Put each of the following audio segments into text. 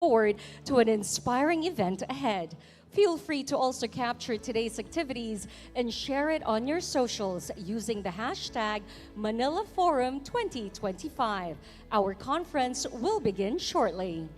forward to an inspiring event ahead. Feel free to also capture today's activities and share it on your socials using the hashtag Manila Forum 2025. Our conference will begin shortly.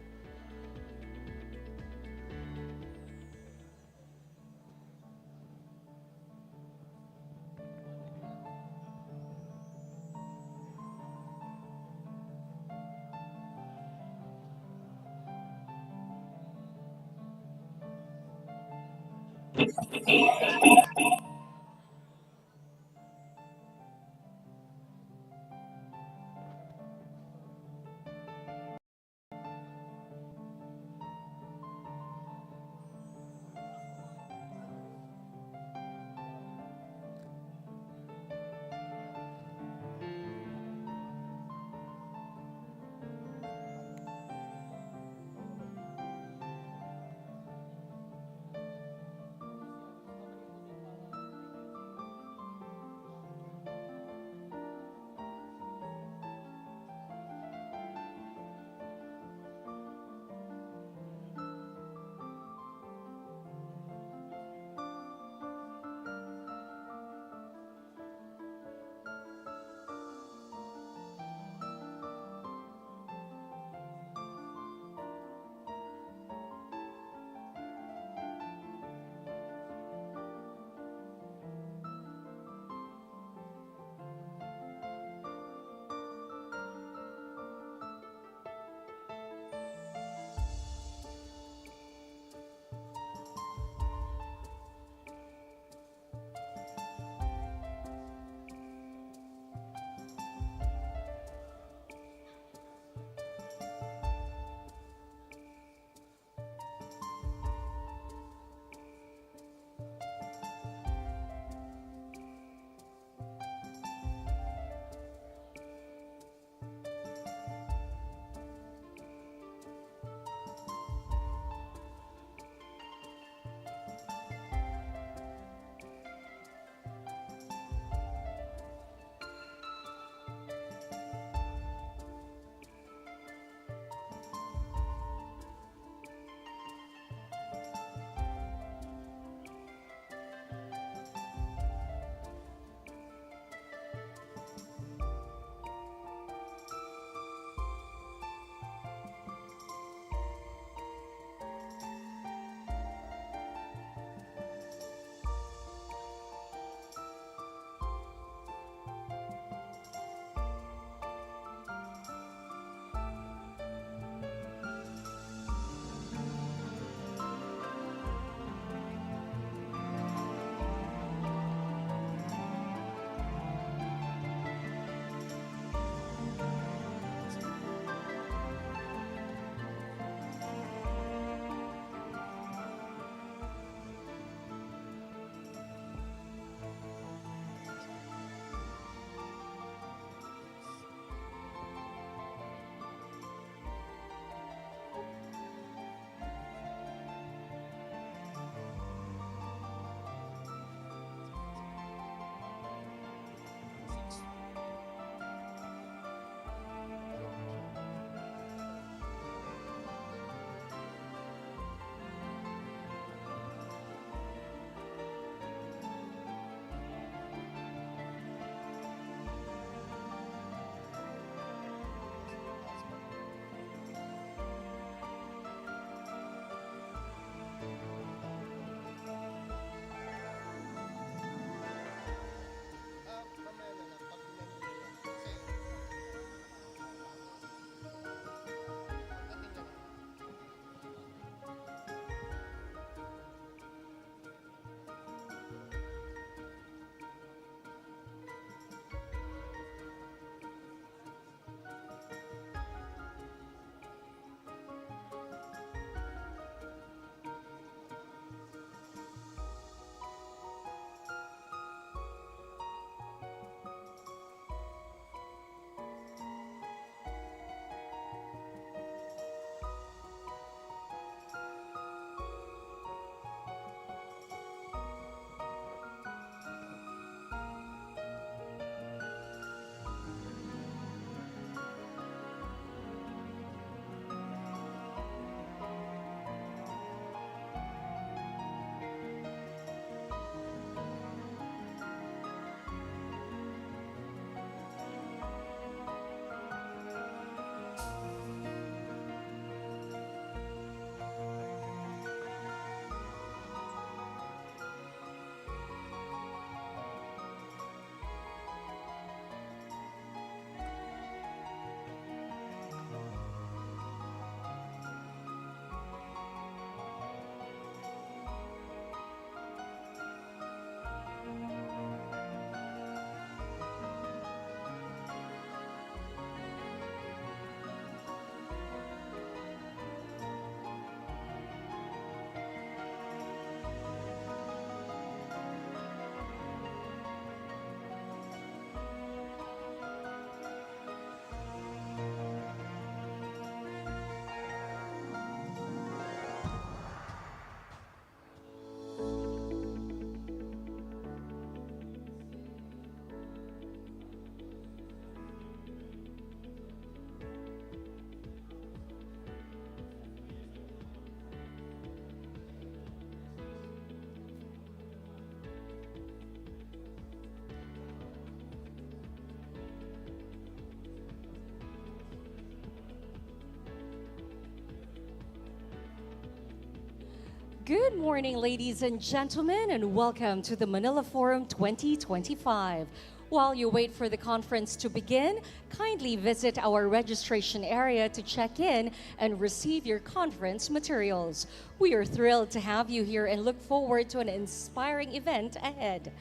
Good morning, ladies and gentlemen, and welcome to the Manila Forum 2025. While you wait for the conference to begin, kindly visit our registration area to check in and receive your conference materials. We are thrilled to have you here and look forward to an inspiring event ahead.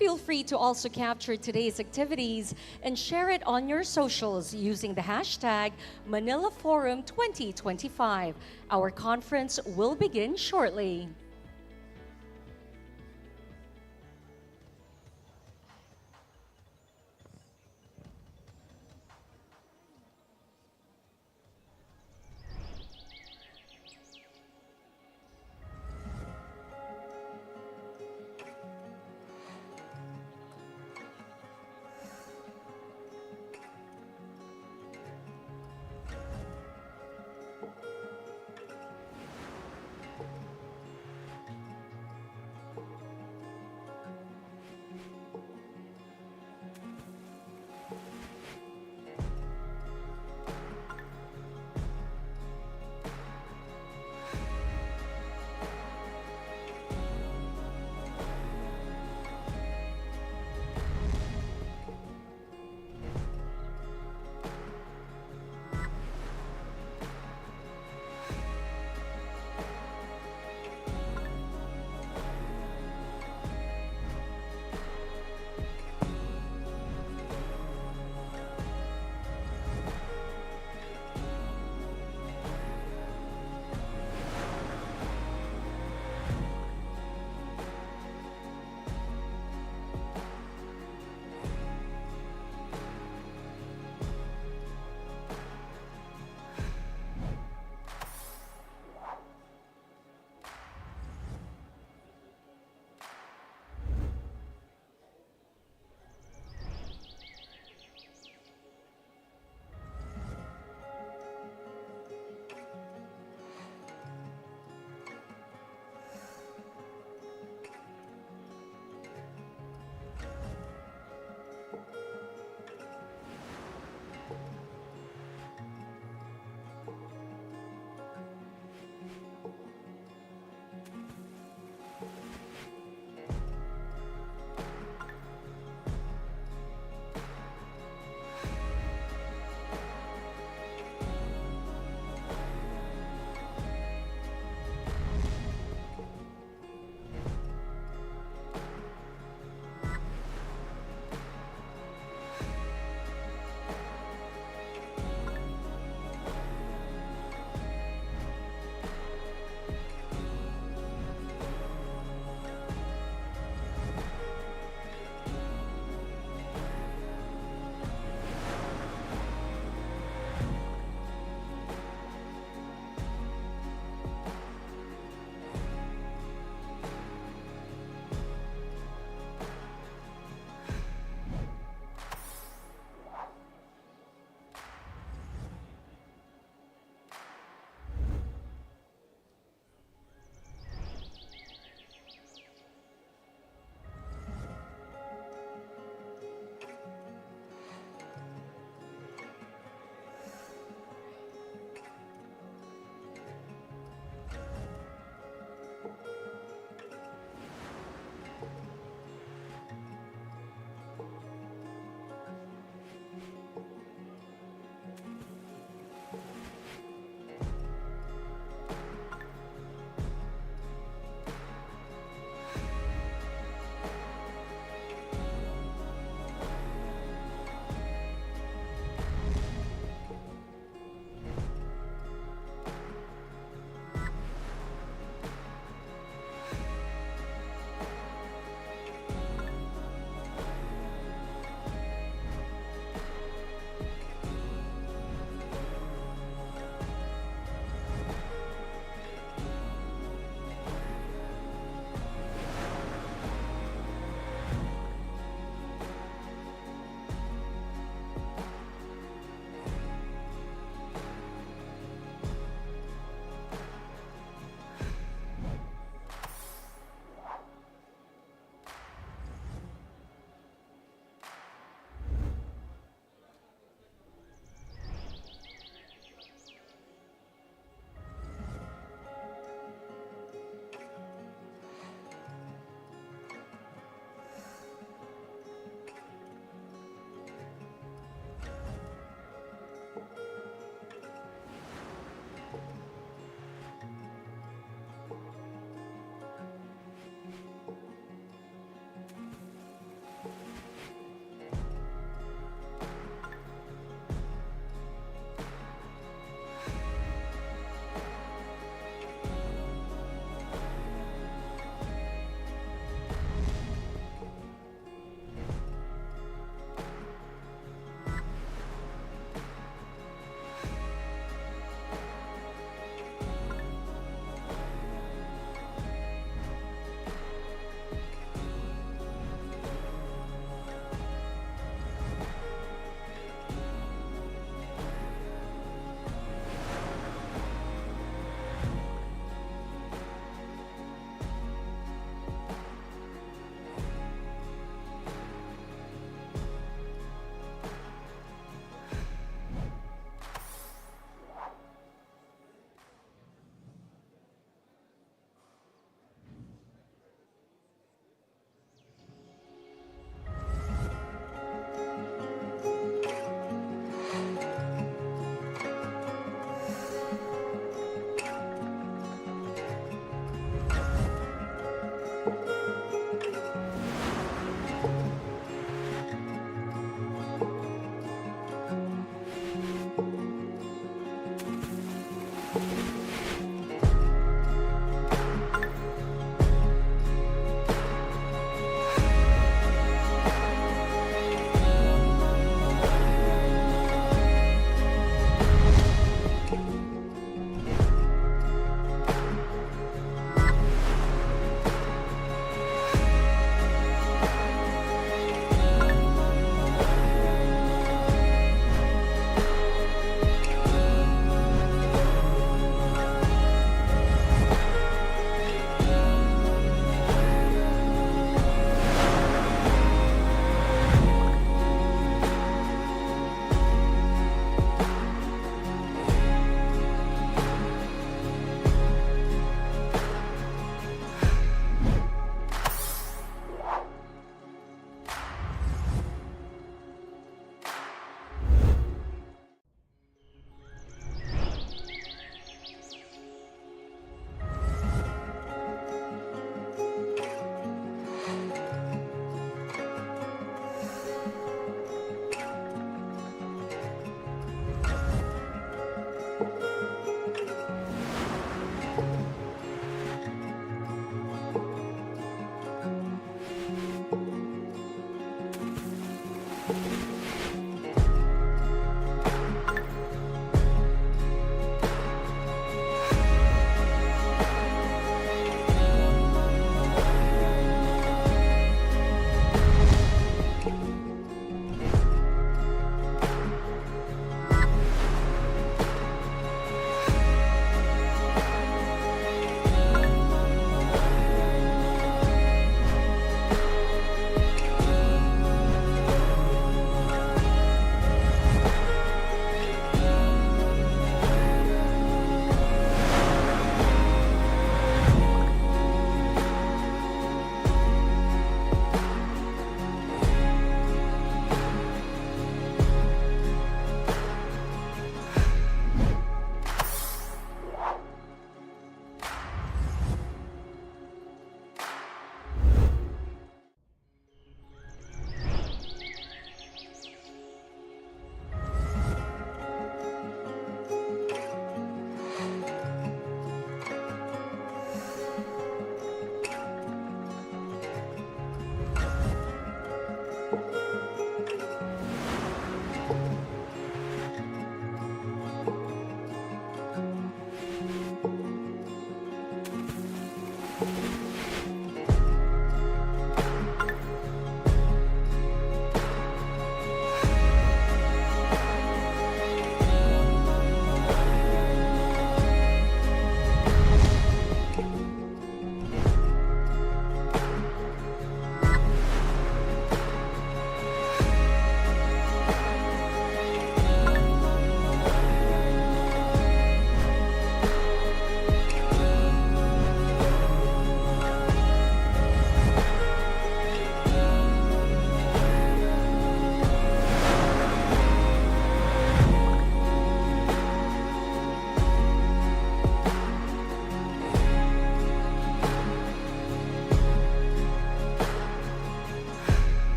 Feel free to also capture today's activities and share it on your socials using the hashtag Manila Forum 2025. Our conference will begin shortly.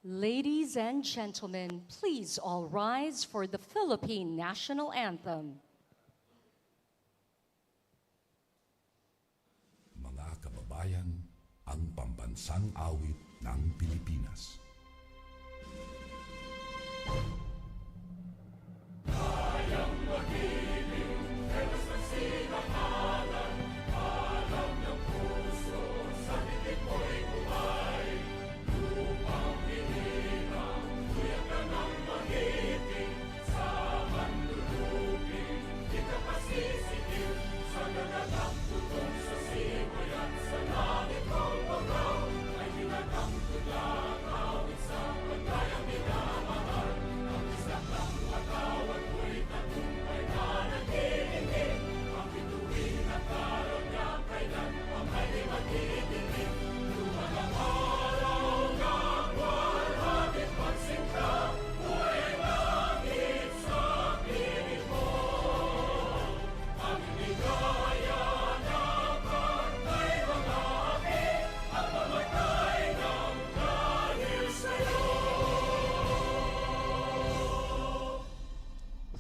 Ladies and gentlemen, please all rise for the Philippine National Anthem. Mga kababayan, ang pambansang awit ng Pilipinas.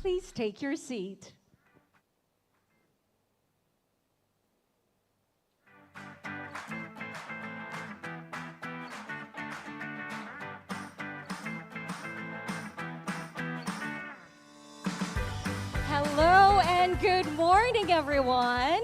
Please take your seat. Hello and good morning, everyone.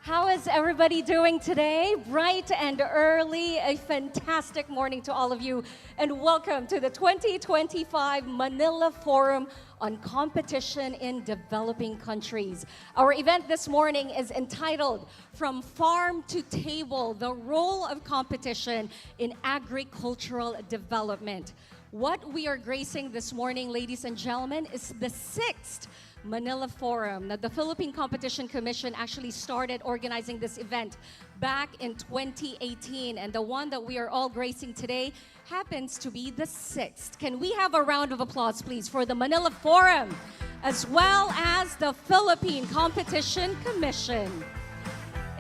How is everybody doing today? Bright and early, a fantastic morning to all of you, and welcome to the 2025 Manila Forum on Competition in Developing Countries. Our event this morning is entitled From Farm to Table, the Role of Competition in Agricultural Development. What we are gracing this morning, ladies and gentlemen, is the 6th Manila Forum. Now, the Philippine Competition Commission actually started organizing this event back in 2018, and the one that we are all gracing today happens to be the 6th. Can we have a round of applause, please, for the Manila Forum, as well as the Philippine Competition Commission?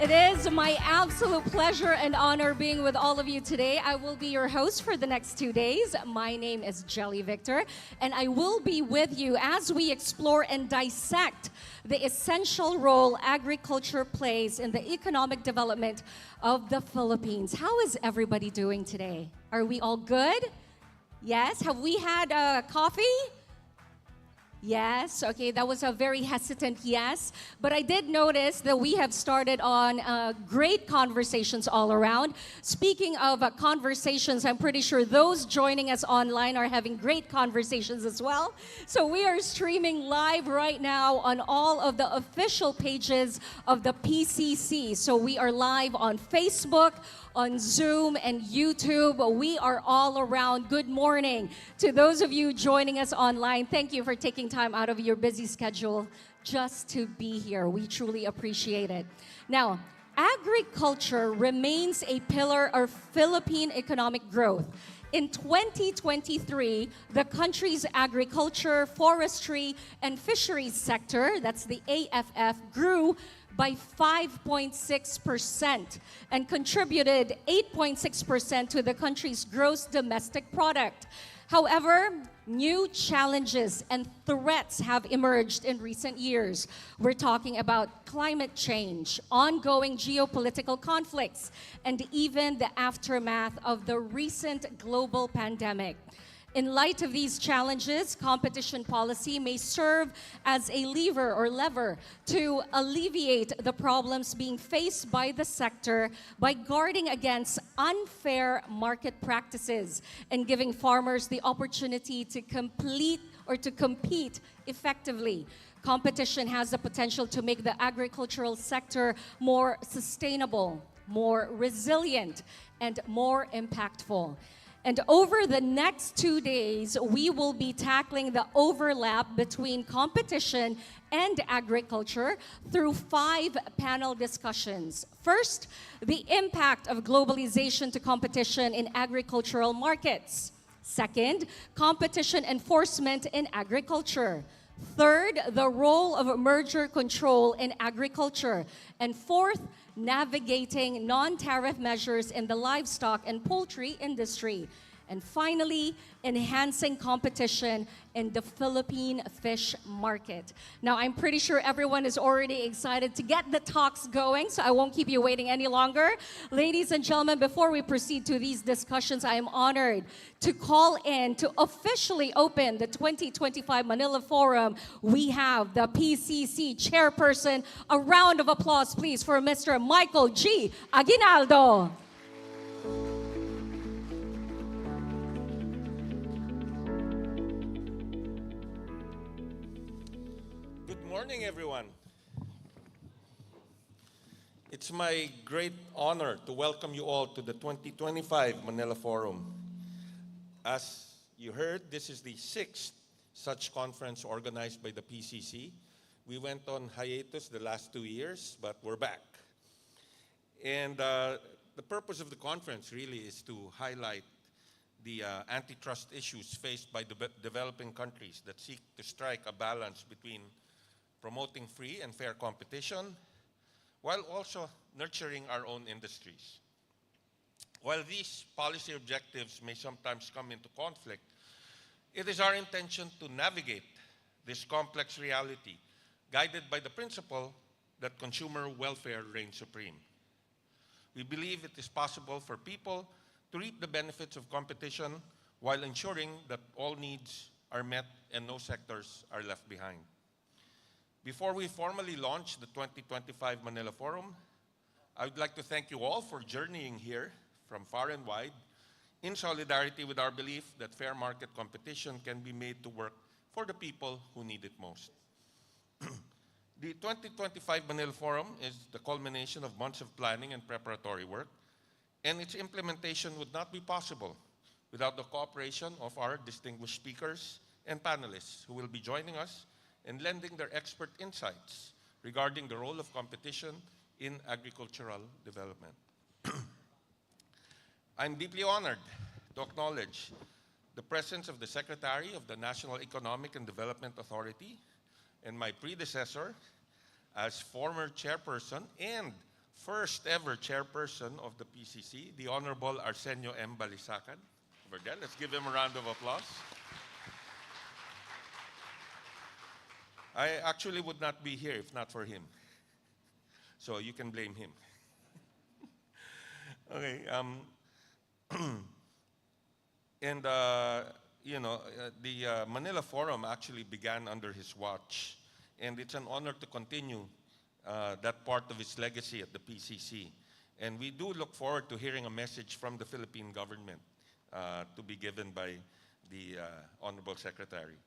It is my absolute pleasure and honor being with all of you today. I will be your host for the next 2 days. My name is Jelly Victor, and I will be with you as we explore and dissect the essential role agriculture plays in the economic development of the Philippines. How is everybody doing today? Are we all good? Yes? Have we had coffee? Yes, okay, that was a very hesitant yes. But I did notice that we have started on great conversations all around. Speaking of conversations, I'm pretty sure those joining us online are having great conversations as well. So we are streaming live right now on all of the official pages of the PCC. So we are live on Facebook, on Zoom and YouTube. We are all around. Good morning to those of you joining us online. Thank you for taking time out of your busy schedule just to be here. We truly appreciate it. Now, agriculture remains a pillar of Philippine economic growth. In 2023, the country's agriculture, forestry, and fisheries sector, that's the AFF, grew by 5.6% and contributed 8.6% to the country's gross domestic product. However, new challenges and threats have emerged in recent years. We're talking about climate change, ongoing geopolitical conflicts, and even the aftermath of the recent global pandemic. In light of these challenges, competition policy may serve as a lever to alleviate the problems being faced by the sector by guarding against unfair market practices and giving farmers the opportunity to compete effectively. Competition has the potential to make the agricultural sector more sustainable, more resilient, and more impactful. And over the next 2 days, we will be tackling the overlap between competition and agriculture through 5 panel discussions. First, the impact of globalization to competition in agricultural markets. Second, competition enforcement in agriculture. Third, the role of merger control in agriculture. And fourth, navigating non-tariff measures in the livestock and poultry industry. And finally, enhancing competition in the Philippine fish market. Now, I'm pretty sure everyone is already excited to get the talks going, so I won't keep you waiting any longer. Ladies and gentlemen, before we proceed to these discussions, I am honored to call in to officially open the 2025 Manila Forum. We have the PCC Chairperson. A round of applause, please, for Mr. Michael G. Aguinaldo. Good morning, everyone. It's my great honor to welcome you all to the 2025 Manila Forum. As you heard, this is the 6th such conference organized by the PCC. We went on hiatus the last 2 years, but we're back. And the purpose of the conference really is to highlight the antitrust issues faced by developing countries that seek to strike a balance between promoting free and fair competition, while also nurturing our own industries. While these policy objectives may sometimes come into conflict, it is our intention to navigate this complex reality, guided by the principle that consumer welfare reigns supreme. We believe it is possible for people to reap the benefits of competition while ensuring that all needs are met and no sectors are left behind. Before we formally launch the 2025 Manila Forum, I would like to thank you all for journeying here from far and wide in solidarity with our belief that fair market competition can be made to work for the people who need it most. The 2025 Manila Forum is the culmination of months of planning and preparatory work, and its implementation would not be possible without the cooperation of our distinguished speakers and panelists who will be joining us and lending their expert insights regarding the role of competition in agricultural development. I'm deeply honored to acknowledge the presence of the Secretary of the National Economic and Development Authority and my predecessor as former chairperson and first ever chairperson of the PCC, the Honorable Arsenio M. Balisacan. Over there, let's give him a round of applause. I actually would not be here if not for him. So you can blame him. Okay. The Manila Forum actually began under his watch, and it's an honor to continue that part of his legacy at the PCC. And we do look forward to hearing a message from the Philippine government to be given by the Honorable Secretary.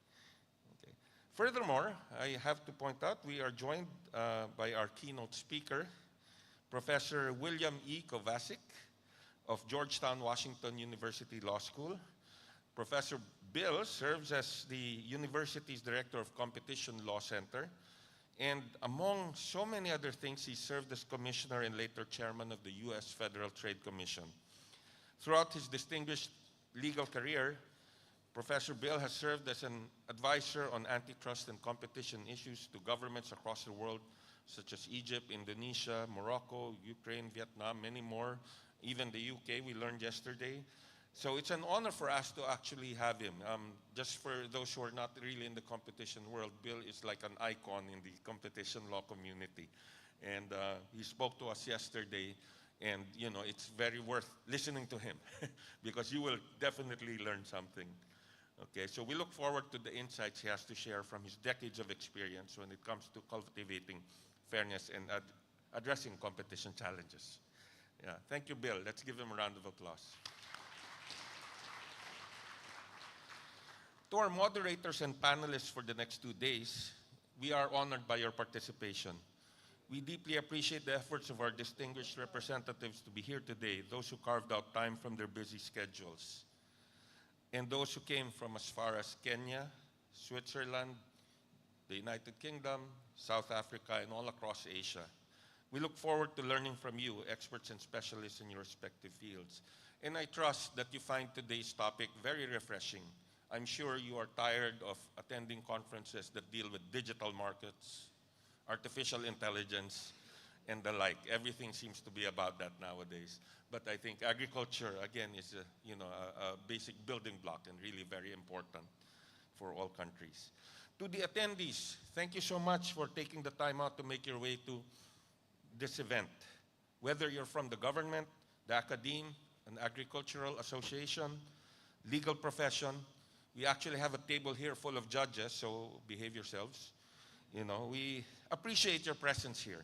Furthermore, I have to point out we are joined by our keynote speaker, Professor William E. Kovacic of Georgetown Washington University Law School. Professor Bill serves as the university's Director of Competition Law Center, and among so many other things, he served as Commissioner and later Chairman of the U.S. Federal Trade Commission. Throughout his distinguished legal career, Professor Bill has served as an advisor on antitrust and competition issues to governments across the world, such as Egypt, Indonesia, Morocco, Ukraine, Vietnam, many more, even the UK, we learned yesterday. So it's an honor for us to actually have him. Just for those who are not really in the competition world, Bill is like an icon in the competition law community. And he spoke to us yesterday, and it's very worth listening to him because you will definitely learn something. Okay, so we look forward to the insights he has to share from his decades of experience when it comes to cultivating fairness and addressing competition challenges. Yeah, thank you, Bill. Let's give him a round of applause. To our moderators and panelists for the next 2 days, we are honored by your participation. We deeply appreciate the efforts of our distinguished representatives to be here today, those who carved out time from their busy schedules, and those who came from as far as Kenya, Switzerland, the United Kingdom, South Africa, and all across Asia. We look forward to learning from you, experts and specialists in your respective fields. And I trust that you find today's topic very refreshing. I'm sure you are tired of attending conferences that deal with digital markets, artificial intelligence, and the like. Everything seems to be about that nowadays. But I think agriculture, again, is a basic building block and really very important for all countries. To the attendees, thank you so much for taking the time out to make your way to this event. Whether you're from the government, the academe, an agricultural association, legal profession, we actually have a table here full of judges, so behave yourselves. We appreciate your presence here.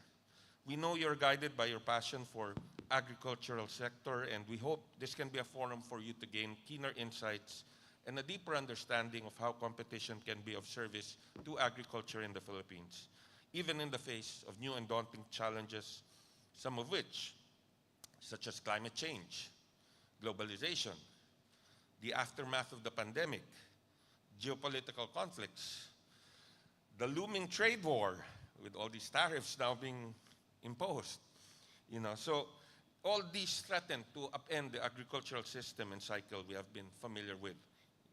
We know you're guided by your passion for agricultural sector, and we hope this can be a forum for you to gain keener insights and a deeper understanding of how competition can be of service to agriculture in the Philippines, even in the face of new and daunting challenges, some of which, such as climate change, globalization, the aftermath of the pandemic, geopolitical conflicts, the looming trade war with all these tariffs now being imposed. So all these threaten to upend the agricultural system and cycle we have been familiar with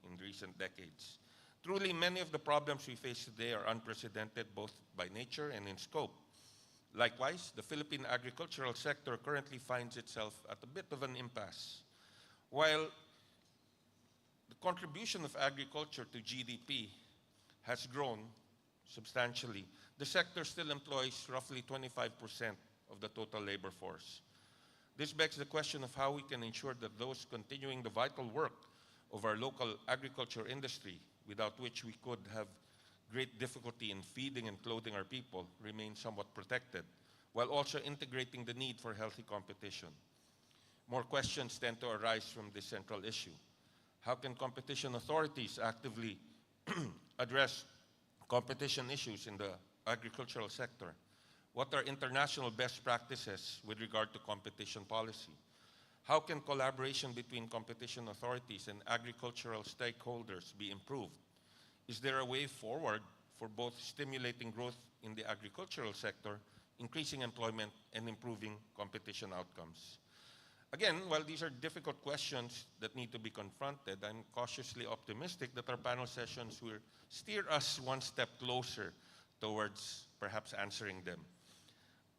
in recent decades. Truly, many of the problems we face today are unprecedented both by nature and in scope. Likewise, the Philippine agricultural sector currently finds itself at a bit of an impasse. While the contribution of agriculture to GDP has grown substantially, the sector still employs roughly 25% of the total labor force. This begs the question of how we can ensure that those continuing the vital work of our local agriculture industry, without which we could have great difficulty in feeding and clothing our people, remain somewhat protected, while also integrating the need for healthy competition. More questions tend to arise from this central issue. How can competition authorities actively address competition issues in the agricultural sector? What are international best practices with regard to competition policy? How can collaboration between competition authorities and agricultural stakeholders be improved? Is there a way forward for both stimulating growth in the agricultural sector, increasing employment, and improving competition outcomes? Again, while these are difficult questions that need to be confronted, I'm cautiously optimistic that our panel sessions will steer us one step closer towards perhaps answering them,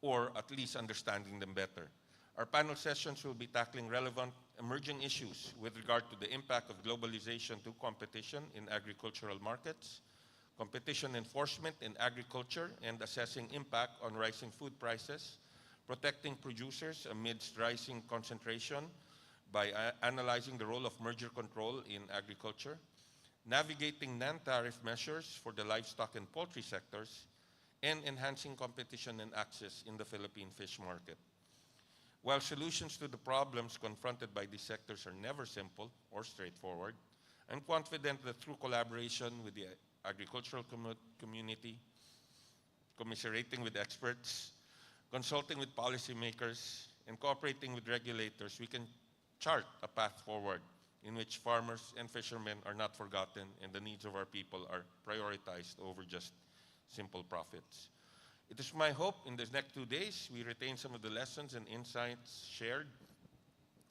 or at least understanding them better. Our panel sessions will be tackling relevant emerging issues with regard to the impact of globalization to competition in agricultural markets, competition enforcement in agriculture and assessing impact on rising food prices, protecting producers amidst rising concentration by analyzing the role of merger control in agriculture, navigating non-tariff measures for the livestock and poultry sectors, and enhancing competition and access in the Philippine fish market. While solutions to the problems confronted by these sectors are never simple or straightforward, I'm confident that through collaboration with the agricultural community, commiserating with experts, consulting with policymakers, and cooperating with regulators, we can chart a path forward in which farmers and fishermen are not forgotten and the needs of our people are prioritized over just simple profits. It is my hope in the next 2 days we retain some of the lessons and insights shared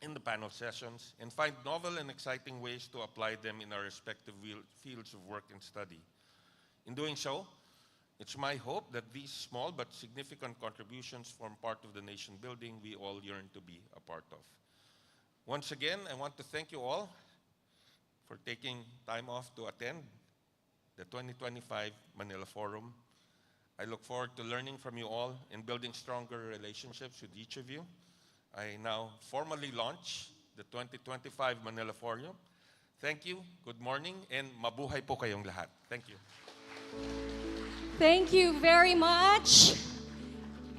in the panel sessions and find novel and exciting ways to apply them in our respective fields of work and study. In doing so, it's my hope that these small but significant contributions form part of the nation building we all yearn to be a part of. Once again, I want to thank you all for taking time off to attend the 2025 Manila Forum. I look forward to learning from you all and building stronger relationships with each of you. I now formally launch the 2025 Manila Forum. Thank you, good morning, and mabuhay po kayong lahat. Thank you. Thank you very much.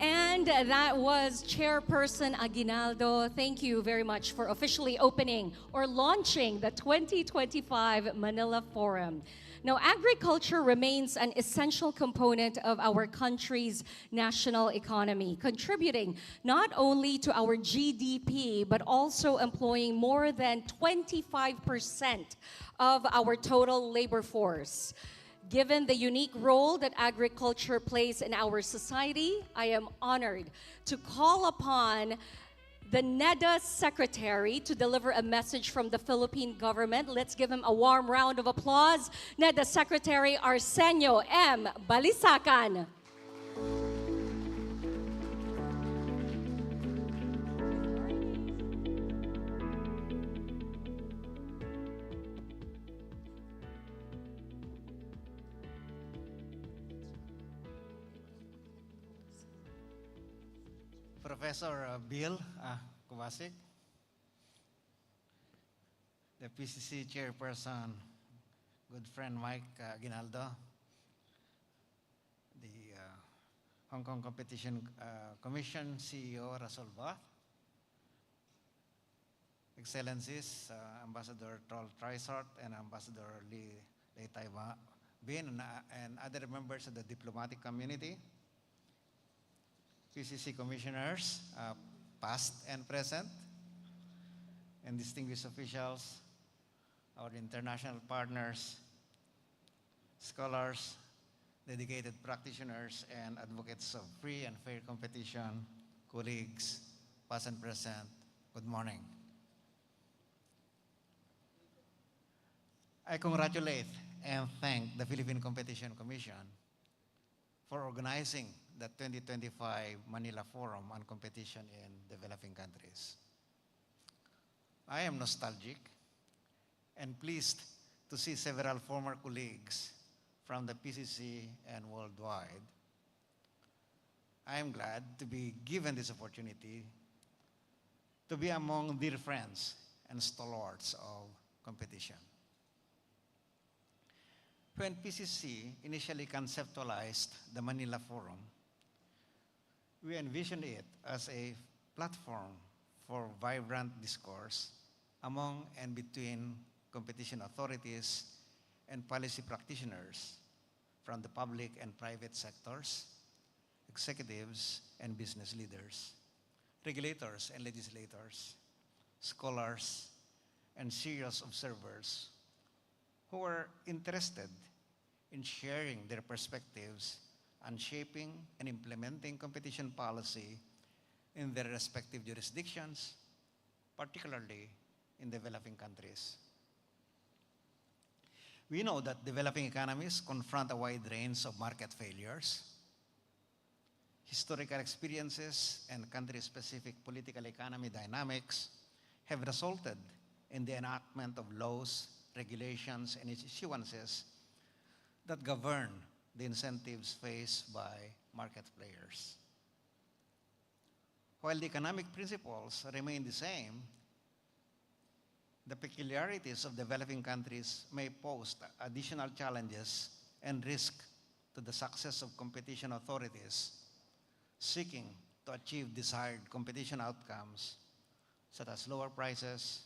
And that was Chairperson Aguinaldo. Thank you very much for officially opening or launching the 2025 Manila Forum. Now, agriculture remains an essential component of our country's national economy, contributing not only to our GDP, but also employing more than 25% of our total labor force. Given the unique role that agriculture plays in our society, I am honored to call upon the NEDA Secretary to deliver a message from the Philippine government. Let's give him a warm round of applause. NEDA Secretary Arsenio M. Balisacan. Professor Bill Kovacic, the PCC Chairperson, good friend Mike Aguinaldo, the Hong Kong Competition Commission CEO Russell Bath, Excellencies Ambassador Troll Trisort and Ambassador Lei Tai Bin and other members of the diplomatic community, PCC commissioners, past and present, and distinguished officials, our international partners, scholars, dedicated practitioners, and advocates of free and fair competition, colleagues, past and present, good morning. I congratulate and thank the Philippine Competition Commission for organizing the 2025 Manila Forum on Competition in Developing Countries. I am nostalgic and pleased to see several former colleagues from the PCC and worldwide. I am glad to be given this opportunity to be among dear friends and stalwarts of competition. When PCC initially conceptualized the Manila Forum, we envisioned it as a platform for vibrant discourse among and between competition authorities and policy practitioners from the public and private sectors, executives and business leaders, regulators and legislators, scholars, and serious observers who were interested in sharing their perspectives on shaping and implementing competition policy in their respective jurisdictions, particularly in developing countries. We know that developing economies confront a wide range of market failures. Historical experiences and country-specific political economy dynamics have resulted in the enactment of laws, regulations, and issuances that govern the incentives faced by market players. While the economic principles remain the same, the peculiarities of developing countries may pose additional challenges and risk to the success of competition authorities seeking to achieve desired competition outcomes, such as lower prices,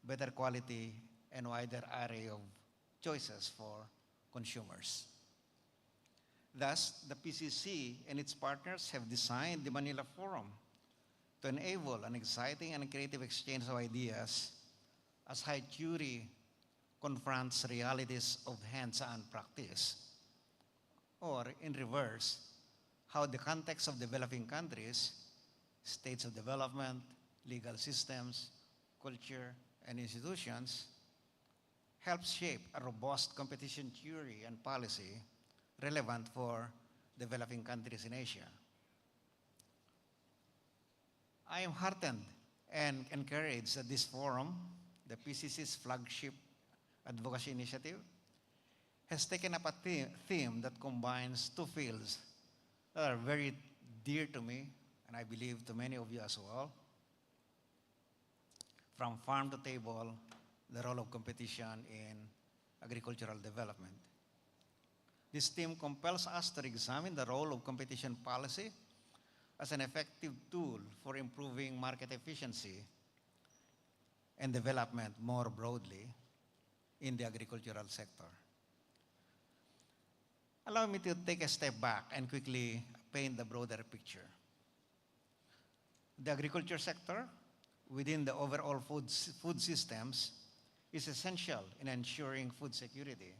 better quality, and wider array of choices for consumers. Thus, the PCC and its partners have designed the Manila Forum to enable an exciting and creative exchange of ideas as high theory confronts realities of hands-on practice, or in reverse, how the context of developing countries, states of development, legal systems, culture, and institutions helps shape a robust competition theory and policy relevant for developing countries in Asia. I am heartened and encouraged that this forum, the PCC's flagship advocacy initiative, has taken up a theme that combines two fields that are very dear to me, and I believe to many of you as well. From farm to table, the role of competition in agricultural development. This theme compels us to examine the role of competition policy as an effective tool for improving market efficiency and development more broadly in the agricultural sector. Allow me to take a step back and quickly paint the broader picture. The agriculture sector within the overall food systems is essential in ensuring food security.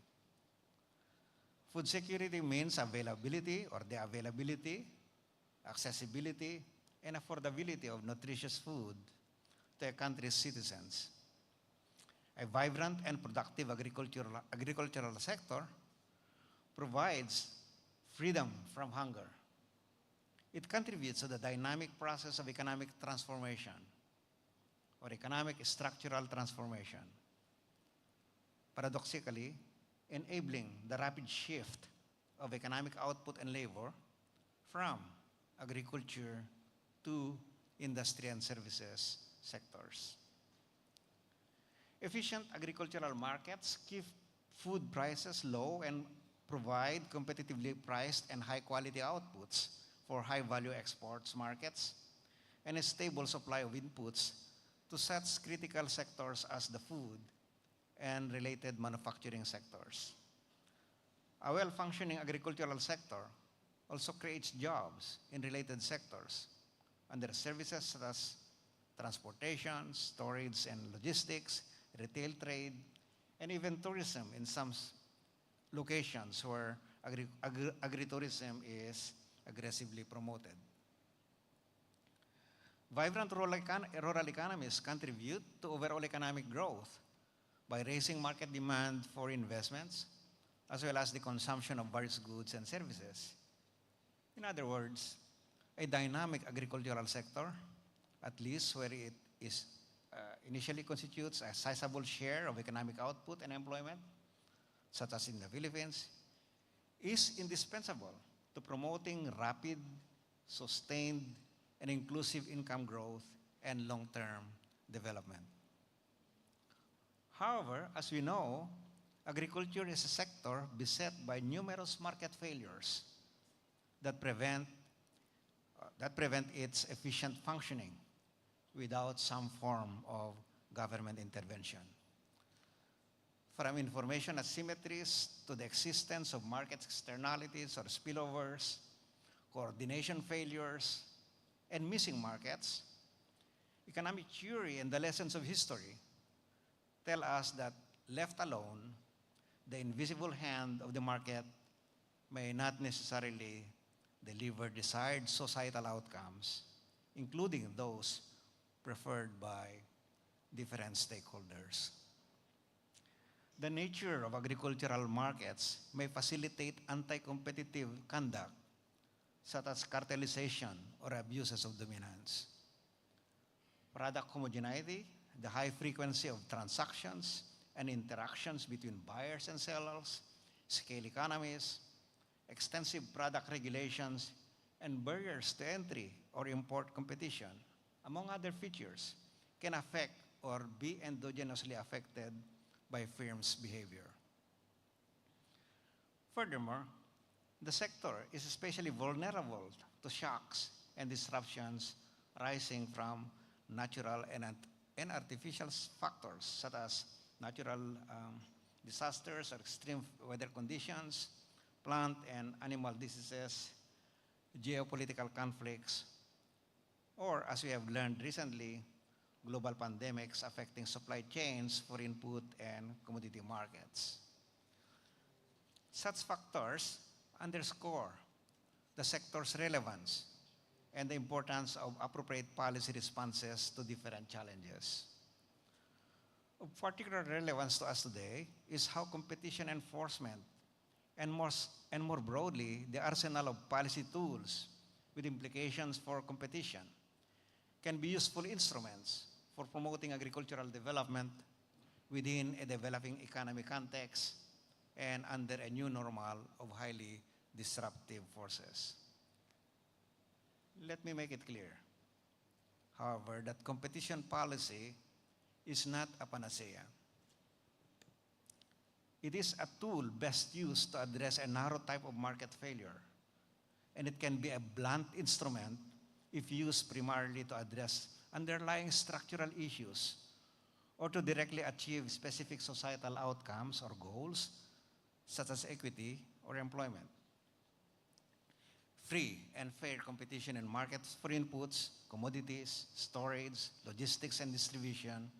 Food security means availability or the availability, accessibility, and affordability of nutritious food to a country's citizens. A vibrant and productive agricultural sector provides freedom from hunger. It contributes to the dynamic process of economic transformation or economic structural transformation, paradoxically enabling the rapid shift of economic output and labor from agriculture to industry and services sectors. Efficient agricultural markets keep food prices low and provide competitively priced and high-quality outputs for high-value exports markets and a stable supply of inputs to such critical sectors as the food and related manufacturing sectors. A well-functioning agricultural sector also creates jobs in related sectors under services such as transportation, storage and logistics, retail trade, and even tourism in some locations where agritourism is aggressively promoted. Vibrant rural economies contribute to overall economic growth by raising market demand for investments, as well as the consumption of various goods and services. In other words, a dynamic agricultural sector, at least where it is initially constitutes a sizable share of economic output and employment, such as in the Philippines, is indispensable to promoting rapid, sustained, and inclusive income growth and long-term development. However, as we know, agriculture is a sector beset by numerous market failures that prevent its efficient functioning without some form of government intervention. From information asymmetries to the existence of market externalities or spillovers, coordination failures, and missing markets, economic theory and the lessons of history tell us that left alone, the invisible hand of the market may not necessarily deliver desired societal outcomes, including those preferred by different stakeholders. The nature of agricultural markets may facilitate anti-competitive conduct, such as cartelization or abuses of dominance. Product homogeneity, the high frequency of transactions and interactions between buyers and sellers, scale economies, extensive product regulations, and barriers to entry or import competition, among other features, can affect or be endogenously affected by firms' behavior. Furthermore, the sector is especially vulnerable to shocks and disruptions arising from natural and artificial factors such as natural disasters or extreme weather conditions, plant and animal diseases, geopolitical conflicts, or, as we have learned recently, global pandemics affecting supply chains for input and commodity markets. Such factors underscore the sector's relevance and the importance of appropriate policy responses to different challenges. Of particular relevance to us today is how competition enforcement and more broadly, the arsenal of policy tools with implications for competition can be useful instruments for promoting agricultural development within a developing economic context and under a new normal of highly disruptive forces. Let me make it clear, however, that competition policy is not a panacea. It is a tool best used to address a narrow type of market failure, and it can be a blunt instrument if used primarily to address underlying structural issues or to directly achieve specific societal outcomes or goals, such as equity or employment. Free and fair competition in markets for inputs, commodities, storage, logistics and distribution,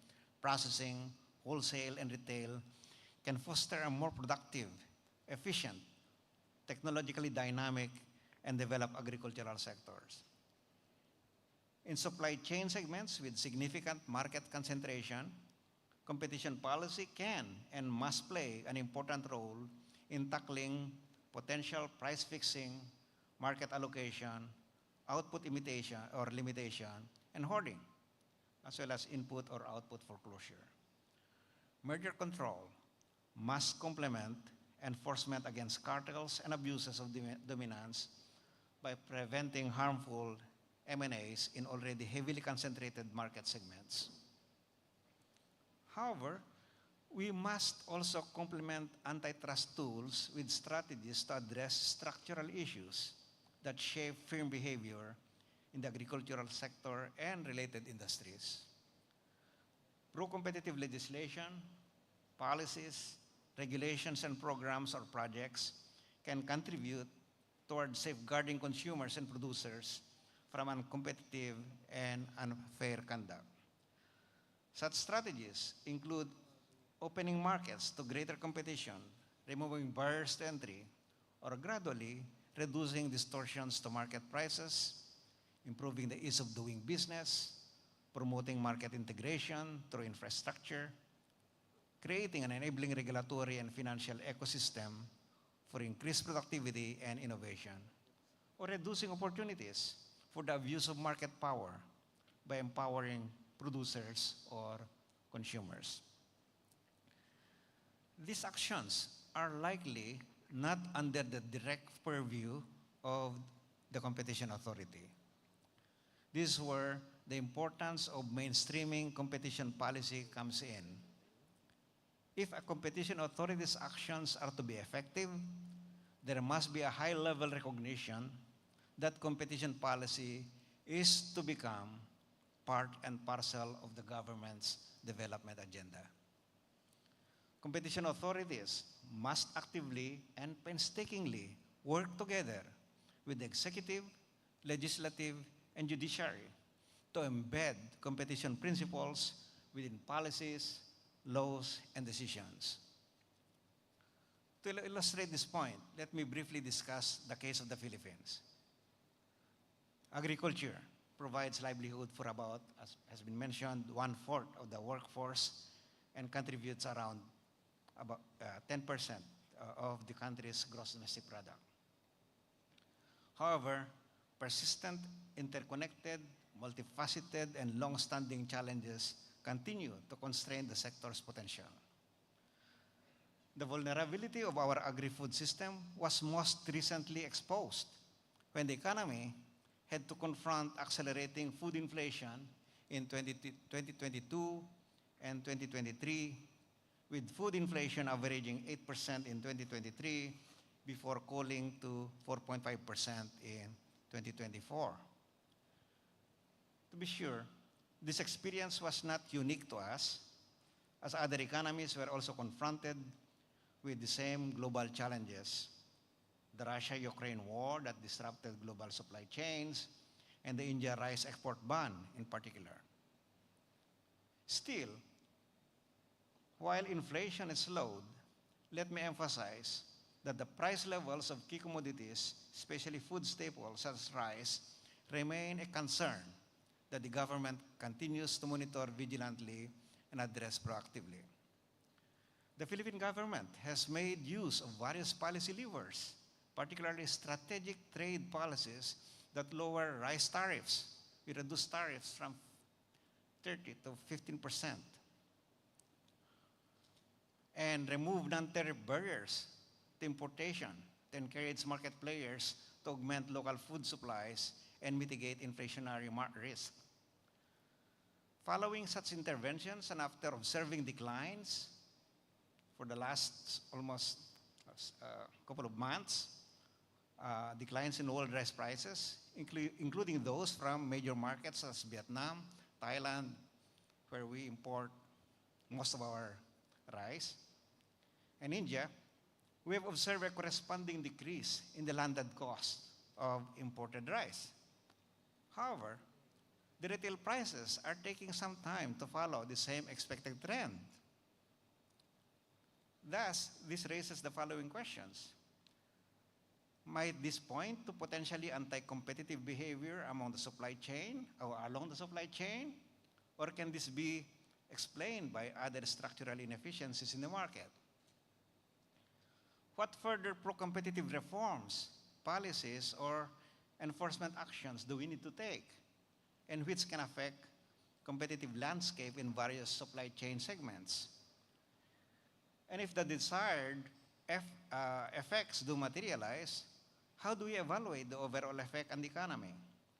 processing, wholesale and retail can foster a more productive, efficient, technologically dynamic, and developed agricultural sectors. In supply chain segments with significant market concentration, competition policy can and must play an important role in tackling potential price fixing, market allocation, output imitation or limitation, and hoarding, as well as input or output foreclosure. Merger control must complement enforcement against cartels and abuses of dominance by preventing harmful M&As in already heavily concentrated market segments. However, we must also complement antitrust tools with strategies to address structural issues that shape firm behavior in the agricultural sector and related industries. Pro-competitive legislation, policies, regulations, and programs or projects can contribute toward safeguarding consumers and producers from uncompetitive and unfair conduct. Such strategies include opening markets to greater competition, removing barriers to entry, or gradually reducing distortions to market prices, improving the ease of doing business, promoting market integration through infrastructure, creating an enabling regulatory and financial ecosystem for increased productivity and innovation, or reducing opportunities for the abuse of market power by empowering producers or consumers. These actions are likely not under the direct purview of the competition authority. This is where the importance of mainstreaming competition policy comes in. If a competition authority's actions are to be effective, there must be a high-level recognition that competition policy is to become part and parcel of the government's development agenda. Competition authorities must actively and painstakingly work together with the executive, legislative, and judiciary to embed competition principles within policies, laws, and decisions. To illustrate this point, let me briefly discuss the case of the Philippines. Agriculture provides livelihood for about, as has been mentioned, 1/4 of the workforce and contributes around about 10% of the country's gross domestic product. However, persistent, interconnected, multifaceted, and long-standing challenges continue to constrain the sector's potential. The vulnerability of our agri-food system was most recently exposed when the economy had to confront accelerating food inflation in 2022 and 2023, with food inflation averaging 8% in 2023 before cooling to 4.5% in 2024. To be sure, this experience was not unique to us, as other economies were also confronted with the same global challenges. The Russia-Ukraine war that disrupted global supply chains, and the India rice export ban in particular. Still, while inflation is slowed, let me emphasize that the price levels of key commodities, especially food staples such as rice, remain a concern that the government continues to monitor vigilantly and address proactively. The Philippine government has made use of various policy levers, particularly strategic trade policies that lower rice tariffs. We reduce tariffs from 30 to 15%, and remove non-tariff barriers to importation to encourage market players to augment local food supplies and mitigate inflationary risk. Following such interventions and after observing declines for the last almost couple of months, declines in world rice prices, including those from major markets such as Vietnam, Thailand, where we import most of our rice, and India, we have observed a corresponding decrease in the landed cost of imported rice. However, the retail prices are taking some time to follow the same expected trend. Thus, this raises the following questions. Might this point to potentially anti-competitive behavior among the supply chain or along the supply chain? Or can this be explained by other structural inefficiencies in the market? What further pro-competitive reforms, policies, or enforcement actions do we need to take, and which can affect competitive landscape in various supply chain segments? And if the desired effects do materialize, how do we evaluate the overall effect on the economy?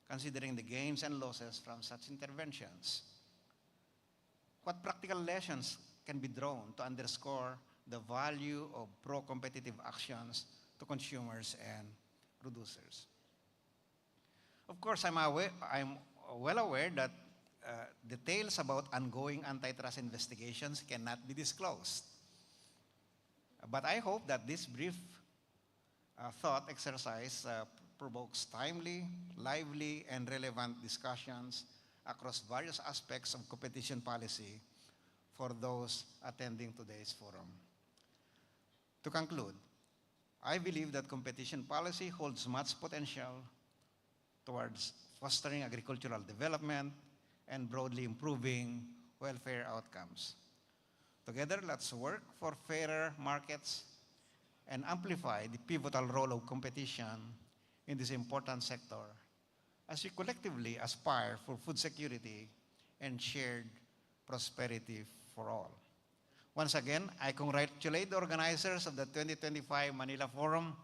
considering the gains and losses from such interventions? What practical lessons can be drawn to underscore the value of pro-competitive actions to consumers and producers? Of course, I'm well aware that details about ongoing antitrust investigations cannot be disclosed. But I hope that this brief thought exercise provokes timely, lively, and relevant discussions across various aspects of competition policy for those attending today's forum. To conclude, I believe that competition policy holds much potential towards fostering agricultural development and broadly improving welfare outcomes. Together, let's work for fairer markets and amplify the pivotal role of competition in this important sector as we collectively aspire for food security and shared prosperity for all. Once again, I congratulate the organizers of the 2025 Manila Forum,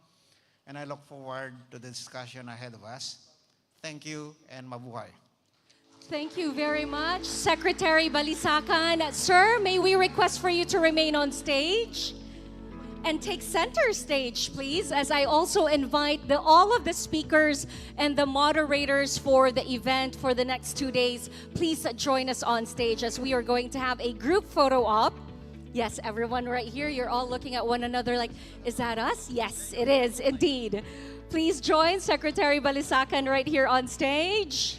and I look forward to the discussion ahead of us. Thank you, and mabuhay. Thank you very much, Secretary Balisacan. Sir, may we request for you to remain on stage and take center stage, please, as I also invite all of the speakers and the moderators for the event for the next 2 days. Please join us on stage as we are going to have a group photo op. Yes, everyone right here, you're all looking at one another like, is that us? Yes, it is indeed. Please join Secretary Balisacan right here on stage.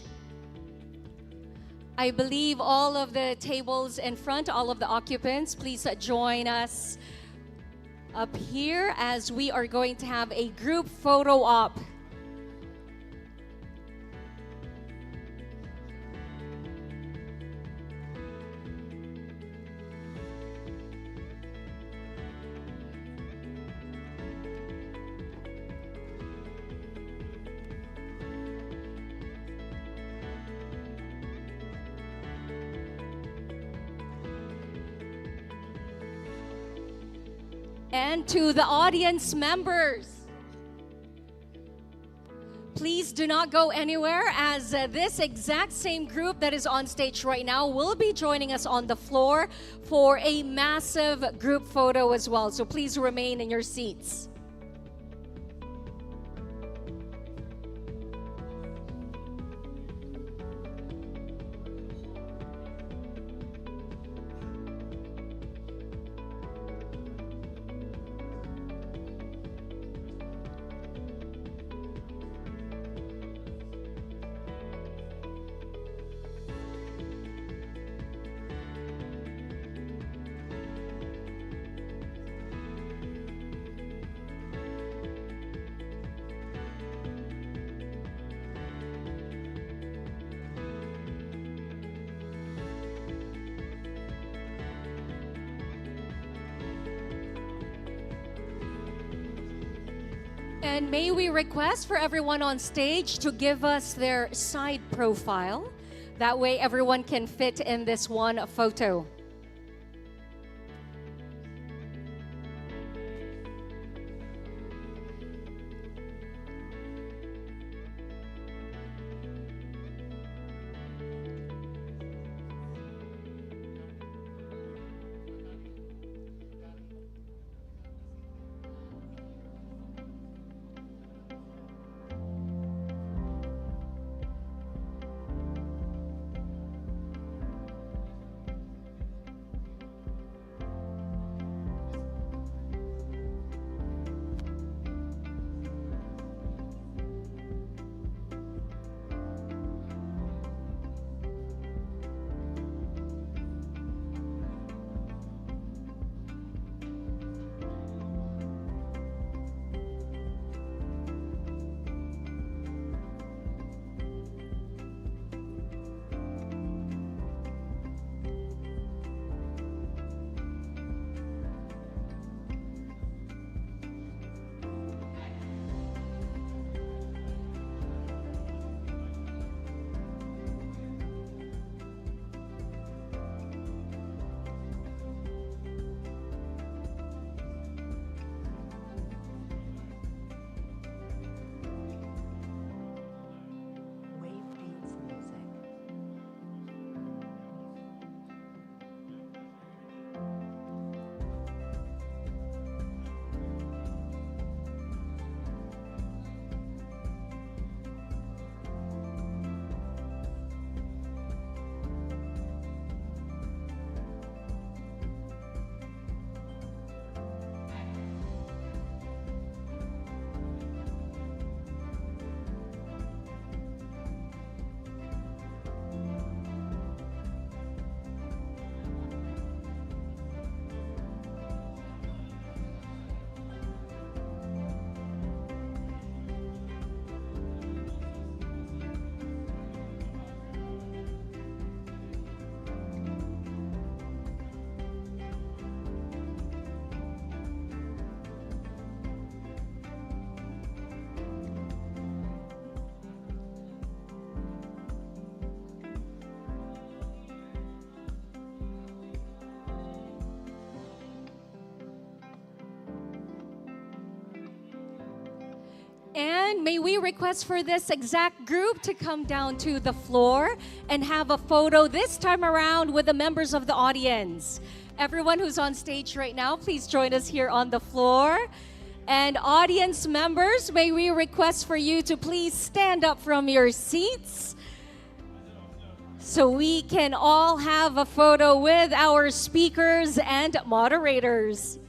I believe all of the tables in front, all of the occupants, please join us up here as we are going to have a group photo op. And to the audience members, please do not go anywhere, as this exact same group that is on stage right now will be joining us on the floor for a massive group photo as well. So please remain in your seats. And may we request for everyone on stage to give us their side profile. That way everyone can fit in this one photo. And may we request for this exact group to come down to the floor and have a photo this time around with the members of the audience. Everyone who's on stage right now, please join us here on the floor. And audience members, may we request for you to please stand up from your seats so we can all have a photo with our speakers and moderators.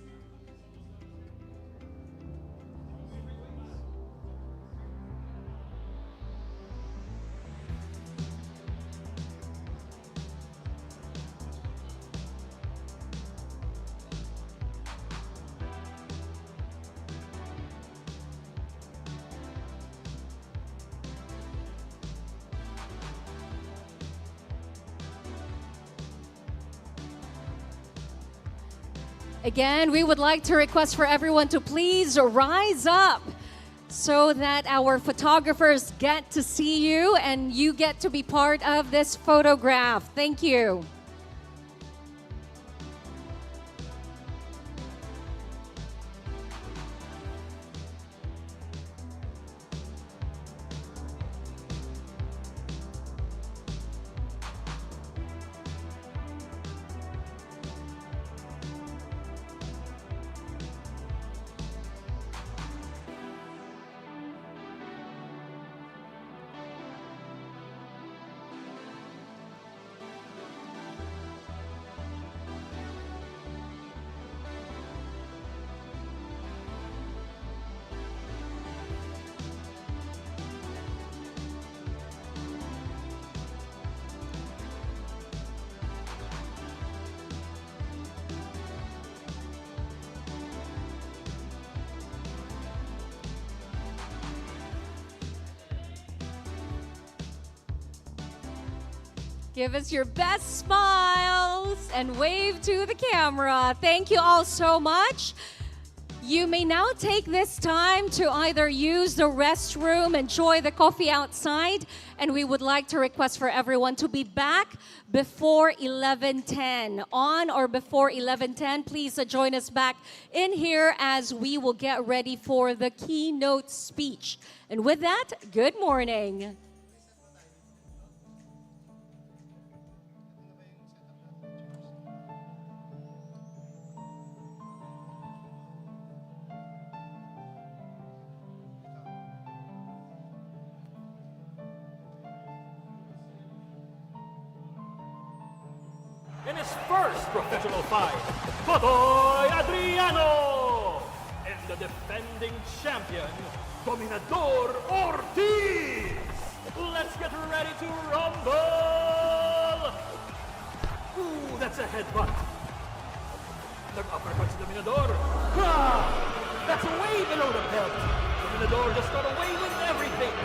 Again, we would like to request for everyone to please rise up so that our photographers get to see you and you get to be part of this photograph. Thank you. Give us your best smiles and wave to the camera. Thank you all so much. You may now take this time to either use the restroom, enjoy the coffee outside, and we would like to request for everyone to be back before 11:10. On or before 11:10, please join us back in here as we will get ready for the keynote speech. And with that, good morning. In his first professional fight, Totoy Adriano and the defending champion, Dominador Ortiz. Let's get ready to rumble! Ooh, that's a headbutt. Nag-uppercut si Dominador. Ah, that's way below the belt. Dominador just got away with everything.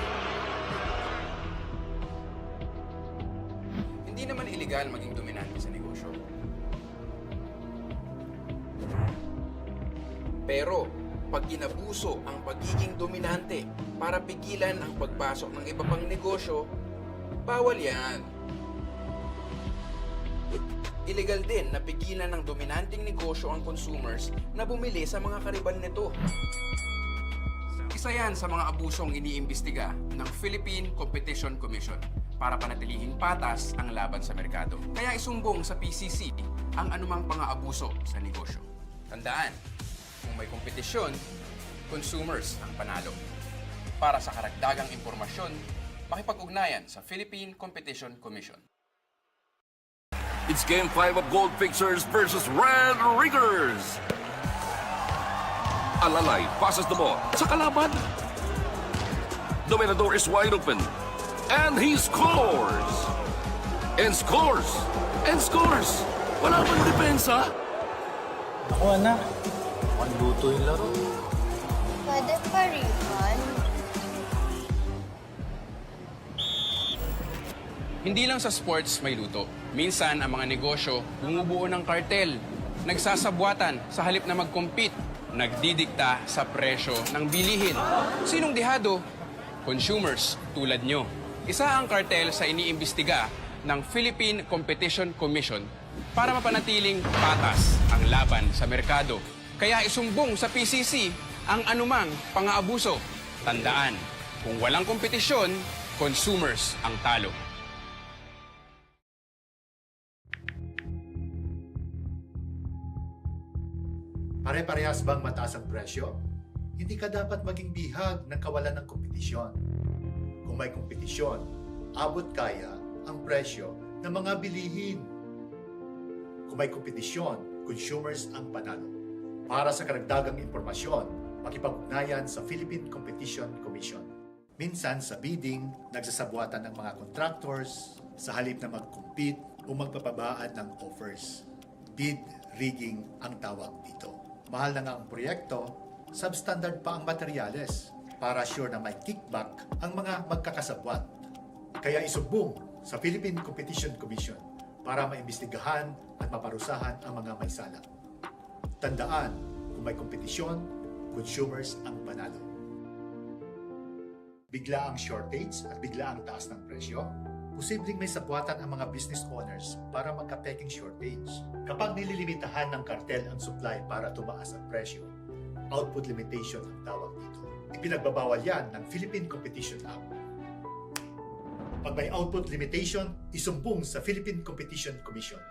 Hindi naman illegal maging dominante sa negosyo. Pero, pag inabuso ang pagiging dominante para pigilan ang pagpasok ng iba pang negosyo, bawal yan. Illegal din na pigilan ng dominanteng negosyo ang consumers na bumili sa mga karibal nito. Isa yan sa mga abusong iniimbestiga ng Philippine Competition Commission para panatilihing patas ang laban sa merkado. Kaya isumbong sa PCC ang anumang pang-aabuso sa negosyo. Tandaan, kung may kompetisyon, consumers ang panalo. Para sa karagdagang impormasyon, makipag-ugnayan sa Philippine Competition Commission. It's Game 5 of Gold Fixers versus Red Riggers. Alalay passes the ball sa kalaban. Dominador is wide open. And he scores! And scores! And scores! Wala pang depensa. Ako anak, luto yung laro. Pwede pa refund? Hindi lang sa sports may luto. Minsan ang mga negosyo bumubuo ng kartel, nagsasabwatan sa halip na mag-compete, nagdidikta sa presyo ng bilihin. Sinong dihado? Consumers tulad nyo. Isa ang kartel sa iniimbestiga ng Philippine Competition Commission para mapanatiling patas ang laban sa merkado. Kaya isumbong sa PCC ang anumang pang-aabuso. Tandaan, kung walang kompetisyon, consumers ang talo. Pare-parehas bang mataas ang presyo? Hindi ka dapat maging bihag ng kawalan ng kompetisyon. Kung may kompetisyon, abot kaya ang presyo ng mga bilihin. Kung may kompetisyon, consumers ang panalo. Para sa karagdagang impormasyon, makipag-ugnayan sa Philippine Competition Commission. Minsan sa bidding, nagsasabwatan ng mga contractors sa halip na mag-compete o magpapabaan ng offers. Bid rigging ang tawag dito. Mahal na nga ang proyekto, substandard pa ang materyales para sure na may kickback ang mga magkakasabwat. Kaya isumbong sa Philippine Competition Commission para maimbestigahan at maparusahan ang mga may sala. Tandaan, kung may kompetisyon, consumers ang panalo. Bigla ang shortage at bigla ang taas ng presyo, posibleng may sabwatan ang mga business owners para magka-peking shortage. Kapag nililimitahan ng kartel ang supply para tumaas ang presyo, output limitation ang tawag dito. Ipinagbabawal yan ng Philippine Competition Act. Pag may output limitation, isumbong sa Philippine Competition Commission.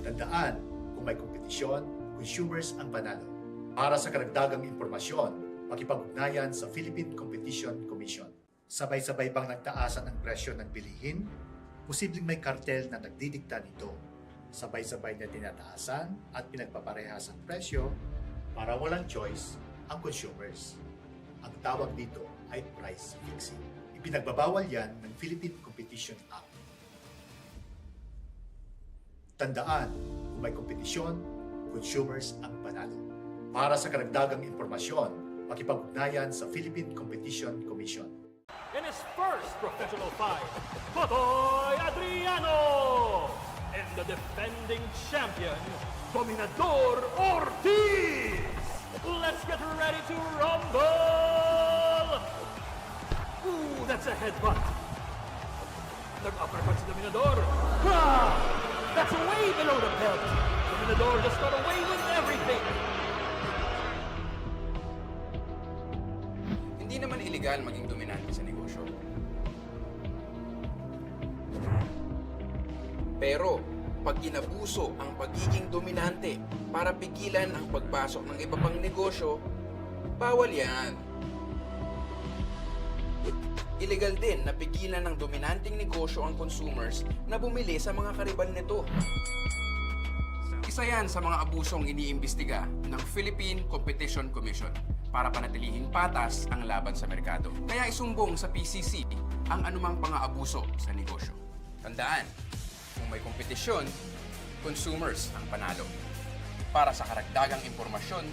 Tandaan, kung may kompetisyon, consumers ang panalo. Para sa karagdagang impormasyon, makipag-ugnayan sa Philippine Competition Commission. Sabay-sabay bang nagtaasan ang presyo ng bilihin? Posibleng may kartel na nagdidikta nito. Sabay-sabay na tinataasan at pinagpaparehas ang presyo para walang choice ang consumers. Ang tawag dito ay price fixing. Ipinagbabawal yan ng Philippine Competition Act. Tandaan, kung may kompetisyon, consumers ang panalo. Para sa karagdagang impormasyon, makipag-ugnayan sa Philippine Competition Commission. In his first professional fight, Totoy Adriano and the defending champion, Dominador Ortiz. Let's get ready to rumble! Ooh, that's a headbutt. Nag-uppercut si Dominador. Ah! That's way below the belt. Dominador just got away with everything. Hindi naman illegal maging dominante sa negosyo. Pero, pag inabuso ang pagiging dominante para pigilan ang pagpasok ng iba pang negosyo, bawal yan. Illegal din na pigilan ng dominanting negosyo ang consumers na bumili sa mga kariban nito. Isa yan sa mga abusong iniimbestiga ng Philippine Competition Commission para panatilihing patas ang laban sa merkado. Kaya isumbong sa PCC ang anumang pang-aabuso sa negosyo. Tandaan, kung may kompetisyon, consumers ang panalo. Para sa karagdagang impormasyon,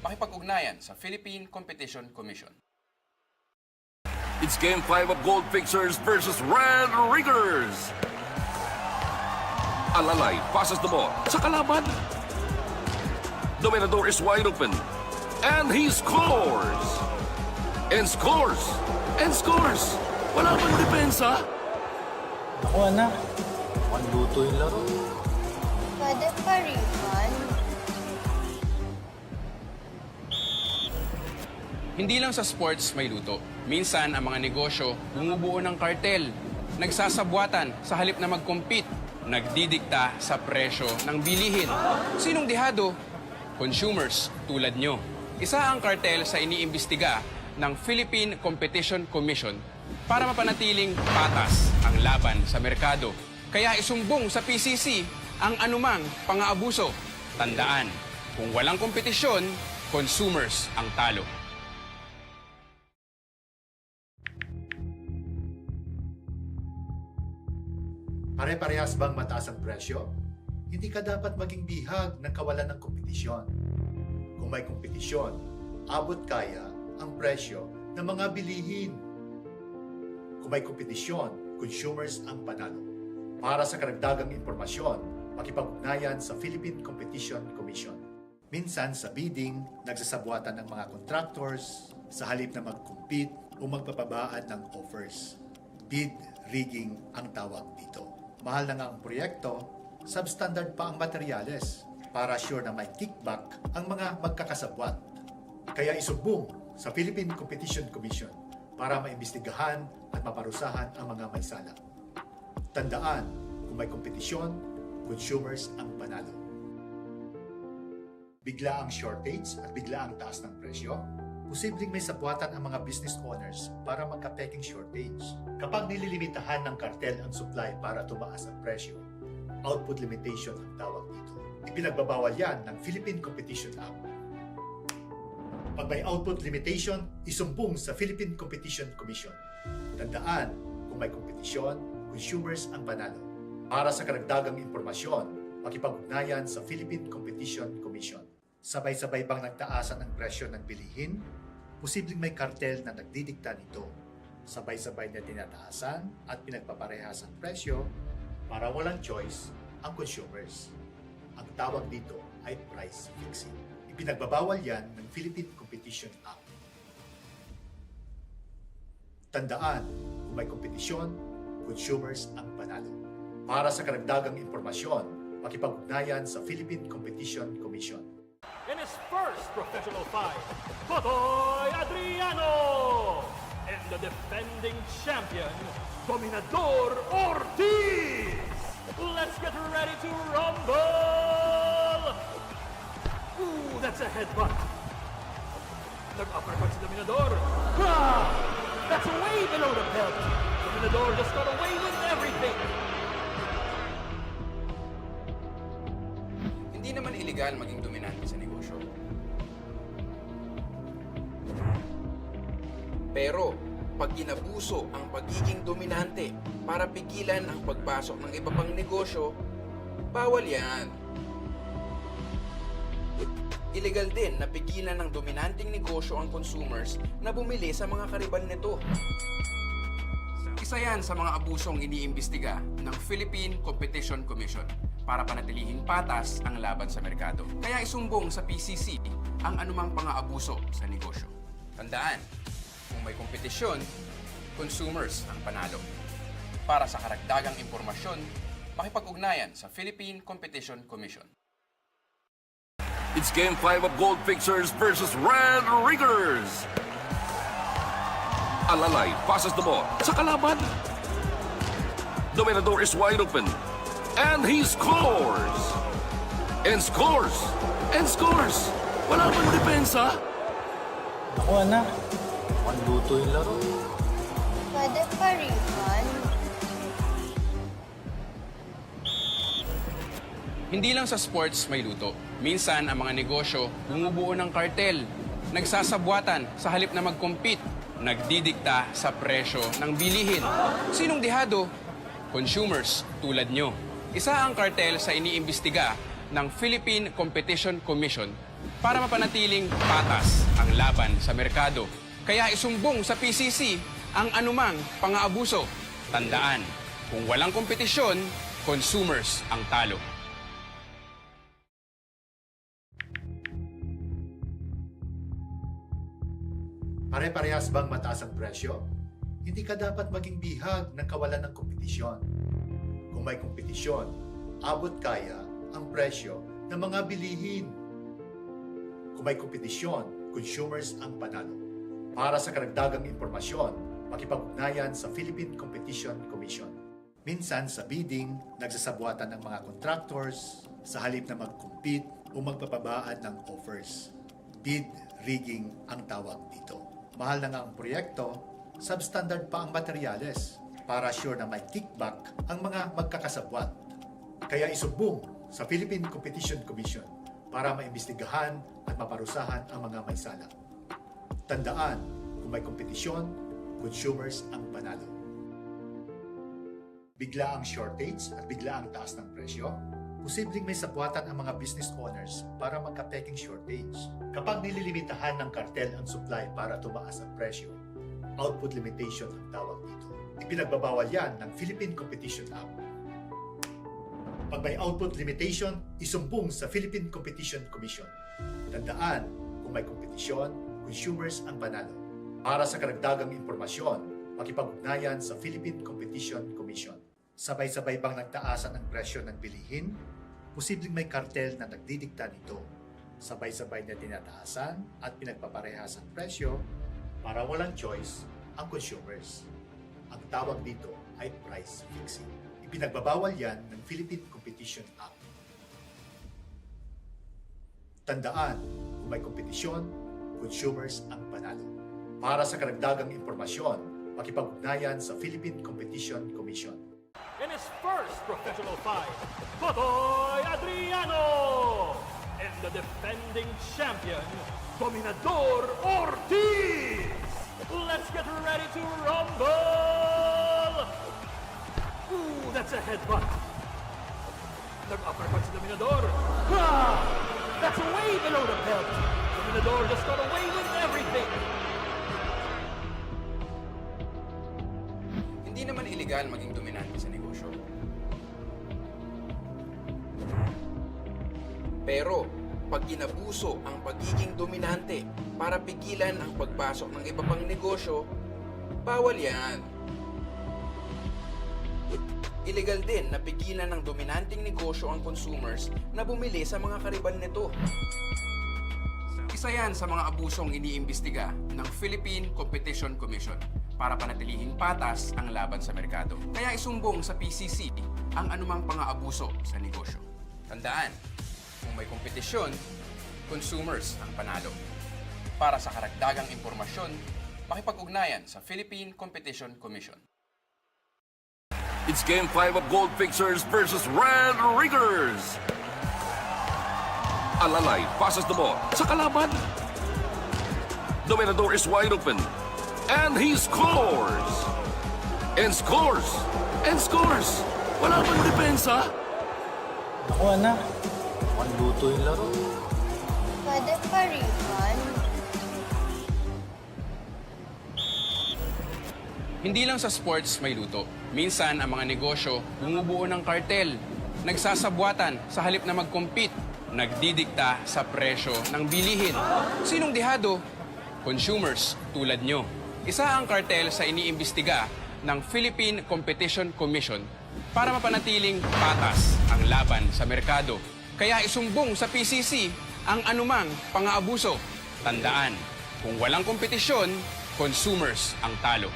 makipag-ugnayan sa Philippine Competition Commission. It's Game 5 of Gold Fixers versus Red Riggers. Alalay passes the ball sa kalaban. Dominador is wide open. And he scores! And scores! And scores! Wala pang depensa. Ako anak, mukhang luto yung laro. Pwede pa refund? Hindi lang sa sports may luto. Minsan, ang mga negosyo bumubuo ng kartel, nagsasabwatan sa halip na mag-compete, nagdidikta sa presyo ng bilihin. Sinong dihado? Consumers tulad nyo. Isa ang kartel sa iniimbestiga ng Philippine Competition Commission para mapanatiling patas ang laban sa merkado. Kaya isumbong sa PCC ang anumang pang-aabuso. Tandaan, kung walang kompetisyon, consumers ang talo. Pare-parehas bang mataas ang presyo? Hindi ka dapat maging bihag ng kawalan ng kompetisyon. Kung may kompetisyon, abot kaya ang presyo ng mga bilihin. Kung may kompetisyon, consumers ang panalo. Para sa karagdagang impormasyon, makipag-ugnayan sa Philippine Competition Commission. Minsan sa bidding, nagsasabwatan ng mga contractors sa halip na mag-compete o magpapabaan ng offers. Bid rigging ang tawag dito. Mahal na nga ang proyekto, substandard pa ang materyales para sure na may kickback ang mga magkakasabwat. Kaya isumbong sa Philippine Competition Commission para maimbestigahan at maparusahan ang mga may sala. Tandaan, kung may kompetisyon, consumers ang panalo. Bigla ang shortage at bigla ang taas ng presyo, posibleng may sabwatan ang mga business owners para magka-peking shortage. Kapag nililimitahan ng kartel ang supply para tumaas ang presyo, output limitation ang tawag dito. Ipinagbabawal yan ng Philippine Competition Act. Pag may output limitation, isumbong sa Philippine Competition Commission. Tandaan, kung may kompetisyon, consumers ang panalo. Para sa karagdagang impormasyon, makipag-ugnayan sa Philippine Competition Commission. Sabay-sabay bang nagtaasan ang presyo ng bilihin? Posibleng may kartel na nagdidikta nito. Sabay-sabay na tinataasan at pinagpaparehas ang presyo para walang choice ang consumers. Ang tawag dito ay price fixing. Ipinagbabawal yan ng Philippine Competition Act. Tandaan, kung may kompetisyon, consumers ang panalo. Para sa karagdagang impormasyon, makipag-ugnayan sa Philippine Competition Commission. In his first professional fight, Pasay Adriano! And the defending champion, Dominador Ortiz! Let's get ready to rumble! Ooh, that's a headbutt. Nag-uppercut si Dominador. Ha! That's way below the belt. Dominador just got away with everything. Hindi naman illegal maging dominante sa negosyo. Pero, pag inabuso ang pagiging dominante para pigilan ang pagpasok ng iba pang negosyo, bawal yan. Illegal din na pigilan ng dominanteng negosyo ang consumers na bumili sa mga karibal nito. Isa yan sa mga abusong iniimbestiga ng Philippine Competition Commission para panatilihin patas ang laban sa merkado. Kaya isumbong sa PCC ang anumang pang-aabuso sa negosyo. Tandaan, kung may kompetisyon, consumers ang panalo. Para sa karagdagang impormasyon, makipag-ugnayan sa Philippine Competition Commission. It's Game 5 of Gold Fixers versus Red Riggers. Alalay passes the ball sa kalaban. Dominador is wide open. And he scores! And scores! And scores! Wala bang depensa? Ako anak, mukhang luto yung laro. Pwede pa refund? Hindi lang sa sports may luto. Minsan, ang mga negosyo bumubuo ng kartel, nagsasabwatan sa halip na mag-compete, nagdidikta sa presyo ng bilihin. Sinong dihado? Consumers tulad nyo. Isa ang kartel sa iniimbestiga ng Philippine Competition Commission para mapanatiling patas ang laban sa merkado. Kaya isumbong sa PCC ang anumang pang-aabuso. Tandaan, kung walang kompetisyon, consumers ang talo. Pare-parehas bang mataas ang presyo? Hindi ka dapat maging bihag ng kawalan ng kompetisyon. Kung may kompetisyon, abot kaya ang presyo ng mga bilihin. Kung may kompetisyon, consumers ang panalo. Para sa karagdagang impormasyon, makipag-ugnayan sa Philippine Competition Commission. Minsan sa bidding, nagsasabwatan ng mga contractors sa halip na mag-compete o magpapabaan ng offers. Bid rigging ang tawag dito. Mahal na nga ang proyekto, substandard pa ang materyales para sure na may kickback ang mga magkakasabwat. Kaya isumbong sa Philippine Competition Commission para maimbestigahan at maparusahan ang mga may sala. Tandaan, kung may kompetisyon, consumers ang panalo. Bigla ang shortage at bigla ang taas ng presyo, posibleng may sabwatan ang mga business owners para magka-peking shortage. Kapag nililimitahan ng kartel ang supply para tumaas ang presyo, output limitation ang tawag dito. Ipinagbabawal yan ng Philippine Competition Act. Pag may output limitation, isumbong sa Philippine Competition Commission. Tandaan, kung may kompetisyon, consumers ang panalo. Para sa karagdagang impormasyon, makipag-ugnayan sa Philippine Competition Commission. Sabay-sabay bang nagtaasan ang presyo ng bilihin? Posibleng may kartel na nagdidikta nito. Sabay-sabay na tinataasan at pinagpaparehas ang presyo para walang choice ang consumers. Ang tawag dito ay price fixing. Ipinagbabawal yan ng Philippine Competition Act. Tandaan, kung may kompetisyon, consumers ang panalo. Para sa karagdagang impormasyon, makipag-ugnayan sa Philippine Competition Commission. In his first professional fight, Totoy Adriano and the defending champion, Dominador Ortiz. Let's get ready to rumble! Ooh, that's a headbutt. Nag-uppercut si Dominador. Ha! That's way below the belt. Dominador just got away with everything. Hindi naman illegal maging dominante sa negosyo. Pero, pag inabuso ang pagiging dominante para pigilan ang pagpasok ng iba pang negosyo, bawal yan. Illegal din na pigilan ng dominanteng negosyo ang consumers na bumili sa mga kariban nito. Isa yan sa mga abusong iniimbestiga ng Philippine Competition Commission para panatilihing patas ang laban sa merkado. Kaya isumbong sa PCC ang anumang pang-aabuso sa negosyo. Tandaan, kung may kompetisyon, consumers ang panalo. Para sa karagdagang impormasyon, makipag-ugnayan sa Philippine Competition Commission. It's Game 5 of Gold Fixers versus Red Riggers. Alalay passes the ball sa kalaban. Dominador is wide open. And he scores! And scores! And scores! Wala bang depensa? Ako anak, mukhang luto yung laro. Pwede pa refund? Hindi lang sa sports may luto. Minsan, ang mga negosyo bumubuo ng kartel, nagsasabwatan sa halip na mag-compete, nagdidikta sa presyo ng bilihin. Sinong dihado? Consumers tulad nyo. Isa ang kartel sa iniimbestiga ng Philippine Competition Commission para mapanatiling patas ang laban sa merkado. Kaya isumbong sa PCC ang anumang pang-aabuso. Tandaan, kung walang kompetisyon, consumers ang talo.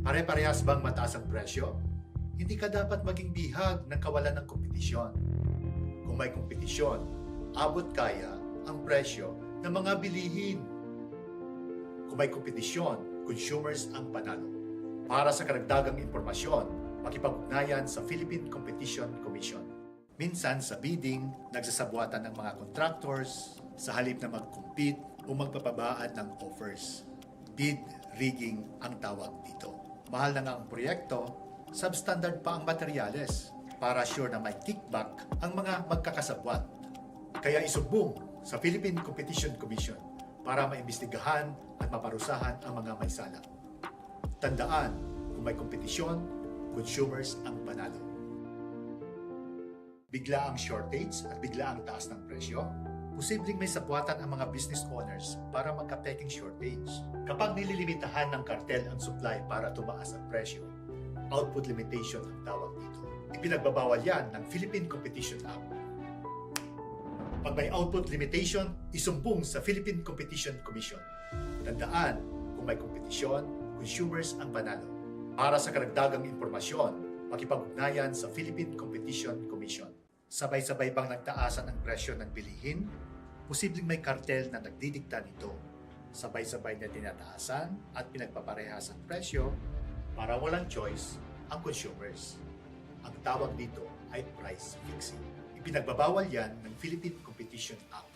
Pare-parehas bang mataas ang presyo? Hindi ka dapat maging bihag ng kawalan ng kompetisyon. Kung may kompetisyon, abot kaya ang presyo ng mga bilihin. Kung may kompetisyon, consumers ang panalo. Para sa karagdagang impormasyon, makipag-ugnayan sa Philippine Competition Commission. Minsan sa bidding, nagsasabwatan ng mga contractors sa halip na mag-compete o magpapabaan ng offers. Bid rigging ang tawag dito. Mahal na nga ang proyekto, substandard pa ang materyales para sure na may kickback ang mga magkakasabwat. Kaya isumbong sa Philippine Competition Commission para maimbestigahan at maparusahan ang mga may sala. Tandaan, kung may kompetisyon, consumers ang panalo. Bigla ang shortage at bigla ang taas ng presyo, posibleng may sabwatan ang mga business owners para magka-peking shortage. Kapag nililimitahan ng kartel ang supply para tumaas ang presyo, output limitation ang tawag dito. Ipinagbabawal yan ng Philippine Competition Act. Pag may output limitation, isumbong sa Philippine Competition Commission. Tandaan, kung may kompetisyon, consumers ang panalo. Para sa karagdagang impormasyon, makipag-ugnayan sa Philippine Competition Commission. Sabay-sabay bang nagtaasan ang presyo ng bilihin? Posibleng may kartel na nagdidikta nito. Sabay-sabay na tinataasan at pinagpaparehas ang presyo para walang choice ang consumers. Ang tawag dito ay price fixing. Ipinagbabawal yan ng Philippine Competition Act.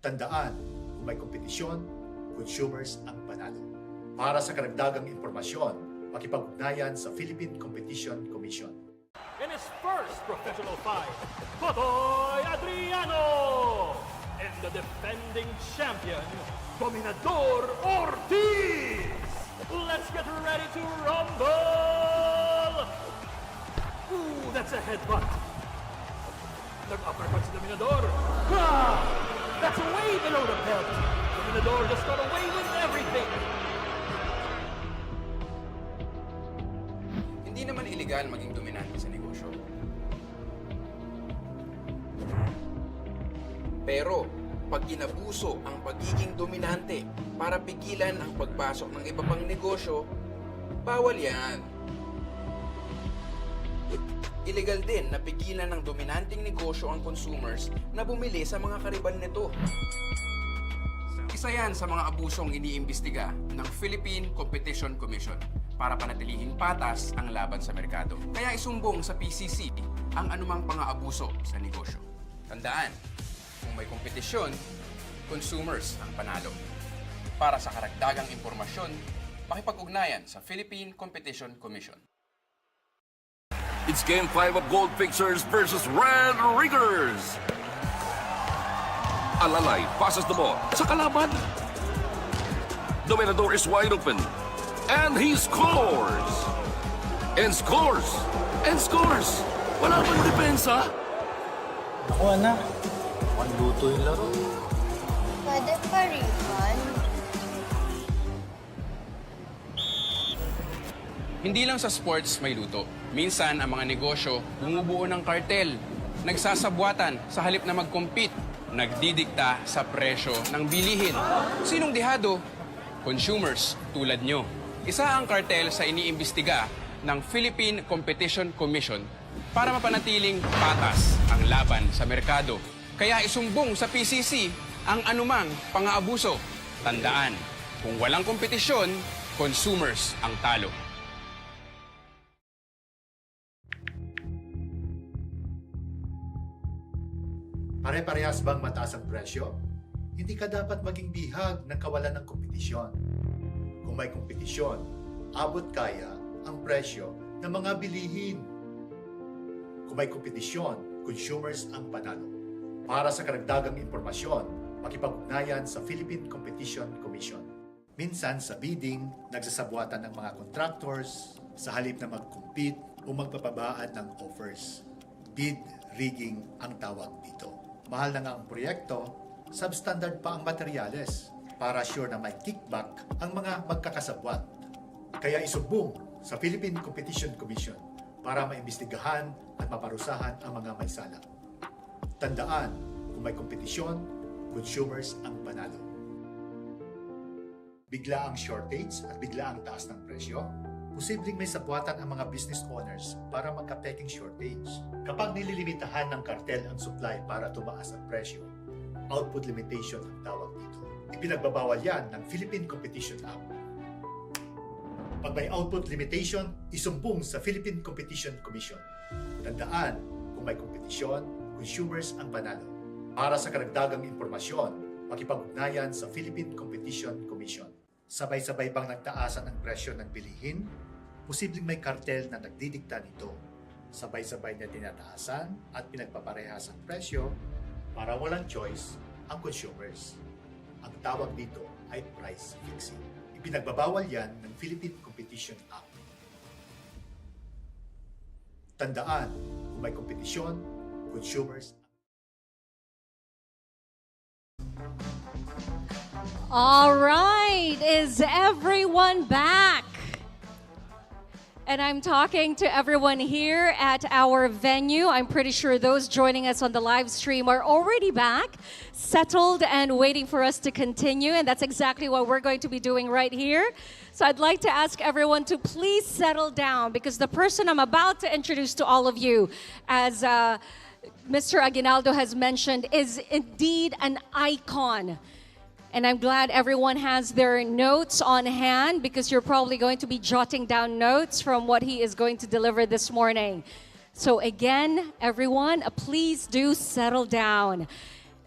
Tandaan, kung may kompetisyon, consumers ang panalo. Para sa karagdagang impormasyon, makipag-ugnayan sa Philippine Competition Commission. In his first professional fight, Totoy Adriano and the defending champion, Dominador Ortiz. Let's get ready to rumble! Ooh, that's a headbutt. Nag-uppercut si Dominador. Ha! That's way below the belt. Dominador just got away with everything. Hindi naman illegal maging dominante sa negosyo. Pero pag inabuso ang pagiging dominante para pigilan ang pagpasok ng iba pang negosyo, bawal yan. Illegal din na pigilan ng dominanteng negosyo ang consumers na bumili sa mga kariban nito. Isa yan sa mga abusong iniimbestiga ng Philippine Competition Commission para panatilihing patas ang laban sa merkado. Kaya isumbong sa PCC ang anumang pang-aabuso sa negosyo. Tandaan, kung may kompetisyon, consumers ang panalo. Para sa karagdagang impormasyon, makipag-ugnayan sa Philippine Competition Commission. It's Game 5 of Gold Pictures versus Red Riggers. Alalay passes the ball sa kalaban. Dominador is wide open. And he scores! And scores! And scores! Wala pang depensa. Ako anak, mukhang luto yung laro. Pwede pa refund? Hindi lang sa sports may luto. Minsan, ang mga negosyo bumubuo ng kartel, nagsasabwatan sa halip na mag-compete, nagdidikta sa presyo ng bilihin. Sinong dihado? Consumers tulad nyo. Isa ang kartel sa iniimbestiga ng Philippine Competition Commission para mapanatiling patas ang laban sa merkado. Kaya isumbong sa PCC ang anumang pang-aabuso. Tandaan, kung walang kompetisyon, consumers ang talo. Pare-parehas bang mataas ang presyo? Hindi ka dapat maging bihag ng kawalan ng kompetisyon. Kung may kompetisyon, abot kaya ang presyo ng mga bilihin. Kung may kompetisyon, consumers ang panalo. Para sa karagdagang impormasyon, makipag-ugnayan sa Philippine Competition Commission. Minsan sa bidding, nagsasabuatan ng mga contractors sa halip na mag-compete o magpapabaan ng offers. Bid rigging ang tawag dito. Mahal na nga ang proyekto, substandard pa ang materyales para sure na may kickback ang mga magkakasabwat. Kaya isumbong sa Philippine Competition Commission para maimbestigahan at maparusahan ang mga may sala. Tandaan, kung may kompetisyon, consumers ang panalo. Bigla ang shortage at bigla ang taas ng presyo, posibleng may sabwatan ang mga business owners para magka-peking shortage. Kapag nililimitahan ng kartel ang supply para tumaas ang presyo, output limitation ang tawag dito. Ipinagbabawal yan ng Philippine Competition Act. Pag may output limitation, isumbong sa Philippine Competition Commission. Tandaan, kung may kompetisyon, consumers ang panalo. Para sa karagdagang impormasyon, makipag-ugnayan sa Philippine Competition Commission. Sabay-sabay bang nagtaasan ang presyo ng bilihin? Posibleng may kartel na nagdidikta nito. Sabay-sabay na tinataasan at pinagpaparehas ang presyo para walang choice ang consumers. Ang tawag dito ay price fixing. Ipinagbabawal yan ng Philippine Competition Act. Tandaan, kung may kompetisyon, consumers. All right, is everyone back? And I'm talking to everyone here at our venue. I'm pretty sure those joining us on the live stream are already back, settled, and waiting for us to continue. And that's exactly what we're going to be doing right here. So I'd like to ask everyone to please settle down because the person I'm about to introduce to all of you, as Mr. Aguinaldo has mentioned, is indeed an icon. And I'm glad everyone has their notes on hand because you're probably going to be jotting down notes from what he is going to deliver this morning. So again, everyone, please do settle down.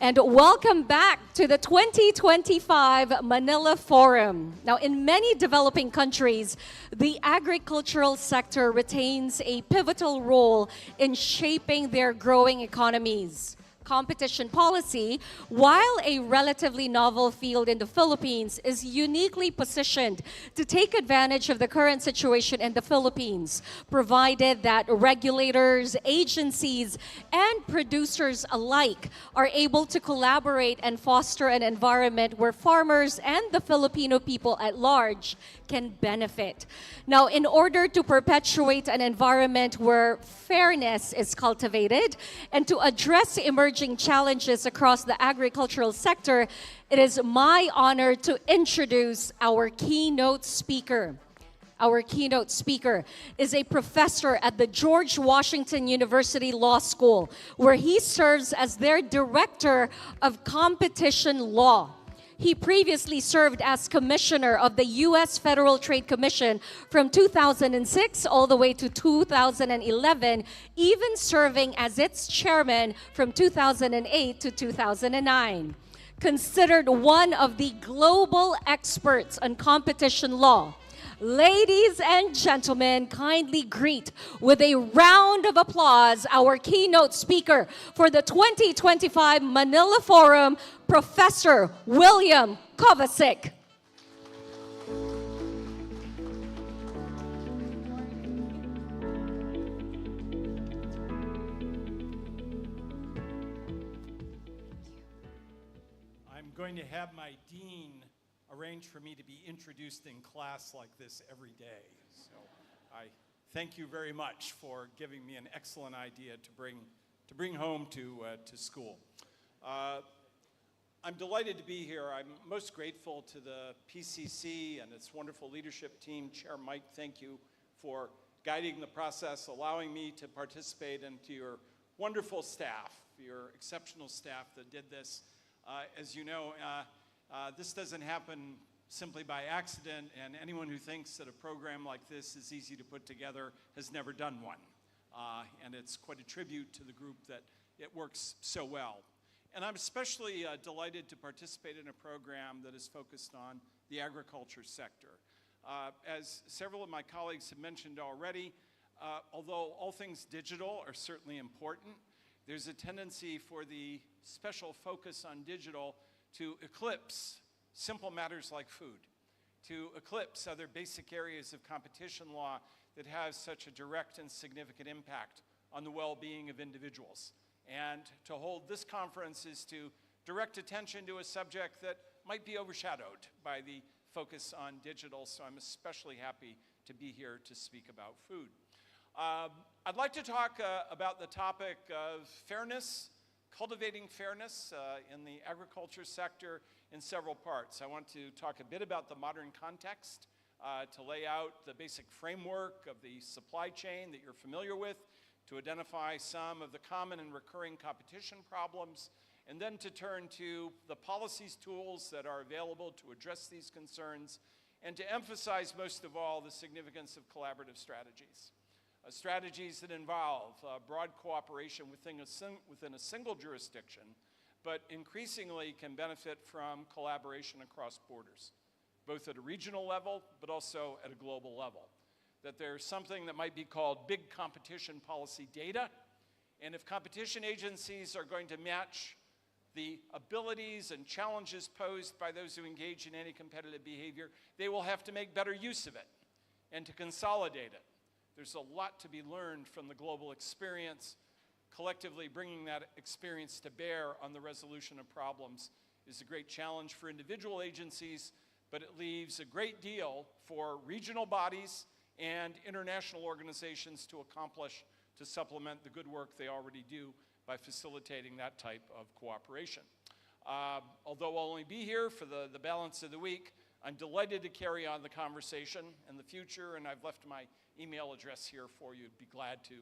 And welcome back to the 2025 Manila Forum. Now, in many developing countries, the agricultural sector retains a pivotal role in shaping their growing economies. Competition policy, while a relatively novel field in the Philippines, is uniquely positioned to take advantage of the current situation in the Philippines, provided that regulators, agencies, and producers alike are able to collaborate and foster an environment where farmers and the Filipino people at large can benefit. Now, in order to perpetuate an environment where fairness is cultivated and to address emerging emerging challenges across the agricultural sector, it is my honor to introduce our keynote speaker. Our keynote speaker is a professor at the George Washington University Law School, where he serves as their director of competition law. He previously served as commissioner of the U.S. Federal Trade Commission from 2006 all the way to 2011, even serving as its chairman from 2008 to 2009. Considered one of the global experts on competition law, ladies and gentlemen, kindly greet with a round of applause our keynote speaker for the 2025 Manila Forum, Professor William Kovacic. I'm going to have my dean arrange for me to be introduced in class like this every day. So I thank you very much for giving me an excellent idea to bring home to school. I'm delighted to be here. I'm most grateful to the PCC and its wonderful leadership team. Chair Mike, thank you for guiding the process, allowing me to participate, and to your wonderful staff, your exceptional staff that did this. As you know, this doesn't happen simply by accident, and anyone who thinks that a program like this is easy to put together has never done one. And it's quite a tribute to the group that it works so well. And I'm especially delighted to participate in a program that is focused on the agriculture sector. As several of my colleagues have mentioned already, although all things digital are certainly important, there's a tendency for the special focus on digital to eclipse simple matters like food, to eclipse other basic areas of competition law that have such a direct and significant impact on the well-being of individuals. And to hold this conference is to direct attention to a subject that might be overshadowed by the focus on digital, so I'm especially happy to be here to speak about food. I'd like to talk about the topic of fairness, cultivating fairness in the agriculture sector in several parts. I want to talk a bit about the modern context, to lay out the basic framework of the supply chain that you're familiar with, to identify some of the common and recurring competition problems, and then to turn to the policies tools that are available to address these concerns, and to emphasize most of all the significance of collaborative strategies. Strategies that involve broad cooperation within a single jurisdiction, but increasingly can benefit from collaboration across borders, both at a regional level, but also at a global level. That there's something that might be called big competition policy data, and if competition agencies are going to match the abilities and challenges posed by those who engage in any competitive behavior, they will have to make better use of it and to consolidate it. There's a lot to be learned from the global experience. Collectively bringing that experience to bear on the resolution of problems is a great challenge for individual agencies, but it leaves a great deal for regional bodies and international organizations to accomplish, to supplement the good work they already do by facilitating that type of cooperation. Although I'll only be here for the balance of the week, I'm delighted to carry on the conversation in the future, and I've left my email address here for you. I'd be glad to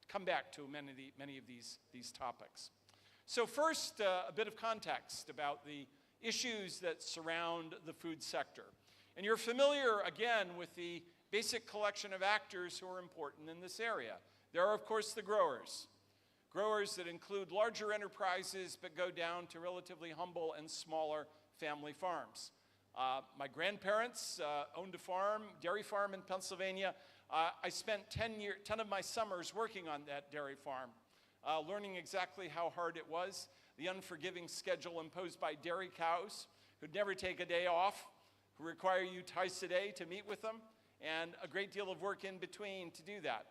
come back to many of these topics. So first, a bit of context about the issues that surround the food sector. And you're familiar, again, with the basic collection of actors who are important in this area. There are, of course, the growers. Growers that include larger enterprises, but go down to relatively humble and smaller family farms. My grandparents owned a farm, dairy farm in Pennsylvania. I spent 10 of my summers working on that dairy farm, learning exactly how hard it was, the unforgiving schedule imposed by dairy cows who'd never take a day off, who require you twice a day to meet with them, and a great deal of work in between to do that.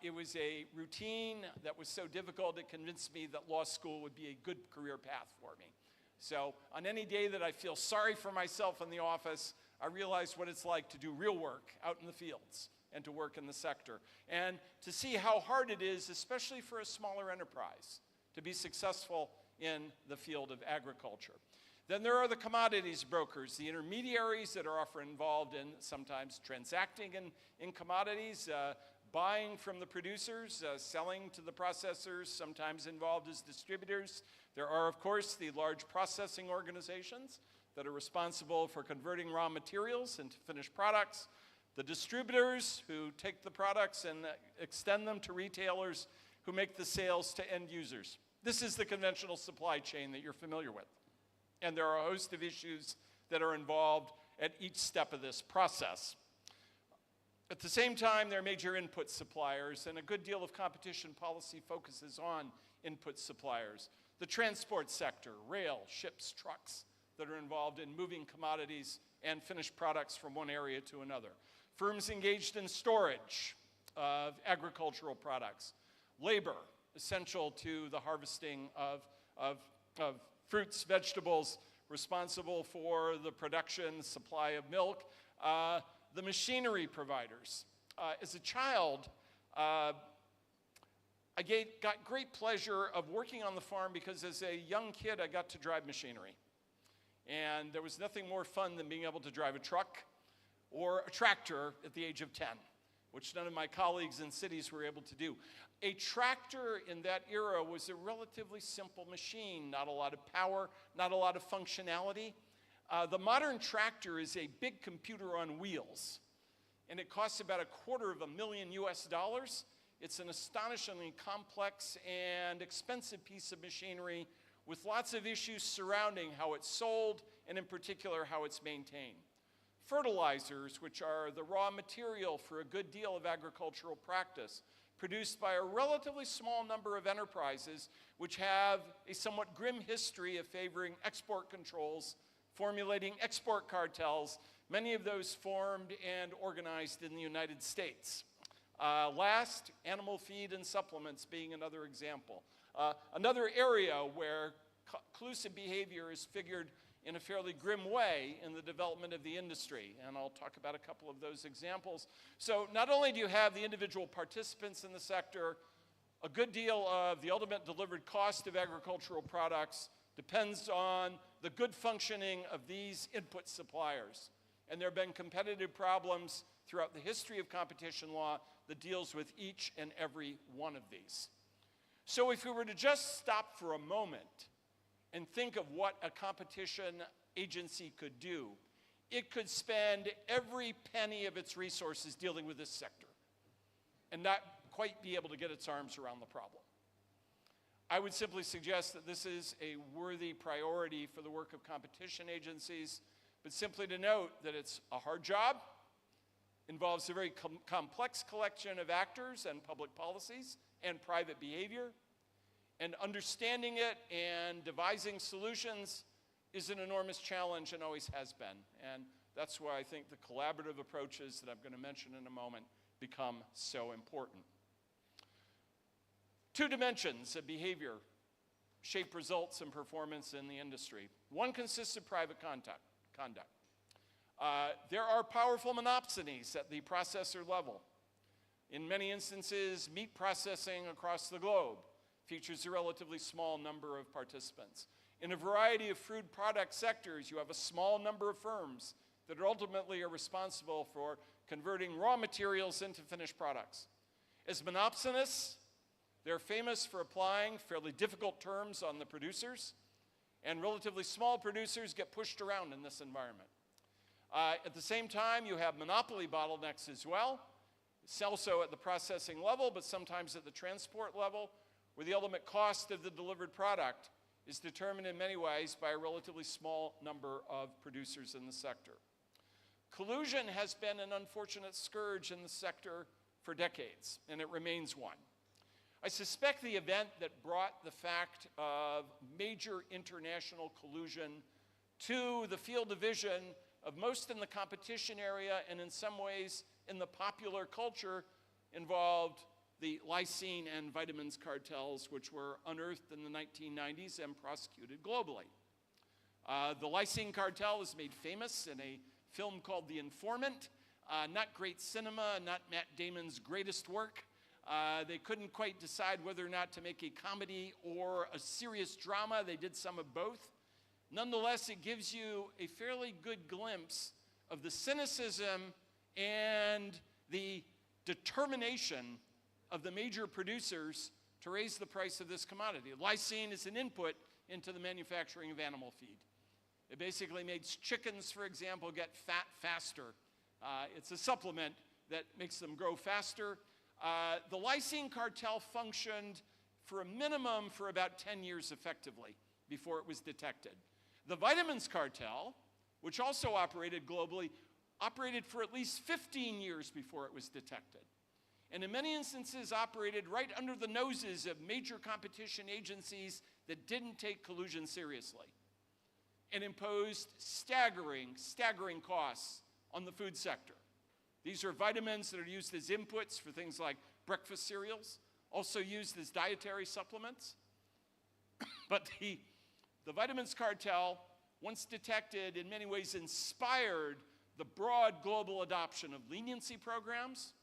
It was a routine that was so difficult it convinced me that law school would be a good career path for me. So on any day that I feel sorry for myself in the office, I realize what it's like to do real work out in the fields and to work in the sector, and to see how hard it is, especially for a smaller enterprise, to be successful in the field of agriculture. Then there are the commodities brokers, the intermediaries that are often involved in sometimes transacting in commodities, buying from the producers, selling to the processors, sometimes involved as distributors. There are, of course, the large processing organizations that are responsible for converting raw materials into finished products, the distributors who take the products and extend them to retailers who make the sales to end users. This is the conventional supply chain that you're familiar with. And there are a host of issues that are involved at each step of this process. At the same time, there are major input suppliers, and a good deal of competition policy focuses on input suppliers. The transport sector, rail, ships, trucks that are involved in moving commodities and finished products from one area to another. Firms engaged in storage of agricultural products. Labor, essential to the harvesting of fruits, vegetables, responsible for the production, supply of milk. The machinery providers. As a child, I got great pleasure of working on the farm because as a young kid, I got to drive machinery. And there was nothing more fun than being able to drive a truck or a tractor at the age of 10, which none of my colleagues in cities were able to do. A tractor in that era was a relatively simple machine, not a lot of power, not a lot of functionality. The modern tractor is a big computer on wheels, and it costs about $250,000 US. It's an astonishingly complex and expensive piece of machinery with lots of issues surrounding how it's sold and in particular how it's maintained. Fertilizers, which are the raw material for a good deal of agricultural practice, produced by a relatively small number of enterprises which have a somewhat grim history of favoring export controls, formulating export cartels, many of those formed and organized in the United States. Last, animal feed and supplements being another example. Another area where collusive behavior is figured in a fairly grim way in the development of the industry, and I'll talk about a couple of those examples. So not only do you have the individual participants in the sector, a good deal of the ultimate delivered cost of agricultural products depends on the good functioning of these input suppliers. And there have been competitive problems throughout the history of competition law that deals with each and every one of these. So if we were to just stop for a moment and think of what a competition agency could do, it could spend every penny of its resources dealing with this sector and not quite be able to get its arms around the problem. I would simply suggest that this is a worthy priority for the work of competition agencies, but simply to note that it's a hard job, involves a very complex collection of actors and public policies and private behavior, and understanding it and devising solutions is an enormous challenge and always has been. And that's why I think the collaborative approaches that I'm going to mention in a moment become so important. Two dimensions of behavior shape results and performance in the industry. One consists of private conduct. There are powerful monopsonies at the processor level. In many instances, meat processing across the globe features a relatively small number of participants. In a variety of food product sectors, you have a small number of firms that ultimately are responsible for converting raw materials into finished products. As monopsonists, they're famous for applying fairly difficult terms on the producers, and relatively small producers get pushed around in this environment. At the same time, you have monopoly bottlenecks as well. It's also at the processing level, but sometimes at the transport level, where the ultimate cost of the delivered product is determined in many ways by a relatively small number of producers in the sector. Collusion has been an unfortunate scourge in the sector for decades, and it remains one. I suspect the event that brought the fact of major international collusion to the field of vision of most in the competition area and in some ways in the popular culture involved the lysine and vitamins cartels, which were unearthed in the 1990s and prosecuted globally. The lysine cartel is made famous in a film called The Informant. Not great cinema, not Matt Damon's greatest work, They couldn't quite decide whether or not to make a comedy or a serious drama. They did some of both. Nonetheless, it gives you a fairly good glimpse of the cynicism and the determination of the major producers to raise the price of this commodity. Lysine is an input into the manufacturing of animal feed. It basically makes chickens, for example, get fat faster. It's a supplement that makes them grow faster. The lysine cartel functioned for a minimum for about 10 years effectively before it was detected. The vitamins cartel, which also operated globally, operated for at least 15 years before it was detected. And in many instances operated right under the noses of major competition agencies that didn't take collusion seriously and imposed staggering costs on the food sector. These are vitamins that are used as inputs for things like breakfast cereals, also used as dietary supplements. But the vitamins cartel, once detected, in many ways inspired the broad global adoption of leniency programs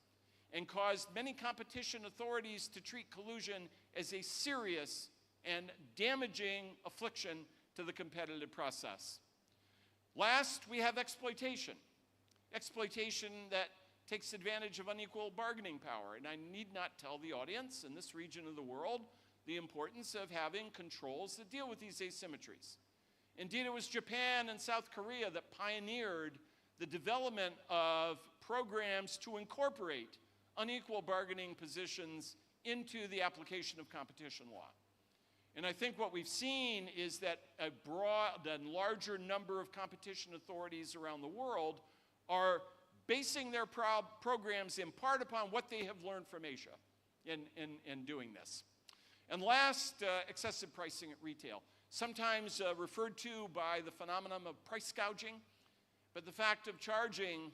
and caused many competition authorities to treat collusion as a serious and damaging affliction to the competitive process. Last, we have exploitation. Exploitation that takes advantage of unequal bargaining power. And I need not tell the audience in this region of the world the importance of having controls that deal with these asymmetries. Indeed, it was Japan and South Korea that pioneered the development of programs to incorporate unequal bargaining positions into the application of competition law. And I think what we've seen is that a broad and larger number of competition authorities around the world are basing their programs in part upon what they have learned from Asia in doing this. And last, excessive pricing at retail. Sometimes referred to by the phenomenon of price gouging, but the fact of charging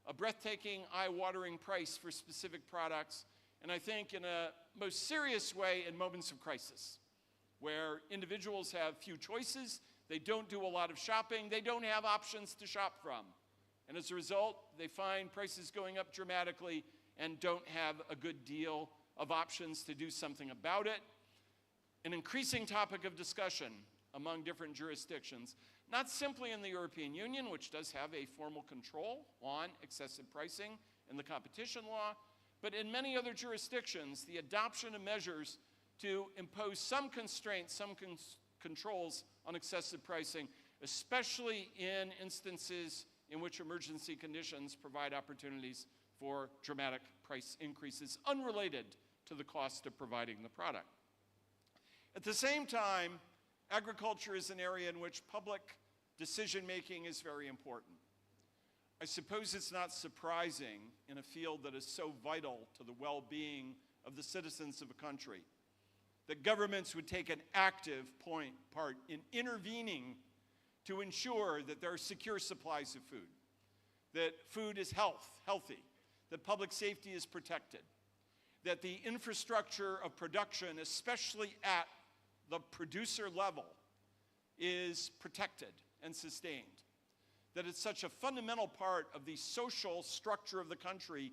a breathtaking, eye-watering price for specific products, and I think in a most serious way in moments of crisis, where individuals have few choices, they don't do a lot of shopping, they don't have options to shop from. And as a result, they find prices going up dramatically and don't have a good deal of options to do something about it. An increasing topic of discussion among different jurisdictions, not simply in the European Union, which does have a formal control on excessive pricing in the competition law, but in many other jurisdictions, the adoption of measures to impose some constraints, some controls on excessive pricing, especially in instances in which emergency conditions provide opportunities for dramatic price increases unrelated to the cost of providing the product. At the same time, agriculture is an area in which public decision-making is very important. I suppose it's not surprising in a field that is so vital to the well-being of the citizens of a country that governments would take an active part in intervening to ensure that there are secure supplies of food, that food is healthy, that public safety is protected, that the infrastructure of production, especially at the producer level, is protected and sustained, that it's such a fundamental part of the social structure of the country,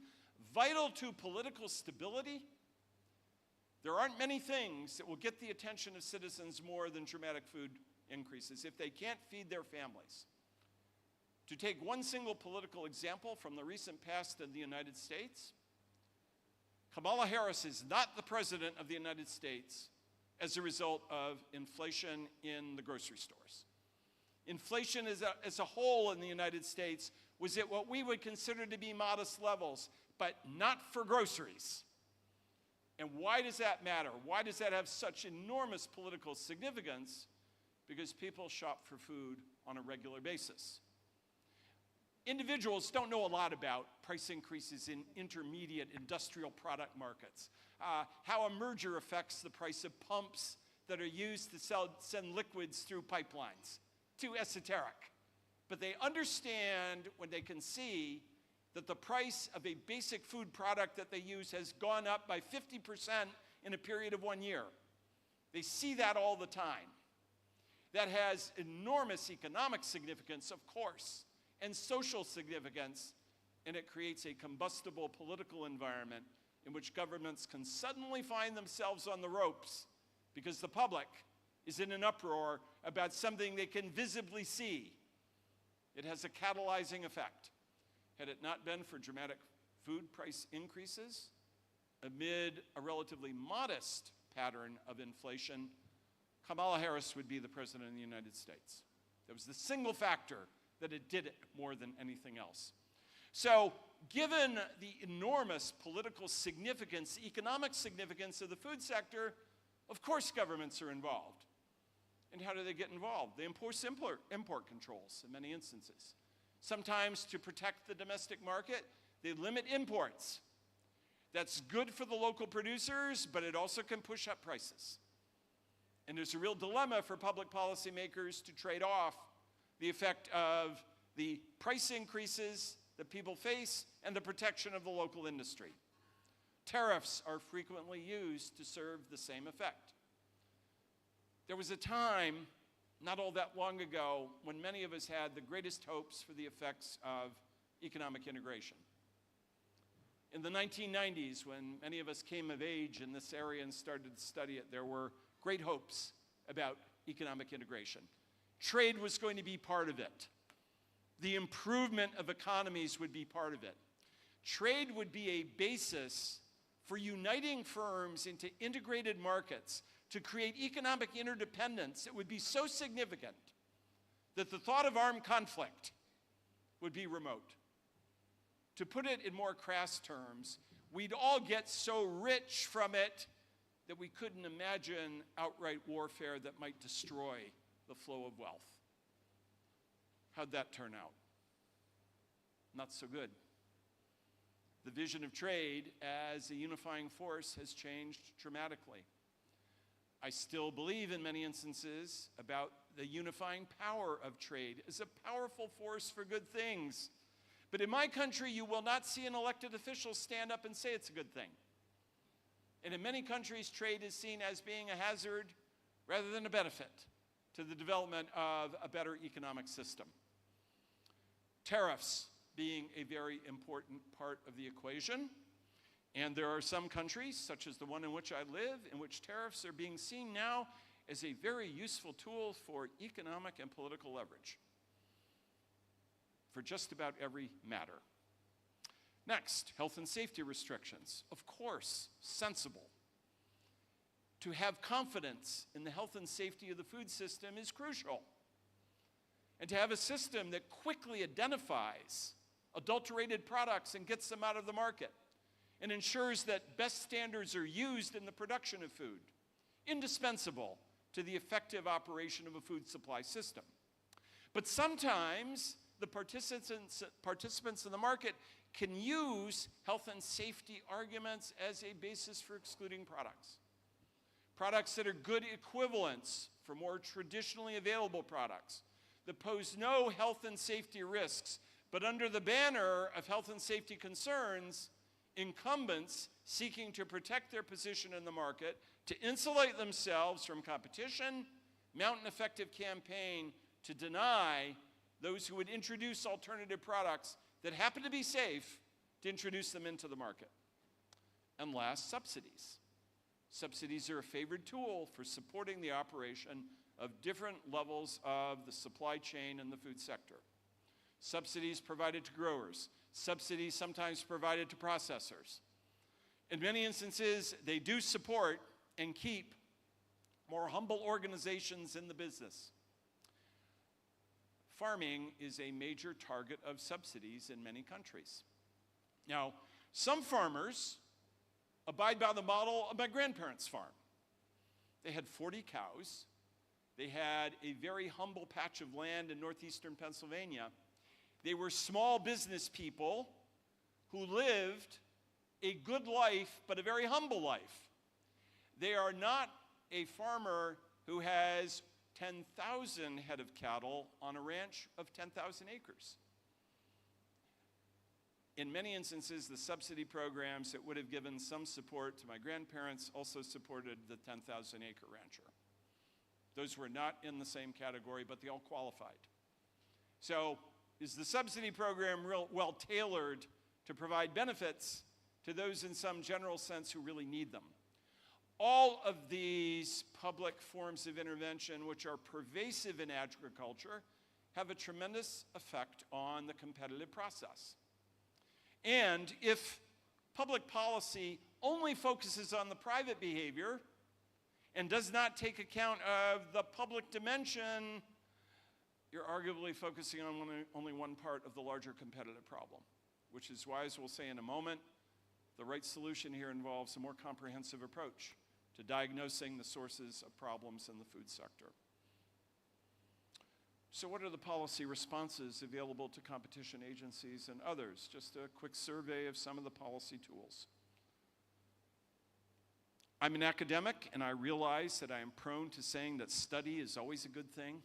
vital to political stability. There aren't many things that will get the attention of citizens more than dramatic food increases if they can't feed their families. To take one single political example from the recent past in the United States, Kamala Harris is not the president of the United States as a result of inflation in the grocery stores. Inflation as a whole in the United States was at what we would consider to be modest levels, but not for groceries. And why does that matter? Why does that have such enormous political significance? Because people shop for food on a regular basis. Individuals don't know a lot about price increases in intermediate industrial product markets, how a merger affects the price of pumps that are used to send liquids through pipelines. Too esoteric. But they understand when they can see that the price of a basic food product that they use has gone up by 50% in a period of 1 year. They see that all the time. That has enormous economic significance, of course, and social significance, and it creates a combustible political environment in which governments can suddenly find themselves on the ropes because the public is in an uproar about something they can visibly see. It has a catalyzing effect. Had it not been for dramatic food price increases amid a relatively modest pattern of inflation, Kamala Harris would be the President of the United States. That was the single factor that it did it more than anything else. So, given the enormous political significance, economic significance of the food sector, of course governments are involved. And how do they get involved? They impose import controls in many instances. Sometimes to protect the domestic market, they limit imports. That's good for the local producers, but it also can push up prices. And there's a real dilemma for public policymakers to trade off the effect of the price increases that people face and the protection of the local industry. Tariffs are frequently used to serve the same effect. There was a time, not all that long ago, when many of us had the greatest hopes for the effects of economic integration. In the 1990s, when many of us came of age in this area and started to study it, there were great hopes about economic integration. Trade was going to be part of it. The improvement of economies would be part of it. Trade would be a basis for uniting firms into integrated markets to create economic interdependence that would be so significant that the thought of armed conflict would be remote. To put it in more crass terms, we'd all get so rich from it that we couldn't imagine outright warfare that might destroy the flow of wealth. How'd that turn out? Not so good. The vision of trade as a unifying force has changed dramatically. I still believe in many instances about the unifying power of trade as a powerful force for good things. But in my country, you will not see an elected official stand up and say it's a good thing. And in many countries, trade is seen as being a hazard rather than a benefit to the development of a better economic system. Tariffs being a very important part of the equation. And there are some countries, such as the one in which I live, in which tariffs are being seen now as a very useful tool for economic and political leverage for just about every matter. Next, health and safety restrictions. Of course, sensible. To have confidence in the health and safety of the food system is crucial. And to have a system that quickly identifies adulterated products and gets them out of the market and ensures that best standards are used in the production of food, indispensable to the effective operation of a food supply system. But sometimes the participants in the market can use health and safety arguments as a basis for excluding products. Products that are good equivalents for more traditionally available products that pose no health and safety risks, but under the banner of health and safety concerns, incumbents seeking to protect their position in the market, to insulate themselves from competition, mount an effective campaign to deny those who would introduce alternative products that happen to be safe to introduce them into the market. And last, subsidies. Subsidies are a favored tool for supporting the operation of different levels of the supply chain in the food sector. Subsidies provided to growers, subsidies sometimes provided to processors. In many instances, they do support and keep more humble organizations in the business. Farming is a major target of subsidies in many countries. Now, some farmers abide by the model of my grandparents' farm. They had 40 cows. They had a very humble patch of land in northeastern Pennsylvania. They were small business people who lived a good life, but a very humble life. They are not a farmer who has 10,000 head of cattle on a ranch of 10,000 acres. In many instances, the subsidy programs that would have given some support to my grandparents also supported the 10,000 acre rancher. Those were not in the same category, but they all qualified. So, is the subsidy program well tailored to provide benefits to those in some general sense who really need them. All of these public forms of intervention, which are pervasive in agriculture, have a tremendous effect on the competitive process. And if public policy only focuses on the private behavior and does not take account of the public dimension, you're arguably focusing on only one part of the larger competitive problem, which is why, as we'll say in a moment, the right solution here involves a more comprehensive approach to diagnosing the sources of problems in the food sector. So what are the policy responses available to competition agencies and others? Just a quick survey of some of the policy tools. I'm an academic, and I realize that I am prone to saying that study is always a good thing,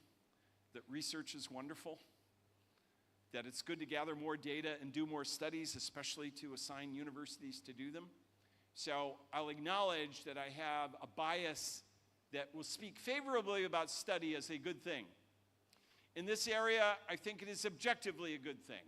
that research is wonderful, that it's good to gather more data and do more studies, especially to assign universities to do them. So I'll acknowledge that I have a bias that will speak favorably about study as a good thing. In this area, I think it is objectively a good thing.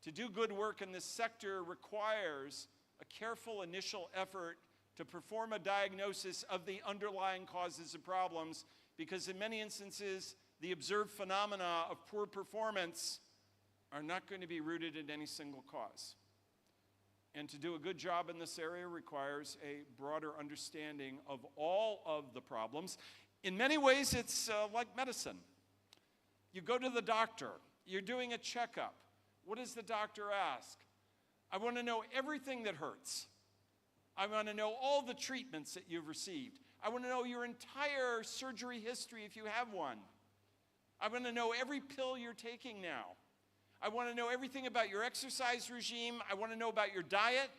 To do good work in this sector requires a careful initial effort to perform a diagnosis of the underlying causes of problems, because in many instances, the observed phenomena of poor performance are not going to be rooted in any single cause. And to do a good job in this area requires a broader understanding of all of the problems. In many ways, it's like medicine. You go to the doctor, you're doing a checkup. What does the doctor ask? I want to know everything that hurts. I want to know all the treatments that you've received. I want to know your entire surgery history if you have one. I want to know every pill you're taking now. I want to know everything about your exercise regime. I want to know about your diet.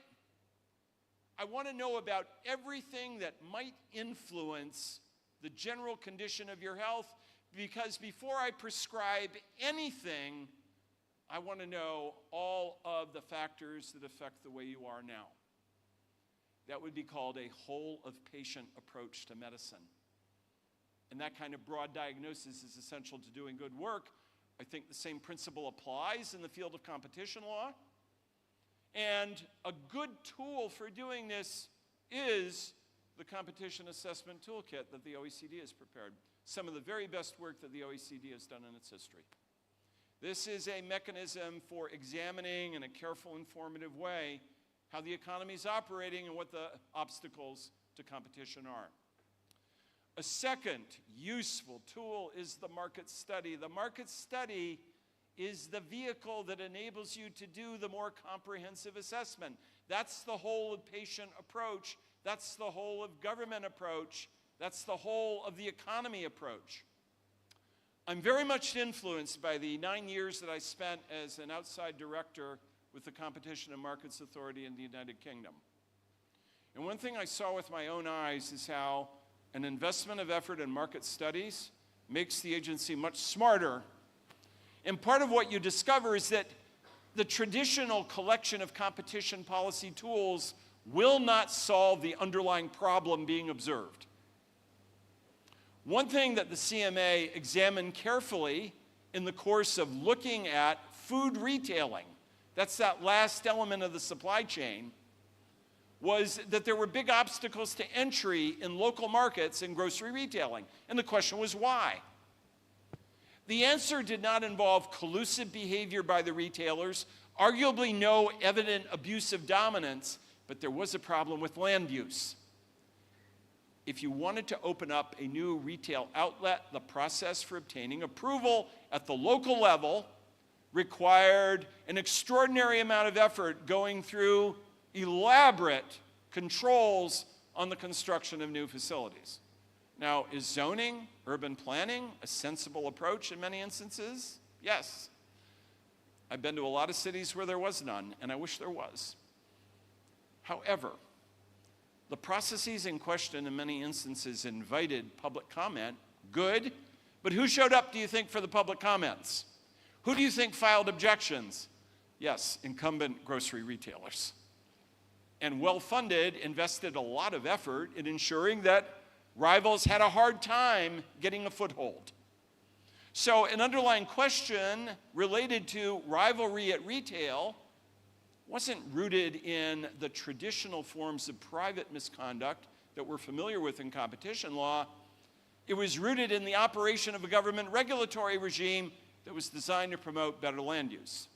I want to know about everything that might influence the general condition of your health, because before I prescribe anything, I want to know all of the factors that affect the way you are now. That would be called a whole-of-patient approach to medicine. And that kind of broad diagnosis is essential to doing good work. I think the same principle applies in the field of competition law. And a good tool for doing this is the Competition Assessment Toolkit that the OECD has prepared. Some of the very best work that the OECD has done in its history. This is a mechanism for examining in a careful, informative way how the economy is operating and what the obstacles to competition are. A second useful tool is the market study. The market study is the vehicle that enables you to do the more comprehensive assessment. That's the whole of patient approach. That's the whole of government approach. That's the whole of the economy approach. I'm very much influenced by the 9 years that I spent as an outside director with the Competition and Markets Authority in the United Kingdom. And one thing I saw with my own eyes is how an investment of effort in market studies makes the agency much smarter. And part of what you discover is that the traditional collection of competition policy tools will not solve the underlying problem being observed. One thing that the CMA examined carefully in the course of looking at food retailing, that's that last element of the supply chain, was that there were big obstacles to entry in local markets in grocery retailing. And the question was why? The answer did not involve collusive behavior by the retailers, arguably no evident abuse of dominance, but there was a problem with land use. If you wanted to open up a new retail outlet, the process for obtaining approval at the local level required an extraordinary amount of effort going through elaborate controls on the construction of new facilities. Now, is zoning, urban planning, a sensible approach in many instances? Yes. I've been to a lot of cities where there was none, and I wish there was. However, the processes in question in many instances invited public comment, good, but who showed up, do you think, for the public comments? Who do you think filed objections? Yes, incumbent grocery retailers. And well-funded, invested a lot of effort in ensuring that rivals had a hard time getting a foothold. So an underlying question related to rivalry at retail wasn't rooted in the traditional forms of private misconduct that we're familiar with in competition law. It was rooted in the operation of a government regulatory regime that was designed to promote better land use.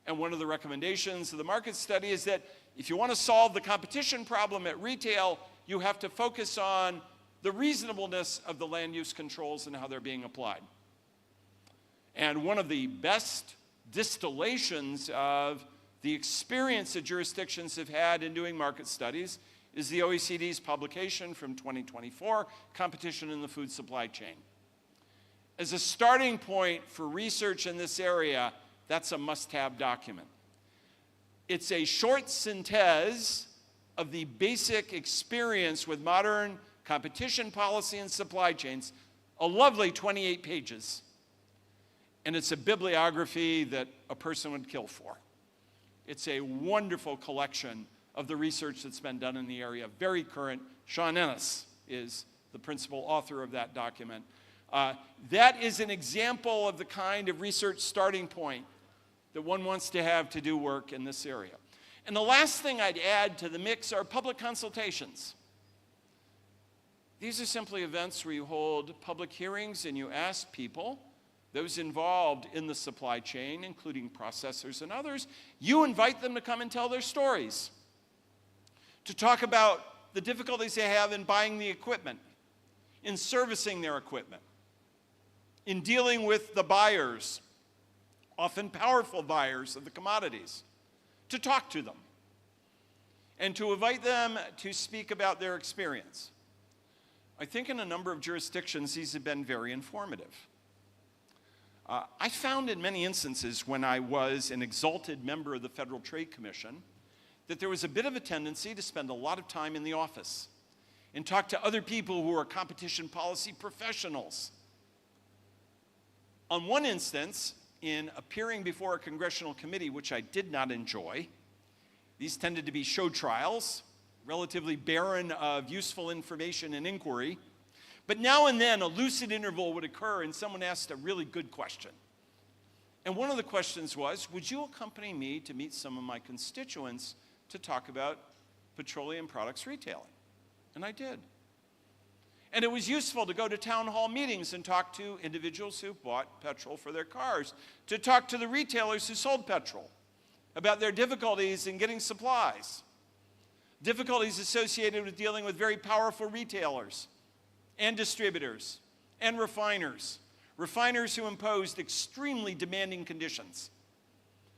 And one of the recommendations of the market study is that if you want to solve the competition problem at retail, you have to focus on the reasonableness of the land use controls and how they're being applied. And one of the best distillations of the experience that jurisdictions have had in doing market studies is the OECD's publication from 2024, Competition in the Food Supply Chain. As a starting point for research in this area, that's a must-have document. It's a short synthèse of the basic experience with modern competition policy and supply chains, a lovely 28 pages. And it's a bibliography that a person would kill for. It's a wonderful collection of the research that's been done in the area. Very current. Sean Ennis is the principal author of that document. That is an example of the kind of research starting point that one wants to have to do work in this area. And the last thing I'd add to the mix are public consultations. These are simply events where you hold public hearings and you ask people, those involved in the supply chain, including processors and others, you invite them to come and tell their stories, to talk about the difficulties they have in buying the equipment, in servicing their equipment, in dealing with the buyers, often powerful buyers of the commodities, to talk to them, and to invite them to speak about their experience. I think in a number of jurisdictions, these have been very informative. I found in many instances when I was an exalted member of the Federal Trade Commission that there was a bit of a tendency to spend a lot of time in the office and talk to other people who are competition policy professionals. On one instance, in appearing before a congressional committee, which I did not enjoy, these tended to be show trials, relatively barren of useful information and inquiry. But now and then, a lucid interval would occur and someone asked a really good question. And one of the questions was, would you accompany me to meet some of my constituents to talk about petroleum products retailing? And I did. And it was useful to go to town hall meetings and talk to individuals who bought petrol for their cars, to talk to the retailers who sold petrol about their difficulties in getting supplies, difficulties associated with dealing with very powerful retailers and distributors and refiners who imposed extremely demanding conditions.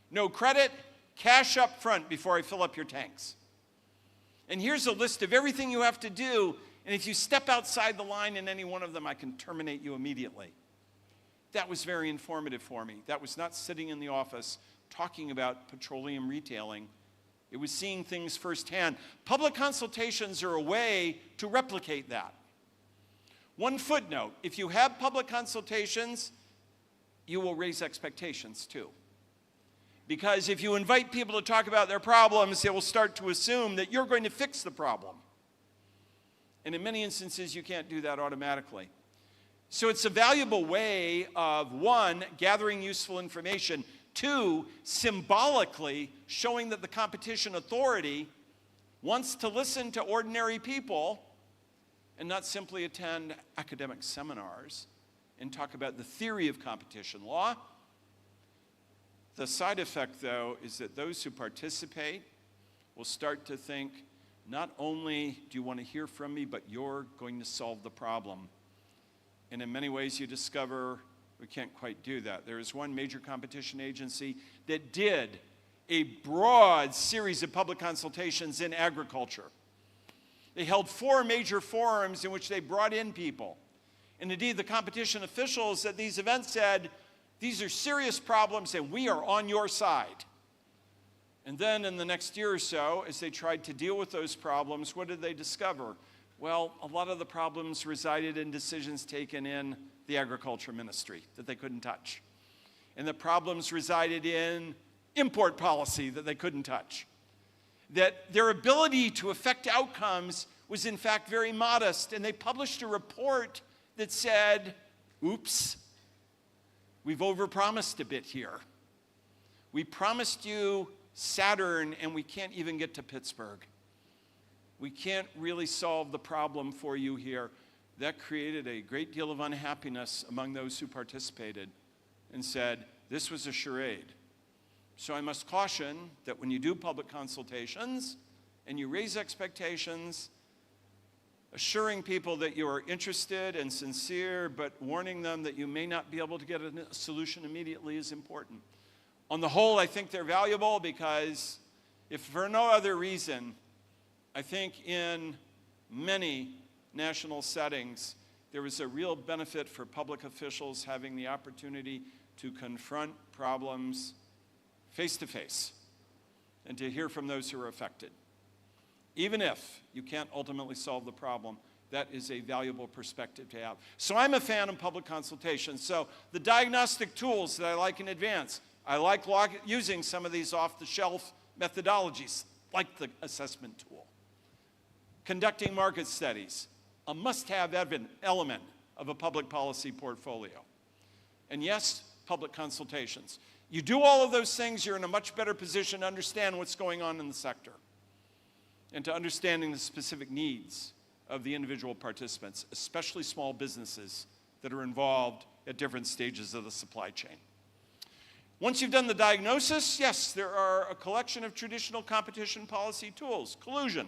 No credit, cash up front before I fill up your tanks. And here's a list of everything you have to do, and if you step outside the line in any one of them, I can terminate you immediately. That was very informative for me. That was not sitting in the office talking about petroleum retailing. It was seeing things firsthand. Public consultations are a way to replicate that. One footnote, if you have public consultations, you will raise expectations too. Because if you invite people to talk about their problems, they will start to assume that you're going to fix the problem. And in many instances, you can't do that automatically. So it's a valuable way of, one, gathering useful information, two, symbolically showing that the competition authority wants to listen to ordinary people and not simply attend academic seminars and talk about the theory of competition law. The side effect, though, is that those who participate will start to think, not only do you want to hear from me, but you're going to solve the problem. And in many ways, you discover we can't quite do that. There is one major competition agency that did a broad series of public consultations in agriculture. They held 4 major forums in which they brought in people. And indeed, the competition officials at these events said, these are serious problems and we are on your side. And then in the next year or so, as they tried to deal with those problems, what did they discover? Well, a lot of the problems resided in decisions taken in the agriculture ministry that they couldn't touch. And the problems resided in import policy that they couldn't touch. That their ability to affect outcomes was in fact very modest. And they published a report that said, oops, we've overpromised a bit here. We promised you Saturn, and we can't even get to Pittsburgh. We can't really solve the problem for you here. That created a great deal of unhappiness among those who participated and said, this was a charade. So I must caution that when you do public consultations and you raise expectations, assuring people that you are interested and sincere, but warning them that you may not be able to get a solution immediately is important. On the whole, I think they're valuable because, if for no other reason, I think in many national settings, there is a real benefit for public officials having the opportunity to confront problems face to face and to hear from those who are affected. Even if you can't ultimately solve the problem, that is a valuable perspective to have. So I'm a fan of public consultation. So the diagnostic tools that I like in advance, I like using some of these off-the-shelf methodologies, like the assessment tool. Conducting market studies, a must-have element of a public policy portfolio. And yes, public consultations. You do all of those things, you're in a much better position to understand what's going on in the sector and to understanding the specific needs of the individual participants, especially small businesses that are involved at different stages of the supply chain. Once you've done the diagnosis, yes, there are a collection of traditional competition policy tools, collusion,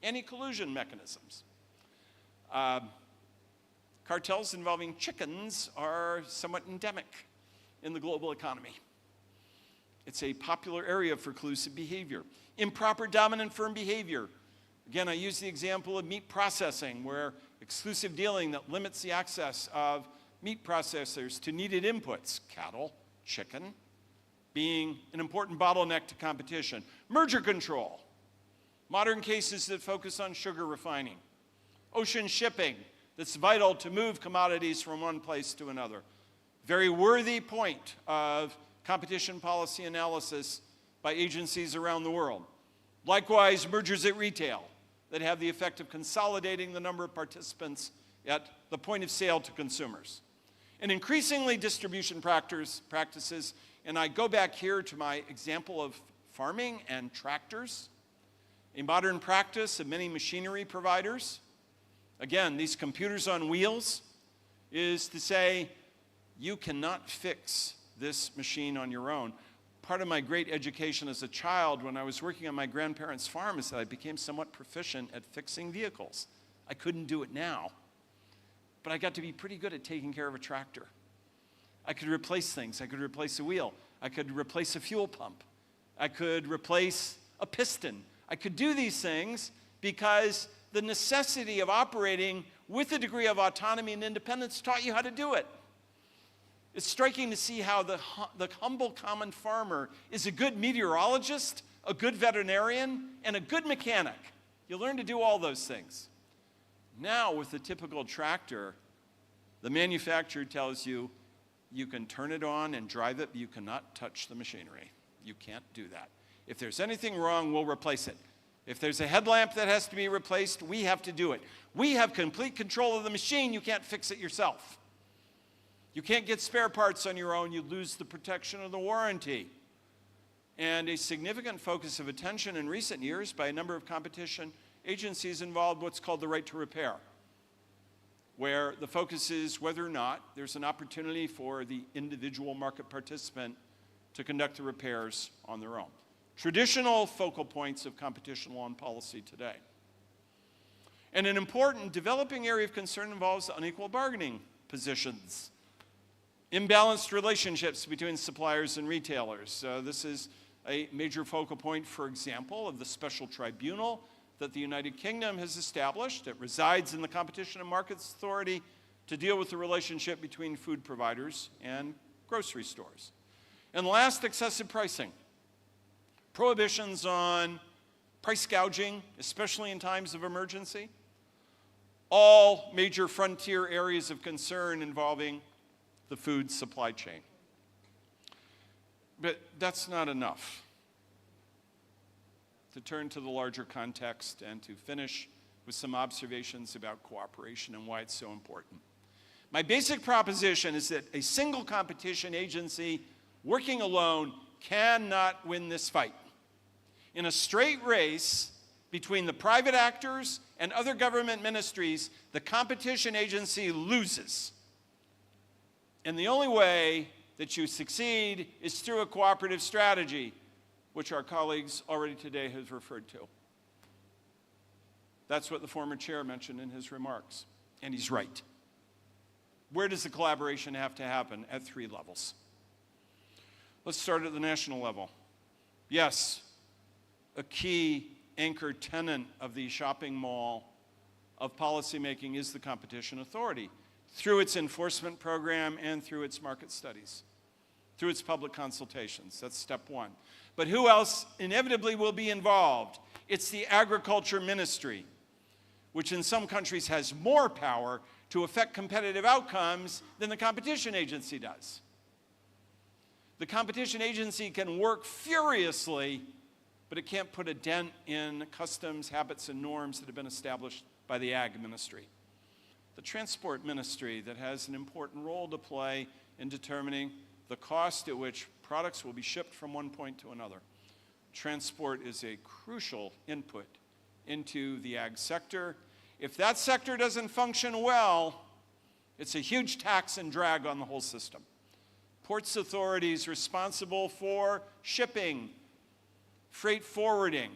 anti-collusion mechanisms. Cartels involving chickens are somewhat endemic in the global economy. It's a popular area for collusive behavior. Improper dominant firm behavior. Again, I use the example of meat processing, where exclusive dealing that limits the access of meat processors to needed inputs, cattle, chicken, being an important bottleneck to competition. Merger control. Modern cases that focus on sugar refining. Ocean shipping that's vital to move commodities from one place to another. Very worthy point of competition policy analysis by agencies around the world. Likewise, mergers at retail that have the effect of consolidating the number of participants at the point of sale to consumers. And increasingly, distribution practices, and I go back here to my example of farming and tractors, a modern practice of many machinery providers. Again, these computers on wheels is to say, you cannot fix this machine on your own. Part of my great education as a child when I was working on my grandparents' farm is that I became somewhat proficient at fixing vehicles. I couldn't do it now, but I got to be pretty good at taking care of a tractor. I could replace things. I could replace a wheel. I could replace a fuel pump. I could replace a piston. I could do these things because the necessity of operating with a degree of autonomy and independence taught you how to do it. It's striking to see how the humble common farmer is a good meteorologist, a good veterinarian, and a good mechanic. You learn to do all those things. Now, with the typical tractor, the manufacturer tells you, you can turn it on and drive it, but you cannot touch the machinery. You can't do that. If there's anything wrong, we'll replace it. If there's a headlamp that has to be replaced, we have to do it. We have complete control of the machine. You can't fix it yourself. You can't get spare parts on your own. You lose the protection of the warranty. And a significant focus of attention in recent years by a number of competition agencies involved what's called the right to repair, where the focus is whether or not there's an opportunity for the individual market participant to conduct the repairs on their own. Traditional focal points of competition law and policy today. And an important developing area of concern involves unequal bargaining positions, imbalanced relationships between suppliers and retailers. This is a major focal point, for example, of the special tribunal that the United Kingdom has established. It resides in the Competition and Markets Authority to deal with the relationship between food providers and grocery stores. And last, excessive pricing. Prohibitions on price gouging, especially in times of emergency. All major frontier areas of concern involving the food supply chain. But that's not enough. To turn to the larger context and to finish with some observations about cooperation and why it's so important. My basic proposition is that a single competition agency working alone cannot win this fight. in a straight race between the private actors and other government ministries, the competition agency loses. And the only way that you succeed is through a cooperative strategy, which our colleagues already today have referred to. That's what the former chair mentioned in his remarks, and he's right. Where does the collaboration have to happen? At 3 levels. Let's start at the national level. Yes, a key anchor tenant of the shopping mall of policymaking is the competition authority, through its enforcement program and through its market studies, through its public consultations. That's step 1. But who else inevitably will be involved? It's the agriculture ministry, which in some countries has more power to affect competitive outcomes than the competition agency does. The competition agency can work furiously, but it can't put a dent in customs, habits, and norms that have been established by the ag ministry. The transport ministry that has an important role to play in determining the cost at which products will be shipped from one point to another. Transport is a crucial input into the ag sector. If that sector doesn't function well, it's a huge tax and drag on the whole system. Ports authorities responsible for shipping, freight forwarding,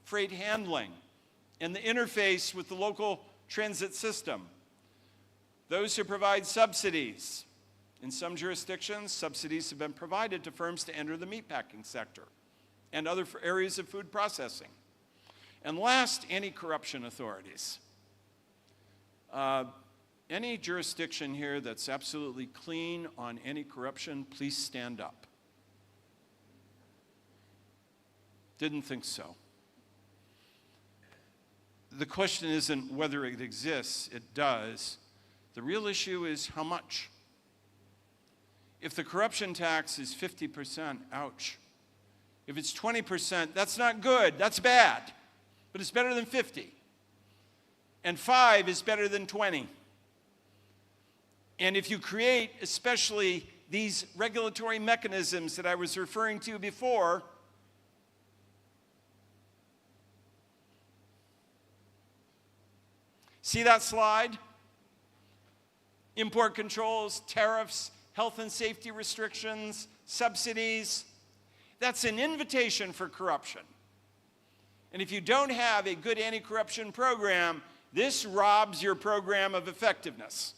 freight handling, and the interface with the local transit system. Those who provide subsidies. In some jurisdictions, subsidies have been provided to firms to enter the meatpacking sector and other areas of food processing. And last, anti-corruption authorities. Any jurisdiction here that's absolutely clean on anti-corruption, please stand up. Didn't think so. The question isn't whether it exists, it does. The real issue is how much. If the corruption tax is 50%, ouch. If it's 20%, that's not good, that's bad. But it's better than 50. And 5 is better than 20. And if you create especially these regulatory mechanisms that I was referring to before, see that slide? Import controls, tariffs, health and safety restrictions, subsidies. That's an invitation for corruption. And if you don't have a good anti-corruption program, this robs your program of effectiveness.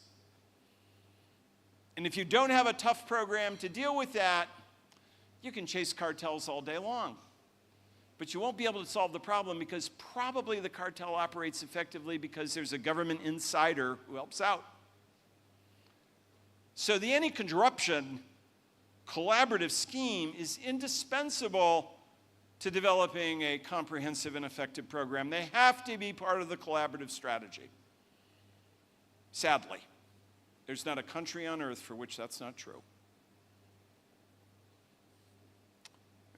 And if you don't have a tough program to deal with that, you can chase cartels all day long. But you won't be able to solve the problem because probably the cartel operates effectively because there's a government insider who helps out. So the anti-corruption collaborative scheme is indispensable to developing a comprehensive and effective program. They have to be part of the collaborative strategy. Sadly, there's not a country on earth for which that's not true.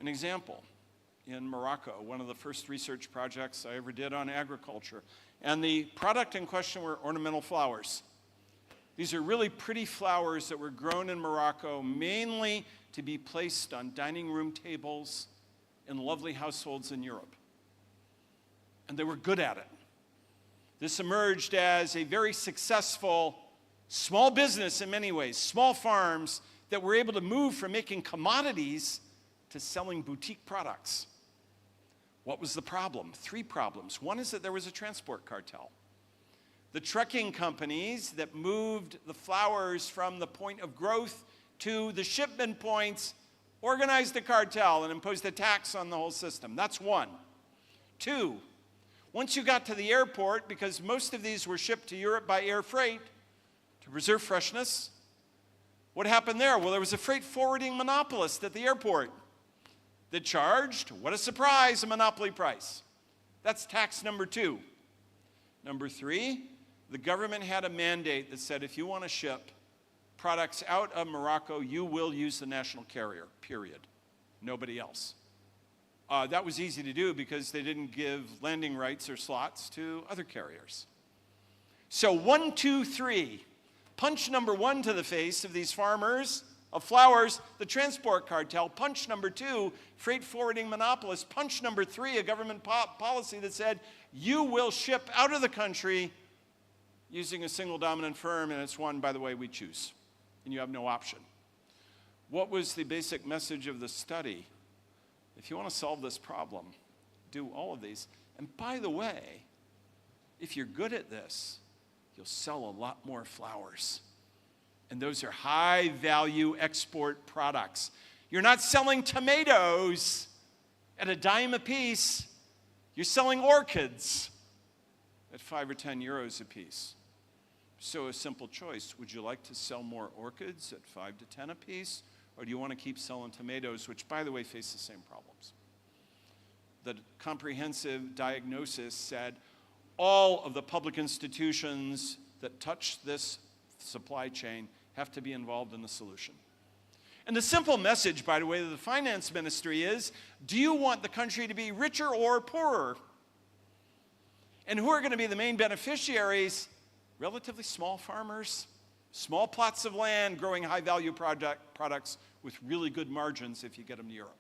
An example, in Morocco, one of the first research projects I ever did on agriculture, and the product in question were ornamental flowers. These are really pretty flowers that were grown in Morocco, mainly to be placed on dining room tables in lovely households in Europe. And they were good at it. This emerged as a very successful small business in many ways, small farms that were able to move from making commodities to selling boutique products. What was the problem? 3 problems. One is that there was a transport cartel. The trucking companies that moved the flowers from the point of growth to the shipment points organized a cartel and imposed a tax on the whole system. That's 1. 2, once you got to the airport, because most of these were shipped to Europe by air freight to preserve freshness, what happened there? Well, there was a freight forwarding monopolist at the airport that charged, what a surprise, a monopoly price. That's tax number 2. Number 3, the government had a mandate that said if you want to ship products out of Morocco, you will use the national carrier, period. Nobody else. That was easy to do because they didn't give landing rights or slots to other carriers. So 1, 2, 3, punch number 1 to the face of these farmers of flowers, the transport cartel. Punch number 2, freight forwarding monopolist. Punch number 3, a government policy that said you will ship out of the country using a single dominant firm, and it's one, by the way, we choose, and you have no option. What was the basic message of the study? If you want to solve this problem, do all of these. And by the way, if you're good at this, you'll sell a lot more flowers. And those are high-value export products. You're not selling tomatoes at a dime a piece. You're selling orchids at 5 or 10 euros a piece. So a simple choice. Would you like to sell more orchids at 5 to 10 a piece? Or do you want to keep selling tomatoes, which, by the way, face the same problems? The comprehensive diagnosis said all of the public institutions that touch this supply chain have to be involved in the solution. And the simple message, by the way, of the finance ministry is, do you want the country to be richer or poorer? And who are going to be the main beneficiaries? Relatively small farmers, small plots of land growing high-value products with really good margins if you get them to Europe.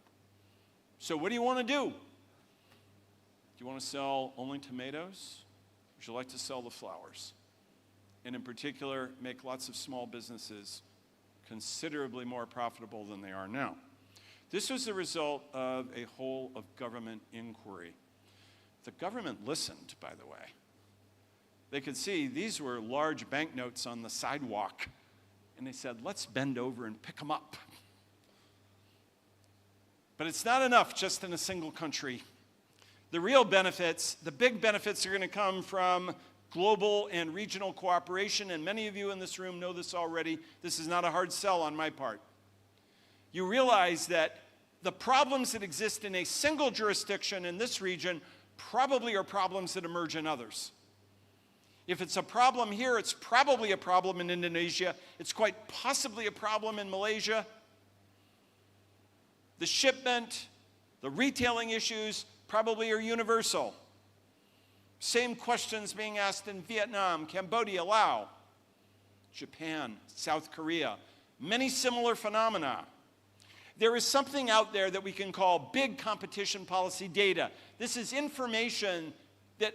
So what do you want to do? Do you want to sell only tomatoes? Would you like to sell the flowers? And in particular, make lots of small businesses considerably more profitable than they are now. This was the result of a whole of government inquiry. The government listened, by the way. They could see these were large banknotes on the sidewalk, and they said, let's bend over and pick them up. But it's not enough just in a single country. The real benefits, the big benefits, are going to come from global and regional cooperation, and many of you in this room know this already. This is not a hard sell on my part. You realize that the problems that exist in a single jurisdiction in this region probably are problems that emerge in others. If it's a problem here, it's probably a problem in Indonesia. It's quite possibly a problem in Malaysia. The shipment, the retailing issues probably are universal. Same questions being asked in Vietnam, Cambodia, Laos, Japan, South Korea. Many similar phenomena. There is something out there that we can call big competition policy data. This is information that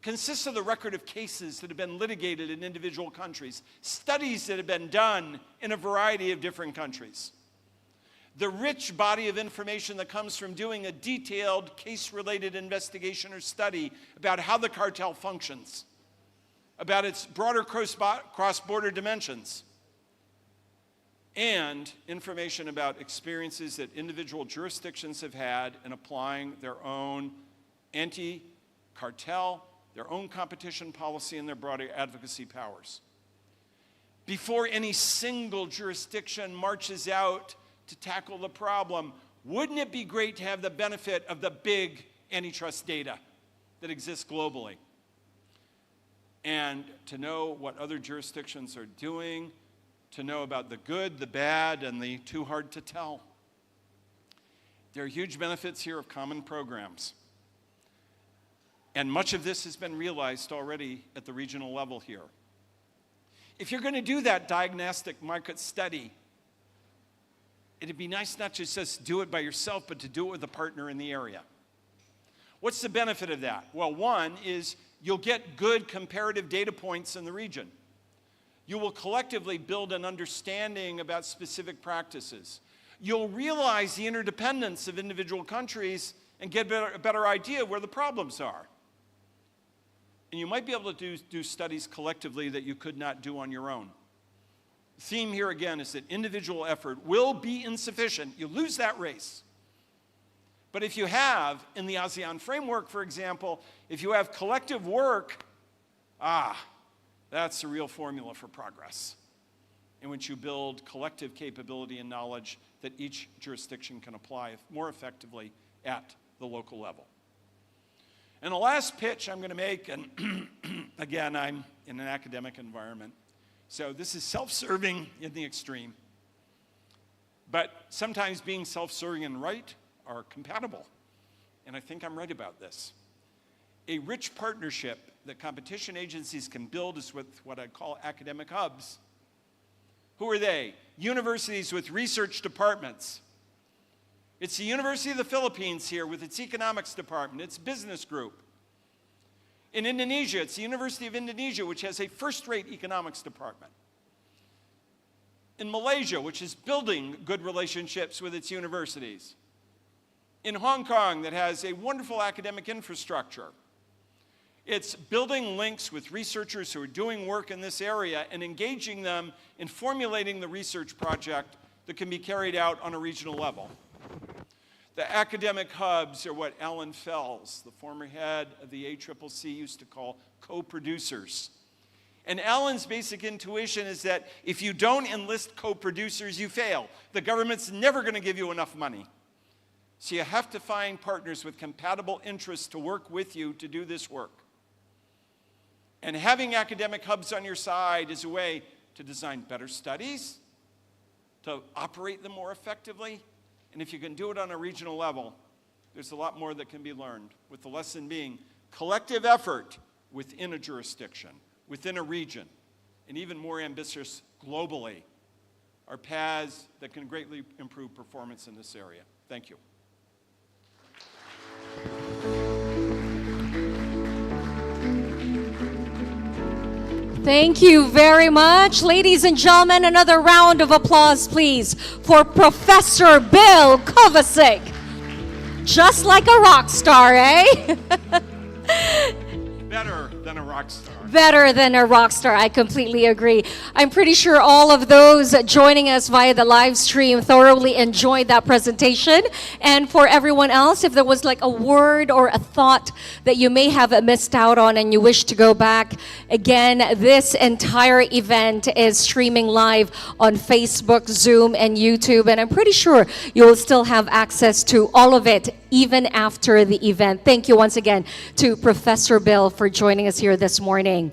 consists of the record of cases that have been litigated in individual countries, studies that have been done in a variety of different countries. The rich body of information that comes from doing a detailed case-related investigation or study about how the cartel functions, about its broader cross-border dimensions, and information about experiences that individual jurisdictions have had in applying their own anti-cartel, their own competition policy, and their broader advocacy powers. Before any single jurisdiction marches out to tackle the problem, wouldn't it be great to have the benefit of the big antitrust data that exists globally? And to know what other jurisdictions are doing, to know about the good, the bad, and the too hard to tell. There are huge benefits here of common programs. And much of this has been realized already at the regional level here. If you're going to do that diagnostic market study, it'd be nice not to just do it by yourself, but to do it with a partner in the area. What's the benefit of that? Well, one is you'll get good comparative data points in the region. You will collectively build an understanding about specific practices. You'll realize the interdependence of individual countries and get a better idea of where the problems are. And you might be able to do studies collectively that you could not do on your own. The theme here again is that individual effort will be insufficient. You lose that race. But if you have, in the ASEAN framework, for example, if you have collective work, that's the real formula for progress, in which you build collective capability and knowledge that each jurisdiction can apply more effectively at the local level. And the last pitch I'm going to make, and again, I'm in an academic environment, so this is self-serving in the extreme. But sometimes being self-serving and right are compatible. And I think I'm right about this. A rich partnership that competition agencies can build is with what I'd call academic hubs. Who are they? universities with research departments. It's the University of the Philippines here with its economics department, its business group. In Indonesia, it's the University of Indonesia, which has a first-rate economics department. In Malaysia, which is building good relationships with its universities. In Hong Kong, that has a wonderful academic infrastructure. It's building links with researchers who are doing work in this area and engaging them in formulating the research project that can be carried out on a regional level. The academic hubs are what Alan Fels, the former head of the ACCC, used to call co-producers. And Alan's basic intuition is that if you don't enlist co-producers, you fail. The government's never going to give you enough money. So you have to find partners with compatible interests to work with you to do this work. And having academic hubs on your side is a way to design better studies, to operate them more effectively. And if you can do it on a regional level, there's a lot more that can be learned, with the lesson being collective effort within a jurisdiction, within a region, and even more ambitious globally, are paths that can greatly improve performance in this area. Thank you. Thank you very much. Ladies and gentlemen, another round of applause, please, for Professor Bill Kovacic. Just like a rock star, eh? Better than a rock star. Better than a rock star. I completely agree. I'm pretty sure all of those joining us via the live stream thoroughly enjoyed that presentation. And for everyone else, if there was like a word or a thought that you may have missed out on and you wish to go back, again, this entire event is streaming live on Facebook, Zoom, and YouTube. And I'm pretty sure you'll still have access to all of it even after the event. Thank you once again to Professor Bill for joining us here this morning.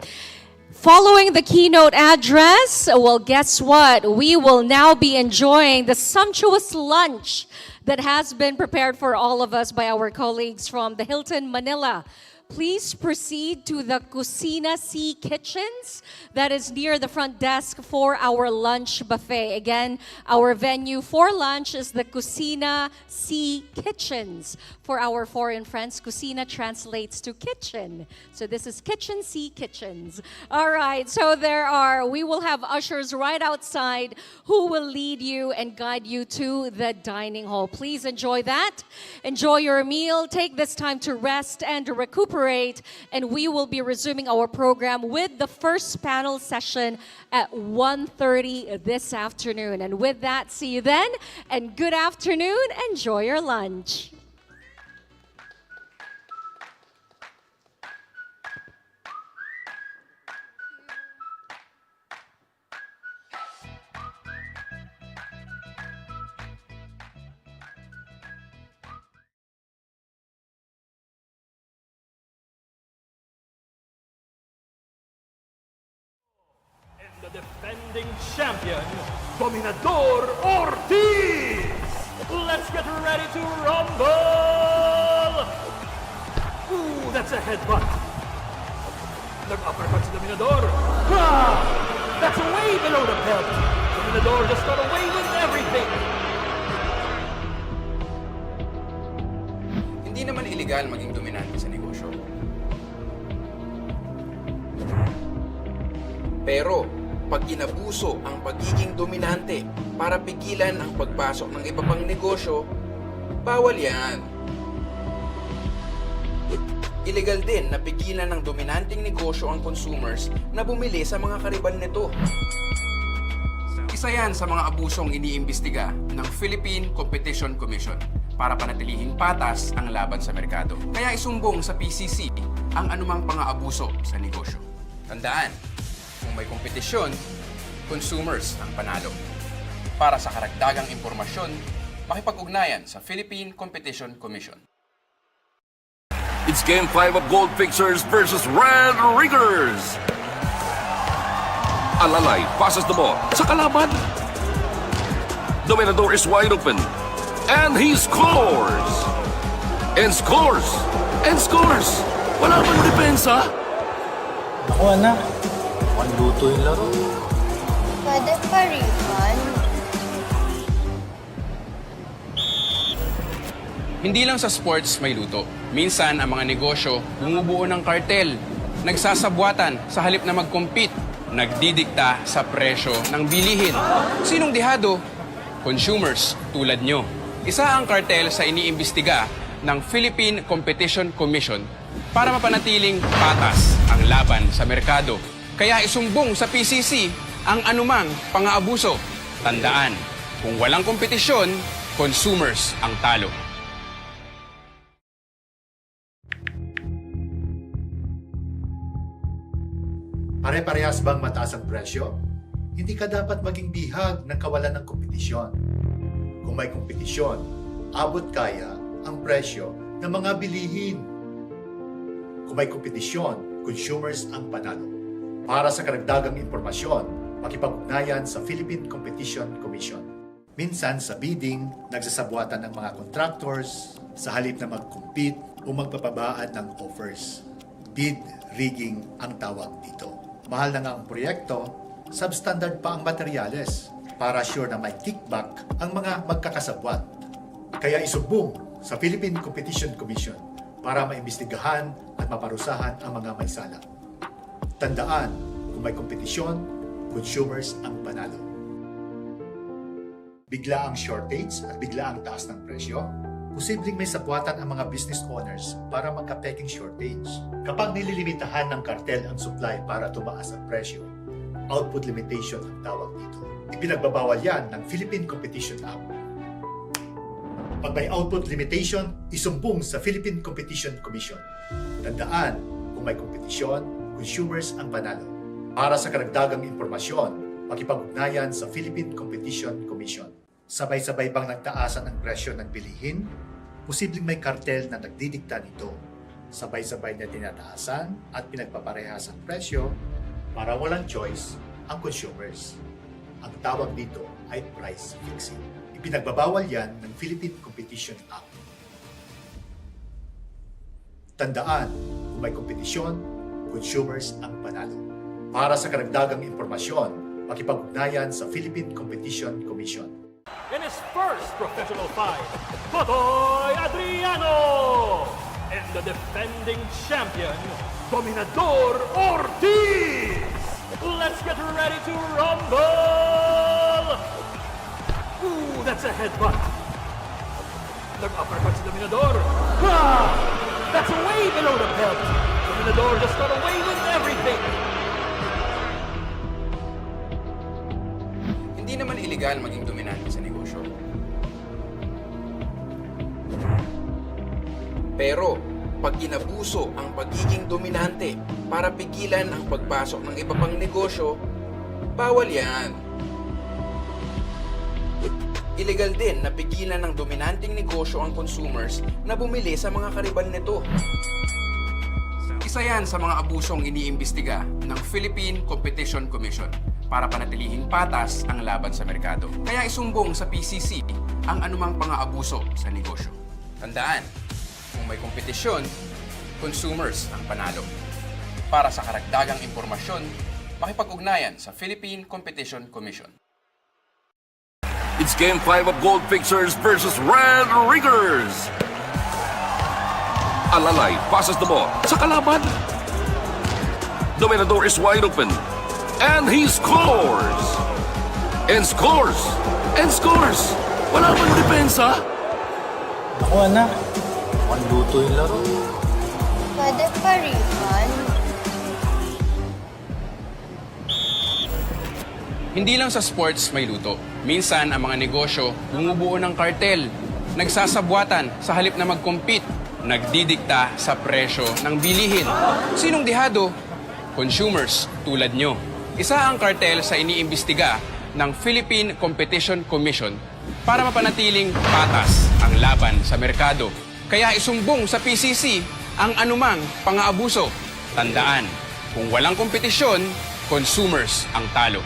Following the keynote address, well, guess what? We will now be enjoying the sumptuous lunch that has been prepared for all of us by our colleagues from the Hilton Manila. Please proceed to the Kusina Sea Kitchens that is near the front desk for our lunch buffet. Again, our venue for lunch is the Kusina Sea Kitchens. For our foreign friends, Kusina translates to kitchen. So this is Kitchen Sea Kitchens. All right, so we will have ushers right outside who will lead you and guide you to the dining hall. Please enjoy that. Enjoy your meal. Take this time to rest and to recuperate. And we will be resuming our program with the first panel session at 1:30 this afternoon. And with that, see you then. And good afternoon. Enjoy your lunch. The defending champion, Dominador Ortiz! Let's get ready to rumble! Ooh, that's a headbutt. Nag-uppercut si Dominador. Ah! That's way below the belt. Dominador just got away with everything. Hindi naman illegal maging dominante sa negosyo. Pero, pag inabuso ang pagiging dominante para pigilan ang pagpasok ng iba pang negosyo, bawal yan. Illegal din na pigilan ng dominanteng negosyo ang consumers na bumili sa mga kariban nito. Isa yan sa mga abusong iniimbestiga ng Philippine Competition Commission para panatilihing patas ang laban sa merkado. Kaya isumbong sa PCC ang anumang pang-aabuso sa negosyo. Tandaan, kung may kompetisyon, consumers ang panalo. Para sa karagdagang impormasyon, makipag-ugnayan sa Philippine Competition Commission. It's Game 5 of Gold Pictures versus Red Riggers. Alalay passes the ball sa kalaban. Dominador is wide open. And he scores! And scores! And scores! Wala bang depensa? Ako anak, mukhang luto yung laro. Pwede pa refund? Hindi lang sa sports may luto. Minsan, ang mga negosyo bumubuo ng kartel, nagsasabwatan sa halip na mag-compete, nagdidikta sa presyo ng bilihin. Sinong dihado? Consumers tulad nyo. Isa ang kartel sa iniimbestiga ng Philippine Competition Commission para mapanatiling patas ang laban sa merkado. Kaya isumbong sa PCC ang anumang pang-aabuso. Tandaan, kung walang kompetisyon, consumers ang talo. Pare-parehas bang mataas ang presyo? Hindi ka dapat maging bihag ng kawalan ng kompetisyon. Kung may kompetisyon, abot kaya ang presyo ng mga bilihin. Kung may kompetisyon, consumers ang panalo. Para sa karagdagang impormasyon, makipag-ugnayan sa Philippine Competition Commission. Minsan sa bidding, nagsasabwatan ng mga contractors sa halip na mag-compete o magpapabaan ng offers. Bid rigging ang tawag dito. Mahal na nga ang proyekto, substandard pa ang materyales para sure na may kickback ang mga magkakasabwat. Kaya isumbong sa Philippine Competition Commission para maimbestigahan at maparusahan ang mga may sala. Tandaan, kung may kompetisyon, consumers ang panalo. Bigla ang shortage at bigla ang taas ng presyo, posibleng may sabwatan ang mga business owners para magka-peking shortage. Kapag nililimitahan ng kartel ang supply para tumaas ang presyo, output limitation ang tawag dito. Ipinagbabawal yan ng Philippine Competition Act. Pag may output limitation, isumbong sa Philippine Competition Commission. Tandaan, kung may kompetisyon, consumers ang panalo. Para sa karagdagang impormasyon, makipag-ugnayan sa Philippine Competition Commission. Sabay-sabay bang nagtaasan ang presyo ng bilihin? Posibleng may kartel na nagdidikta nito. Sabay-sabay na tinataasan at pinagpaparehas ang presyo para walang choice ang consumers. Ang tawag dito ay price fixing. Ipinagbabawal yan ng Philippine Competition Act. Tandaan, kung may kompetisyon, consumers ang panalo. Para sa karagdagang impormasyon, makipag-ugnayan sa Philippine Competition Commission. In his first professional fight, Totoy Adriano and the defending champion, Dominador Ortiz. Let's get ready to rumble! Ooh, that's a headbutt. Nag-uppercut si Dominador. Ah! That's way below the belt. Dominador just got away with everything. Hindi naman illegal maging dominante sa negosyo. Pero, pag inabuso ang pagiging dominante para pigilan ang pagpasok ng iba pang negosyo, bawal yan. Illegal din na pigilan ng dominanteng negosyo ang consumers na bumili sa mga karibal nito. Isa yan sa mga abusong iniimbestiga ng Philippine Competition Commission para panatilihin patas ang laban sa merkado. Kaya isumbong sa PCC ang anumang pang-aabuso sa negosyo. Tandaan, kung may kompetisyon, consumers ang panalo. Para sa karagdagang impormasyon, makipag-ugnayan sa Philippine Competition Commission. It's Game 5 of Gold Fixers versus Red Riggers. Alalay passes the ball sa kalaban. Dominador is wide open. And he scores! And scores! And scores! Wala bang depensa? Ako anak, mukhang luto yung laro. Pwede pa refund? Hindi lang sa sports may luto. Minsan, ang mga negosyo bumubuo ng kartel, nagsasabwatan sa halip na mag-compete, nagdidikta sa presyo ng bilihin. Sinong dihado? Consumers tulad nyo. Isa ang kartel sa iniimbestiga ng Philippine Competition Commission para mapanatiling patas ang laban sa merkado. Kaya isumbong sa PCC ang anumang pang-aabuso. Tandaan, kung walang kompetisyon, consumers ang talo.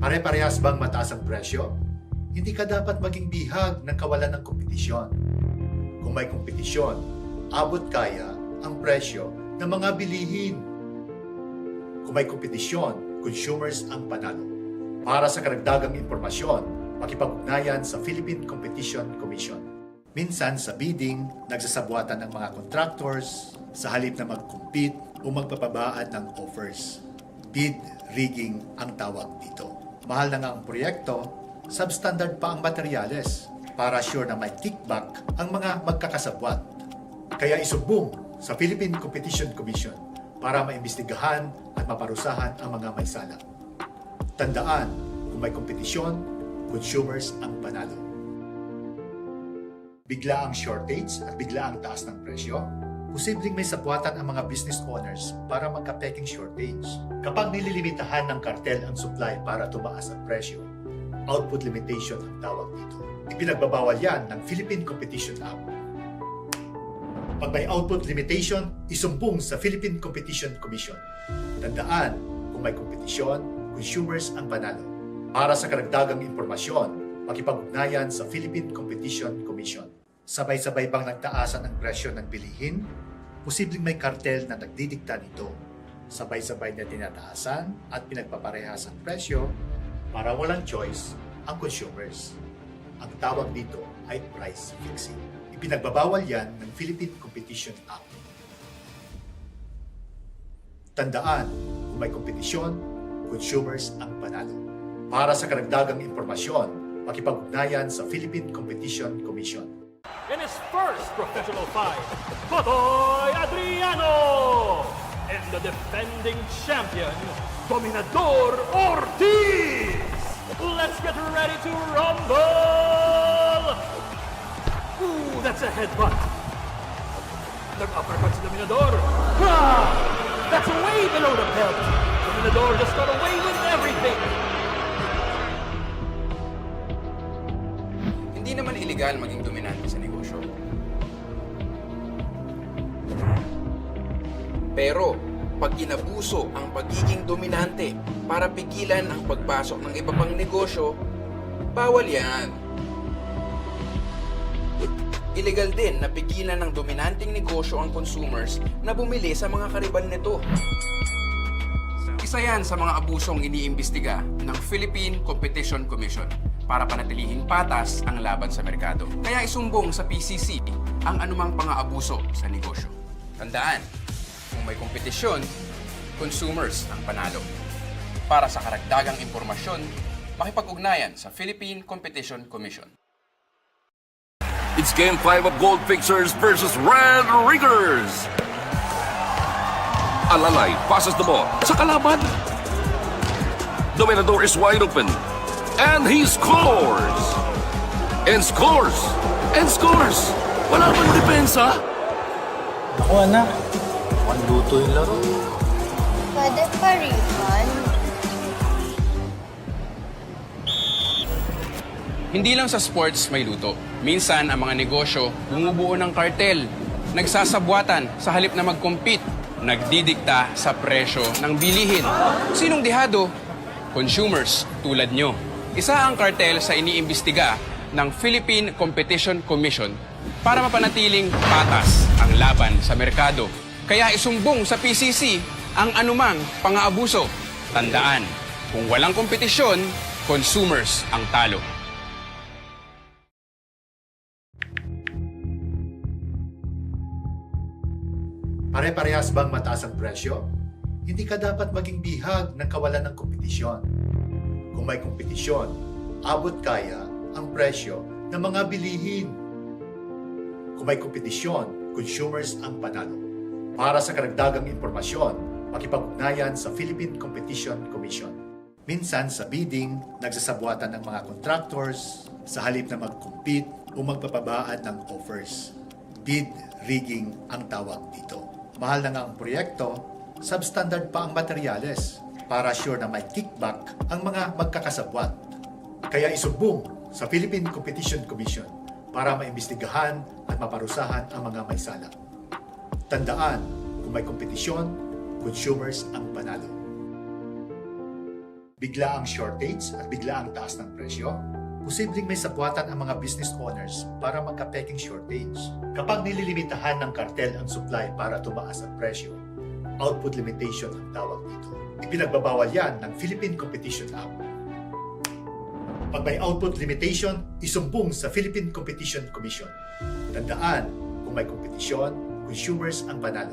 Pare-parehas bang mataas ang presyo? Hindi ka dapat maging bihag ng kawalan ng kompetisyon. Kung may kompetisyon, abot kaya ang presyo ng mga bilihin. Kung may kompetisyon, consumers ang panalo. Para sa karagdagang impormasyon, makipag-ugnayan sa Philippine Competition Commission. Minsan sa bidding, nagsasabuatan ng mga contractors sa halip na mag-compete o magpapabaan ng offers. Bid rigging ang tawag dito. Mahal na nga ang proyekto, substandard pa ang materyales para sure na may kickback ang mga magkakasabwat. Kaya isumbong sa Philippine Competition Commission para maimbestigahan at maparusahan ang mga may sala. Tandaan, kung may kompetisyon, consumers ang panalo. Bigla ang shortage at bigla ang taas ng presyo, posibleng may sabwatan ang mga business owners para magka-peking shortage. Kapag nililimitahan ng kartel ang supply para tumaas ang presyo, output limitation ang tawag dito. Ipinagbabawal yan ng Philippine Competition Act. Pag may output limitation, isumbong sa Philippine Competition Commission. Tandaan, kung may kompetisyon, consumers ang panalo. Para sa karagdagang impormasyon, makipag-ugnayan sa Philippine Competition Commission. Sabay-sabay bang nagtaasan ang presyo ng bilihin? Posibleng may kartel na nagdidikta nito. Sabay-sabay na tinataasan at pinagpaparehas ang presyo para walang choice ang consumers. Ang tawag dito ay price fixing. Ipinagbabawal yan ng Philippine Competition Act. Tandaan, kung may kompetisyon, consumers ang panalo. Para sa karagdagang impormasyon, makipag-ugnayan sa Philippine Competition Commission. In his first professional fight, Totoy Adriano and the defending champion, Dominador Ortiz. Let's get ready to rumble! Ooh, that's a headbutt. Nag-uppercut si Dominador. Ha! That's way below the belt. Dominador just got away with everything. Hindi naman illegal maging dominante sa negosyo. Pero, pag inabuso ang pagiging dominante para pigilan ang pagpasok ng iba pang negosyo, bawal yan. Illegal din na pigilan ng dominanteng negosyo ang consumers na bumili sa mga kariban nito. Isa yan sa mga abusong iniimbestiga ng Philippine Competition Commission para panatilihin patas ang laban sa merkado. Kaya isumbong sa PCC ang anumang pang-aabuso sa negosyo. Tandaan, kung may kompetisyon, consumers ang panalo. Para sa karagdagang impormasyon, makipag-ugnayan sa Philippine Competition Commission. It's Game 5 of Gold Fixers versus Red Riggers. Alalay passes the ball sa kalaban. Dominador is wide open. And he scores! And scores! And scores! Wala bang depensa? Ako anak, mukhang luto yung laro. Pwede pa refund? Hindi lang sa sports may luto. Minsan ang mga negosyo bumubuo ng kartel, nagsasabwatan sa halip na mag-compete, nagdidikta sa presyo ng bilihin. Sinong dihado? Consumers tulad nyo. Isa ang kartel sa iniimbestiga ng Philippine Competition Commission para mapanatiling patas ang laban sa merkado. Kaya isumbong sa PCC ang anumang pang-aabuso. Tandaan, kung walang kompetisyon, consumers ang talo. Pare-parehas bang mataas ang presyo? Hindi ka dapat maging bihag ng kawalan ng kompetisyon. Kung may kompetisyon, abot kaya ang presyo ng mga bilihin. Kung may kompetisyon, consumers ang panalo. Para sa karagdagang impormasyon, makipag-ugnayan sa Philippine Competition Commission. Minsan sa bidding, nagsasabuatan ng mga contractors sa halip na mag-compete o magpapabaan ng offers. Bid rigging ang tawag dito. Mahal na nga ang proyekto, substandard pa ang materyales para sure na may kickback ang mga magkakasabwat. Kaya isumbong sa Philippine Competition Commission para maimbestigahan at maparusahan ang mga may sala. Tandaan, kung may kompetisyon, consumers ang panalo. Bigla ang shortage at bigla ang taas ng presyo, posibleng may sabwatan ang mga business owners para magka-peking shortage. Kapag nililimitahan ng kartel ang supply para tumaas ang presyo, output limitation ang tawag dito. Ipinagbabawal yan ng Philippine Competition Act. Pag may output limitation, isumbong sa Philippine Competition Commission. Tandaan, kung may kompetisyon, consumers ang panalo.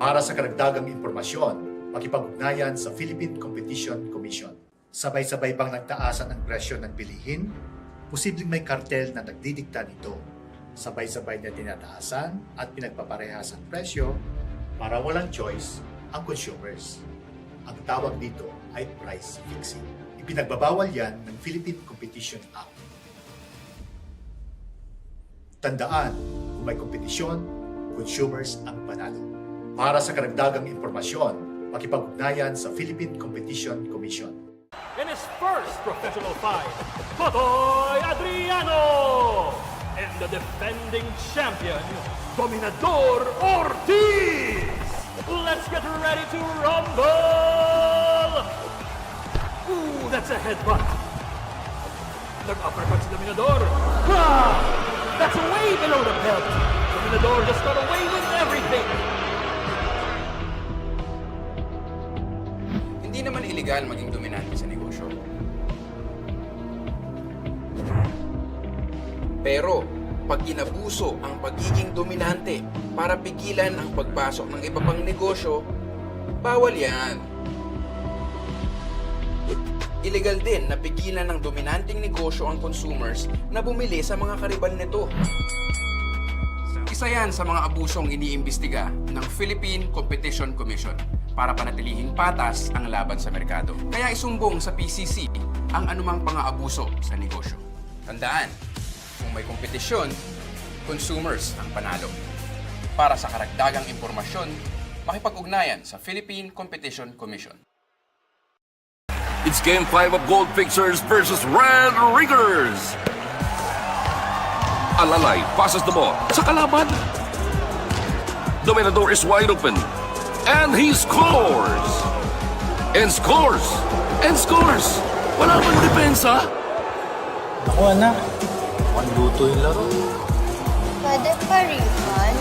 Para sa karagdagang impormasyon, makipag-ugnayan sa Philippine Competition Commission. Sabay-sabay bang nagtaasan ang presyo ng bilihin? Posibleng may kartel na nagdidikta nito. Sabay-sabay na tinataasan at pinagpaparehas ang presyo para walang choice ang consumers. Ang tawag dito ay price fixing. Ipinagbabawal yan ng Philippine Competition Act. Tandaan, kung may kompetisyon, consumers ang panalo. Para sa karagdagang impormasyon, makipag-ugnayan sa Philippine Competition Commission. In his first professional fight, Totoy Adriano and the defending champion, Dominador Ortiz. Let's get ready to rumble! Ooh, that's a headbutt. Nag-uppercut si Dominador. Ah! That's way below the belt. Dominador just got away with everything. Hindi naman illegal maging dominante sa negosyo. Pero, pag inabuso ang pagiging dominante para pigilan ang pagpasok ng iba pang negosyo, bawal yan. Illegal din na pigilan ng dominanteng negosyo ang consumers na bumili sa mga kariban nito. Isa yan sa mga abusong iniimbestiga ng Philippine Competition Commission para panatilihing patas ang laban sa merkado. Kaya isumbong sa PCC ang anumang pang-aabuso sa negosyo. Tandaan, kung may kompetisyon, consumers ang panalo. Para sa karagdagang impormasyon, makipag-ugnayan sa Philippine Competition Commission. It's Game 5 of Gold Fixers versus Red Riggers. Alalay passes the ball sa kalaban. Dominador is wide open. And he scores! And scores! And scores! Wala bang depensa? Ako anak, mukhang luto yung laro. Pwede pa refund?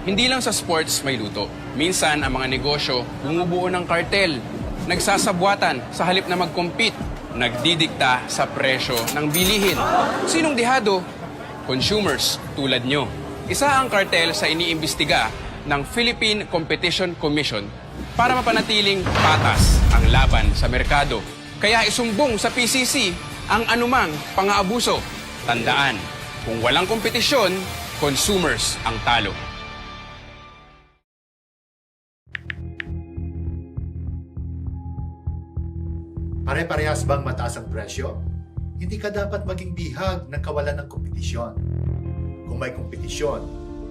Hindi lang sa sports may luto. Minsan, ang mga negosyo bumubuo ng kartel, nagsasabwatan sa halip na mag-compete, nagdidikta sa presyo ng bilihin. Sinong dihado? Consumers tulad nyo. Isa ang kartel sa iniimbestiga ng Philippine Competition Commission para mapanatiling patas ang laban sa merkado. Kaya isumbong sa PCC ang anumang pang-aabuso. Tandaan, kung walang kompetisyon, consumers ang talo. Pare-parehas bang mataas ang presyo? Hindi ka dapat maging bihag ng kawalan ng kompetisyon. Kung may kompetisyon,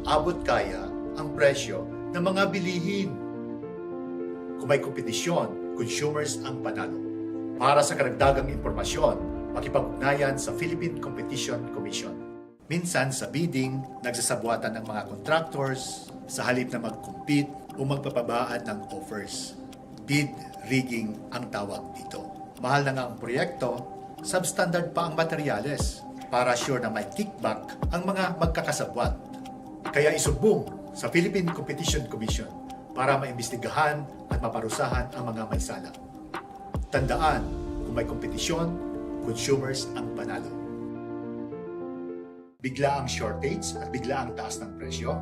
abot kaya ang presyo ng mga bilihin. Kung may kompetisyon, consumers ang panalo. Para sa karagdagang impormasyon, makipag-ugnayan sa Philippine Competition Commission. Minsan sa bidding, nagsasabwatan ng mga contractors sa halip na mag-compete o magpapabaan ng offers. Bid rigging ang tawag dito. Mahal na nga ang proyekto, substandard pa ang materyales para sure na may kickback ang mga magkakasabwat. Kaya isumbong sa Philippine Competition Commission para maimbestigahan at maparusahan ang mga may sala. Tandaan, kung may kompetisyon, consumers ang panalo. Bigla ang shortage at bigla ang taas ng presyo,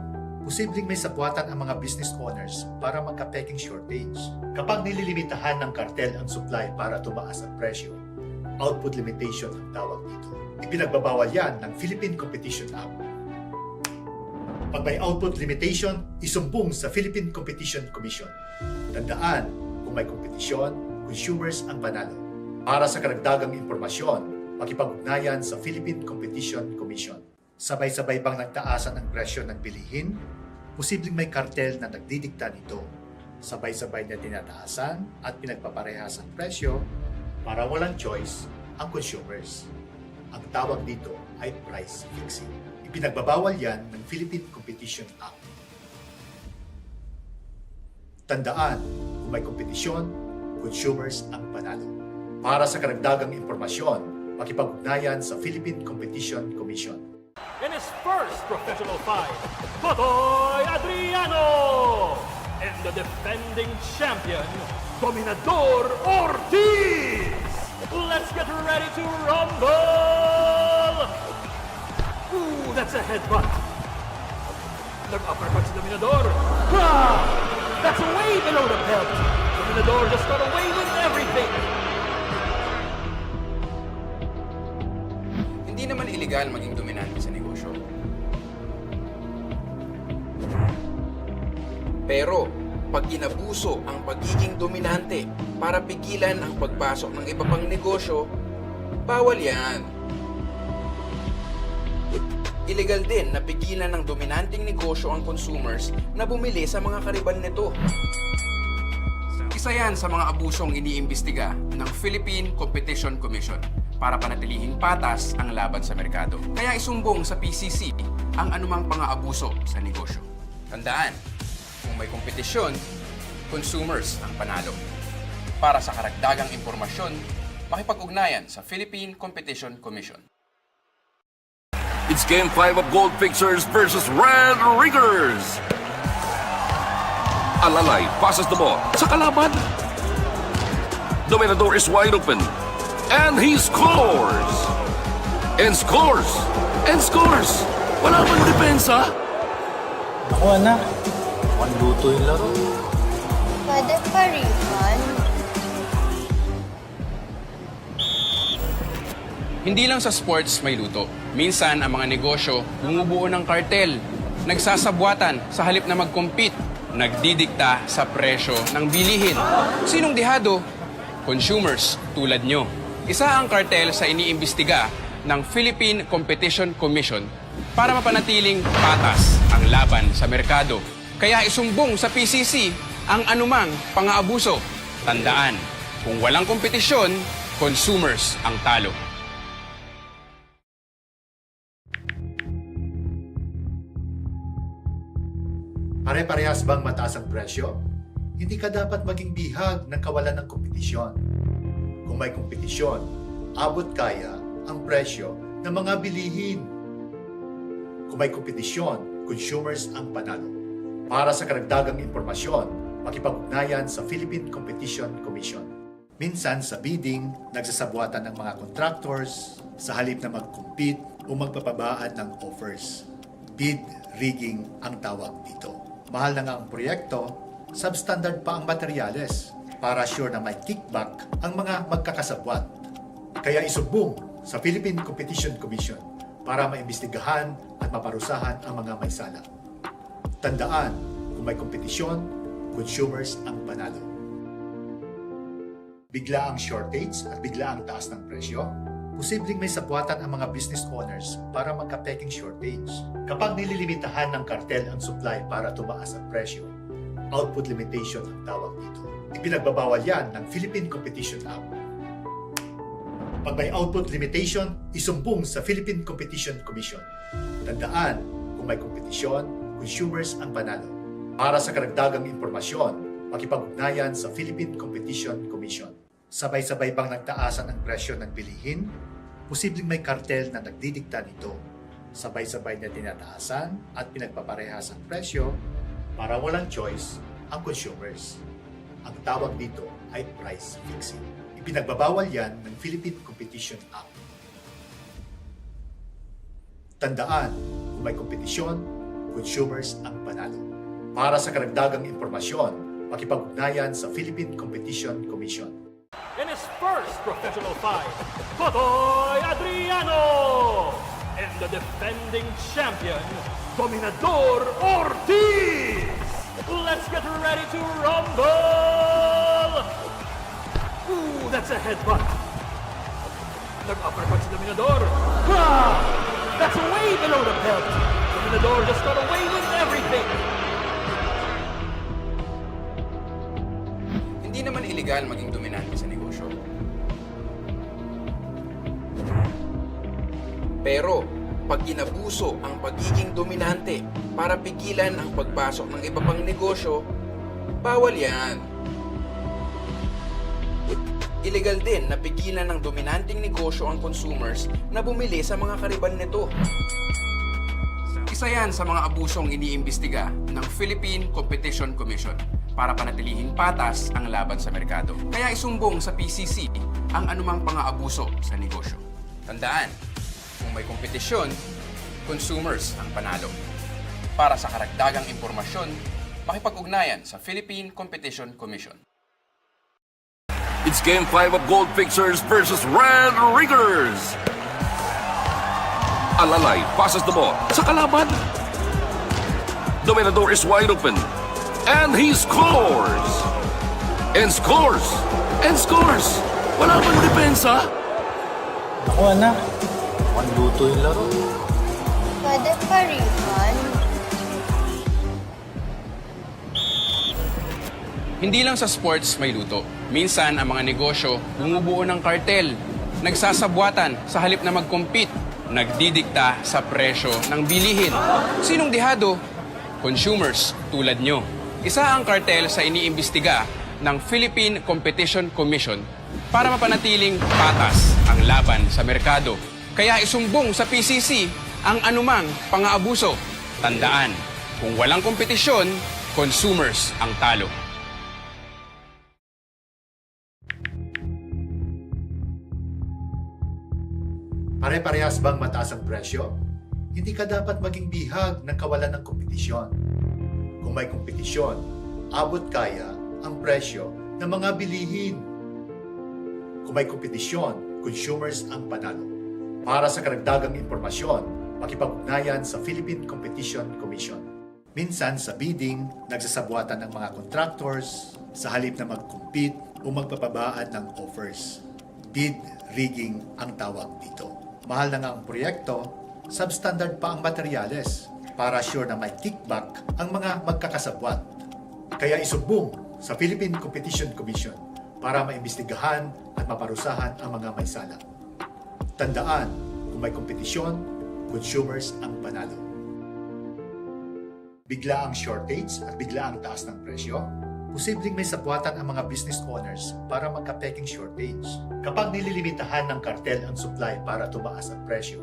posibleng may sabwatan ang mga business owners para magka-peking shortage. Kapag nililimitahan ng kartel ang supply para tumaas ang presyo, output limitation ang tawag dito. Ipinagbabawal yan ng Philippine Competition Act. Pag may output limitation, isumbong sa Philippine Competition Commission. Tandaan, kung may kompetisyon, consumers ang panalo. Para sa karagdagang impormasyon, makipag-ugnayan sa Philippine Competition Commission. Sabay-sabay bang nagtaasan ang presyo ng bilihin? Posibleng may kartel na nagdidikta nito. Sabay-sabay na tinataasan at pinagpaparehas ang presyo para walang choice ang consumers. Ang tawag dito ay price fixing. Ipinagbabawal yan ng Philippine Competition Act. Tandaan, kung may kompetisyon, consumers ang panalo. Para sa karagdagang impormasyon, makipag-ugnayan sa Philippine Competition Commission. In his first professional fight, Totoy Adriano and the defending champion, Dominador Ortiz! Let's get ready to rumble! Ooh, that's a headbutt. Nag-uppercut si Dominador. Ah! That's way below the belt. Dominador just got away with everything. Hindi naman illegal maging dominante sa negosyo. Pero, pag inabuso ang pagiging dominante para pigilan ang pagpasok ng iba pang negosyo, bawal yan. Illegal din na pigilan ng dominanteng negosyo ang consumers na bumili sa mga kariban nito. Isa yan sa mga abusong iniimbestiga ng Philippine Competition Commission para panatilihing patas ang laban sa merkado. Kaya isumbong sa PCC ang anumang pang-aabuso sa negosyo. Tandaan, kung may kompetisyon, consumers ang panalo. Para sa karagdagang impormasyon, makipag-ugnayan sa Philippine Competition Commission. It's Game 5 of Gold Pictures versus Red Riggers. Alalay passes the ball sa kalaban. Dominador is wide open. And he scores! And scores! And scores! Wala pang depensa. Ako anak, mukhang luto yung laro. Pwede pa refund? Hindi lang sa sports may luto. Minsan, ang mga negosyo bumubuo ng kartel, nagsasabwatan sa halip na mag-compete, nagdidikta sa presyo ng bilihin. Sinong dihado? Consumers tulad nyo. Isa ang kartel sa iniimbestiga ng Philippine Competition Commission para mapanatiling patas ang laban sa merkado. Kaya isumbong sa PCC ang anumang pang-aabuso. Tandaan, kung walang kompetisyon, consumers ang talo. Pare-parehas bang mataas ang presyo? Hindi ka dapat maging bihag ng kawalan ng kompetisyon. Kung may kompetisyon, abot kaya ang presyo ng mga bilihin. Kung may kompetisyon, consumers ang panalo. Para sa karagdagang impormasyon, makipag-ugnayan sa Philippine Competition Commission. Minsan sa bidding, nagsasabuatan ng mga contractors sa halip na mag-compete o magpapabaan ng offers. Bid rigging ang tawag dito. Mahal na nga ang proyekto, substandard pa ang materyales para sure na may kickback ang mga magkakasabwat. Kaya isumbong sa Philippine Competition Commission para maimbestigahan at maparusahan ang mga may sala. Tandaan, kung may kompetisyon, consumers ang panalo. Bigla ang shortage at bigla ang taas ng presyo, posibleng may sabwatan ang mga business owners para magka-peking shortage. Kapag nililimitahan ng kartel ang supply para tumaas ang presyo, output limitation ang tawag dito. Ipinagbabawal yan ng Philippine Competition Act. Pag may output limitation, isumbong sa Philippine Competition Commission. Tandaan, kung may kompetisyon, consumers ang panalo. Para sa karagdagang impormasyon, makipag-ugnayan sa Philippine Competition Commission. Sabay-sabay bang nagtaasan ang presyo ng bilihin? Posibleng may kartel na nagdidikta nito. Sabay-sabay na tinataasan at pinagpaparehas ang presyo para walang choice ang consumers. Ang tawag dito ay price fixing. Ipinagbabawal yan ng Philippine Competition Act. Tandaan, kung may kompetisyon, consumers ang panalo. Para sa karagdagang impormasyon, makipag-ugnayan sa Philippine Competition Commission. In his first professional fight, Totoy Adriano and the defending champion, Dominador Ortiz. Let's get ready to rumble! Ooh, that's a headbutt. Nag-uppercut si Dominador. Ah! That's way below the belt. Dominador just got away with everything. Hindi naman illegal maging dominante sa negosyo. Pero, pag inabuso ang pagiging dominante para pigilan ang pagpasok ng iba pang negosyo, bawal yan. Illegal din na pigilan ng dominanteng negosyo ang consumers na bumili sa mga kariban nito. Isa yan sa mga abusong iniimbestiga ng Philippine Competition Commission para panatilihing patas ang laban sa merkado. Kaya isumbong sa PCC ang anumang pang-aabuso sa negosyo. Tandaan, kung may kompetisyon, consumers ang panalo. Para sa karagdagang impormasyon, makipag-ugnayan sa Philippine Competition Commission. It's Game 5 of Gold Fixers versus Red Riggers. Alalay passes the ball sa kalaban. Dominador is wide open. And he scores! And scores! And scores! Wala bang depensa? Ako anak, mukhang luto yung laro. Pwede pa refund? Hindi lang sa sports may luto. Minsan ang mga negosyo bumubuo ng kartel, nagsasabwatan sa halip na mag-compete, nagdidikta sa presyo ng bilihin. Sinong dihado? Consumers tulad nyo. Isa ang kartel sa iniimbestiga ng Philippine Competition Commission para mapanatiling patas ang laban sa merkado. Kaya isumbong sa PCC ang anumang pang-aabuso. Tandaan, kung walang kompetisyon, consumers ang talo. Pare-parehas bang mataas ang presyo? Hindi ka dapat maging bihag ng kawalan ng kompetisyon. Kung may kompetisyon, abot kaya ang presyo ng mga bilihin. Kung may kompetisyon, consumers ang panalo. Para sa karagdagang impormasyon, makipag-ugnayan sa Philippine Competition Commission. Minsan sa bidding, nagsasabwatan ng mga contractors sa halip na mag-compete o magpapabaan ng offers. Bid rigging ang tawag dito. Mahal na nga ang proyekto, substandard pa ang materyales para sure na may kickback ang mga magkakasabwat. Kaya isumbong sa Philippine Competition Commission para maimbestigahan at maparusahan ang mga may sala. Tandaan, kung may kompetisyon, consumers ang panalo. Bigla ang shortage at bigla ang taas ng presyo, posibleng may sabwatan ang mga business owners para magka-peking shortage. Kapag nililimitahan ng kartel ang supply para tumaas ang presyo,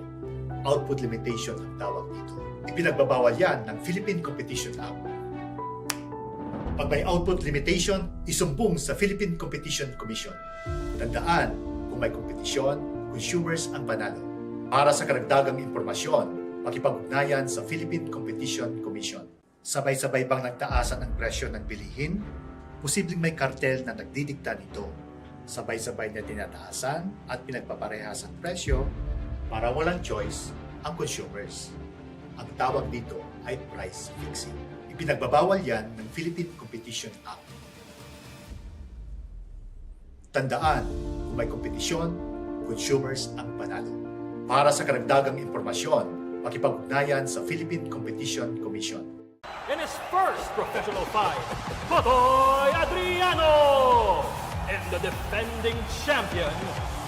output limitation ang tawag dito. Ipinagbabawal yan ng Philippine Competition Act. Pag may output limitation, isumbong sa Philippine Competition Commission. Tandaan, kung may kompetisyon, consumers ang panalo. Para sa karagdagang impormasyon, makipag-ugnayan sa Philippine Competition Commission. Sabay-sabay bang nagtaasan ang presyo ng bilihin? Posibleng may kartel na nagdidikta nito. Sabay-sabay na tinataasan at pinagpaparehas ang presyo para walang choice ang consumers. Ang tawag dito ay price fixing. Ipinagbabawal yan ng Philippine Competition Act. Tandaan, kung may kompetisyon, consumers ang panalo. Para sa karagdagang impormasyon, makipag-ugnayan sa Philippine Competition Commission. In his first professional fight, Totoy Adriano and the defending champion,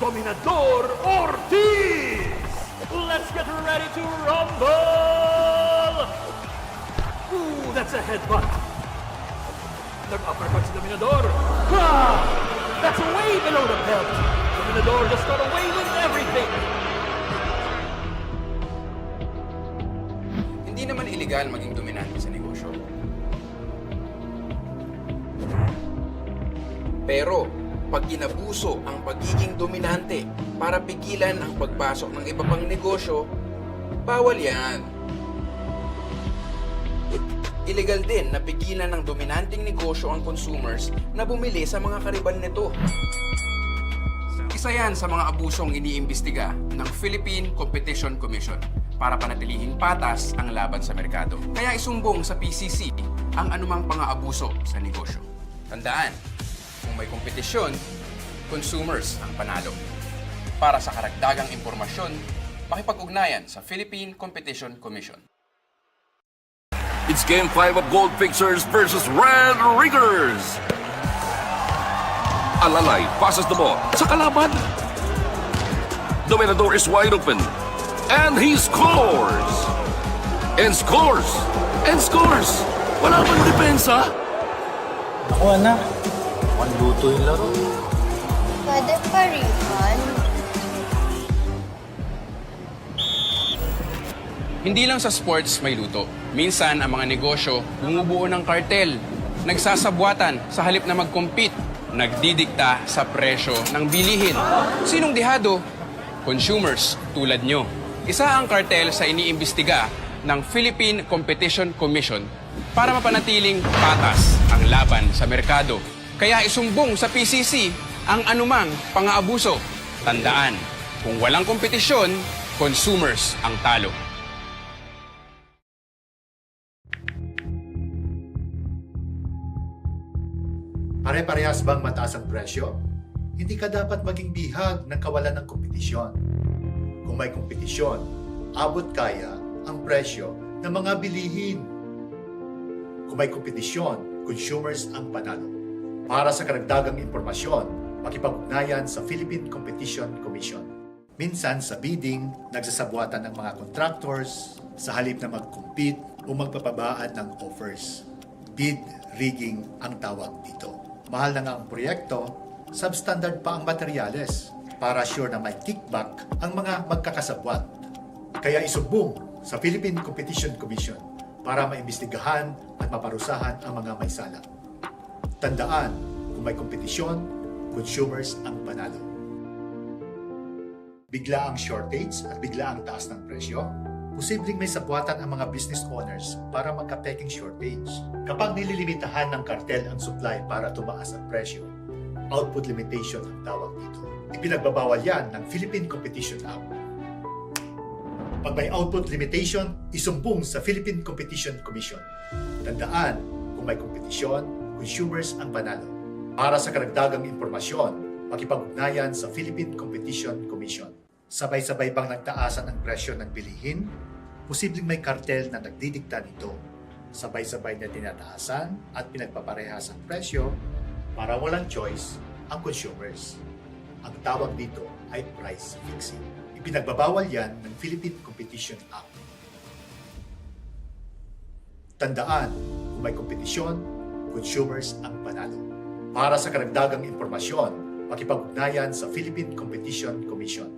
Dominador Ortiz. Let's get ready to rumble! Ooh, that's a headbutt. Nag-uppercut si Dominador. Ah! That's way below the belt. Dominador just got away with everything. Hindi naman illegal maging dominante sa negosyo. Pero, pag inabuso ang pagiging dominante para pigilan ang pagpasok ng iba pang negosyo, bawal yan. Illegal din na pigilan ng dominanteng negosyo ang consumers na bumili sa mga kariban nito. Isa yan sa mga abusong iniimbestiga ng Philippine Competition Commission para panatilihing patas ang laban sa merkado. Kaya isumbong sa PCC ang anumang pang-aabuso sa negosyo. Tandaan, kung may kompetisyon, consumers ang panalo. Para sa karagdagang impormasyon, makipag-ugnayan sa Philippine Competition Commission. It's Game 5 of Gold Fixers versus Red Riggers. Alalay passes the ball sa kalaban. Dominador is wide open. And he scores! And scores! And scores! Wala bang depensa? Ako anak, mukhang luto yung laro. Pwede pa refund? Hindi lang sa sports may luto. Minsan ang mga negosyo bumubuo ng kartel, nagsasabwatan sa halip na mag-compete, nagdidikta sa presyo ng bilihin. Sinong dihado? Consumers tulad nyo. Isa ang kartel sa iniimbestiga ng Philippine Competition Commission para mapanatiling patas ang laban sa merkado. Kaya isumbong sa PCC ang anumang pang-aabuso. Tandaan, kung walang kompetisyon, consumers ang talo. Pare-parehas bang mataas ang presyo? Hindi ka dapat maging bihag ng kawalan ng kompetisyon. Kung may kompetisyon, abot kaya ang presyo ng mga bilihin. Kung may kompetisyon, consumers ang panalo. Para sa karagdagang impormasyon, makipag-ugnayan sa Philippine Competition Commission. Minsan sa bidding, nagsasabuatan ng mga contractors sa halip na mag-compete o magpapabaan ng offers. Bid rigging ang tawag dito. Mahal na nga ang proyekto, substandard pa ang materyales para sure na may kickback ang mga magkakasabwat. Kaya isumbong sa Philippine Competition Commission para maimbestigahan at maparusahan ang mga may sala. Tandaan, kung may kompetisyon, consumers ang panalo. Bigla ang shortage at bigla ang taas ng presyo, posibleng may sabwatan ang mga business owners para magka-peking shortage. Kapag nililimitahan ng kartel ang supply para tumaas ang presyo, output limitation ang tawag dito. Ipinagbabawal yan ng Philippine Competition Act. Pag may output limitation, isumbong sa Philippine Competition Commission. Tandaan, kung may kompetisyon, consumers ang panalo. Para sa karagdagang impormasyon, makipag-ugnayan sa Philippine Competition Commission. Sabay-sabay bang nagtaasan ang presyo ng bilihin? Posibleng may kartel na nagdidikta nito. Sabay-sabay na tinataasan at pinagpaparehas ang presyo para walang choice ang consumers. Ang tawag dito ay price fixing. Ipinagbabawal yan ng Philippine Competition Act. Tandaan, kung may kompetisyon, consumers ang panalo. Para sa karagdagang impormasyon, makipag-ugnayan sa Philippine Competition Commission.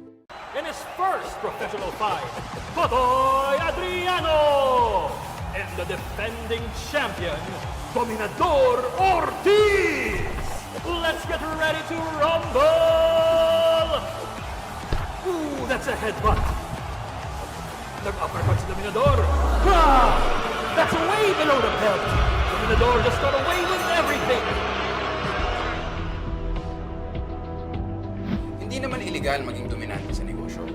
In his first professional fight, Pasay Adriano and the defending champion, Dominador Ortiz. Let's get ready to rumble! Ooh, that's a headbutt. Nag-uppercut si Dominador. Ah, that's way below the belt. Dominador just got away with everything. Hindi naman illegal maging dominante sa negosyo.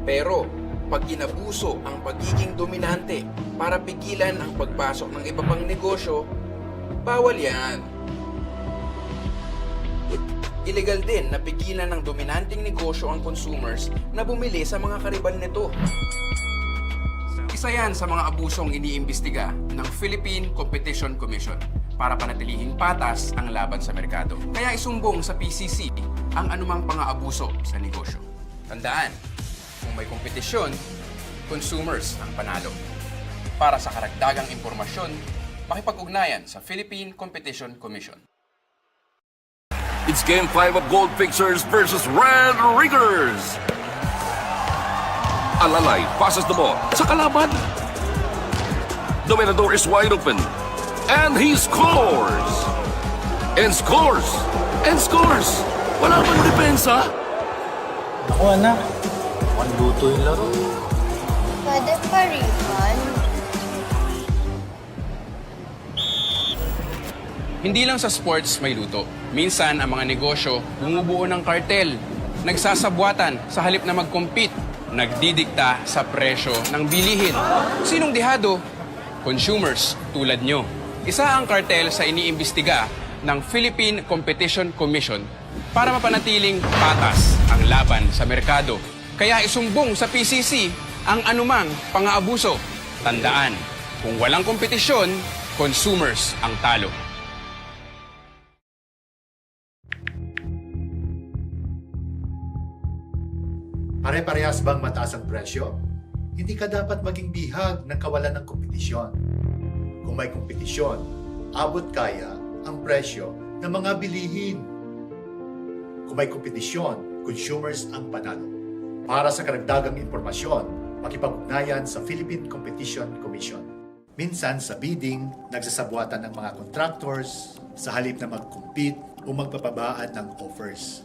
Pero, pag inabuso ang pagiging dominante para pigilan ang pagpasok ng iba pang negosyo, bawal yan. Illegal din na pigilan ng dominanteng negosyo ang consumers na bumili sa mga karibal nito. Isa yan sa mga abusong iniimbestiga ng Philippine Competition Commission para panatilihing patas ang laban sa merkado. Kaya isumbong sa PCC ang anumang pang-aabuso sa negosyo. Tandaan, kung may kompetisyon, consumers ang panalo. Para sa karagdagang impormasyon, makipag-ugnayan sa Philippine Competition Commission. It's Game 5 of Gold Fixers versus Red Riggers. Alalay passes the ball sa kalaban. Dominador is wide open. And he scores! And scores! And scores! Wala bang depensa? Ako anak, mukhang luto yung laro. Pwede pa refund? Hindi lang sa sports may luto. Minsan ang mga negosyo bumubuo ng kartel, nagsasabwatan sa halip na mag-compete, nagdidikta sa presyo ng bilihin. Sinong dihado? Consumers tulad nyo. Isa ang kartel sa iniimbestiga ng Philippine Competition Commission para mapanatiling patas ang laban sa merkado. Kaya isumbong sa PCC ang anumang pang-aabuso. Tandaan, kung walang kompetisyon, consumers ang talo. Pare-parehas bang mataas ang presyo? Hindi ka dapat maging bihag ng kawalan ng kompetisyon. Kung may kompetisyon, abot kaya ang presyo ng mga bilihin. Kung may kompetisyon, consumers ang panalo. Para sa karagdagang impormasyon, makipag-ugnayan sa Philippine Competition Commission. Minsan sa bidding, nagsasabwatan ng mga contractors sa halip na mag-compete o magpapabaan ng offers.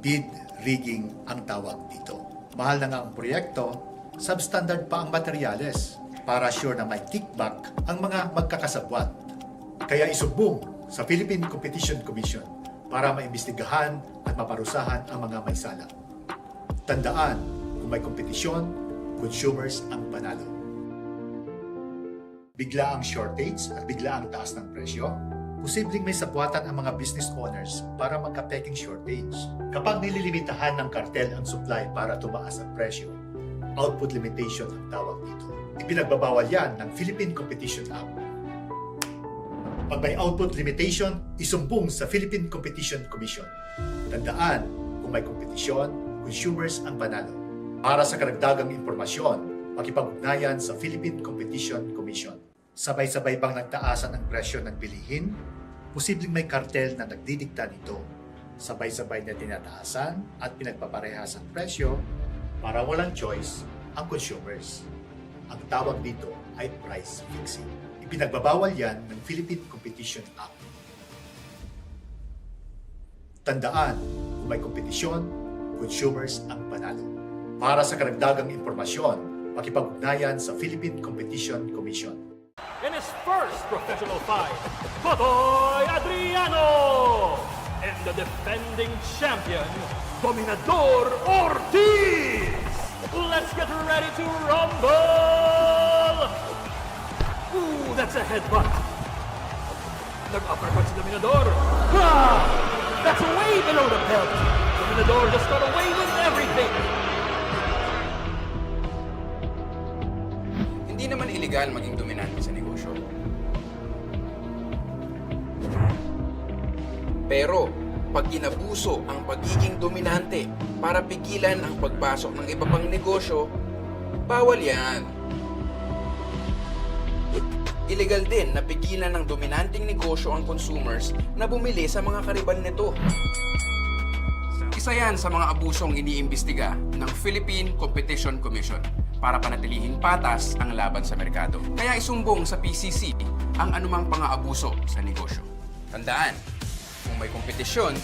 Bid rigging ang tawag dito. Mahal na nga ang proyekto, substandard pa ang materyales para sure na may kickback ang mga magkakasabwat. Kaya isumbong sa Philippine Competition Commission para maimbestigahan at maparusahan ang mga may sala. Tandaan, kung may kompetisyon, consumers ang panalo. Bigla ang shortage at bigla ang taas ng presyo, posibleng may sabwatan ang mga business owners para magka-peking shortage. Kapag nililimitahan ng kartel ang supply para tumaas ang presyo, output limitation ang tawag dito. Ipinagbabawal yan ng Philippine Competition Act. Pag may output limitation, isumbong sa Philippine Competition Commission. Tandaan, kung may kompetisyon, consumers ang panalo. Para sa karagdagang impormasyon, makipag-ugnayan sa Philippine Competition Commission. Sabay-sabay bang nagtaasan ang presyo ng bilihin? Posibleng may kartel na nagdidikta nito. Sabay-sabay na tinataasan at pinagpaparehas ang presyo para walang choice ang consumers. Ang tawag dito ay price fixing. Ipinagbabawal yan ng Philippine Competition Act. Tandaan, kung may kompetisyon, consumers ang panalo. Para sa karagdagang impormasyon, makipag-ugnayan sa Philippine Competition Commission. In his first professional fight, Totoy Adriano and the defending champion, Dominador Ortiz. Let's get ready to rumble! Ooh, that's a headbutt. Nag-uppercut si Dominador. Ah! That's way below the belt. Dominador just got away with everything. Hindi naman illegal maging dominante sa negosyo. Pero, pag inabuso ang pagiging dominante para pigilan ang pagpasok ng iba pang negosyo, bawal yan. Illegal din na pigilan ng dominanting negosyo ang consumers na bumili sa mga kariban nito. Isa yan sa mga abusong iniimbestiga ng Philippine Competition Commission para panatilihin patas ang laban sa merkado. Kaya isumbong sa PCC ang anumang pang-aabuso sa negosyo. Tandaan, kung may kompetisyon,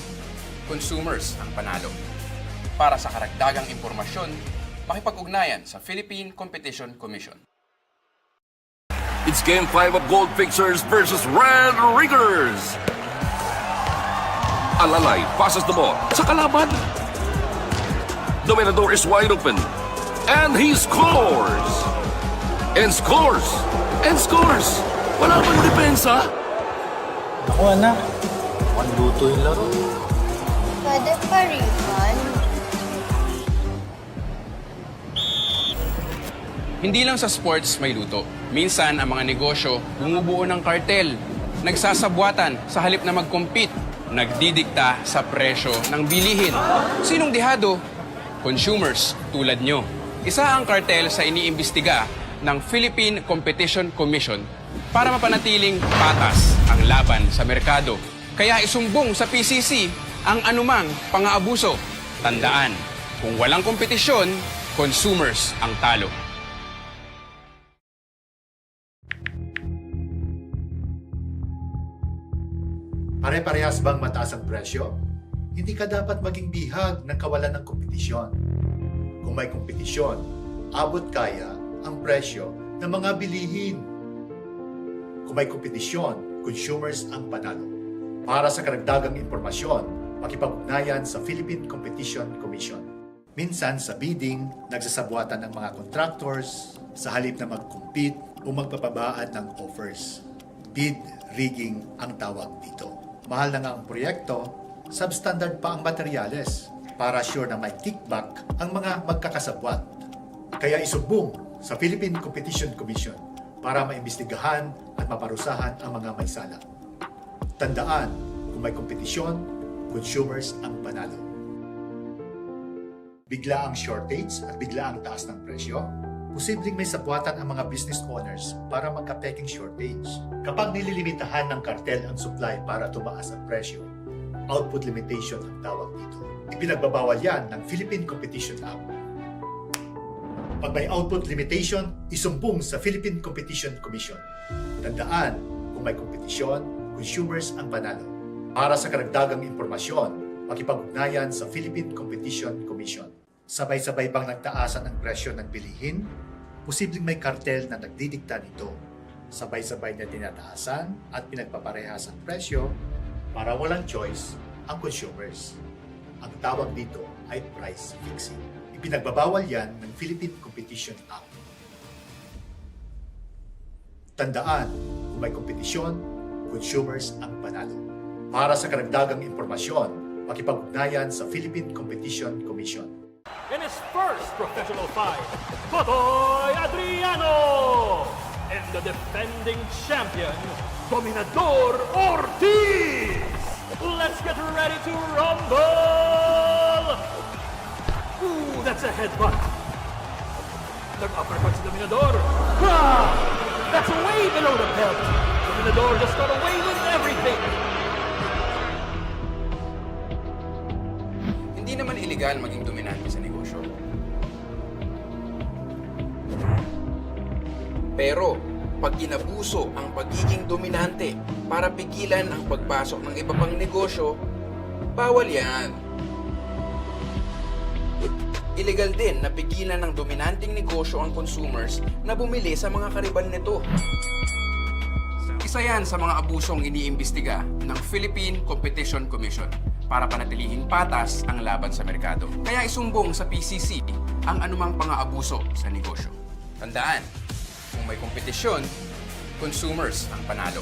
consumers ang panalo. Para sa karagdagang impormasyon, makipag-ugnayan sa Philippine Competition Commission. It's Game 5 of Gold Fixers versus Red Riggers. Alalay passes the ball sa kalaban. Dominador is wide open. And he scores! And scores! And scores! Wala bang depensa? Ako anak, mukhang luto yung laro. Pwede pa refund? Hindi lang sa sports may luto. Minsan, ang mga negosyo bumubuo ng kartel, nagsasabwatan sa halip na mag-compete, nagdidikta sa presyo ng bilihin. Sinong dihado? Consumers tulad nyo. Isa ang kartel sa iniimbestiga ng Philippine Competition Commission para mapanatiling patas ang laban sa merkado. Kaya isumbong sa PCC ang anumang pang-aabuso. Tandaan, kung walang kompetisyon, consumers ang talo. Pare-parehas bang mataas ang presyo? Hindi ka dapat maging bihag ng kawalan ng kompetisyon. Kung may kompetisyon, abot kaya ang presyo ng mga bilihin. Kung may kompetisyon, consumers ang panalo. Para sa karagdagang impormasyon, makipag-ugnayan sa Philippine Competition Commission. Minsan sa bidding, nagsasabwatan ng mga contractors sa halip na mag-compete o magpapabaan ng offers. Bid rigging ang tawag dito. Mahal na nga ang proyekto, substandard pa ang materyales para sure na may kickback ang mga magkakasabwat. Kaya isumbong sa Philippine Competition Commission para maimbestigahan at maparusahan ang mga may sala. Tandaan, kung may kompetisyon, consumers ang panalo. Bigla ang shortage at bigla ang taas ng presyo, posibleng may sabwatan ang mga business owners para magka-peking shortage. Kapag nililimitahan ng kartel ang supply para tumaas ang presyo, output limitation ang tawag dito. Ipinagbabawal yan ng Philippine Competition Act. Pag may output limitation, isumbong sa Philippine Competition Commission. Tandaan, kung may kompetisyon, consumers ang panalo. Para sa karagdagang impormasyon, makipag-ugnayan sa Philippine Competition Commission. Sabay-sabay bang nagtaasan ang presyo ng bilihin? Posibleng may kartel na nagdidikta nito. Sabay-sabay na tinataasan at pinagpaparehas ang presyo para walang choice ang consumers. Ang tawag dito ay price fixing. Ipinagbabawal yan ng Philippine Competition Act. Tandaan, kung may kompetisyon, consumers ang panalo. Para sa karagdagang impormasyon, makipag-ugnayan sa Philippine Competition Commission. In his first professional fight, Totoy Adriano and the defending champion, Dominador Ortiz. Let's get ready to rumble! Ooh, that's a headbutt. Nag-uppercut si Dominador. Ah! That's way below the belt. Dominador just got away with everything. Hindi naman illegal maging dominante sa negosyo. Pero, pag inabuso ang pagiging dominante para pigilan ang pagpasok ng iba pang negosyo, bawal yan. Illegal din na pigilan ng dominanteng negosyo ang consumers na bumili sa mga karibal nito. Isa yan sa mga abusong iniimbestiga ng Philippine Competition Commission para panatilihin patas ang laban sa merkado. Kaya isumbong sa PCC ang anumang pang-aabuso sa negosyo. Tandaan, kung may kompetisyon, consumers ang panalo.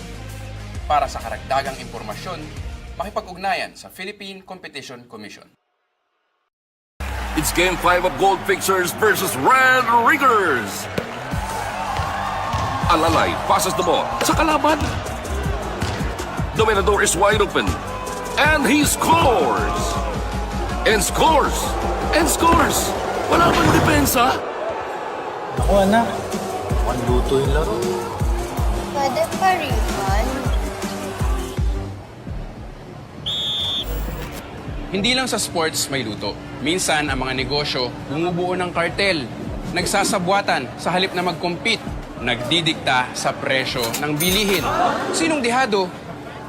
Para sa karagdagang impormasyon, makipag-ugnayan sa Philippine Competition Commission. It's Game 5 of Gold Pictures versus Red Riggers. Alalay passes the ball sa kalaban. Dominador is wide open. And he scores! And scores! And scores! Wala bang depensa? Ako anak, mukhang luto yung laro. Pwede pa refund? Hindi lang sa sports may luto. Minsan, ang mga negosyo bumubuo ng kartel, nagsasabwatan sa halip na mag-compete, nagdidikta sa presyo ng bilihin. Sinong dihado?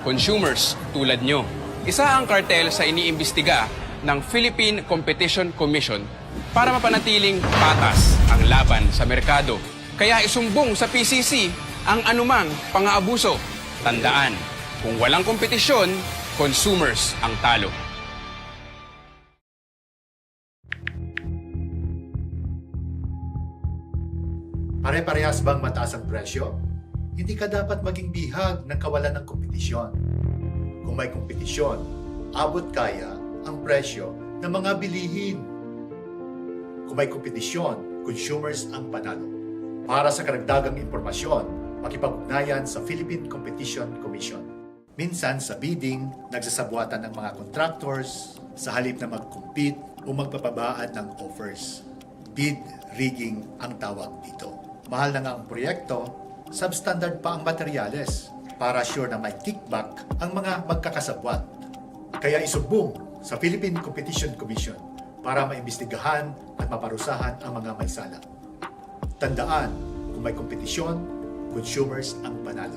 Consumers tulad nyo. Isa ang kartel sa iniimbestiga ng Philippine Competition Commission para mapanatiling patas ang laban sa merkado. Kaya isumbong sa PCC ang anumang pang-aabuso. Tandaan, kung walang kompetisyon, consumers ang talo. Pare-parehas bang mataas ang presyo? Hindi ka dapat maging bihag ng kawalan ng kompetisyon. Kung may kompetisyon, abot kaya ang presyo ng mga bilihin. Kung may kompetisyon, consumers ang panalo. Para sa karagdagang impormasyon, makipag-ugnayan sa Philippine Competition Commission. Minsan sa bidding, nagsasabuatan ng mga contractors sa halip na mag-compete o magpapabaan ng offers. Bid rigging ang tawag dito. Mahal na nga ang proyekto, substandard pa ang materyales para sure na may kickback ang mga magkakasabwat. Kaya isumbong sa Philippine Competition Commission para maimbestigahan at maparusahan ang mga may sala. Tandaan, kung may kompetisyon, consumers ang panalo.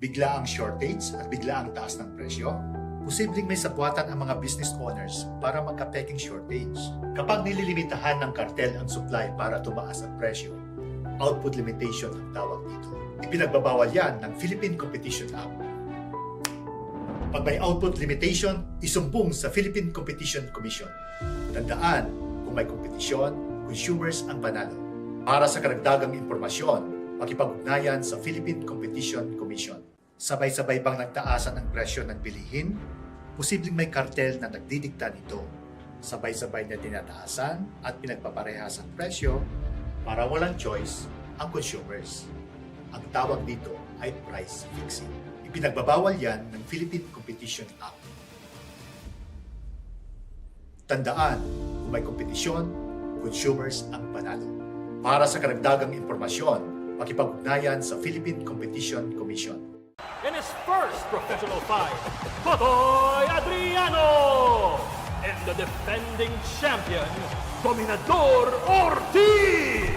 Bigla ang shortage at bigla ang taas ng presyo, posibleng may sabwatan ang mga business owners para magka-peking shortage. Kapag nililimitahan ng kartel ang supply para tumaas ang presyo, output limitation ang tawag dito. Ipinagbabawal yan ng Philippine Competition Act. Pag may output limitation, isumbong sa Philippine Competition Commission. Tandaan, kung may kompetisyon, consumers ang panalo. Para sa karagdagang impormasyon, makipag-ugnayan sa Philippine Competition Commission. Sabay-sabay bang nagtaasan ang presyo ng bilihin? Posibleng may kartel na nagdidikta nito. Sabay-sabay na tinataasan at pinagpaparehas ang presyo para walang choice ang consumers. Ang tawag dito ay price fixing. Ipinagbabawal yan ng Philippine Competition Act. Tandaan, kung may kompetisyon, consumers ang panalo. Para sa karagdagang impormasyon, makipag-ugnayan sa Philippine Competition Commission. In his first professional fight, Totoy Adriano and the defending champion, Dominador Ortiz!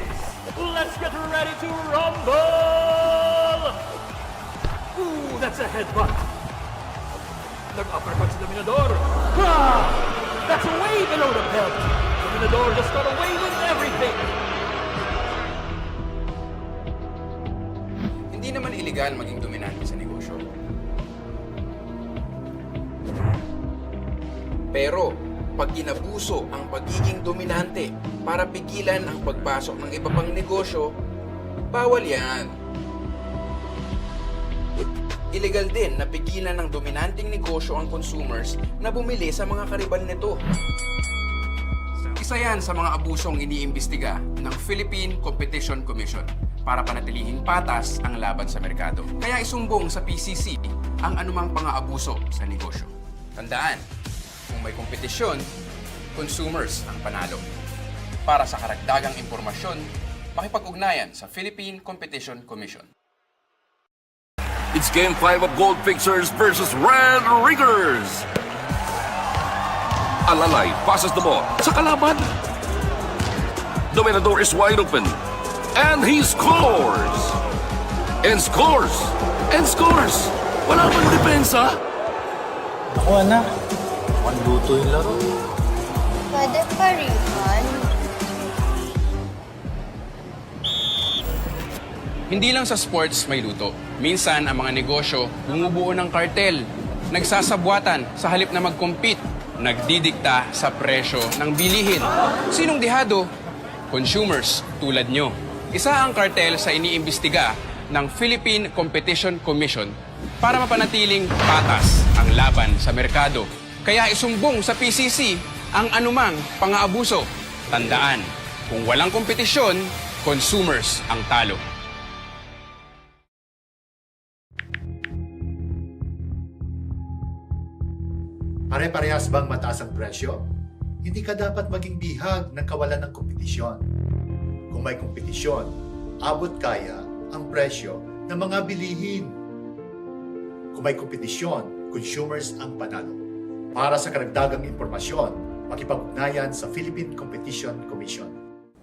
Let's get ready to rumble! Ooh, that's a headbutt. Nag-uppercut si Dominador. Ah! That's way below the belt. Dominador just got away with everything. Hindi naman illegal maging dominante sa negosyo. Pero, pag inabuso ang pagiging dominante para pigilan ang pagpasok ng iba pang negosyo, bawal yan. Illegal din na pigilan ng dominanteng negosyo ang consumers na bumili sa mga kariban nito. Isa yan sa mga abusong iniimbestiga ng Philippine Competition Commission para panatilihing patas ang laban sa merkado. Kaya isumbong sa PCC ang anumang pang-aabuso sa negosyo. Tandaan, kung may kompetisyon, consumers ang panalo. Para sa karagdagang impormasyon, makipag-ugnayan sa Philippine Competition Commission. It's Game 5 of Gold Fixers versus Red Riggers. Alalay passes the ball sa kalaban. Dominador is wide open. And he scores! And scores! And scores! Wala bang depensa? Ako anak, mukhang luto yung laro. Pwede pa refund? Hindi lang sa sports may luto. Minsan ang mga negosyo bumubuo ng kartel, nagsasabwatan sa halip na mag-compete, nagdidikta sa presyo ng bilihin. Sinong dihado? Consumers tulad nyo. Isa ang kartel sa iniimbestiga ng Philippine Competition Commission para mapanatiling patas ang laban sa merkado. Kaya isumbong sa PCC ang anumang pang-aabuso. Tandaan, kung walang kompetisyon, consumers ang talo. Pare-parehas bang mataas ang presyo? Hindi ka dapat maging bihag ng kawalan ng kompetisyon. Kung may kompetisyon, abot kaya ang presyo ng mga bilihin. Kung may kompetisyon, consumers ang panalo. Para sa karagdagang impormasyon, makipag-ugnayan sa Philippine Competition Commission.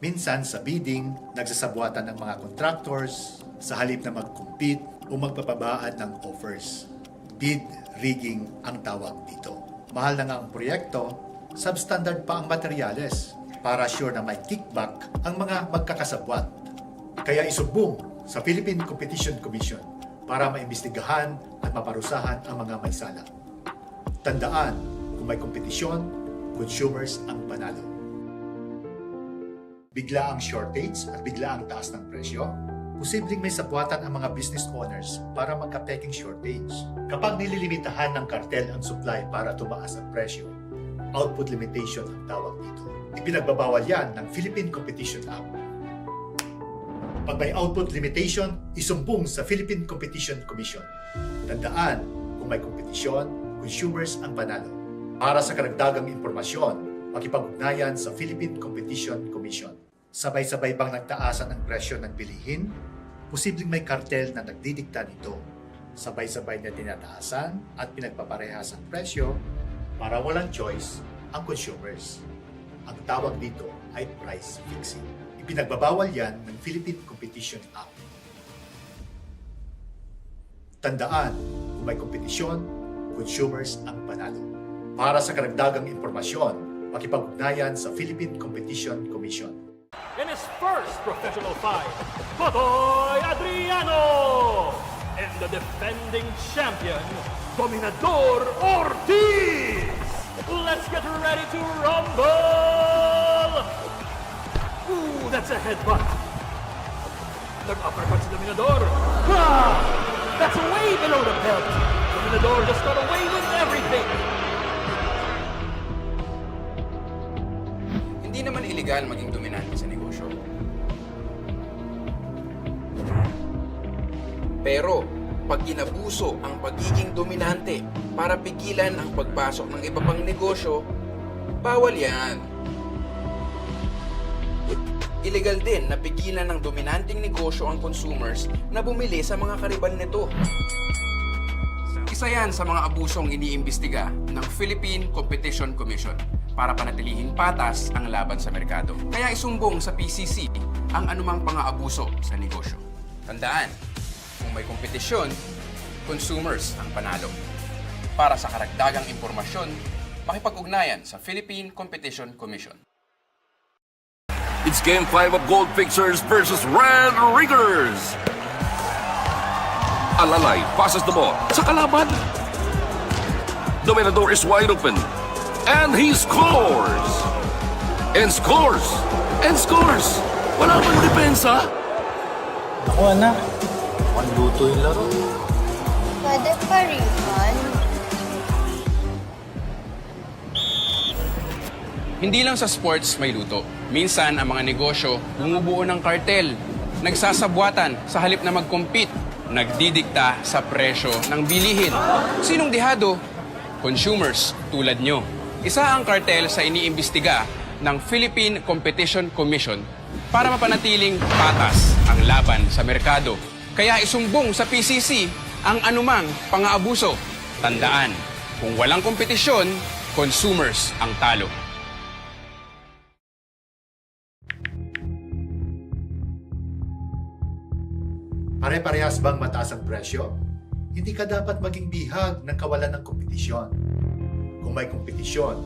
Minsan sa bidding, nagsasabwatan ng mga contractors sa halip na mag-compete o magpapabaan ng offers. Bid rigging ang tawag dito. Mahal na nga ang proyekto, substandard pa ang materyales para sure na may kickback ang mga magkakasabwat. Kaya isumbong sa Philippine Competition Commission para maimbestigahan at maparusahan ang mga may sala. Tandaan, kung may kompetisyon, consumers ang panalo. Bigla ang shortage at bigla ang taas ng presyo, posibleng may sabwatan ang mga business owners para magka-peking shortage. Kapag nililimitahan ng kartel ang supply para tumaas ang presyo, output limitation ang tawag dito. Ipinagbabawal yan ng Philippine Competition Act. Pag may output limitation, isumbong sa Philippine Competition Commission. Tandaan, kung may kompetisyon, consumers ang panalo. Para sa karagdagang impormasyon, makipag-ugnayan sa Philippine Competition Commission. Sabay-sabay bang nagtaasan ang presyo ng bilihin? Posibleng may kartel na nagdidikta nito. Sabay-sabay na tinataasan at pinagpaparehas ang presyo para walang choice ang consumers. Ang tawag dito ay price fixing. Ipinagbabawal yan ng Philippine Competition Act. Tandaan, kung may kompetisyon, consumers ang panalo. Para sa karagdagang impormasyon, makipag-ugnayan sa Philippine Competition Commission. In his first professional fight, Totoy Adriano! And the defending champion, Dominador Ortiz! Let's get ready to rumble! Ooh, that's a headbutt. Nag-uppercut si Dominador. Ah! That's way below the belt. Dominador just got away with everything. Hindi naman illegal maging dominante sa negosyo. Pero, pag inabuso ang pagiging dominante para pigilan ang pagpasok ng iba pang negosyo, bawal yan. Illegal din na pigilan ng dominanteng negosyo ang consumers na bumili sa mga kariban nito. Isa yan sa mga abusong iniimbestiga ng Philippine Competition Commission para panatilihing patas ang laban sa merkado. Kaya isumbong sa PCC ang anumang pang-aabuso sa negosyo. Tandaan, kung may kompetisyon, consumers ang panalo. Para sa karagdagang impormasyon, makipag-ugnayan sa Philippine Competition Commission. It's Game 5 of Gold Fixers versus Red Riggers. Alalay passes the ball sa kalaban. Dominador is wide open. And he scores! And scores! And scores! Wala pang depensa. Ako anak, mukhang luto yung laro. Pwede pa refund? Hindi lang sa sports may luto. Minsan, ang mga negosyo bumubuo ng kartel, nagsasabwatan sa halip na mag-compete, nagdidikta sa presyo ng bilihin. Sinong dihado? Consumers tulad nyo. Isa ang kartel sa iniimbestiga ng Philippine Competition Commission para mapanatiling patas ang laban sa merkado. Kaya isumbong sa PCC ang anumang pang-aabuso. Tandaan, kung walang kompetisyon, consumers ang talo. Pare-parehas bang mataas ang presyo? Hindi ka dapat maging bihag ng kawalan ng kompetisyon. Kung may kompetisyon,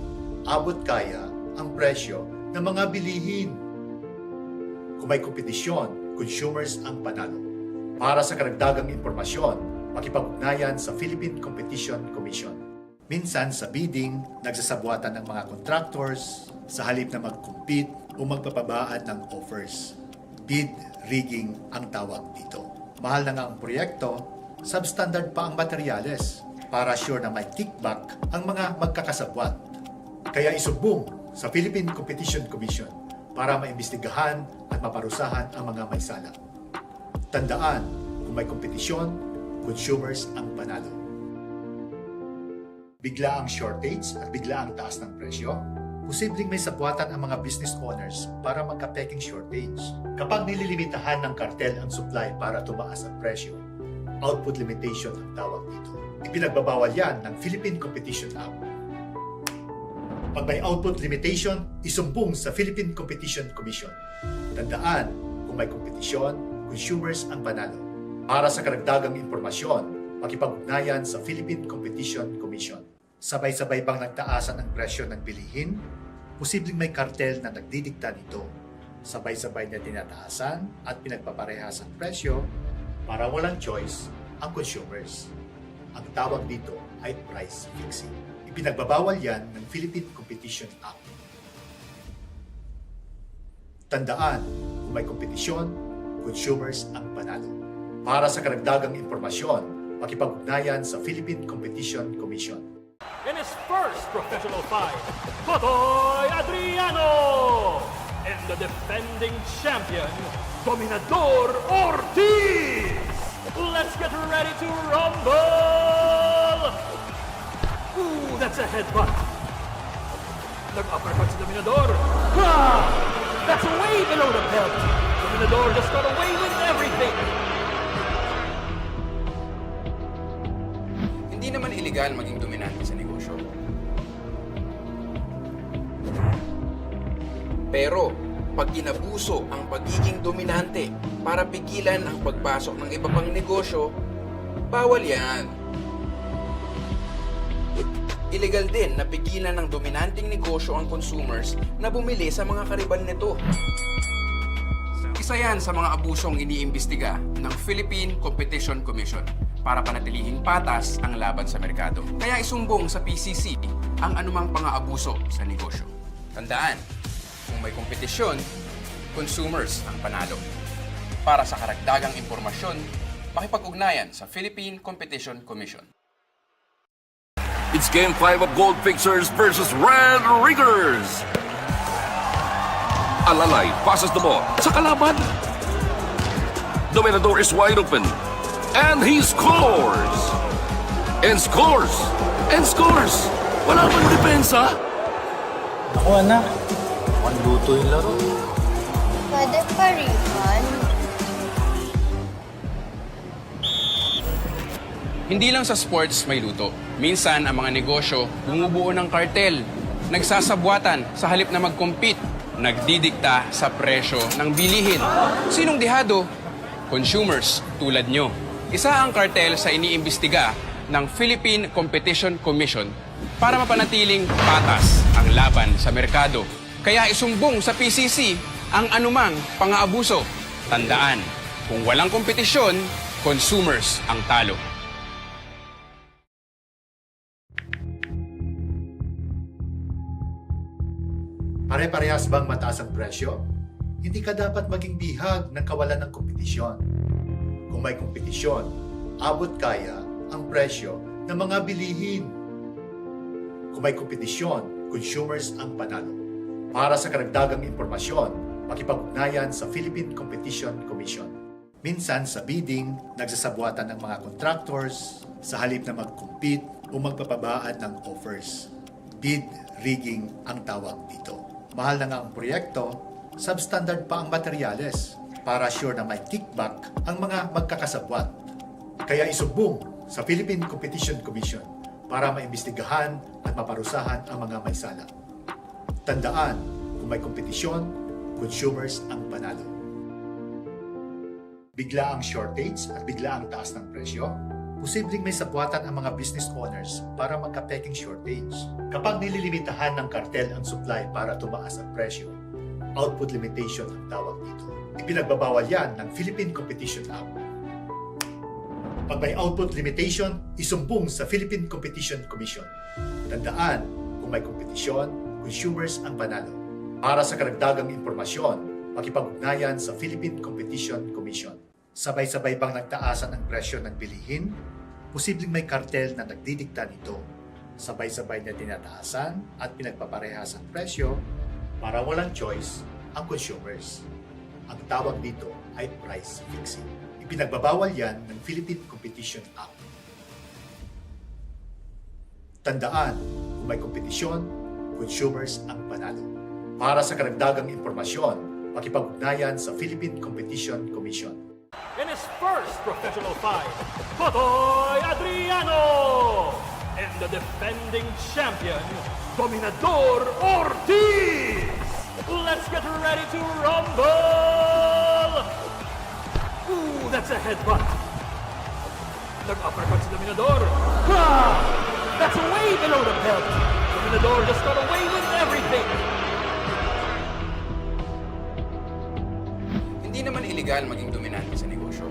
abot kaya ang presyo ng mga bilihin. Kung may kompetisyon, consumers ang panalo. Para sa karagdagang impormasyon, makipag-ugnayan sa Philippine Competition Commission. Minsan sa bidding, nagsasabwatan ng mga contractors sa halip na mag-compete o magpapabaan ng offers. Bid rigging ang tawag dito. Mahal na nga ang proyekto, substandard pa ang materyales para sure na may kickback ang mga magkakasabwat. Kaya isumbong sa Philippine Competition Commission para maimbestigahan at maparusahan ang mga may sala. Tandaan, kung may kompetisyon, consumers ang panalo. Bigla ang shortage at bigla ang taas ng presyo, posibleng may sabwatan ang mga business owners para magka-peking shortage. Kapag nililimitahan ng kartel ang supply para tumaas ang presyo, output limitation ang tawag dito. Ipinagbabawal yan ng Philippine Competition Act. Pag may output limitation, isumbong sa Philippine Competition Commission. Tandaan, kung may kompetisyon, consumers ang panalo. Para sa karagdagang impormasyon, makipag-ugnayan sa Philippine Competition Commission. Sabay-sabay bang nagtaasan ang presyo ng bilihin? Posibleng may kartel na nagdidikta nito. Sabay-sabay na tinataasan at pinagpaparehas ang presyo para walang choice ang consumers. Ang tawag dito ay price fixing. Ipinagbabawal yan ng Philippine Competition Act. Tandaan, kung may kompetisyon, consumers ang panalo. Para sa karagdagang impormasyon, makipag-ugnayan sa Philippine Competition Commission. In his first professional fight, Totoy Adriano and the defending champion, Dominador Ortiz. Let's get ready to rumble! Ooh, that's a headbutt. Nag-uppercut si Dominador. Ah! That's way below the belt. Dominador just got away with everything. Hindi naman illegal maging dominante sa negosyo. Pero, pag inabuso ang pagiging dominante para pigilan ang pagpasok ng iba pang negosyo, bawal yan. Illegal din na pigilan ng dominanteng negosyo ang consumers na bumili sa mga kariban nito. Isa yan sa mga abusong iniimbestiga ng Philippine Competition Commission para panatilihing patas ang laban sa merkado. Kaya isumbong sa PCC ang anumang pang-aabuso sa negosyo. Tandaan, kung may kompetisyon, consumers ang panalo. Para sa karagdagang impormasyon, makipag-ugnayan sa Philippine Competition Commission. It's Game 5 of Gold Fixers versus Red Riggers. Alalay passes the ball sa kalaban. Dominador is wide open. And he scores! And scores! And scores! Wala pang depensa. Ako anak, mukhang luto yung laro. Pwede pa refund? Hindi lang sa sports may luto. Minsan, ang mga negosyo bumubuo ng kartel. Nagsasabwatan sa halip na mag-compete. Nagdidikta sa presyo ng bilihin. Sinong dihado? Consumers tulad nyo. Isa ang kartel sa iniimbestiga ng Philippine Competition Commission para mapanatiling patas ang laban sa merkado. Kaya isumbong sa PCC ang anumang pang-aabuso. Tandaan, kung walang kompetisyon, consumers ang talo. Pare-parehas bang mataas ang presyo? Hindi ka dapat maging bihag ng kawalan ng kompetisyon. Kung may kompetisyon, abot kaya ang presyo ng mga bilihin. Kung may kompetisyon, consumers ang panalo. Para sa karagdagang impormasyon, makipag-ugnayan sa Philippine Competition Commission. Minsan sa bidding, nagsasabwatan ng mga contractors sa halip na mag-compete o magpapabaan ng offers. Bid rigging ang tawag dito. Mahal na nga ang proyekto, substandard pa ang materyales para sure na may kickback ang mga magkakasabwat. Kaya isumbong sa Philippine Competition Commission para maimbestigahan at maparusahan ang mga may sala. Tandaan, kung may kompetisyon, consumers ang panalo. Bigla ang shortage at bigla ang taas ng presyo, posibleng may sabwatan ang mga business owners para magka-peking shortage. Kapag nililimitahan ng kartel ang supply para tumaas ang presyo, output limitation ang tawag dito. Ipinagbabawal yan ng Philippine Competition Act. Pag may output limitation, isumbong sa Philippine Competition Commission. Tandaan, kung may kompetisyon, consumers ang panalo. Para sa karagdagang impormasyon, makipag-ugnayan sa Philippine Competition Commission. Sabay-sabay bang nagtaasan ang presyo ng bilihin? Posibleng may kartel na nagdidikta nito. Sabay-sabay na tinataasan at pinagpaparehas ang presyo para walang choice ang consumers. Ang tawag dito ay price fixing. Ipinagbabawal yan ng Philippine Competition Act. Tandaan, kung may kompetisyon, consumers ang panalo. Para sa karagdagang impormasyon, makipag-ugnayan sa Philippine Competition Commission. In his first professional fight, Totoy Adriano and the defending champion, Dominador Ortiz. Let's get ready to rumble! Ooh, that's a headbutt. Nag-uppercut si Dominador. Ha! That's way below the belt. Dominador just got away with everything. Hindi naman illegal maging dominante sa negosyo.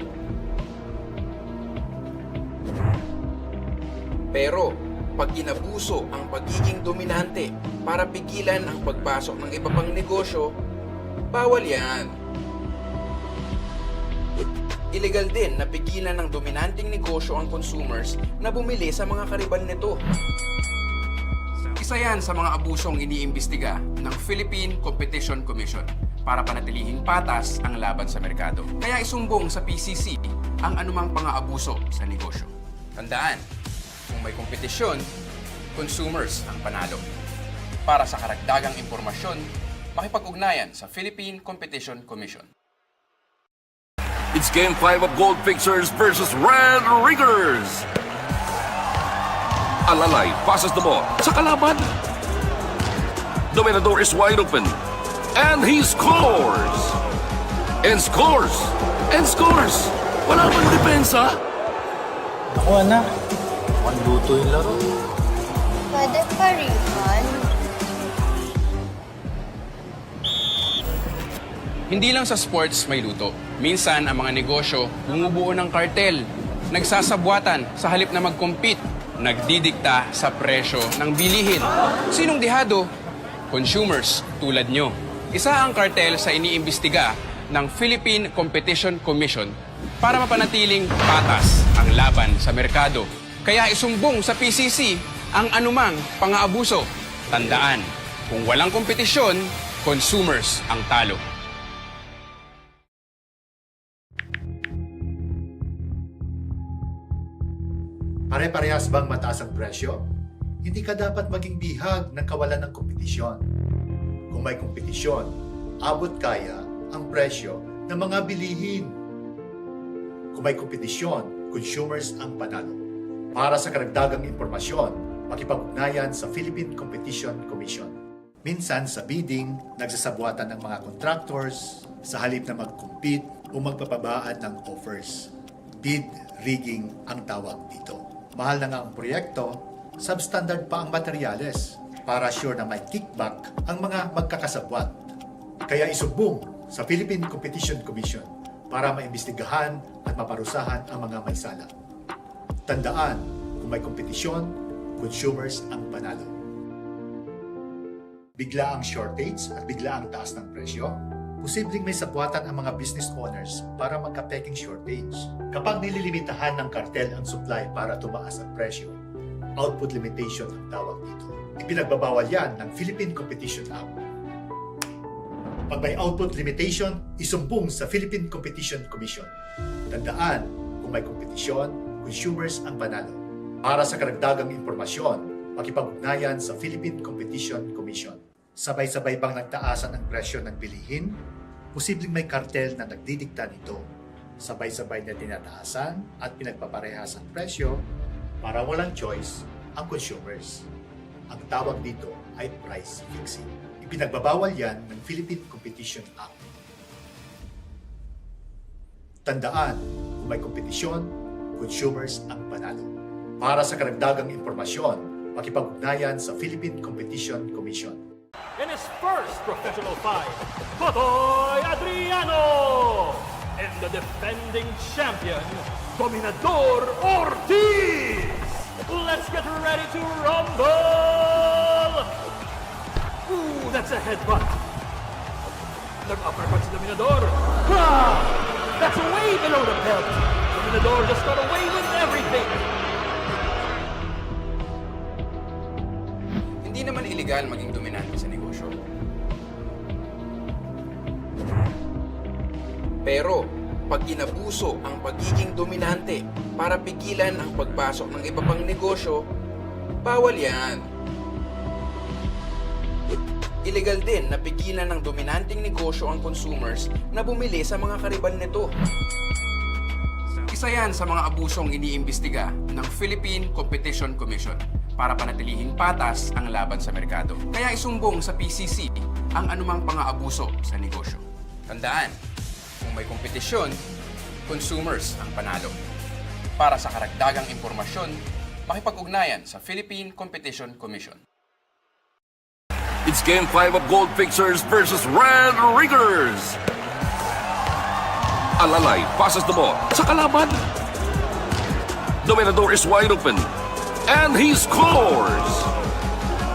Pero, pag inabuso ang pagiging dominante para pigilan ang pagpasok ng iba pang negosyo, bawal yan. Illegal din na pigilan ng dominanteng negosyo ang consumers na bumili sa mga kariban nito. Isa yan sa mga abusong iniimbestiga ng Philippine Competition Commission para panatilihing patas ang laban sa merkado. Kaya isumbong sa PCC ang anumang pang-aabuso sa negosyo. Tandaan, kung may kompetisyon, consumers ang panalo. Para sa karagdagang impormasyon, makipag-ugnayan sa Philippine Competition Commission. It's Game 5 of Gold Fixers versus Red Riggers. Alalay passes the ball sa kalaban. Dominador is wide open. And he scores! And scores! And scores! Wala bang depensa? Naku anak, mukhang luto yung laro. Pwede pa refund? Hindi lang sa sports may luto. Minsan, ang mga negosyo bumubuo ng kartel. Nagsasabwatan sa halip na mag-compete. Nagdidikta sa presyo ng bilihin. Sinong dihado? Consumers tulad nyo. Isa ang kartel sa iniimbestiga ng Philippine Competition Commission para mapanatiling patas ang laban sa merkado. Kaya isumbong sa PCC ang anumang pang-aabuso. Tandaan, kung walang kompetisyon, consumers ang talo. Pare-parehas bang mataas ang presyo? Hindi ka dapat maging bihag ng kawalan ng kompetisyon. Kung may kompetisyon, abot kaya ang presyo ng mga bilihin. Kung may kompetisyon, consumers ang panalo. Para sa karagdagang impormasyon, makipag-ugnayan sa Philippine Competition Commission. Minsan sa bidding, nagsasabwatan ng mga contractors sa halip na mag-compete o magpapabaan ng offers. Bid rigging ang tawag dito. Mahal na nga ang proyekto, substandard pa ang materyales para sure na may kickback ang mga magkakasabwat. Kaya isumbong sa Philippine Competition Commission para maimbestigahan at maparusahan ang mga may sala. Tandaan, kung may kompetisyon, consumers ang panalo. Bigla ang shortage at bigla ang taas ng presyo, posibleng may sabwatan ang mga business owners para magka-peking shortage. Kapag nililimitahan ng kartel ang supply para tumaas ang presyo, output limitation ang tawag dito. Ipinagbabawal yan ng Philippine Competition Act. Pag may output limitation, isumbong sa Philippine Competition Commission. Tandaan, kung may kompetisyon, consumers ang panalo. Para sa karagdagang impormasyon, makipag-ugnayan sa Philippine Competition Commission. Sabay-sabay bang nagtaasan ang presyo ng bilihin? Posibleng may kartel na nagdidikta nito. Sabay-sabay na tinataasan at pinagpaparehas ang presyo para walang choice ang consumers. Ang tawag dito ay price fixing. Ipinagbabawal yan ng Philippine Competition Act. Tandaan, kung may kompetisyon, consumers ang panalo. Para sa karagdagang impormasyon, makipag-ugnayan sa Philippine Competition Commission. In his first professional fight, Totoy Adriano and the defending champion, Dominador Ortiz. Let's get ready to rumble! Ooh, that's a headbutt. Nag-uppercut si Dominador. Ah! That's way below the belt. Dominador just got away with everything. Hindi naman illegal maging dominante sa negosyo. Pero, pag inabuso ang pagiging dominante para pigilan ang pagpasok ng iba pang negosyo, bawal yan. Illegal din na pigilan ng dominanteng negosyo ang consumers na bumili sa mga kariban nito. Isa yan sa mga abusong iniimbestiga ng Philippine Competition Commission para panatilihin patas ang laban sa merkado. Kaya isumbong sa PCC ang anumang pang-aabuso sa negosyo. Tandaan, kung may kompetisyon, consumers ang panalo. Para sa karagdagang impormasyon, makipag-ugnayan sa Philippine Competition Commission. It's Game 5 of Gold Fixers versus Red Riggers. Alalay passes the ball sa kalaban. Dominador is wide open. And he scores!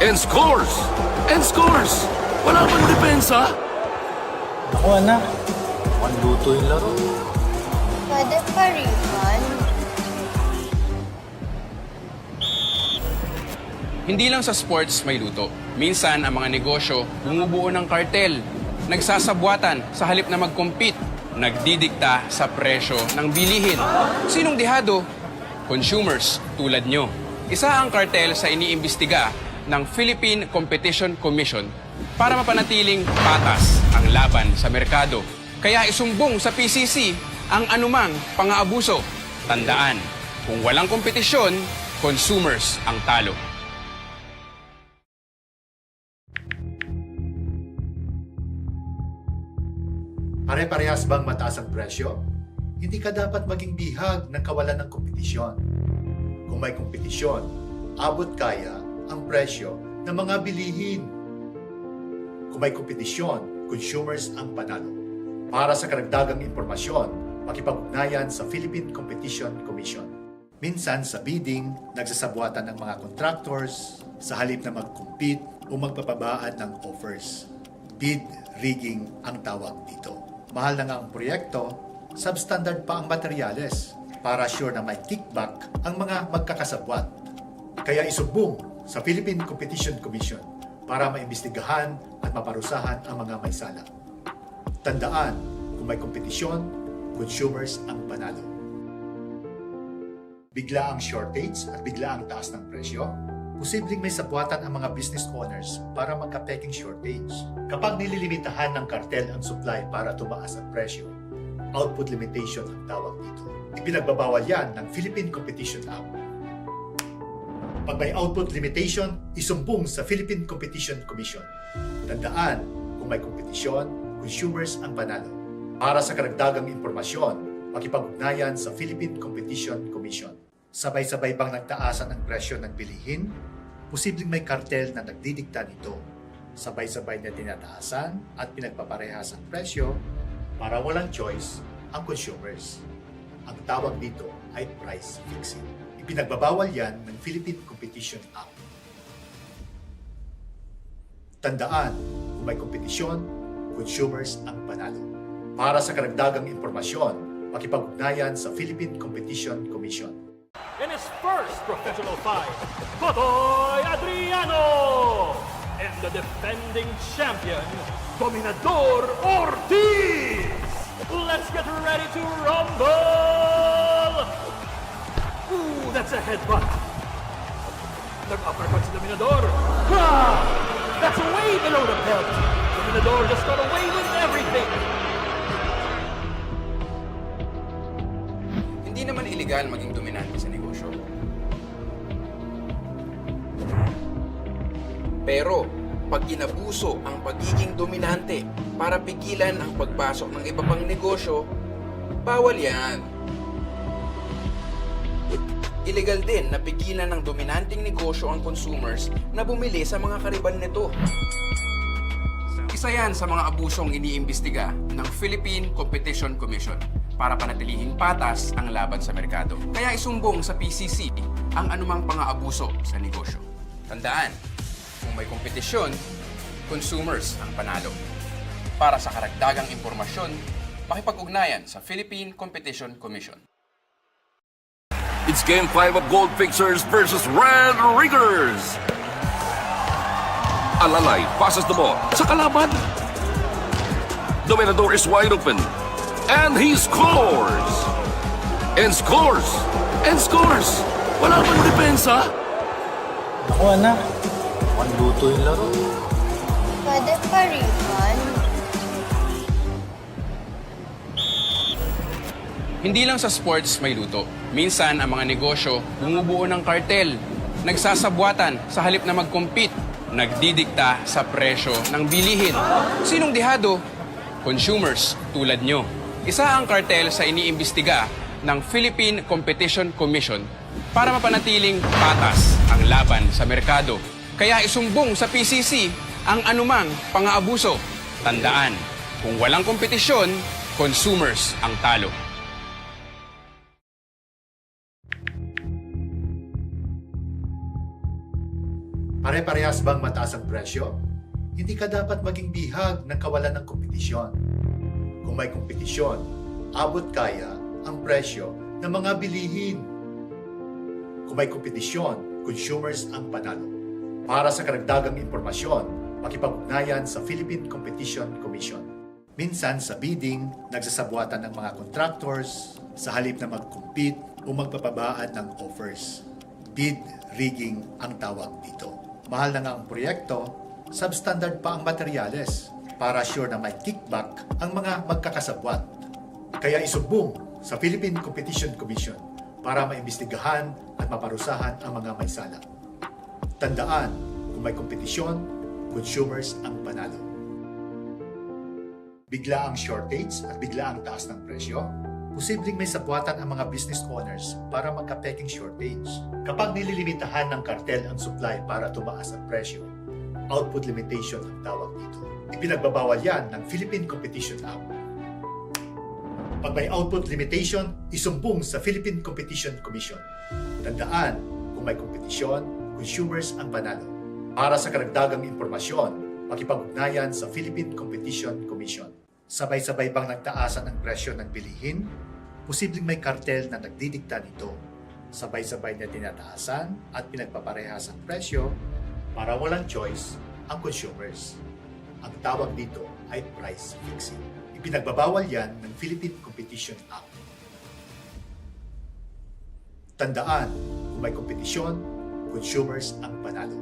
And scores! And scores! Wala bang depensa? Ako anak, mukhang luto yung laro. Pwede pa refund? Hindi lang sa sports may luto. Minsan ang mga negosyo bumubuo ng kartel, nagsasabwatan sa halip na mag-compete, nagdidikta sa presyo ng bilihin. Sinong dihado? Consumers tulad nyo. Isa ang kartel sa iniimbestiga ng Philippine Competition Commission para mapanatiling patas ang laban sa merkado. Kaya isumbong sa PCC ang anumang pang-aabuso. Tandaan, kung walang kompetisyon, consumers ang talo. Pare-parehas bang mataas ang presyo? Hindi ka dapat maging bihag ng kawalan ng kompetisyon. Kung may kompetisyon, abot kaya ang presyo ng mga bilihin. Kung may kompetisyon, consumers ang panalo. Para sa karagdagang impormasyon, makipag-ugnayan sa Philippine Competition Commission. Minsan sa bidding, nagsasabwatan ng mga contractors sa halip na mag-compete o magpapabaan ng offers. Bid rigging ang tawag dito. Mahal na nga ang proyekto, substandard pa ang materyales para sure na may kickback ang mga magkakasabwat. Kaya isumbong sa Philippine Competition Commission para maimbestigahan at maparusahan ang mga may sala. Tandaan, kung may kompetisyon, consumers ang panalo. Bigla ang shortage at bigla ang taas ng presyo, posibleng may sabwatan ang mga business owners para magka-peking shortage. Kapag nililimitahan ng kartel ang supply para tumaas ang presyo, output limitation ang tawag dito. Ipinagbabawal yan ng Philippine Competition Act. Pag may output limitation, isumbong sa Philippine Competition Commission. Tandaan, kung may kompetisyon, consumers ang panalo. Para sa karagdagang impormasyon, makipag-ugnayan sa Philippine Competition Commission. Sabay-sabay bang nagtaasan ang presyo ng bilihin? Posibleng may kartel na nagdidikta nito. Sabay-sabay na tinataasan at pinagpaparehas ang presyo para walang choice ang consumers. Ang tawag dito ay price fixing. Ipinagbabawal yan ng Philippine Competition Act. Tandaan, kung may kompetisyon, consumers ang panalo. Para sa karagdagang impormasyon, makipag-ugnayan sa Philippine Competition Commission. In his first professional fight, Totoy Adriano! And the defending champion, Dominador Ortiz! Let's get ready to rumble! Ooh, that's a headbutt. Nag-uppercut si Dominador. Ha! That's way below the belt. Dominador just got away with everything. Hindi naman illegal maging dominante sa negosyo. Pero, pag inabuso ang pagiging dominante para pigilan ang pagpasok ng iba pang negosyo, bawal yan. Illegal din na pigilan ng dominanteng negosyo ang consumers na bumili sa mga kariban nito. Isa yan sa mga abusong iniimbestiga ng Philippine Competition Commission para panatilihin patas ang laban sa merkado. Kaya isumbong sa PCC ang anumang pang-aabuso sa negosyo. Tandaan, kung may kompetisyon, consumers ang panalo. Para sa karagdagang impormasyon, makipag-ugnayan sa Philippine Competition Commission. It's Game 5 of Gold Fixers versus Red Riggers. Alalay passes the ball sa kalaban. Dominador is wide open. And he scores! And scores! And scores! Wala bang depensa? Ako anak, mukhang luto yung laro. Pwede pa refund? Hindi lang sa sports may luto. Minsan, ang mga negosyo bumubuo ng kartel, nagsasabwatan sa halip na mag-compete, nagdidikta sa presyo ng bilihin. Sinong dihado? Consumers tulad nyo. Isa ang kartel sa iniimbestiga ng Philippine Competition Commission para mapanatiling patas ang laban sa merkado. Kaya isumbong sa PCC ang anumang pang-aabuso. Tandaan, kung walang kompetisyon, consumers ang talo. Pare-parehas bang mataas ang presyo? Hindi ka dapat maging bihag ng kawalan ng kompetisyon. Kung may kompetisyon, abot kaya ang presyo ng mga bilihin. Kung may kompetisyon, consumers ang panalo. Para sa karagdagang impormasyon, makipag-ugnayan sa Philippine Competition Commission. Minsan sa bidding, nagsasabwatan ng mga contractors sa halip na mag-compete o magpapabaan ng offers. Bid rigging ang tawag dito. Mahal na nga ang proyekto, substandard pa ang materyales para sure na may kickback ang mga magkakasabwat. Kaya isumbong sa Philippine Competition Commission para maimbestigahan at maparusahan ang mga may sala. Tandaan, kung may kompetisyon, consumers ang panalo. Bigla ang shortage at bigla ang taas ng presyo, posibleng may sabwatan ang mga business owners para magka-peking shortage. Kapag nililimitahan ng kartel ang supply para tumaas ang presyo, output limitation ang tawag dito. Ipinagbabawal yan ng Philippine Competition Act. Pag may output limitation, isumbong sa Philippine Competition Commission. Tandaan, kung may kompetisyon, consumers ang panalo. Para sa karagdagang impormasyon, makipag-ugnayan sa Philippine Competition Commission. Sabay-sabay bang nagtaasan ang presyo ng bilihin? Posibleng may kartel na nagdidikta nito. Sabay-sabay na tinataasan at pinagpaparehas ang presyo para walang choice ang consumers. Ang tawag dito ay price fixing. Ipinagbabawal yan ng Philippine Competition Act. Tandaan, kung may kompetisyon, consumers ang panalo.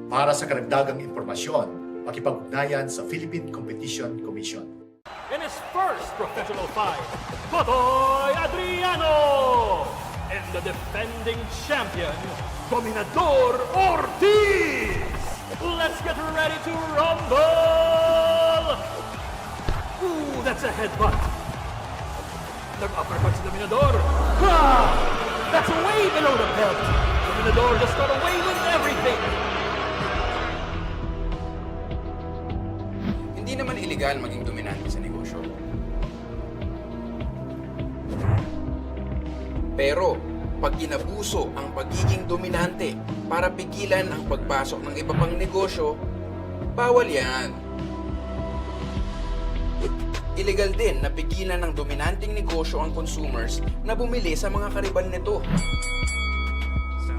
Para sa karagdagang impormasyon, makipag-ugnayan sa Philippine Competition Commission. In his first professional fight, Totoy Adriano! And the the defending champion, Dominador Ortiz! Let's get ready to rumble! Ooh, that's a headbutt. Nag-uppercut si Dominador. Ah! That's way below the belt. Dominador just got away with everything. Hindi naman illegal maging dominante sa negosyo. Pero, pag inabuso ang pagiging dominante para pigilan ang pagpasok ng iba pang negosyo, bawal yan. Illegal din na pigilan ng dominanteng negosyo ang consumers na bumili sa mga kariban nito.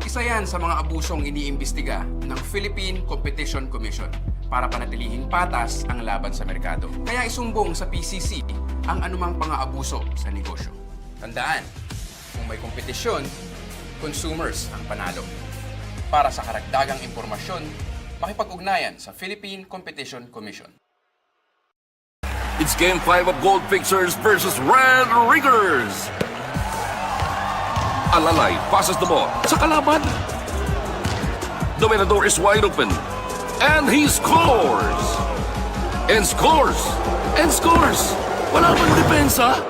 Isa yan sa mga abusong iniimbestiga ng Philippine Competition Commission para panatilihin patas ang laban sa merkado. Kaya isumbong sa PCC ang anumang pang-aabuso sa negosyo. Tandaan, kung may kompetisyon, consumers ang panalo. Para sa karagdagang impormasyon, makipag-ugnayan sa Philippine Competition Commission. It's Game 5 of Gold Fixers versus Red Riggers. Alalay passes the ball sa kalaban. Dominador is wide open. And he scores! And scores! And scores! Wala bang depensa?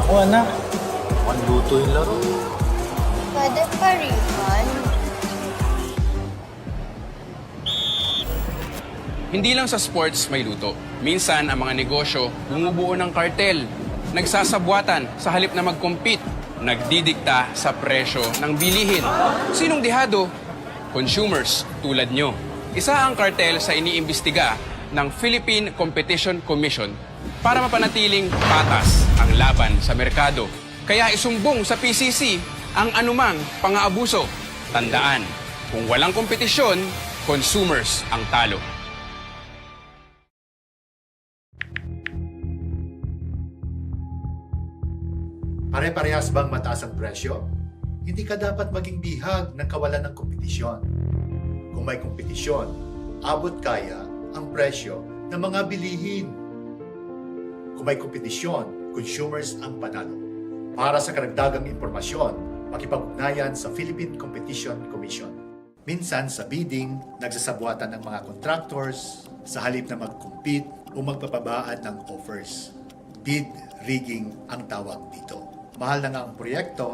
Ako anak, mukhang luto yung laro. Pwede pa refund? Hindi lang sa sports may luto. Minsan, ang mga negosyo bumubuo ng kartel, nagsasabwatan sa halip na mag-compete, nagdidikta sa presyo ng bilihin. Sinong dihado? Consumers tulad nyo. Isa ang kartel sa iniimbestiga ng Philippine Competition Commission para mapanatiling patas ang laban sa merkado. Kaya isumbong sa PCC ang anumang pang-aabuso. Tandaan, kung walang kompetisyon, consumers ang talo. Pare-parehas bang mataas ang presyo? Hindi ka dapat maging bihag ng kawalan ng kompetisyon. Kung may kompetisyon, abot kaya ang presyo ng mga bilihin. Kung may kompetisyon, consumers ang panalo. Para sa karagdagang impormasyon, makipag-ugnayan sa Philippine Competition Commission. Minsan sa bidding, nagsasabwatan ng mga contractors sa halip na mag-compete o magpapabaan ng offers. Bid rigging ang tawag dito. Mahal na nga ang proyekto,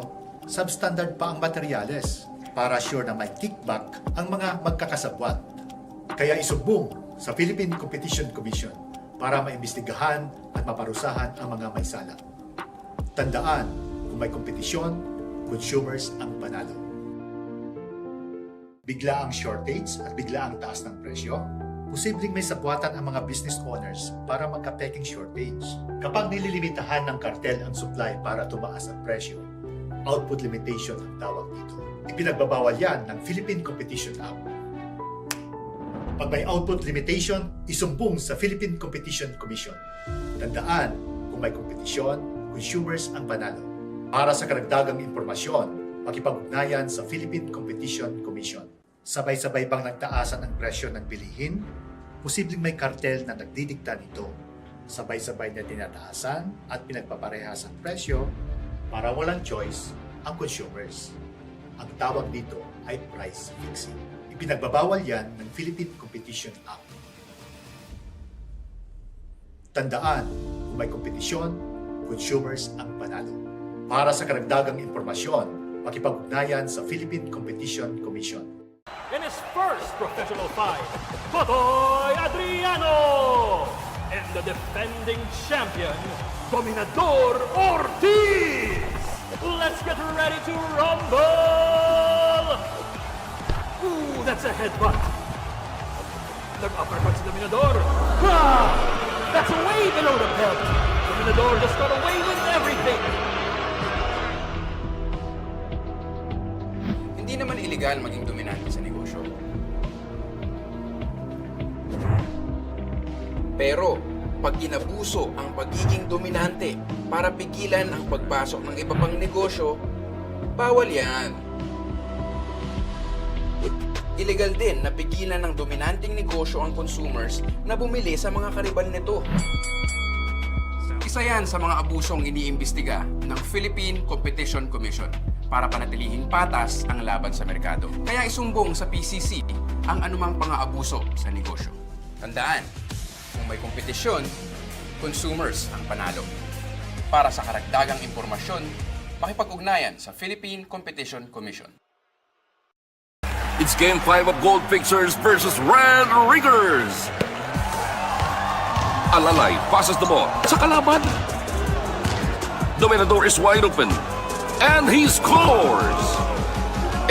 substandard pa ang materyales para sure na may kickback ang mga magkakasabwat. Kaya isumbong sa Philippine Competition Commission para maimbestigahan at maparusahan ang mga may sala. Tandaan, kung may kompetisyon, consumers ang panalo. Bigla ang shortage at bigla ang taas ng presyo, posibleng may sabwatan ang mga business owners para magka-peking shortage. Kapag nililimitahan ng kartel ang supply para tumaas ang presyo, output limitation ang tawag dito. Ipinagbabawal yan ng Philippine Competition Act. Pag may output limitation, isumbong sa Philippine Competition Commission. Tandaan, kung may kompetisyon, consumers ang panalo. Para sa karagdagang impormasyon, makipag-ugnayan sa Philippine Competition Commission. Sabay-sabay bang nagtaasan ang presyo ng bilihin? Posibleng may kartel na nagdidikta nito. Sabay-sabay na tinataasan at pinagpaparehas ang presyo para walang choice ang consumers. Ang tawag dito ay price fixing. Ipinagbabawal yan ng Philippine Competition Act. Tandaan, kung may kompetisyon, consumers ang panalo. Para sa karagdagang impormasyon, makipag-ugnayan sa Philippine Competition Commission. In his first professional fight, Totoy Adriano! And the defending champion, Dominador Ortiz! Let's get ready to rumble! Ooh, that's a headbutt. Nag-uppercut si Dominador. Ah! That's way below the belt. Dominador just got away with everything. Hindi naman illegal maging dominante sa negosyo. Pero, pag inabuso ang pagiging dominante para pigilan ang pagpasok ng iba pang negosyo, bawal yan. Illegal din na pigilan ng dominanteng negosyo ang consumers na bumili sa mga kariban nito. Isa yan sa mga abusong iniimbestiga ng Philippine Competition Commission para panatilihing patas ang laban sa merkado. Kaya isumbong sa PCC ang anumang pang-aabuso sa negosyo. Tandaan, kung may kompetisyon, consumers ang panalo. Para sa karagdagang impormasyon, makipag-ugnayan sa Philippine Competition Commission. It's Game 5 of Gold Fixers versus Red Riggers. Alalay passes the ball sa kalaban. Dominador is wide open. And he scores!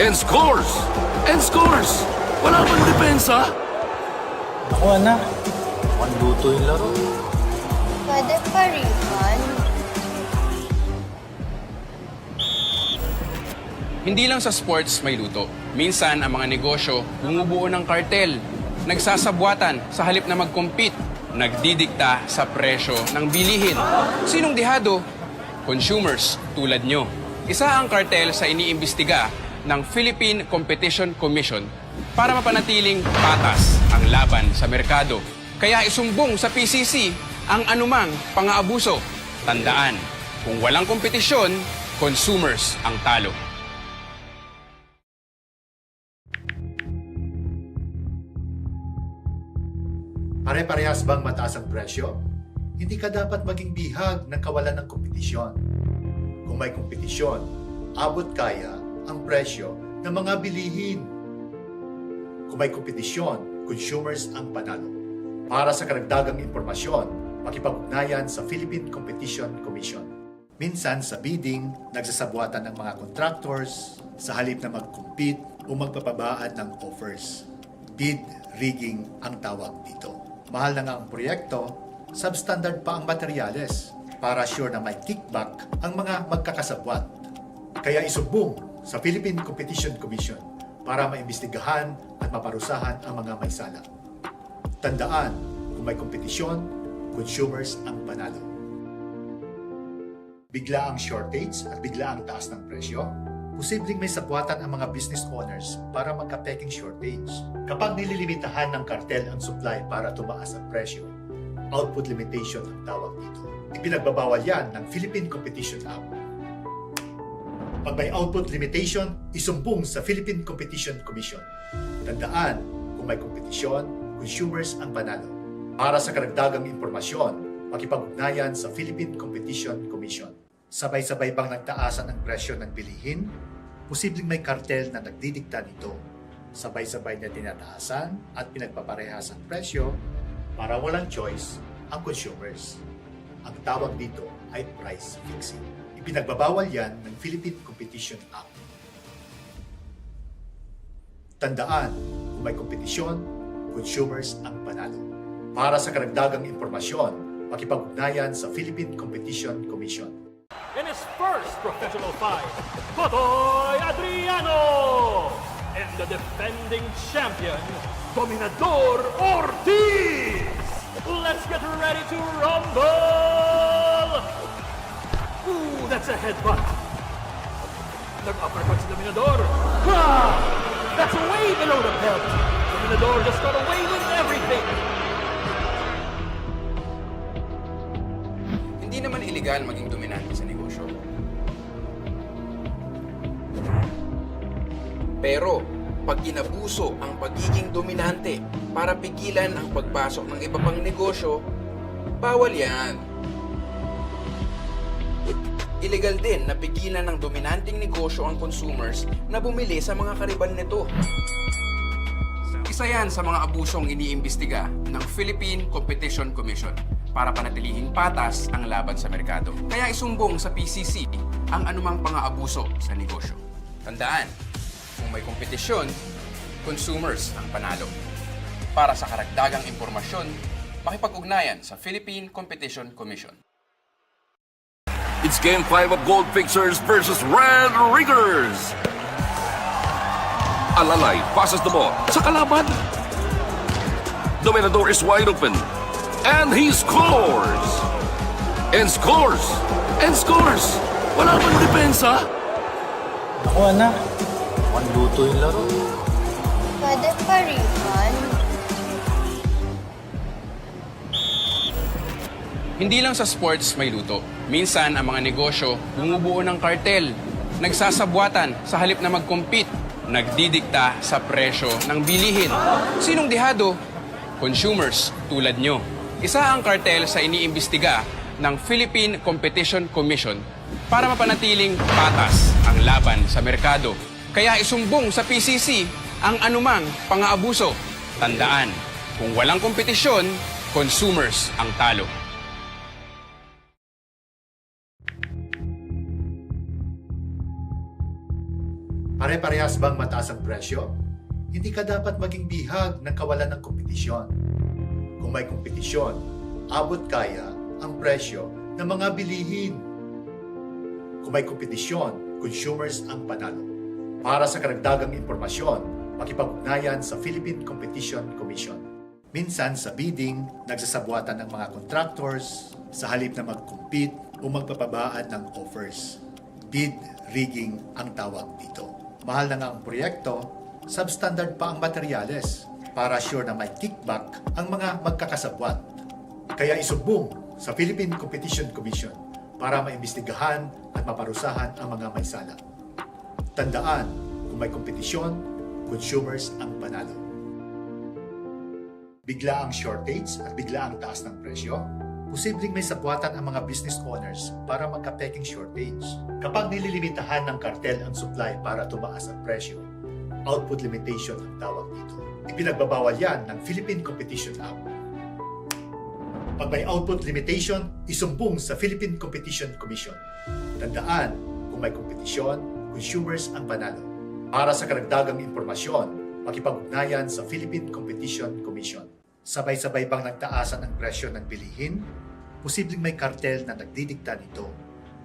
And scores! And scores! Wala bang depensa? Ako anak, mukhang luto yung laro. Pwede pa refund? Hindi lang sa sports may luto. Minsan ang mga negosyo bumubuo ng kartel, nagsasabwatan sa halip na mag-compete, nagdidikta sa presyo ng bilihin. Sinong dihado? Consumers tulad nyo. Isa ang kartel sa iniimbestiga ng Philippine Competition Commission para mapanatiling patas ang laban sa merkado. Kaya isumbong sa PCC ang anumang pang-aabuso. Tandaan, kung walang kompetisyon, consumers ang talo. Pare-parehas bang mataas ang presyo? Hindi ka dapat maging bihag ng kawalan ng kompetisyon. Kung may kompetisyon, abot kaya ang presyo ng mga bilihin. Kung may kompetisyon, consumers ang panalo. Para sa karagdagang impormasyon, makipag-ugnayan sa Philippine Competition Commission. Minsan sa bidding, nagsasabwatan ng mga contractors sa halip na mag-compete o magpapabaan ng offers. Bid rigging ang tawag dito. Mahal na nga ang proyekto, substandard pa ang materyales para sure na may kickback ang mga magkakasabwat. Kaya isumbong sa Philippine Competition Commission para maimbestigahan at maparusahan ang mga may sala. Tandaan, kung may kompetisyon, consumers ang panalo. Bigla ang shortage at bigla ang taas ng presyo, posibleng may sabwatan ang mga business owners para magka-peking shortage. Kapag nililimitahan ng kartel ang supply para tumaas ang presyo, output limitation ang tawag dito. Ipinagbabawal yan ng Philippine Competition Act. Pag may output limitation, isumbong sa Philippine Competition Commission. Tandaan, kung may kompetisyon, consumers ang panalo. Para sa karagdagang impormasyon, makipag-ugnayan sa Philippine Competition Commission. Sabay-sabay bang nagtaasan ang presyo ng bilihin? Posibleng may kartel na nagdidikta nito. Sabay-sabay na tinataasan at pinagpaparehas ang presyo para walang choice ang consumers. Ang tawag dito ay price fixing. Ipinagbabawal yan ng Philippine Competition Act. Tandaan, kung may kompetisyon, consumers ang panalo. Para sa karagdagang impormasyon, makipag-ugnayan sa Philippine Competition Commission. In his first professional fight, Totoy Adriano and the defending champion, Dominador Ortiz. Let's get ready to rumble! Ooh, that's a headbutt. Nag-uppercut si Dominador. Ah, that's way below the belt. Dominador just got away with everything. Hindi naman illegal maging dominante sa negosyo. Pero, pag inabuso ang pagiging dominante para pigilan ang pagpasok ng iba pang negosyo, bawal yan. Illegal din na pigilan ng dominanteng negosyo ang consumers na bumili sa mga kariban nito. Isa yan sa mga abusong iniimbestiga ng Philippine Competition Commission para panatilihing patas ang laban sa merkado. Kaya isumbong sa PCC ang anumang pang-aabuso sa negosyo. Tandaan, kung may kompetisyon, consumers ang panalo. Para sa karagdagang impormasyon, makipag-ugnayan sa Philippine Competition Commission. It's Game 5 of Gold Fixers versus Red Riggers. Alalay passes the ball sa kalaban. Dominador is wide open. And he scores! And scores! And scores! Wala bang depensa? Ako anak, mukhang luto yung laro. Pwede pa refund? Hindi lang sa sports may luto. Minsan ang mga negosyo bumubuo ng kartel, nagsasabwatan sa halip na mag-compete, nagdidikta sa presyo ng bilihin. Sinong dihado? Consumers tulad nyo. Isa ang kartel sa iniimbestiga ng Philippine Competition Commission para mapanatiling patas ang laban sa merkado. Kaya isumbong sa PCC ang anumang pang-aabuso. Tandaan, kung walang kompetisyon, consumers ang talo. Pare-parehas bang mataas ang presyo? Hindi ka dapat maging bihag ng kawalan ng kompetisyon. Kung may kompetisyon, abot kaya ang presyo ng mga bilihin. Kung may kompetisyon, consumers ang panalo. Para sa karagdagang impormasyon, makipag-ugnayan sa Philippine Competition Commission. Minsan sa bidding, nagsasabwatan ng mga contractors sa halip na mag-compete o magpapabaan ng offers. Bid rigging ang tawag dito. Mahal na nga ang proyekto, substandard pa ang materyales para sure na may kickback ang mga magkakasabwat. Kaya isumbong sa Philippine Competition Commission para maimbestigahan at maparusahan ang mga may sala. Tandaan, kung may kompetisyon, consumers ang panalo. Bigla ang shortage at bigla ang taas ng presyo, posibleng may sabwatan ang mga business owners para magka-peking shortage. Kapag nililimitahan ng kartel ang supply para tumaas ang presyo, output limitation ang tawag dito. Ipinagbabawal yan ng Philippine Competition Act. Pag may output limitation, isumbong sa Philippine Competition Commission. Tandaan, kung may kompetisyon, consumers ang panalo. Para sa karagdagang impormasyon, makipag-ugnayan sa Philippine Competition Commission. Sabay-sabay bang nagtaasan ang presyo ng bilihin? Posibleng may kartel na nagdidikta nito.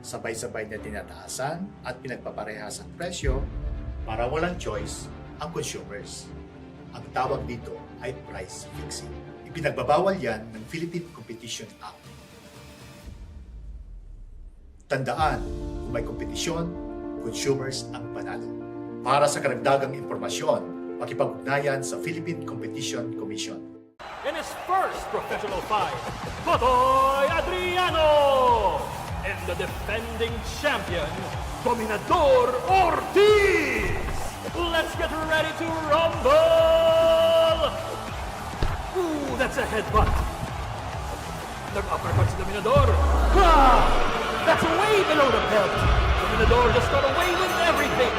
Sabay-sabay na tinataasan at pinagpaparehas ang presyo para walang choice ang consumers. Ang tawag dito ay price fixing. Ipinagbabawal yan ng Philippine Competition Act. Tandaan, kung may kompetisyon, consumers ang panalo. Para sa karagdagang impormasyon, makipag-ugnayan sa Philippine Competition Commission. In his first professional fight, Totoy Adriano and the defending champion, Dominador Ortiz. Let's get ready to rumble! Ooh, that's a headbutt. Nag-uppercut si Dominador. Ah! That's way below the belt. Dominador just got away with everything.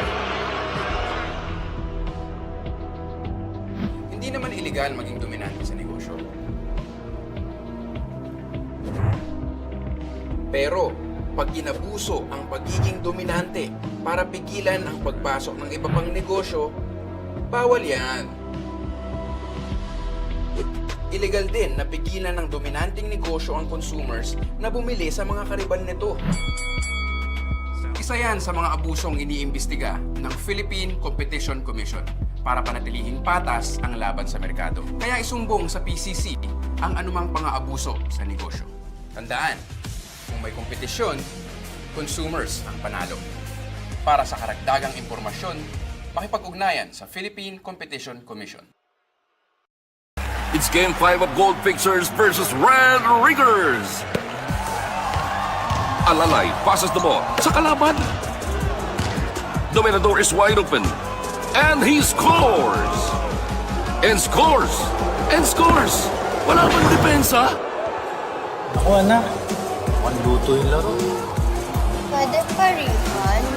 Hindi naman illegal maging dominante sa negosyo. Pero, pag inabuso ang pagiging dominante para pigilan ang pagpasok ng iba pang negosyo, bawal yan. Illegal din na pigilan ng dominanteng negosyo ang consumers na bumili sa mga kariban nito. Isa yan sa mga abusong iniimbestiga ng Philippine Competition Commission para panatilihin patas ang laban sa merkado. Kaya isumbong sa PCC ang anumang pang-aabuso sa negosyo. Tandaan, kung may kompetisyon, consumers ang panalo. Para sa karagdagang impormasyon, makipag-ugnayan sa Philippine Competition Commission. It's Game 5 of Gold Pictures versus Red Riggers. Alalay passes the ball sa kalaban. Dominador is wide open. And he scores! And scores! And scores! Wala bang depensa? Ako anak, mukhang luto yung laro. Pwede pa refund?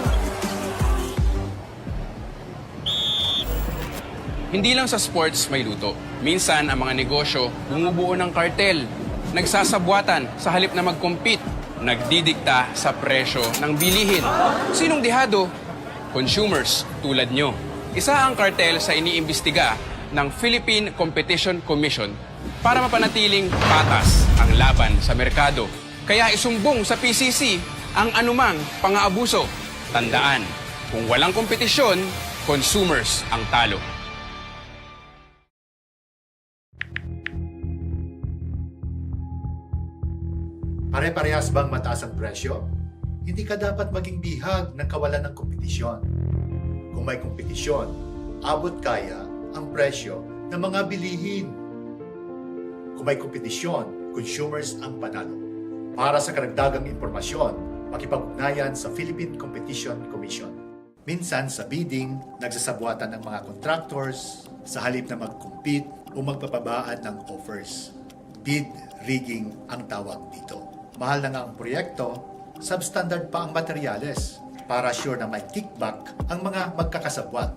Hindi lang sa sports may luto. Minsan, ang mga negosyo bumubuo ng kartel. Nagsasabwatan sa halip na mag-compete. Nagdidikta sa presyo ng bilihin. Sinong dihado? Consumers tulad nyo. Isa ang kartel sa iniimbestiga ng Philippine Competition Commission para mapanatiling patas ang laban sa merkado. Kaya isumbong sa PCC ang anumang pang-aabuso. Tandaan, kung walang kompetisyon, consumers ang talo. Pare-parehas bang mataas ang presyo? Hindi ka dapat maging bihag ng kawalan ng kompetisyon. Kung may kompetisyon, abot kaya ang presyo ng mga bilihin. Kung may kompetisyon, consumers ang panalo. Para sa karagdagang impormasyon, makipag-ugnayan sa Philippine Competition Commission. Minsan sa bidding, nagsasabwatan ng mga contractors sa halip na mag-compete o magpapabaan ng offers. Bid rigging ang tawag dito. Mahal na nga ang proyekto, substandard pa ang materyales para sure na may kickback ang mga magkakasabwat.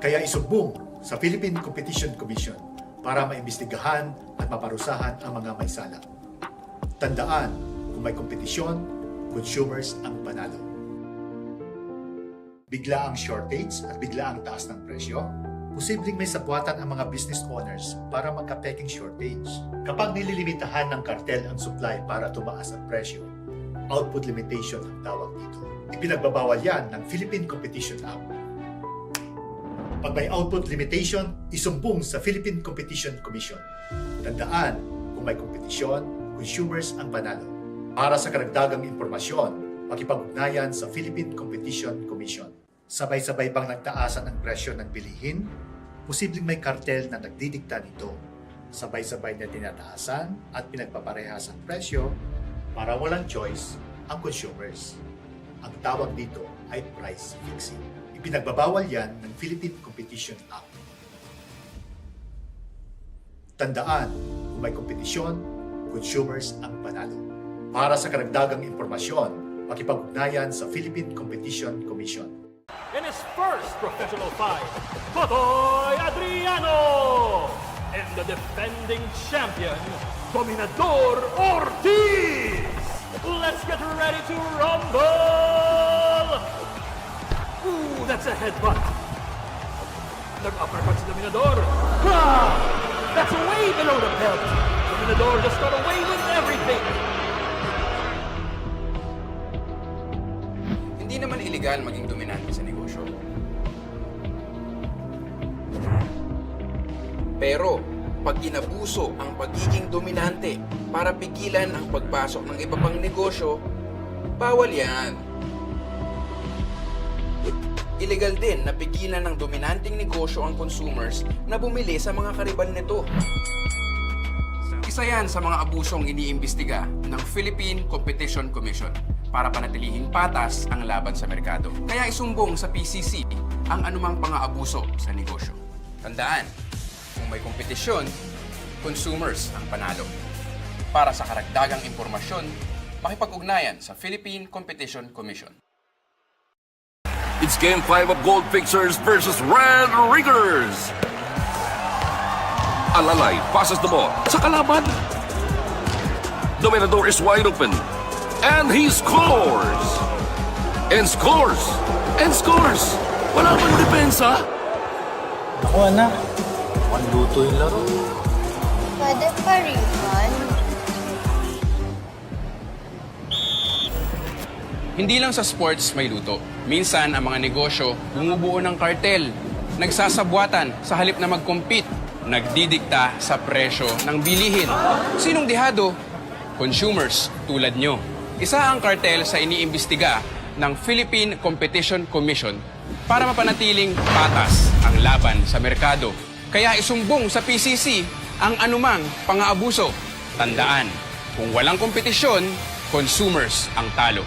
Kaya isumbong sa Philippine Competition Commission para maimbestigahan at maparusahan ang mga may sala. Tandaan, kung may kompetisyon, consumers ang panalo. Bigla ang shortage at bigla ang taas ng presyo, posibleng may sabwatan ang mga business owners para magka-peking shortage. Kapag nililimitahan ng kartel ang supply para tumaas ang presyo, output limitation ang tawag dito. Ipinagbabawal yan ng Philippine Competition Act. Pag may output limitation, isumbong sa Philippine Competition Commission. Tandaan, kung may kompetisyon, consumers ang panalo. Para sa karagdagang impormasyon, makipag-ugnayan sa Philippine Competition Commission. Sabay-sabay bang nagtaasan ang presyo ng bilihin? Posibleng may kartel na nagdidikta nito. Sabay-sabay na tinataasan at pinagpaparehas ang presyo para walang choice ang consumers. Ang tawag dito ay price fixing. Ipinagbabawal yan ng Philippine Competition Act. Tandaan, kung may kompetisyon, consumers ang panalo. Para sa karagdagang impormasyon, makipag-ugnayan sa Philippine Competition Commission. In his first professional fight, Totoy Adriano and the defending champion, Dominador Ortiz. Let's get ready to rumble! Ooh, that's a headbutt. Nag-uppercut si Dominador. Ha! That's way below the belt. Dominador just got away with everything. Hindi naman illegal maging dominante sa negosyo. Pero, pag inabuso ang pagiging dominante para pigilan ang pagpasok ng iba pang negosyo, bawal yan. Illegal din na pigilan ng dominanteng negosyo ang consumers na bumili sa mga kariban nito. Isa yan sa mga abusong iniimbestiga ng Philippine Competition Commission para panatilihing patas ang laban sa merkado. Kaya isumbong sa PCC ang anumang pang-aabuso sa negosyo. Tandaan, kung may kompetisyon, consumers ang panalo. Para sa karagdagang impormasyon, makipag-ugnayan sa Philippine Competition Commission. It's Game 5 of Gold Fixers versus Red Riggers. Alalay passes the ball sa kalaban. Dominador is wide open. And he scores! And scores! And scores! Wala bang depensa? Ako anak, mukhang luto yung laro. Pwede pa refund? Hindi lang sa sports may luto. Minsan ang mga negosyo bumubuo ng kartel, nagsasabwatan sa halip na mag-compete, nagdidikta sa presyo ng bilihin. Sinong dihado? Consumers tulad nyo. Isa ang kartel sa iniimbestiga ng Philippine Competition Commission para mapanatiling patas ang laban sa merkado. Kaya isumbong sa PCC ang anumang pang-aabuso. Tandaan, kung walang kompetisyon, consumers ang talo.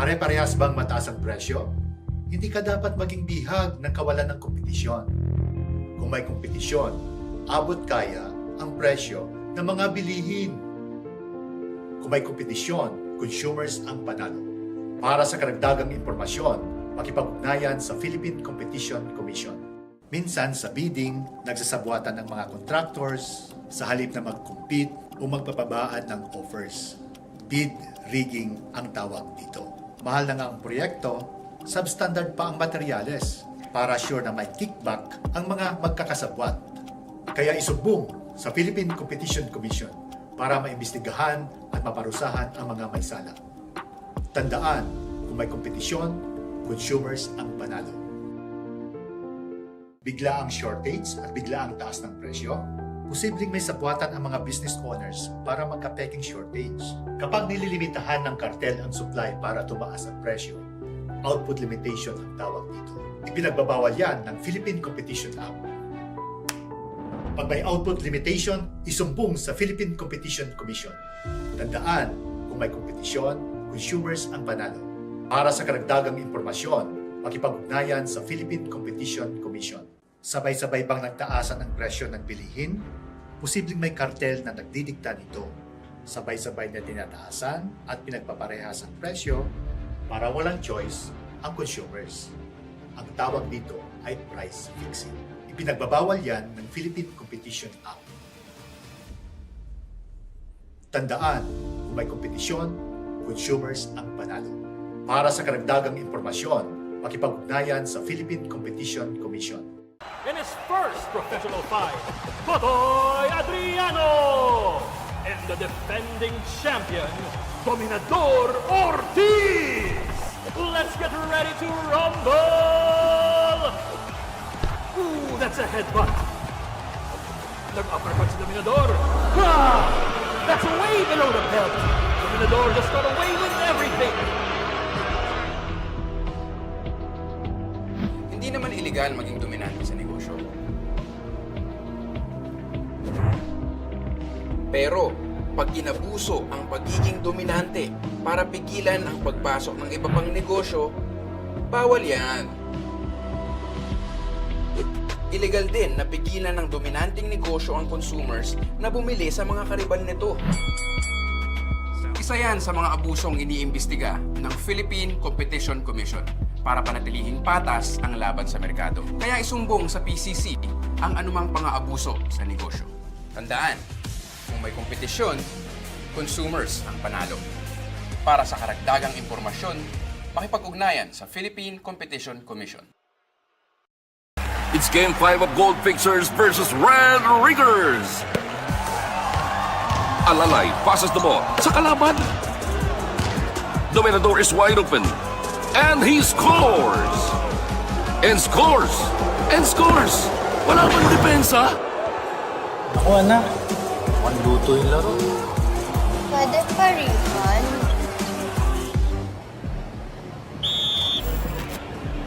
Pare-parehas bang mataas ang presyo? Hindi ka dapat maging bihag ng kawalan ng kompetisyon. Kung may kompetisyon, abot kaya ang presyo ng mga bilihin. Kung may kompetisyon, consumers ang panalo. Para sa karagdagang impormasyon, makipag-ugnayan sa Philippine Competition Commission. Minsan sa bidding, nagsasabwatan ng mga contractors sa halip na mag-compete o magpapabaan ng offers. Bid rigging ang tawag dito. Mahal na nga ang proyekto, substandard pa ang materyales para sure na may kickback ang mga magkakasabwat. Kaya isumbong sa Philippine Competition Commission para maimbestigahan at maparusahan ang mga may sala. Tandaan, kung may kompetisyon, consumers ang panalo. Bigla ang shortage at bigla ang taas ng presyo, posibleng may sabwatan ang mga business owners para magka-peking shortage. Kapag nililimitahan ng kartel ang supply para tumaas ang presyo, output limitation ang tawag dito. Ipinagbabawal yan ng Philippine Competition Act. Pag may output limitation, isumbong sa Philippine Competition Commission. Tandaan, kung may kompetisyon, consumers ang panalo. Para sa karagdagang impormasyon, makipag-ugnayan sa Philippine Competition Commission. Sabay-sabay bang nagtaasan ang presyo ng bilihin? Posibleng may kartel na nagdidikta nito. Sabay-sabay na tinataasan at pinagpaparehas ang presyo para walang choice ang consumers. Ang tawag dito ay price fixing. Ipinagbabawal yan ng Philippine Competition Act. Tandaan, kung may kompetisyon, consumers ang panalo. Para sa karagdagang impormasyon, makipag-ugnayan sa Philippine Competition Commission. In his first professional fight, Totoy Adriano and the defending champion, Dominador Ortiz. Let's get ready to rumble! Ooh, that's a headbutt. Nag-uppercut si Dominador. Ah! That's way below the belt. Dominador just got away with everything. Hindi naman illegal maging dominante sa negosyo. Pero, pag inabuso ang pagiging dominante para pigilan ang pagpasok ng iba pang negosyo, bawal yan. Illegal din na pigilan ng dominanteng negosyo ang consumers na bumili sa mga kariban nito. Isa yan sa mga abusong iniimbestiga ng Philippine Competition Commission para panatilihing patas ang laban sa merkado. Kaya isumbong sa PCC ang anumang pang-aabuso sa negosyo. Tandaan, kung may kompetisyon, consumers ang panalo. Para sa karagdagang impormasyon, makipag-ugnayan sa Philippine Competition Commission. It's Game 5 of Gold Fixers versus Red Riggers. Alalay passes the ball sa kalaban. Dominador is wide open. And he scores! And scores! And scores! Wala bang depensa? Ako anak, mukhang luto yung laro. Pwede pa refund?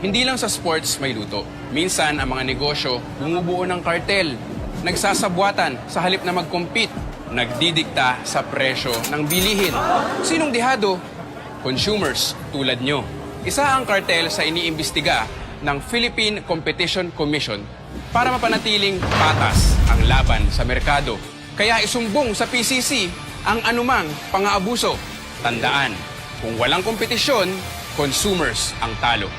Hindi lang sa sports may luto. Minsan, ang mga negosyo bumubuo ng kartel, nagsasabwatan sa halip na mag-compete, nagdidikta sa presyo ng bilihin. Sinong dihado? Consumers tulad nyo. Isa ang kartel sa iniimbestiga ng Philippine Competition Commission para mapanatiling patas ang laban sa merkado. Kaya isumbong sa PCC ang anumang pang-aabuso. Tandaan, kung walang kompetisyon, consumers ang talo.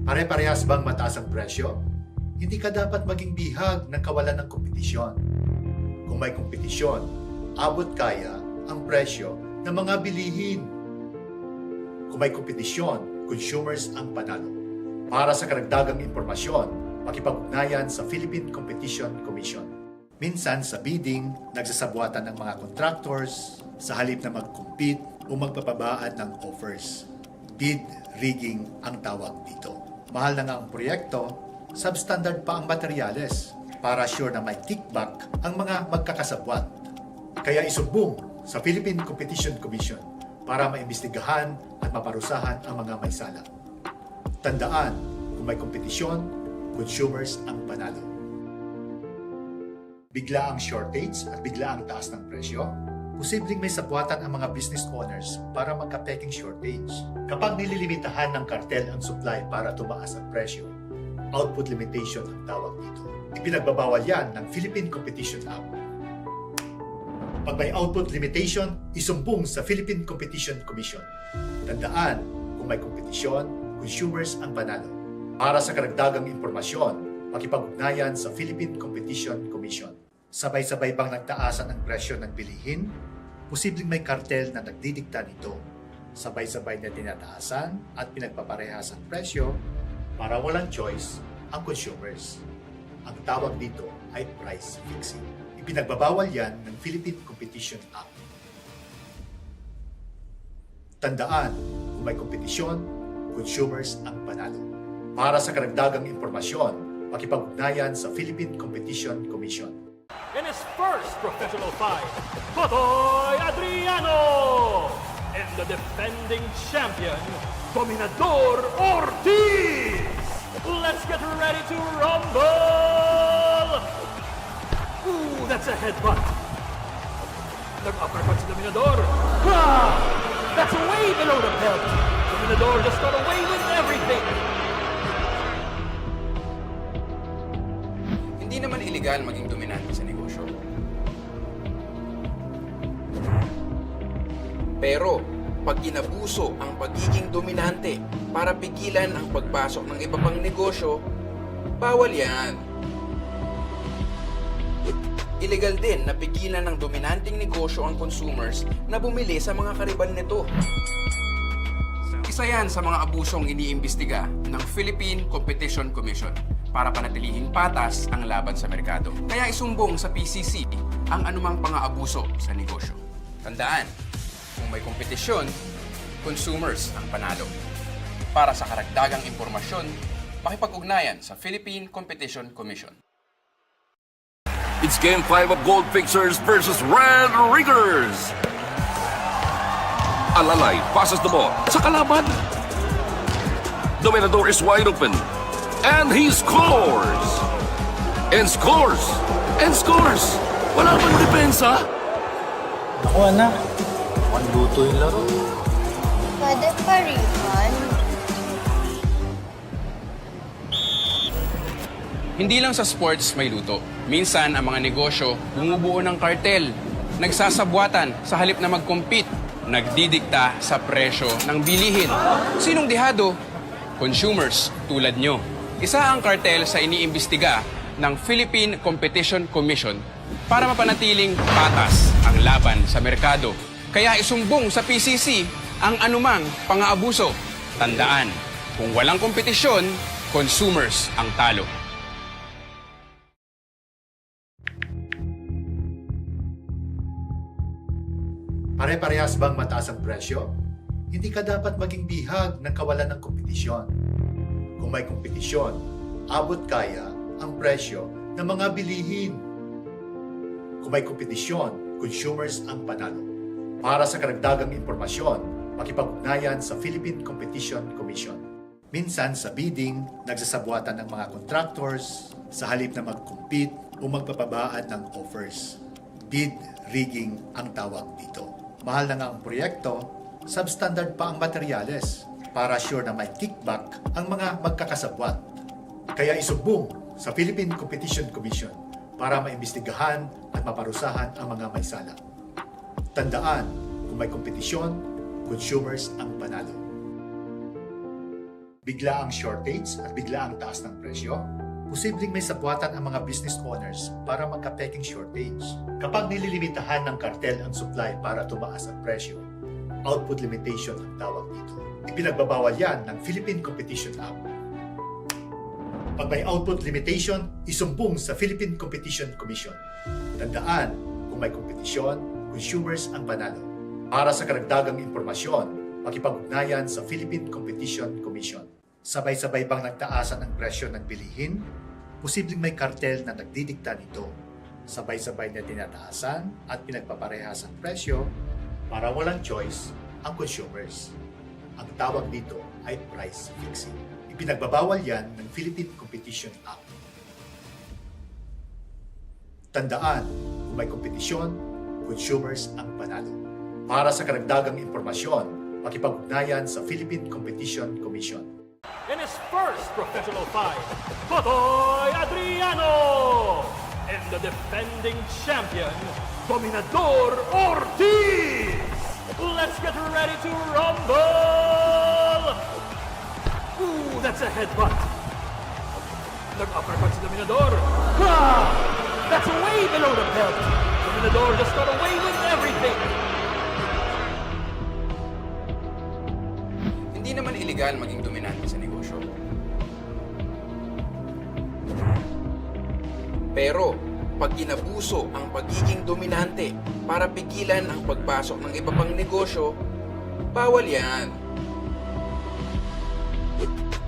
Pare-parehas bang mataas ang presyo? Hindi ka dapat maging bihag ng kawalan ng kompetisyon. Kung may kompetisyon, abot kaya ang presyo ng mga bilihin. Kung may kompetisyon, consumers ang panalo. Para sa karagdagang impormasyon, makipag-ugnayan sa Philippine Competition Commission. Minsan sa bidding, nagsasabwatan ng mga contractors sa halip na mag-compete o magpapabaan ng offers. Bid rigging ang tawag dito. Mahal na nga ang proyekto, substandard pa ang materyales para sure na may kickback ang mga magkakasabwat. Kaya isumbong sa Philippine Competition Commission para maimbestigahan at maparusahan ang mga may sala. Tandaan, kung may kompetisyon, consumers ang panalo. Bigla ang shortage at bigla ang taas ng presyo, posibleng may sabwatan ang mga business owners para magka-peking shortage. Kapag nililimitahan ng kartel ang supply para tumaas ang presyo, output limitation ang tawag dito. Ipinagbabawal yan ng Philippine Competition Act. Pag may output limitation, isumbong sa Philippine Competition Commission. Tandaan, kung may kompetisyon, consumers ang panalo. Para sa karagdagang impormasyon, makipag-ugnayan sa Philippine Competition Commission. Sabay-sabay bang nagtaasan ang presyo ng bilihin? Posibleng may kartel na nagdidikta nito. Sabay-sabay na tinataasan at pinagpaparehas ang presyo para walang choice ang consumers. Ang tawag dito ay price fixing. Ipinagbabawal yan ng Philippine Competition Act. Tandaan, kung may kompetisyon, consumers ang panalo. Para sa karagdagang impormasyon, makipag-ugnayan sa Philippine Competition Commission. In his first professional fight, Totoy Adriano and the defending champion, Dominador Ortiz! Let's get ready to rumble! Ooh, that's a headbutt. Nag-uppercut si Dominador. Ah! That's way below the belt. Dominador just got away with everything. Hindi naman illegal maging dominante sa negosyo. Pero, pag inabuso ang pagiging dominante para pigilan ang pagpasok ng iba pang negosyo, bawal yan. Illegal din na pigilan ng dominanting negosyo ang consumers na bumili sa mga kariban nito. Isa yan sa mga abusong iniimbestiga ng Philippine Competition Commission para panatilihing patas ang laban sa merkado. Kaya isumbong sa PCC ang anumang pang-aabuso sa negosyo. Tandaan, kung may kompetisyon, consumers ang panalo. Para sa karagdagang impormasyon, makipag-ugnayan sa Philippine Competition Commission. It's Game 5 of Gold Fixers versus Red Riggers. Alalay passes the ball sa kalaban. Dominador is wide open. And he scores! And scores! And scores! Wala bang depensa? Ako anak, mukhang luto yung laro. Pwede pa refund? Hindi lang sa sports may luto. Minsan, ang mga negosyo bumubuo ng kartel, nagsasabwatan sa halip na mag-compete, nagdidikta sa presyo ng bilihin. Sinong dihado? Consumers tulad nyo. Isa ang kartel sa iniimbestiga ng Philippine Competition Commission para mapanatiling patas ang laban sa merkado. Kaya isumbong sa PCC ang anumang pang-aabuso. Tandaan, kung walang kompetisyon, consumers ang talo. Pare-parehas bang mataas ang presyo? Hindi ka dapat maging bihag ng kawalan ng kompetisyon. Kung may kompetisyon, abot kaya ang presyo ng mga bilihin. Kung may kompetisyon, consumers ang panalo. Para sa karagdagang impormasyon, makipag-ugnayan sa Philippine Competition Commission. Minsan sa bidding, nagsasabwatan ng mga contractors sa halip na mag-compete o magpapabaan ng offers. Bid rigging ang tawag dito. Mahal na nga ang proyekto, substandard pa ang materyales para sure na may kickback ang mga magkakasabwat. Kaya isumbong sa Philippine Competition Commission para maimbestigahan at maparusahan ang mga may sala. Tandaan, kung may kompetisyon, consumers ang panalo. Bigla ang shortage at bigla ang taas ng presyo, posibleng may sabwatan ang mga business owners para magka-peking shortage. Kapag nililimitahan ng kartel ang supply para tumaas ang presyo, output limitation ang tawag dito. Ipinagbabawal yan ng Philippine Competition Act. Pag may output limitation, isumbong sa Philippine Competition Commission. Tandaan, kung may kompetisyon, consumers ang panalo. Para sa karagdagang impormasyon, makipag-ugnayan sa Philippine Competition Commission. Sabay-sabay bang nagtaasan ang presyo ng bilihin? Posibleng may kartel na nagdidikta nito. Sabay-sabay na tinataasan at pinagpaparehas ang presyo para walang choice ang consumers. Ang tawag dito ay price fixing. Ipinagbabawal yan ng Philippine Competition Act. Tandaan, kung may kompetisyon, consumers ang panalo. Para sa karagdagang impormasyon, makipag-ugnayan sa Philippine Competition Commission. In his first professional fight, Totoy Adriano and the defending champion, Dominador Ortiz. Let's get ready to rumble! Ooh, that's a headbutt. Nag-uppercut si Dominador. Ah! That's way below the belt. Dominador just got away with everything. Hindi naman illegal maging dominante sa negosyo. Pero, pag inabuso ang pagiging dominante para pigilan ang pagpasok ng iba pang negosyo, bawal yan.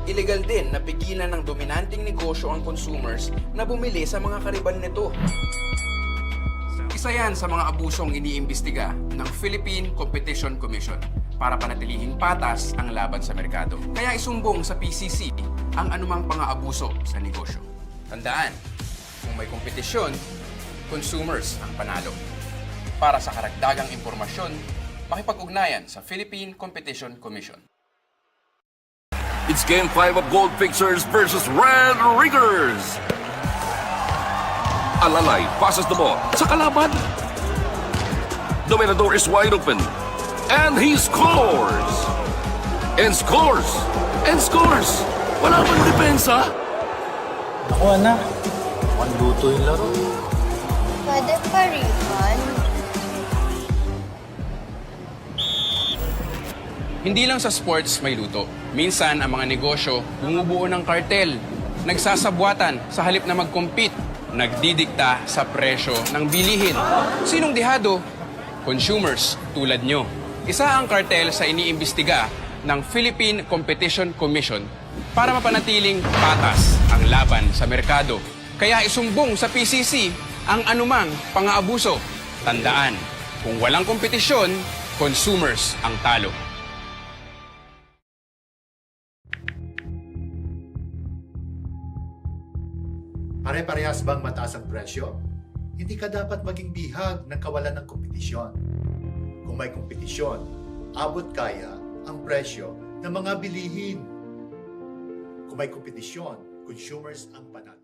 Illegal din na pigilan ng dominanting negosyo ang consumers na bumili sa mga kariban nito. Isa yan sa mga abusong iniimbestiga ng Philippine Competition Commission para panatilihing patas ang laban sa merkado. Kaya isumbong sa PCC ang anumang pang-aabuso sa negosyo. Tandaan, kung may kompetisyon, consumers ang panalo. Para sa karagdagang impormasyon, makipag-ugnayan sa Philippine Competition Commission. It's Game 5 of Gold Fixers versus Red Riggers. Alalay passes the ball sa kalaban. Dominador is wide open. And he scores! And scores! And scores! Wala bang depensa? Naku anak, mukhang luto yung laro. Pwede pa refund? Hindi lang sa sports may luto. Minsan, ang mga negosyo bumubuo ng kartel, nagsasabwatan sa halip na mag-compete, nagdidikta sa presyo ng bilihin. Sinong dihado? Consumers tulad nyo. Isa ang kartel sa iniimbestiga ng Philippine Competition Commission para mapanatiling patas ang laban sa merkado. Kaya isumbong sa PCC ang anumang pang-aabuso. Tandaan, kung walang kompetisyon, consumers ang talo. Pare-parehas bang mataas ang presyo? Hindi ka dapat maging bihag ng kawalan ng kompetisyon. Kung may kompetisyon, abot kaya ang presyo ng mga bilihin. Kung may kompetisyon, consumers ang panalo.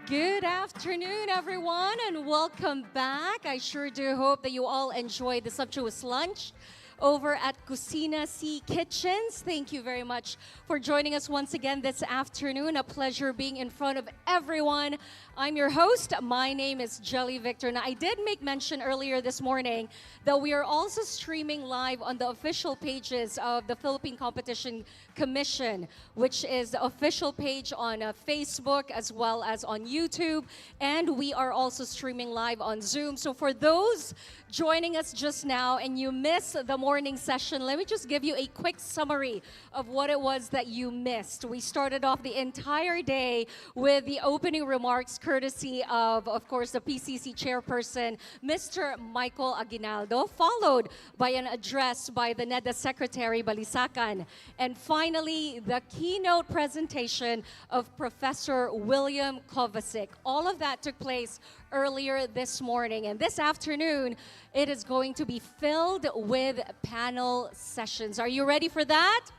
Good afternoon, everyone, and welcome back. I sure do hope that you all enjoyed the sumptuous lunch over at Kusina Sea Kitchens. Thank you very much for joining us once again this afternoon. A pleasure being in front of everyone. I'm your host. My name is Jelly Victor. Now, I did make mention earlier this morning that we are also streaming live on the official pages of the Philippine Competition Commission, which is the official page on Facebook as well as on YouTube. And we are also streaming live on Zoom. So for those joining us just now and you missed the morning session, let me just give you a quick summary of what it was that you missed. We started off the entire day with the opening remarks courtesy of course, the PCC Chairperson, Mr. Michael Aguinaldo, followed by an address by the NEDA Secretary Balisacan, and finally, the keynote presentation of Professor William Kovacic. All of that took place earlier this morning, and this afternoon, it is going to be filled with panel sessions. Are you ready for that?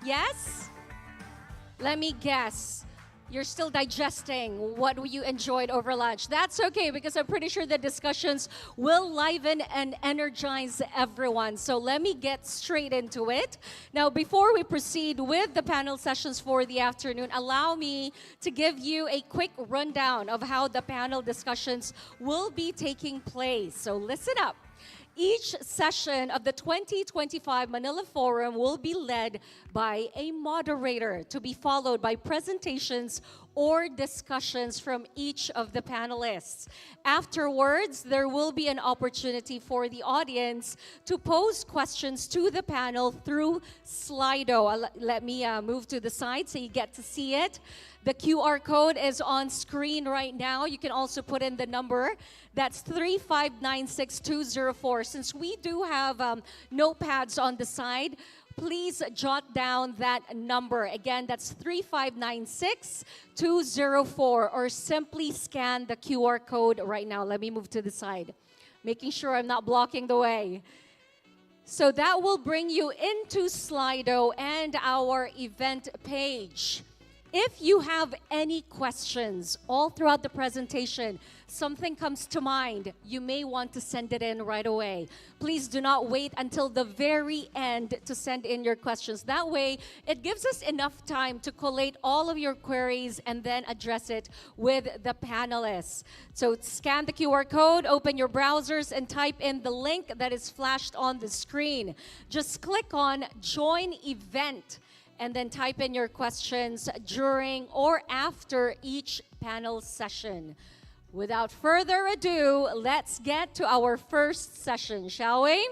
Yes? Let me guess. You're still digesting what you enjoyed over lunch. That's okay, because I'm pretty sure the discussions will liven and energize everyone. So let me get straight into it. Now, before we proceed with the panel sessions for the afternoon, allow me to give you a quick rundown of how the panel discussions will be taking place. So listen up. Each session of the 2025 Manila Forum will be led by a moderator, to be followed by presentations or discussions from each of the panelists. Afterwards, there will be an opportunity for the audience to pose questions to the panel through Slido. Let me move to the side so you get to see it. The QR code is on screen right now. You can also put in the number. That's 3596204. Since we do have notepads on the side, please jot down that number. Again, that's 3596204, or simply scan the QR code right now. Let me move to the side, making sure I'm not blocking the way. So that will bring you into Slido and our event page. If you have any questions all throughout the presentation, something comes to mind, you may want to send it in right away. Please do not wait until the very end to send in your questions. That way, it gives us enough time to collate all of your queries and then address it with the panelists. So scan the QR code, open your browsers, and type in the link that is flashed on the screen. Just click on Join Event, and then type in your questions during or after each panel session. Without further ado, let's get to our first session, shall we?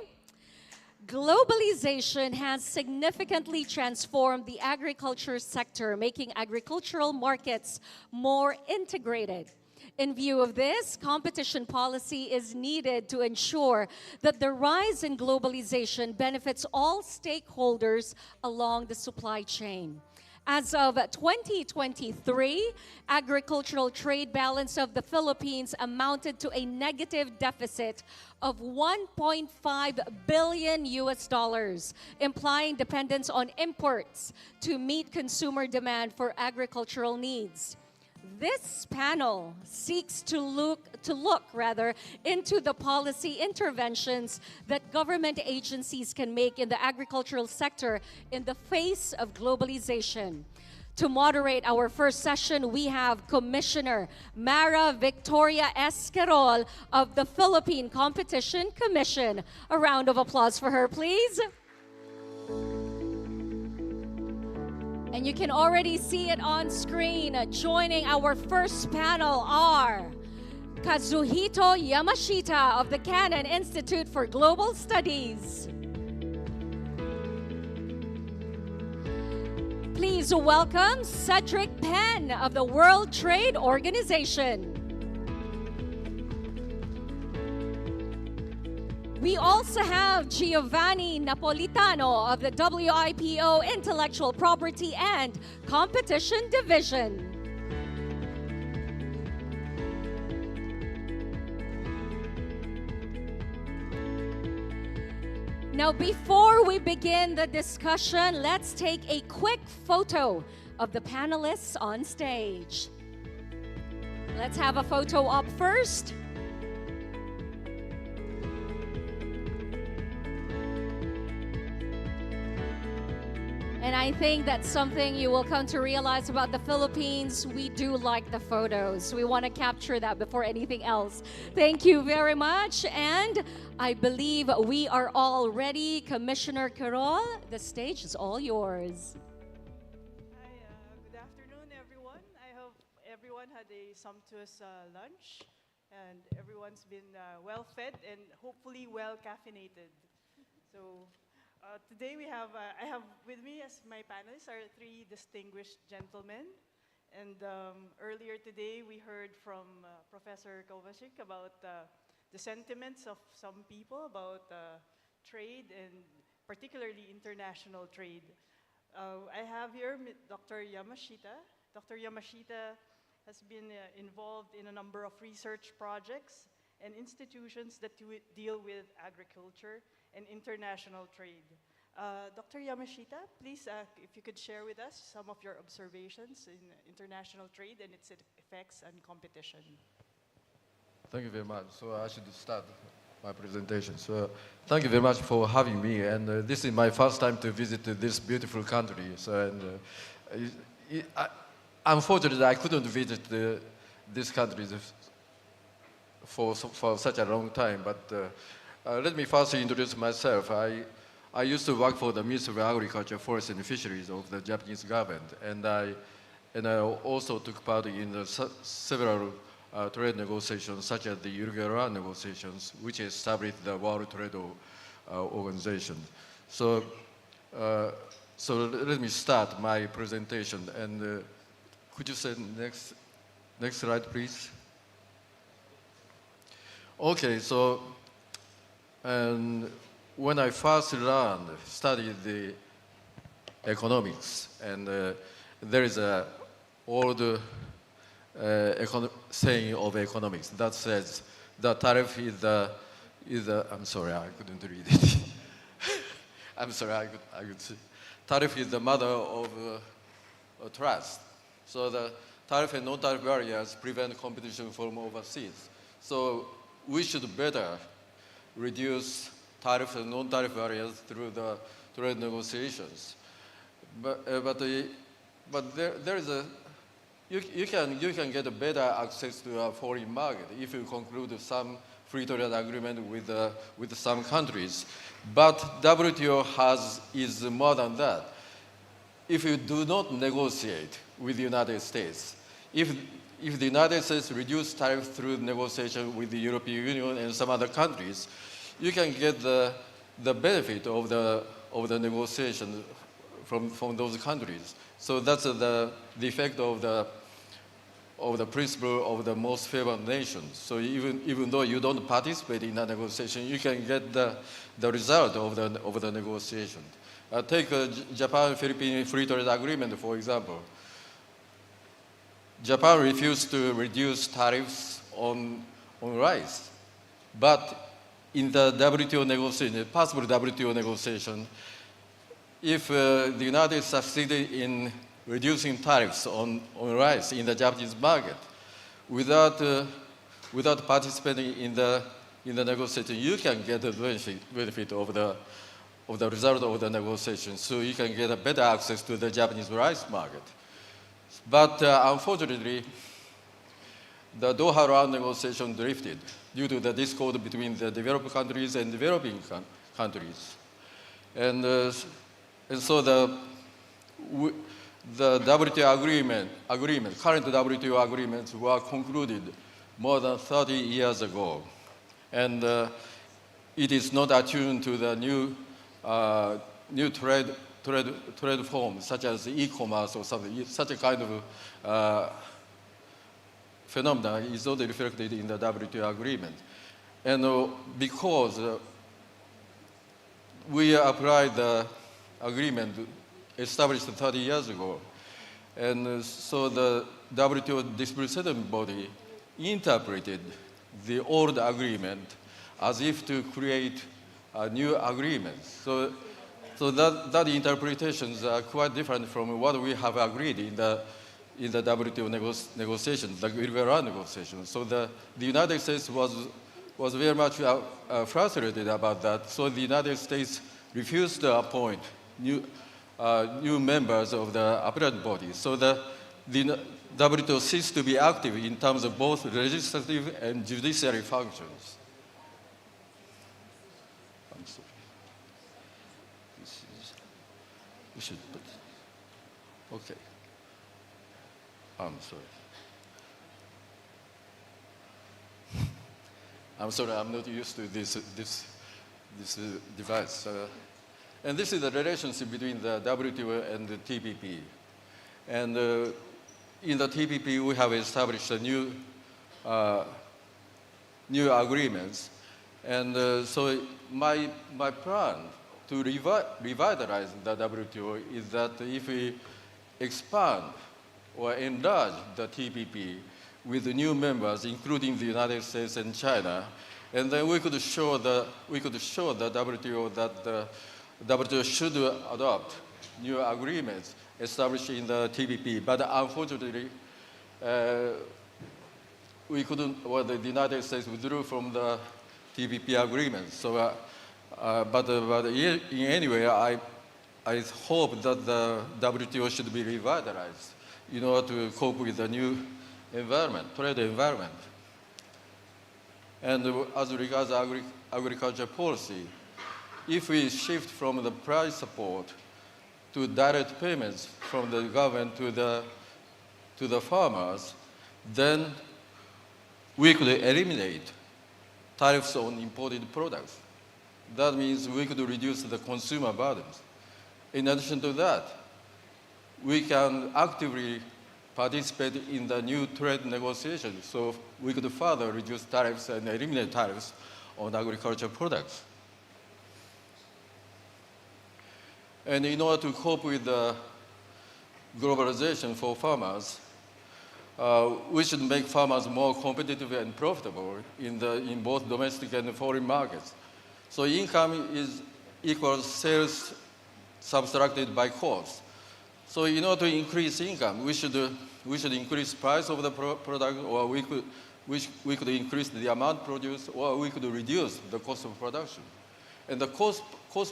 Globalization has significantly transformed the agriculture sector, making agricultural markets more integrated. In view of this, competition policy is needed to ensure that the rise in globalization benefits all stakeholders along the supply chain. As of 2023, agricultural trade balance of the Philippines amounted to a negative deficit of 1.5 billion US dollars, implying dependence on imports to meet consumer demand for agricultural needs. This panel seeks to look into the policy interventions that government agencies can make in the agricultural sector in the face of globalization. To moderate our first session, we have Commissioner Mara Victoria Esquerol of the Philippine Competition Commission. A round of applause for her, please. And you can already see it on screen. Joining our first panel are Kazuhito Yamashita of the Canon Institute for Global Studies. Please welcome Cedric Penn of the World Trade Organization. We also have Giovanni Napolitano of the WIPO Intellectual Property and Competition Division. Now, before we begin the discussion, let's take a quick photo of the panelists on stage. Let's have a photo up first. And I think that's something you will come to realize about the Philippines. We do like the photos. We want to capture that before anything else. Thank you very much. And I believe we are all ready. Commissioner Carol, the stage is all yours. Hi, good afternoon, everyone. I hope everyone had a sumptuous lunch and everyone's been well fed and hopefully well caffeinated. So today I have with me as my panelists are three distinguished gentlemen. And earlier today we heard from Professor Kovacic about the sentiments of some people about trade and particularly international trade. I have here Dr. Yamashita. Dr. Yamashita has been involved in a number of research projects and institutions that deal with agriculture and international trade. Dr. Yamashita, please, if you could share with us some of your observations in international trade and its effects on competition. Thank you very much. So I should start my presentation. So thank you very much for having me. And this is my first time to visit this beautiful country. So unfortunately, I couldn't visit this country for such a long time. But let me first introduce myself. I used to work for the Ministry of Agriculture, Forest and Fisheries of the Japanese government, and I also took part in several trade negotiations, such as the Uruguay negotiations, which established the World Trade Organization. So let me start my presentation. And could you say next slide, please? Okay, so and when I first studied the economics, and there is a old saying of economics that says the tariff is the I'm sorry, I couldn't read it. I'm sorry, I could see. Tariff is the mother of trust. So the tariff and non-tariff barriers prevent competition from overseas. So we should better reduce tariff and non-tariff barriers through the trade negotiations. But there is a you can get a better access to a foreign market if you conclude some free trade agreement with some countries. But WTO is more than that. If you do not negotiate with the United States, if the United States reduce tariff through negotiation with the European Union and some other countries, you can get the benefit of the negotiation from those countries. So that's the effect of the principle of the most favored nations. So even though you don't participate in the negotiation, you can get the result of the negotiation. Take Japan-Philippines Free Trade Agreement, for example. Japan refused to reduce tariffs on rice, but in the WTO negotiation, possible WTO negotiation, if the United States succeeded in reducing tariffs on rice in the Japanese market, without participating in the negotiation, you can get the benefit of the result of the negotiation. So you can get a better access to the Japanese rice market. But unfortunately, the Doha round negotiation drifted due to the discord between the developed countries and developing countries. And so the WTO agreement, current WTO agreements were concluded more than 30 years ago. And it is not attuned to the new trade forms, such as e-commerce or something. Such a kind of phenomena is not reflected in the WTO agreement. And because we applied the agreement established 30 years ago, and so the WTO dispute settlement body interpreted the old agreement as if to create a new agreement. So that interpretations are quite different from what we have agreed in in the WTO negotiations, the Rivera negotiations. So the United States was very much frustrated about that. So the United States refused to appoint new members of the appellate body. So the WTO ceased to be active in terms of both legislative and judiciary functions. I'm sorry. We should put. Okay. I'm sorry. I'm sorry, I'm not used to this device. And this is the relationship between the WTO and the TPP. And in the TPP, we have established a new agreements. And so my plan to revitalize the WTO is that if we expand or enlarge the TPP with the new members, including the United States and China, and then we could show the WTO that the WTO should adopt new agreements established in the TPP. But unfortunately, we couldn't, or the United States withdrew from the TPP agreement. So, but in any way, I hope that the WTO should be revitalized in order to cope with the new environment, trade environment. And as regards agriculture policy, if we shift from the price support to direct payments from the government to the farmers, then we could eliminate tariffs on imported products. That means we could reduce the consumer burdens. In addition to that, we can actively participate in the new trade negotiations, so we could further reduce tariffs and eliminate tariffs on agricultural products. And in order to cope with the globalization for farmers, we should make farmers more competitive and profitable in both domestic and foreign markets. So income equals sales subtracted by cost. So in order to increase income, we should increase price of the product, or we could increase the amount produced, or we could reduce the cost of production. And the cost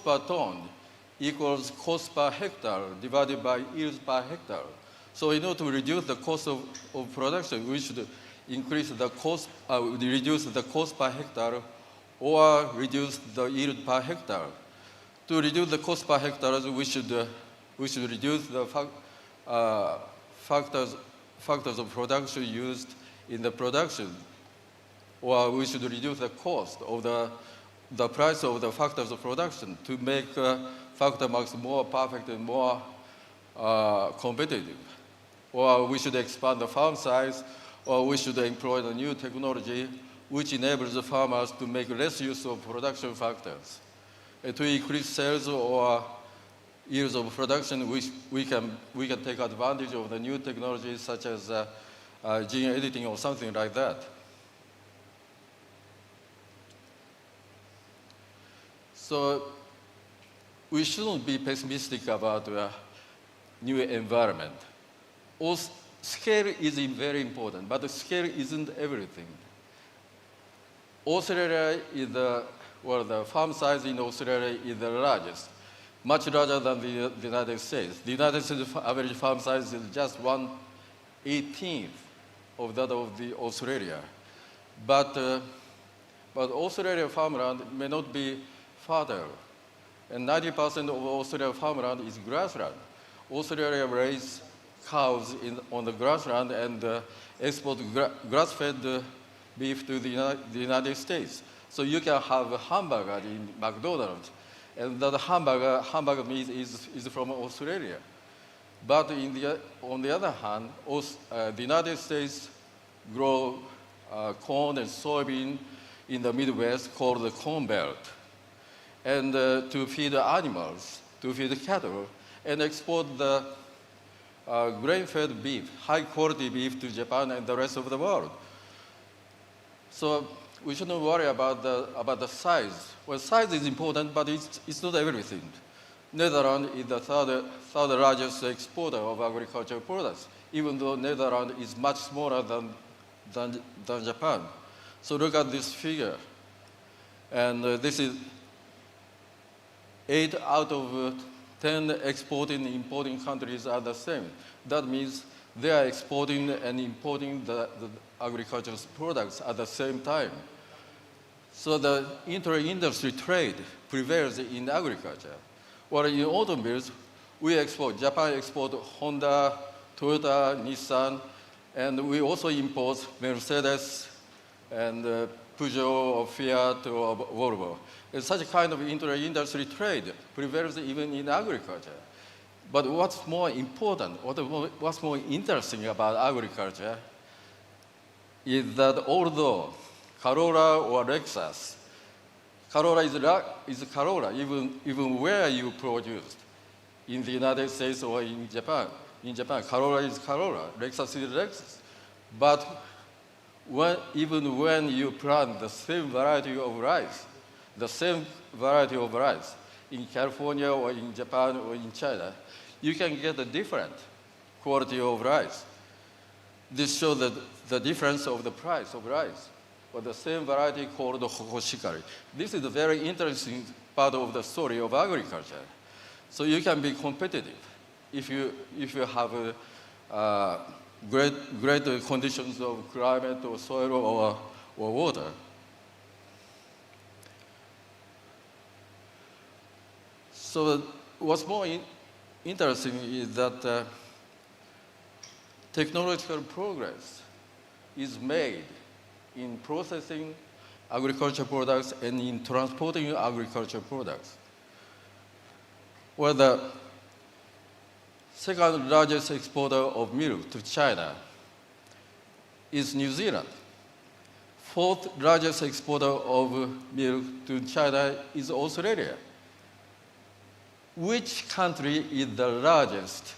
per ton equals cost per hectare divided by yield per hectare. So in order to reduce the cost of production, we should increase the cost, reduce the cost per hectare, or reduce the yield per hectare. To reduce the cost per hectare, we should reduce the factors of production used in the production, or we should reduce the cost of the price of the factors of production to make factor marks more perfect and more competitive. Or we should expand the farm size, or we should employ the new technology which enables the farmers to make less use of production factors. To increase sales or years of production, we can take advantage of the new technologies such as gene editing or something like that. So we shouldn't be pessimistic about the new environment. Scale is very important, but the scale isn't everything. Australia is the farm size in Australia is the largest, much larger than the United States. The United States average farm size is just 1/18 of that of the Australia. But Australia farmland may not be fertile, and 90% of Australia farmland is grassland. Australia raise cows on the grassland and export grass-fed beef to the United States. So you can have a hamburger in McDonald's, and that hamburger meat is from Australia. But on the other hand, the United States grow corn and soybean in the Midwest called the Corn Belt, and to feed animals, to feed cattle, and export the grain-fed beef, high-quality beef to Japan and the rest of the world. So we shouldn't worry about the size. Well, size is important, but it's not everything. Netherlands is the third largest exporter of agricultural products, even though Netherlands is much smaller than Japan. So look at this figure. And this is 8 out of 10 exporting and importing countries are the same. That means they are exporting and importing the agricultural products at the same time. So the inter-industry trade prevails in agriculture. While in automobiles, Japan exports Honda, Toyota, Nissan, and we also import Mercedes and Peugeot or Fiat or Volvo. And such kind of inter-industry trade prevails even in agriculture. But what's more important, what's more interesting about agriculture is that although Corolla or Lexus, Corolla is Corolla, even where you produced, in the United States or in Japan. In Japan, Corolla is Corolla, Lexus is Lexus. But even when you plant the same variety of rice, in California or in Japan or in China, you can get a different quality of rice. This shows the difference of the price of rice for the same variety called hokoshikari. This is a very interesting part of the story of agriculture. So you can be competitive if you have great conditions of climate or soil or water. So what's more interesting is that technological progress is made in processing agricultural products and in transporting agricultural products. Well, the second largest exporter of milk to China is New Zealand. Fourth largest exporter of milk to China is Australia. Which country is the largest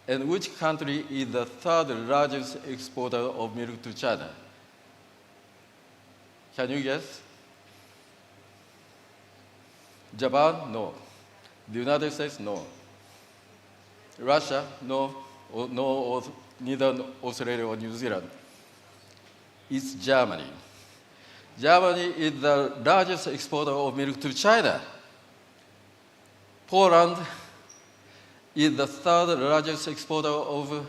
and which country is the third largest exporter of milk to China? Can you guess? Japan? No. The United States? No. Russia? No. No, neither Australia or New Zealand. It's Germany. Germany is the largest exporter of milk to China. Poland is the third largest exporter of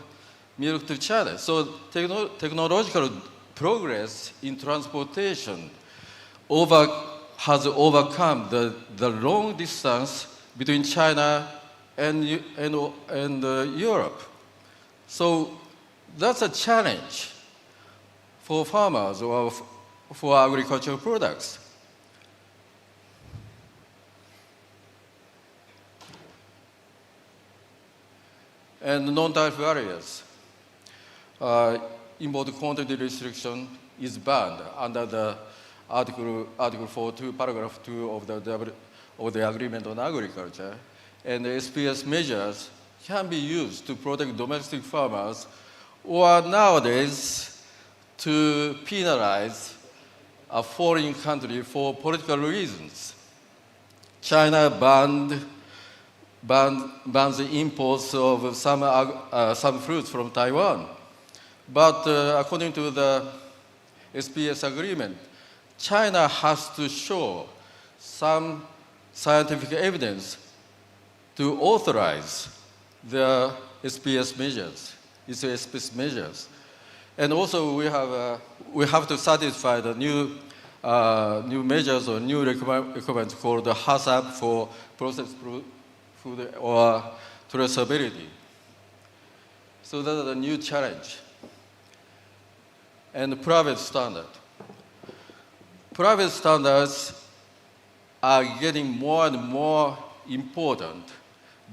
milk to China. So technological progress in transportation has overcome the long distance between China and Europe. So that's a challenge for farmers or for agricultural products. And non-tariff barriers. Import quantity restriction is banned under the Article 4.2, Paragraph 2 of the Agreement on Agriculture. And the SPS measures can be used to protect domestic farmers or nowadays to penalize a foreign country for political reasons. China bans the imports of some fruits from Taiwan. But according to the SPS agreement, China has to show some scientific evidence to authorize the SPS measures. And also we have to satisfy the new measures or new requirements called the HACCP for processed food or traceability. So that's a new challenge. And private standard. Private standards are getting more and more important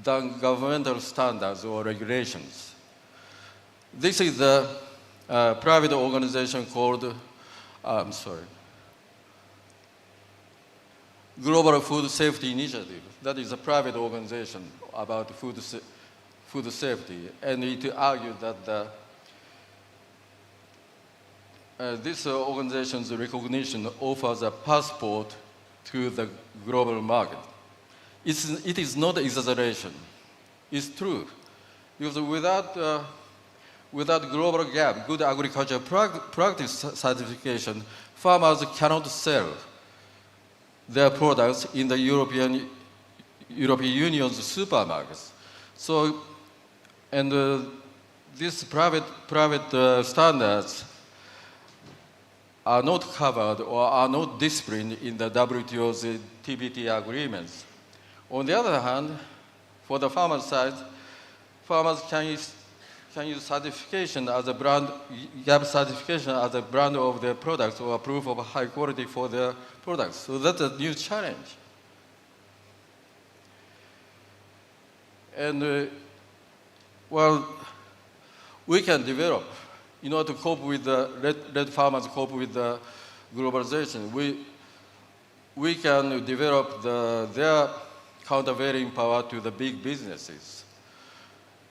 than governmental standards or regulations. This is a private organization called, Global Food Safety Initiative. That is a private organization about food safety. And it argued that this organization's recognition offers a passport to the global market. it is not exaggeration. It's true. Because without global gap, good agricultural practice certification, farmers cannot sell their products in the European Union's supermarkets. So, and these private standards are not covered or are not disciplined in the WTO's TBT agreements. On the other hand, for the farmer side, farmers can use certification as a brand, GAP certification as a brand of their products or proof of high quality for their products. So that's a new challenge. And well, we can develop, in order to cope with let farmers cope with the globalization. We can develop their countervailing power to the big businesses.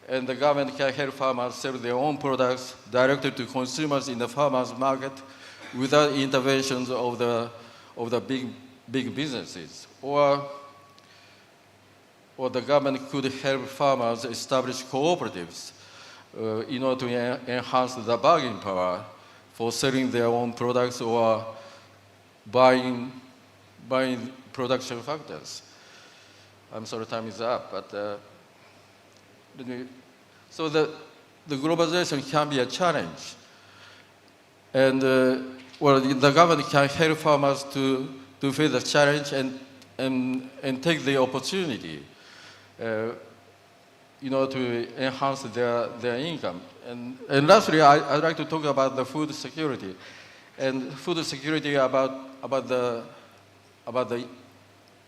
And the government can help farmers sell their own products directly to consumers in the farmers' market without interventions of the big businesses. Or the government could help farmers establish cooperatives in order to enhance the bargaining power for selling their own products or buying production factors. I'm sorry, time is up, but so the globalization can be a challenge. And well, the government can help farmers to face the challenge and take the opportunity in order to enhance their income. And lastly, I'd like to talk about the food security. And food security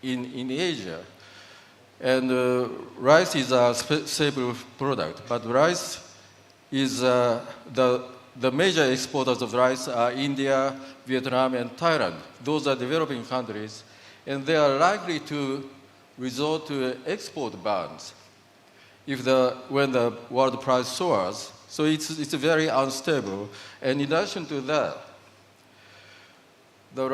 in Asia. And rice is a staple product, but rice is the major exporters of rice are India, Vietnam, and Thailand. Those are developing countries, and they are likely to resort to export bans when the world price soars. So it's very unstable. And in addition to that, the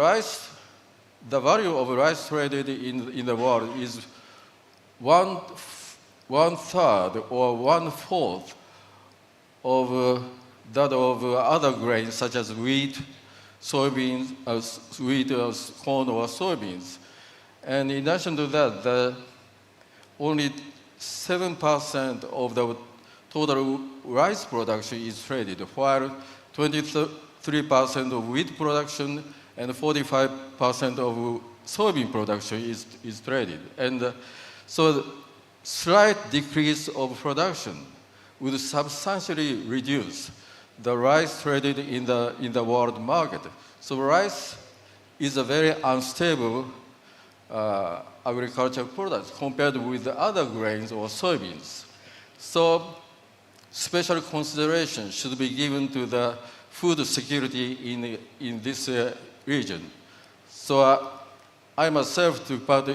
value of rice traded in the world is one third or 1/4 of that of other grains such as wheat, soybeans, corn or soybeans. And in addition to that, only 7% of the total rice production is traded, while 23% of wheat production and 45% of soybean production is traded. And so slight decrease of production would substantially reduce the rice traded in the world market. So rice is a very unstable agricultural product compared with the other grains or soybeans. So special consideration should be given to the food security in this region. So I myself took part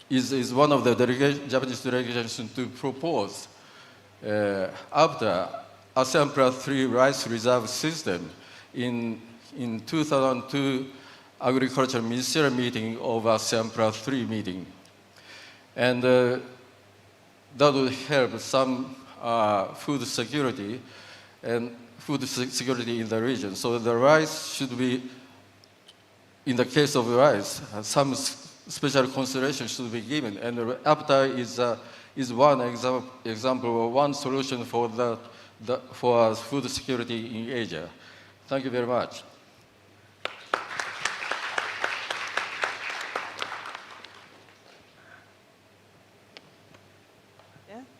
is one of the Japanese delegations to propose after ASEAN Plus 3 rice reserve system in 2002 agriculture ministerial meeting of ASEAN Plus 3 meeting. And that would help some food security and food security in the region. So the rice should be, in the case of rice, some special consideration should be given. And APTA is one example or one solution for food security in Asia. Thank you very much.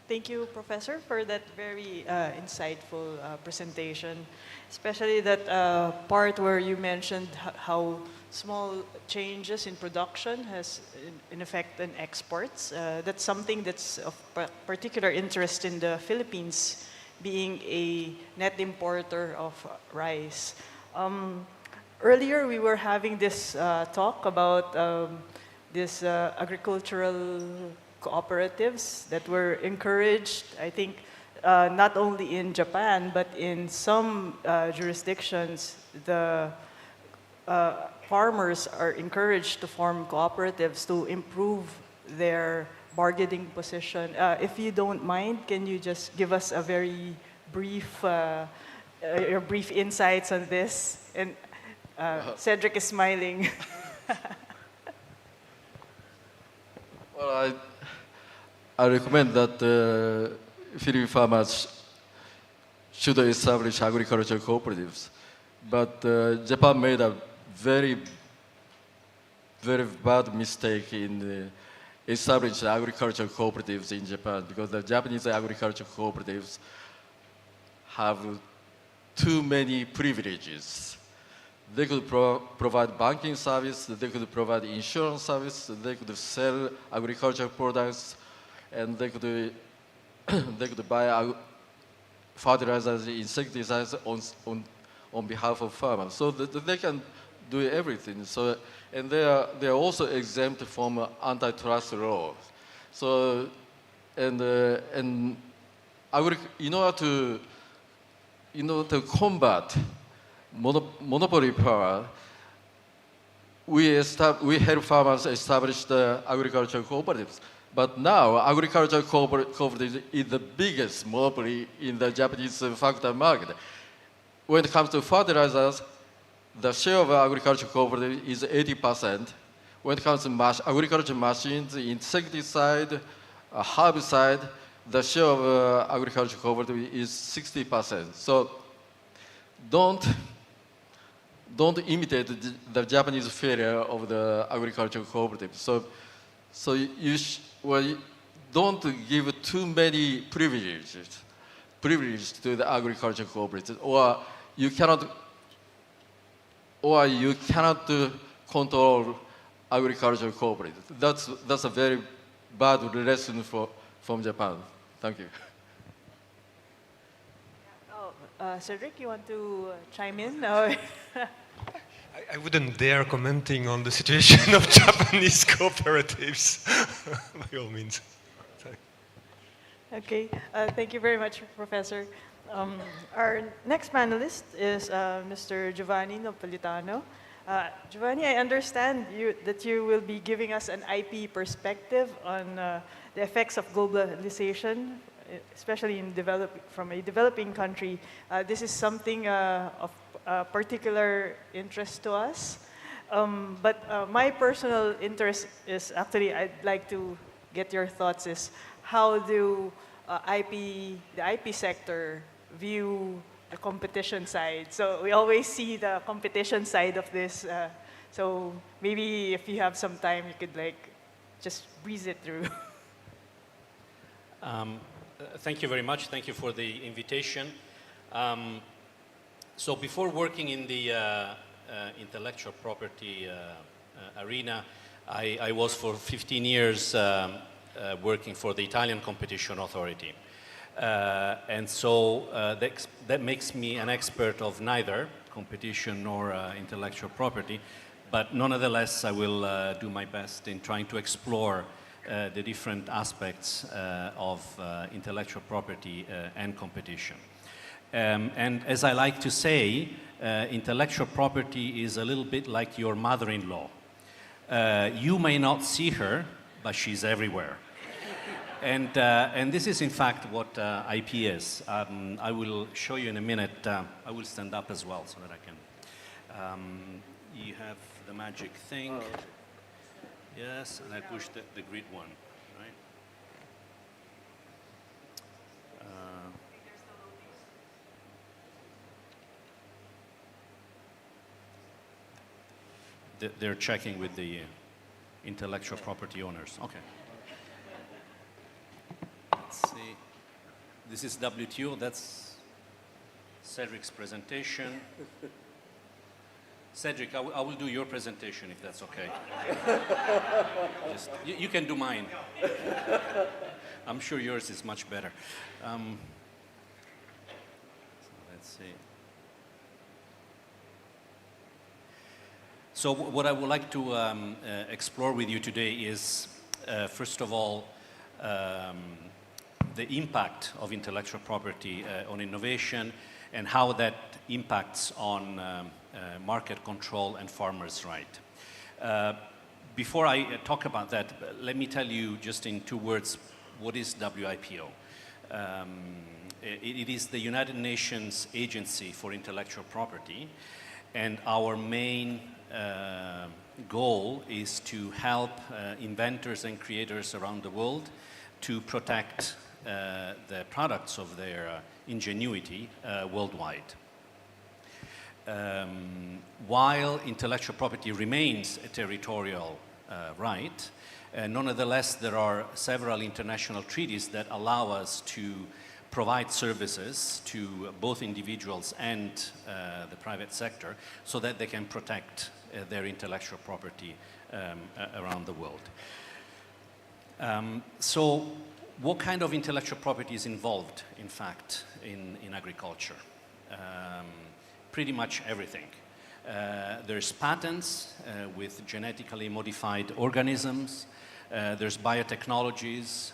Thank you, Professor, for that very insightful presentation, especially that part where you mentioned how small changes in production has an effect on exports. That's something that's of particular interest in the Philippines, being a net importer of rice. Earlier, we were having this talk about this agricultural cooperatives that were encouraged, I think, not only in Japan, but in some jurisdictions, the farmers are encouraged to form cooperatives to improve their bargaining position. If you don't mind, can you just give us a very brief, your brief insights on this? And Cedric is smiling. Well, I recommend that Philippine farmers should establish agricultural cooperatives. But Japan made a very, very bad mistake in establishing agricultural cooperatives in Japan, because the Japanese agricultural cooperatives have too many privileges. They could provide banking service, they could provide insurance service, they could sell agricultural products, and they could they could buy fertilizers, insecticides on behalf of farmers. So they can do everything. So, and they are also exempt from antitrust laws. So, in order to combat monopoly power, we help farmers establish the agricultural cooperatives. But now, agricultural cooperatives is the biggest monopoly in the Japanese factory market. When it comes to fertilizers, the share of agricultural cooperative is 80%. When it comes to agricultural machines, insecticide, herbicide, the share of agricultural cooperative is 60%. So don't imitate the Japanese failure of the agricultural cooperative. So you don't give too many privileges to the agricultural cooperative, or you cannot control agricultural cooperative. That's a very bad lesson from Japan. Thank you. Cedric, you want to chime in? I wouldn't dare commenting on the situation of Japanese cooperatives, by all means. Sorry. Okay, thank you very much, Professor. Our next panelist is Mr. Giovanni Napolitano. Giovanni, I understand that you will be giving us an IP perspective on the effects of globalization, especially from a developing country. This is something of particular interest to us. But my personal interest is actually, I'd like to get your thoughts, is how do the IP sector view the competition side? So we always see the competition side of this. So maybe if you have some time, you could just breeze it through. Thank you very much. Thank you for the invitation. So before working in the intellectual property arena, I was for 15 years working for the Italian Competition Authority. And so that makes me an expert of neither competition nor intellectual property, but nonetheless I will do my best in trying to explore the different aspects of intellectual property and competition. And as I like to say, intellectual property is a little bit like your mother-in-law. You may not see her, but she's everywhere. And this is in fact what IP is. I will show you in a minute. I will stand up as well so that I can. You have the magic thing. Yes, and I push the grid one, right? They're checking with the intellectual property owners. Okay. Let's see. This is WTO. That's Cedric's presentation. Cedric, I will do your presentation if that's okay. Just, you can do mine. I'm sure yours is much better. So let's see. So what I would like to explore with you today is, first of all, the impact of intellectual property on innovation and how that impacts on market control and farmers' right. Before I talk about that, let me tell you just in 2 words, what is WIPO? It is the United Nations Agency for Intellectual Property, and our main goal is to help inventors and creators around the world to protect the products of their ingenuity worldwide. While intellectual property remains a territorial right, nonetheless there are several international treaties that allow us to provide services to both individuals and the private sector so that they can protect their intellectual property around the world. So what kind of intellectual property is involved, in fact, in agriculture? Pretty much everything. There's patents with genetically modified organisms. There's biotechnologies,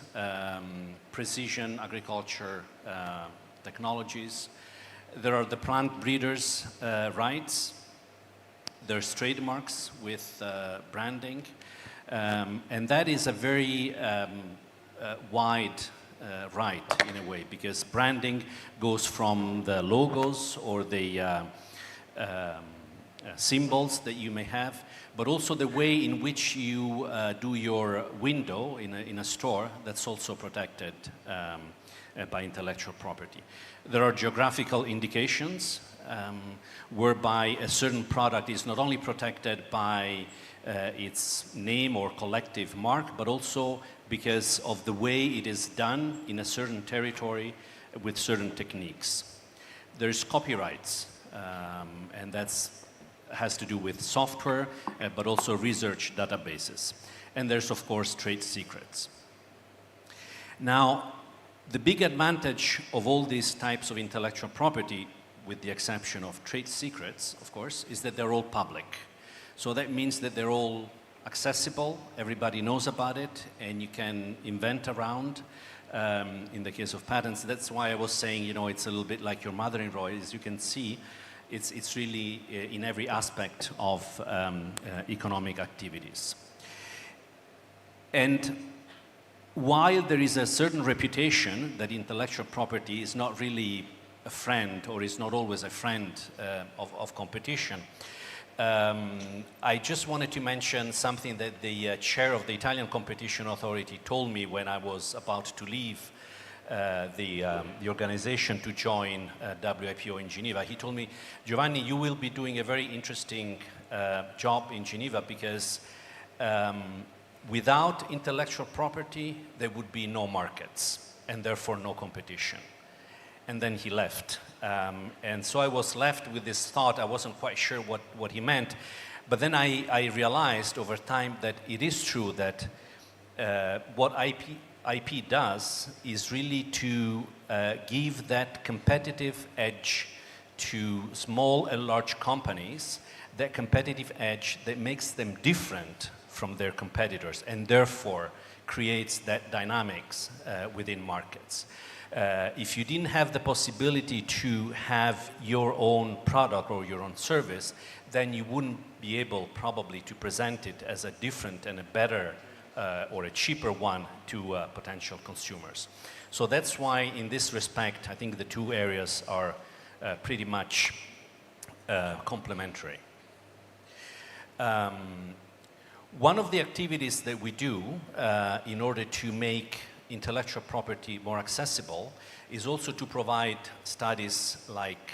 precision agriculture technologies. There are the plant breeders' rights. There's trademarks with branding. And that is a very wide right, in a way, because branding goes from the logos or the symbols that you may have, but also the way in which you do your window in a store, that's also protected by intellectual property. There are geographical indications whereby a certain product is not only protected by its name or collective mark, but also because of the way it is done in a certain territory with certain techniques. There's copyrights, and that's has to do with software, but also research databases. And there's, of course, trade secrets. Now, the big advantage of all these types of intellectual property, with the exception of trade secrets, of course, is that they're all public. So that means that they're all accessible, everybody knows about it, and you can invent around. In the case of patents, that's why I was saying, you know, it's a little bit like your mother-in-law. As you can see, it's really in every aspect of economic activities. And while there is a certain reputation that intellectual property is not really a friend, or is not always a friend of competition, I just wanted to mention something that the chair of the Italian Competition Authority told me when I was about to leave the organization to join WIPO in Geneva. He told me, Giovanni, you will be doing a very interesting job in Geneva, because without intellectual property, there would be no markets and therefore no competition. And then he left. And so I was left with this thought. I wasn't quite sure what he meant. But then I realized over time that it is true that what IP does is really to give that competitive edge to small and large companies, that competitive edge that makes them different from their competitors and therefore creates that dynamics within markets. If you didn't have the possibility to have your own product or your own service, then you wouldn't be able probably to present it as a different and a better or a cheaper one to potential consumers. So that's why in this respect, I think the two areas are pretty much complementary. One of the activities that we do in order to make intellectual property more accessible is also to provide studies like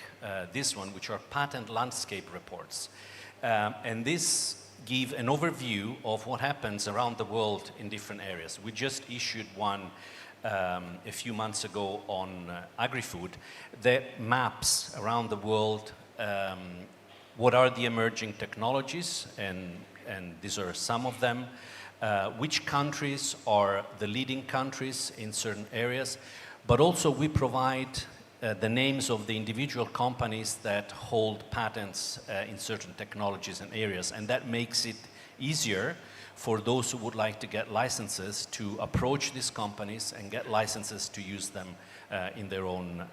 this one, which are patent landscape reports. And this give an overview of what happens around the world in different areas. We just issued one a few months ago on agri-food that maps around the world what are the emerging technologies, and these are some of them, which countries are the leading countries in certain areas, but also we provide the names of the individual companies that hold patents in certain technologies and areas, and that makes it easier for those who would like to get licenses to approach these companies and get licenses to use them in their own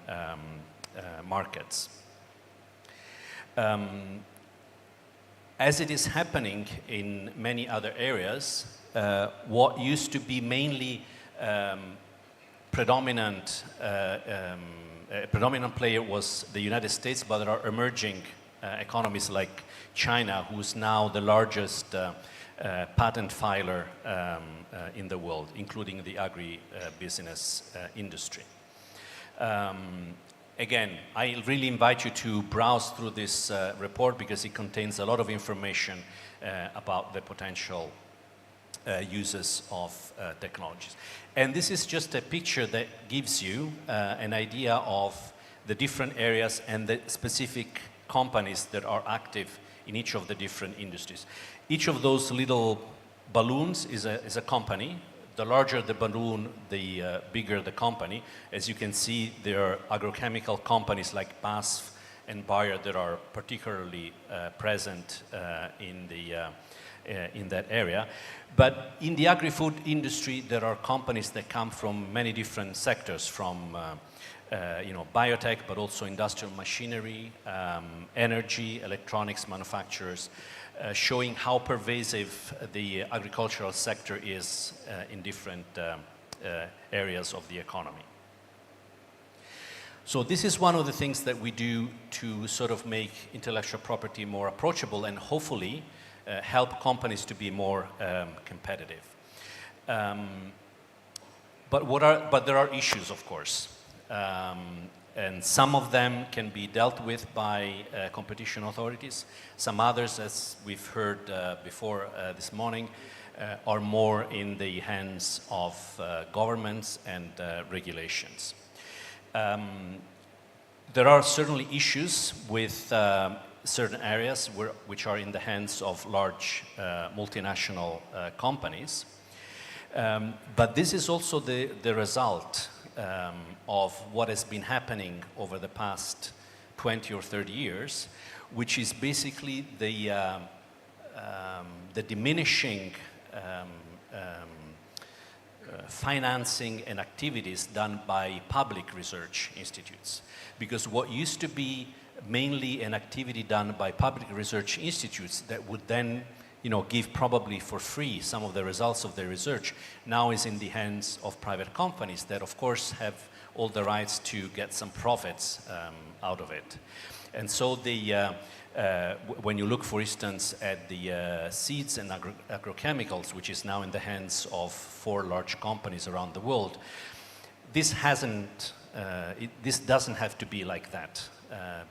markets. as it is happening in many other areas, what used to be mainly predominant player was the United States, but there are emerging economies like China, who's now the largest patent filer in the world, including the agri-business industry. Again, I really invite you to browse through this report because it contains a lot of information about the potential uses of technologies. And this is just a picture that gives you an idea of the different areas and the specific companies that are active in each of the different industries. Each of those little balloons is a company. The larger the balloon, the bigger the company. As you can see, there are agrochemical companies like BASF and Bayer that are particularly present in that area. But in the agri-food industry, there are companies that come from many different sectors, from biotech, but also industrial machinery, energy, electronics manufacturers, showing how pervasive the agricultural sector is in different areas of the economy. So this is one of the things that we do to sort of make intellectual property more approachable and hopefully help companies to be more competitive. But there are issues, of course. And some of them can be dealt with by competition authorities. Some others, as we've heard before this morning, are more in the hands of governments and regulations. There are certainly issues with certain areas which are in the hands of large multinational companies. But this is also the result of what has been happening over the past 20 or 30 years, which is basically the diminishing financing and activities done by public research institutes. Because what used to be mainly an activity done by public research institutes that would then give probably for free some of the results of their research, now is in the hands of private companies that, of course, have all the rights to get some profits out of it. And so when you look, for instance, at the seeds and agrochemicals, which is now in the hands of 4 large companies around the world, this doesn't have to be like that.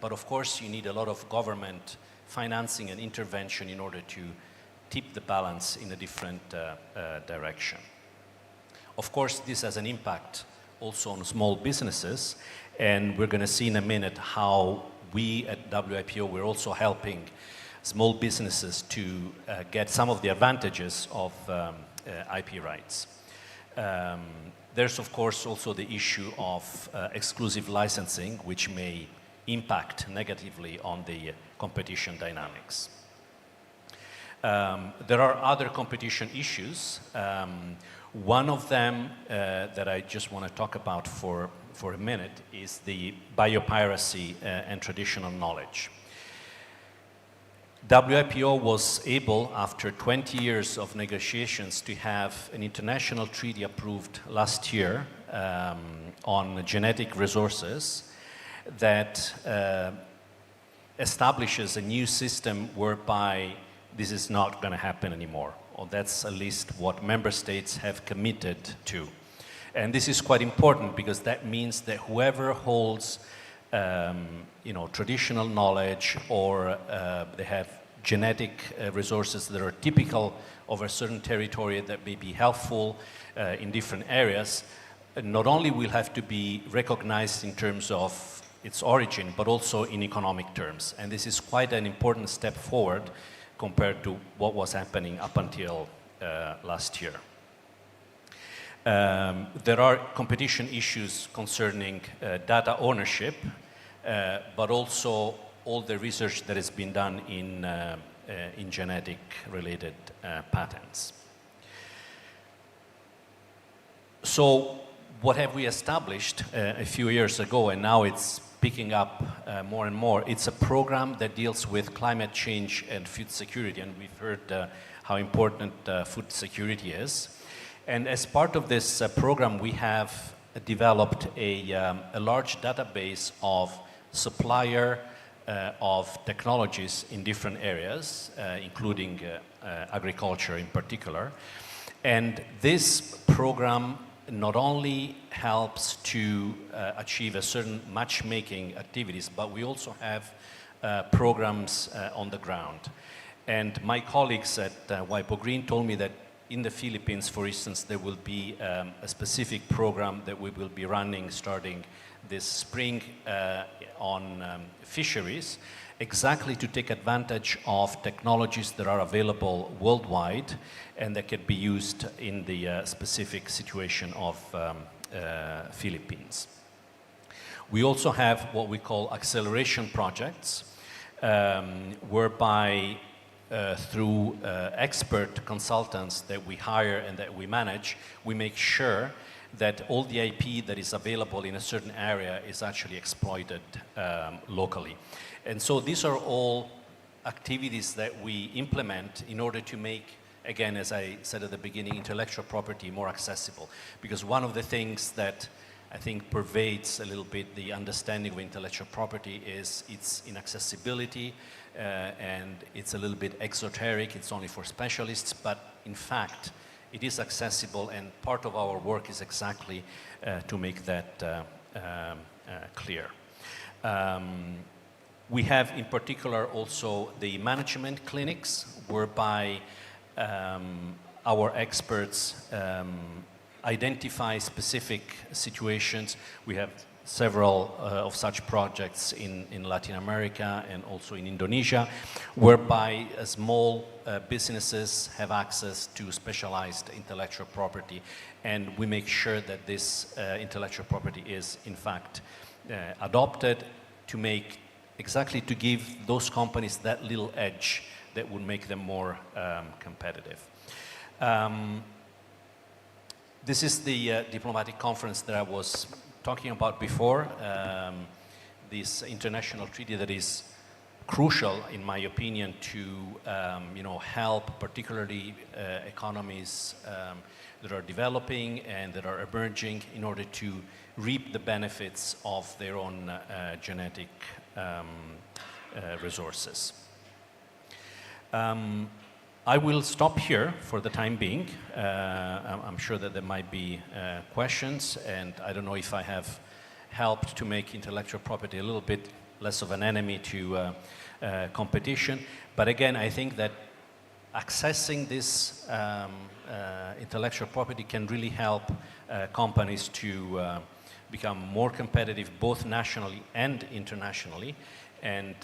But of course, you need a lot of government financing and intervention in order to tip the balance in a different direction. Of course, this has an impact also on small businesses, and we're going to see in a minute how we at WIPO, we're also helping small businesses to get some of the advantages of IP rights. There's, of course, also the issue of exclusive licensing, which may impact negatively on the competition dynamics. There are other competition issues. One of them that I just want to talk about for a minute is the biopiracy and traditional knowledge. WIPO was able, after 20 years of negotiations, to have an international treaty approved last year on genetic resources that establishes a new system whereby this is not going to happen anymore, or that's at least what member states have committed to. And this is quite important because that means that whoever holds traditional knowledge or they have genetic resources that are typical of a certain territory that may be helpful in different areas, not only will have to be recognized in terms of its origin, but also in economic terms. And this is quite an important step forward compared to what was happening up until last year. There are competition issues concerning data ownership, but also all the research that has been done in genetic-related patents. So what have we established a few years ago, and now it's picking up more and more. It's a program that deals with climate change and food security, and we've heard how important food security is. And as part of this program, we have developed a large database of supplier of technologies in different areas, including agriculture in particular. And this program not only helps to achieve a certain matchmaking activities, but we also have programs on the ground. And my colleagues at WIPO Green told me that in the Philippines, for instance, there will be a specific program that we will be running starting this spring on fisheries, exactly to take advantage of technologies that are available worldwide and that can be used in the specific situation of Philippines. We also have what we call acceleration projects, whereby through expert consultants that we hire and that we manage, we make sure that all the IP that is available in a certain area is actually exploited locally. And so these are all activities that we implement in order to make, again, as I said at the beginning, intellectual property more accessible. Because one of the things that I think pervades a little bit the understanding of intellectual property is its inaccessibility, and it's a little bit exoteric, it's only for specialists, but in fact, it is accessible, and part of our work is exactly to make that clear. We have in particular also the management clinics, whereby our experts identify specific situations. We have several of such projects in Latin America and also in Indonesia, whereby small businesses have access to specialized intellectual property, and we make sure that this intellectual property is in fact adopted to make exactly to give those companies that little edge that would make them more competitive. This is the diplomatic conference that I was talking about before, this international treaty that is crucial, in my opinion, to help particularly economies that are developing and that are emerging in order to reap the benefits of their own genetic resources. I will stop here for the time being. I'm sure that there might be questions, and I don't know if I have helped to make intellectual property a little bit less of an enemy to competition. But again, I think that accessing this intellectual property can really help companies to become more competitive both nationally and internationally. And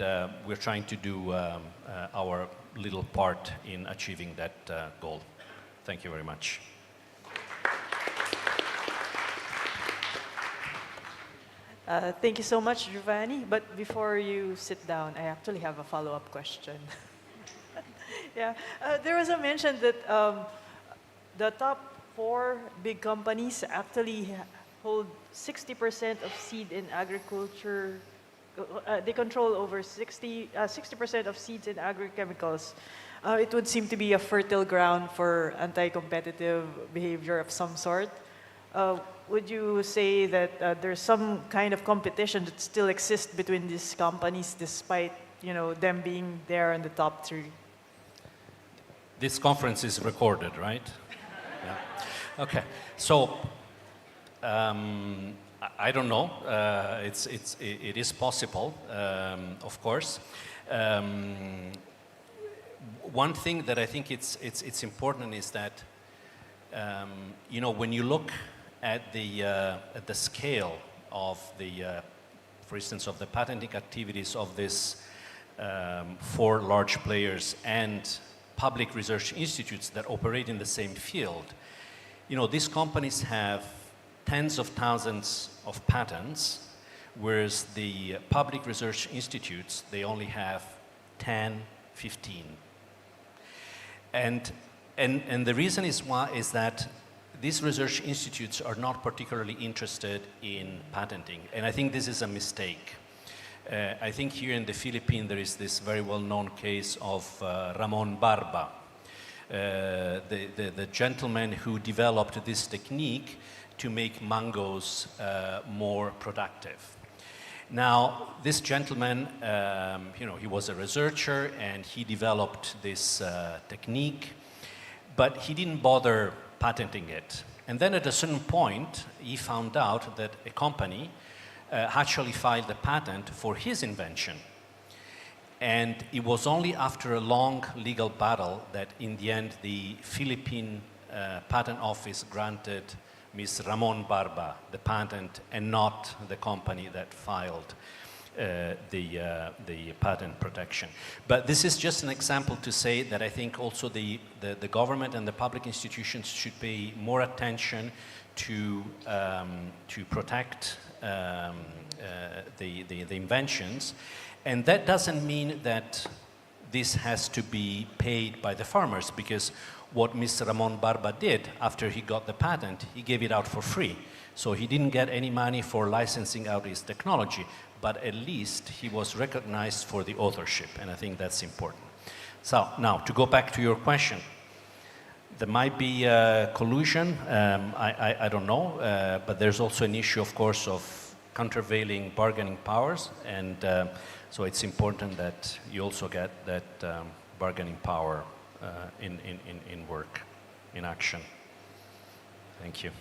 we're trying to do our little part in achieving that goal. Thank you very much. Thank you so much, Giovanni. But before you sit down, I actually have a follow-up question. Yeah, there was a mention that the top 4 big companies actually hold 60% of seed in agriculture. They control over 60% of seeds and agrochemicals. It would seem to be a fertile ground for anti-competitive behavior of some sort. Would you say that there's some kind of competition that still exists between these companies despite them being there in the top 3? This conference is recorded, right? Yeah. Okay. So I don't know. It is possible, of course. One thing that I think it's important is that when you look at the scale of for instance, of the patenting activities of these 4 large players and public research institutes that operate in the same field, these companies have tens of thousands of patents, whereas the public research institutes, they only have 10, 15. And the reason is that these research institutes are not particularly interested in patenting. And I think this is a mistake. I think here in the Philippines there is this very well-known case of Ramon Barba, the gentleman who developed this technique to make mangoes more productive. Now, this gentleman, he was a researcher and he developed this technique, but he didn't bother patenting it. And then at a certain point, he found out that a company actually filed a patent for his invention. And it was only after a long legal battle that in the end the Philippine Patent Office granted Ms. Ramon Barba the patent and not the company that filed the patent protection. But this is just an example to say that I think also the government and the public institutions should pay more attention to protect the inventions. And that doesn't mean that this has to be paid by the farmers, because what Mr. Ramon Barba did after he got the patent, he gave it out for free. So he didn't get any money for licensing out his technology, but at least he was recognized for the authorship, and I think that's important. So now, to go back to your question, there might be collusion, I don't know, but there's also an issue, of course, of countervailing bargaining powers, and so it's important that you also get that bargaining power in work, in action. Thank you.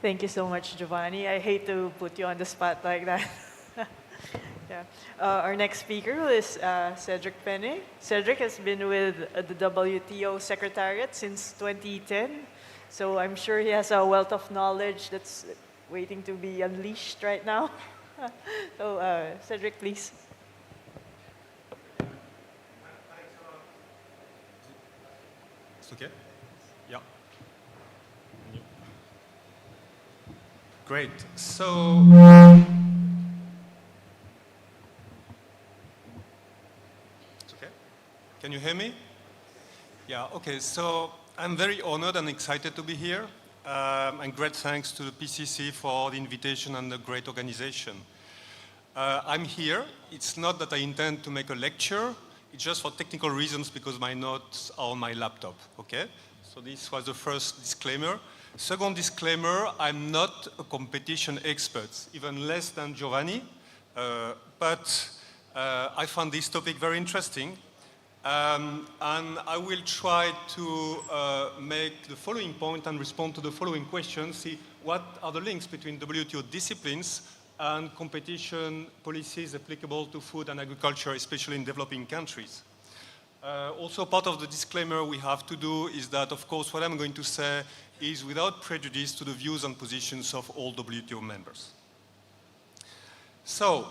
Thank you so much, Giovanni. I hate to put you on the spot like that. Yeah. Our next speaker is Cedric Penne. Cedric has been with the WTO Secretariat since 2010, so I'm sure he has a wealth of knowledge that's waiting to be unleashed right now. So, Cedric, please. It's okay? Yeah. Great. So, it's okay? Can you hear me? Yeah, okay. So, I'm very honored and excited to be here. And great thanks to the PCC for the invitation and the great organization. I'm here. It's not that I intend to make a lecture. It's just for technical reasons because my notes are on my laptop, okay? So this was the first disclaimer. Second disclaimer, I'm not a competition expert, even less than Giovanni, but I found this topic very interesting. And I will try to make the following point and respond to the following questions, see what are the links between WTO disciplines and competition policies applicable to food and agriculture, especially in developing countries. Also, part of the disclaimer we have to do is that, of course, what I'm going to say is without prejudice to the views and positions of all WTO members. So,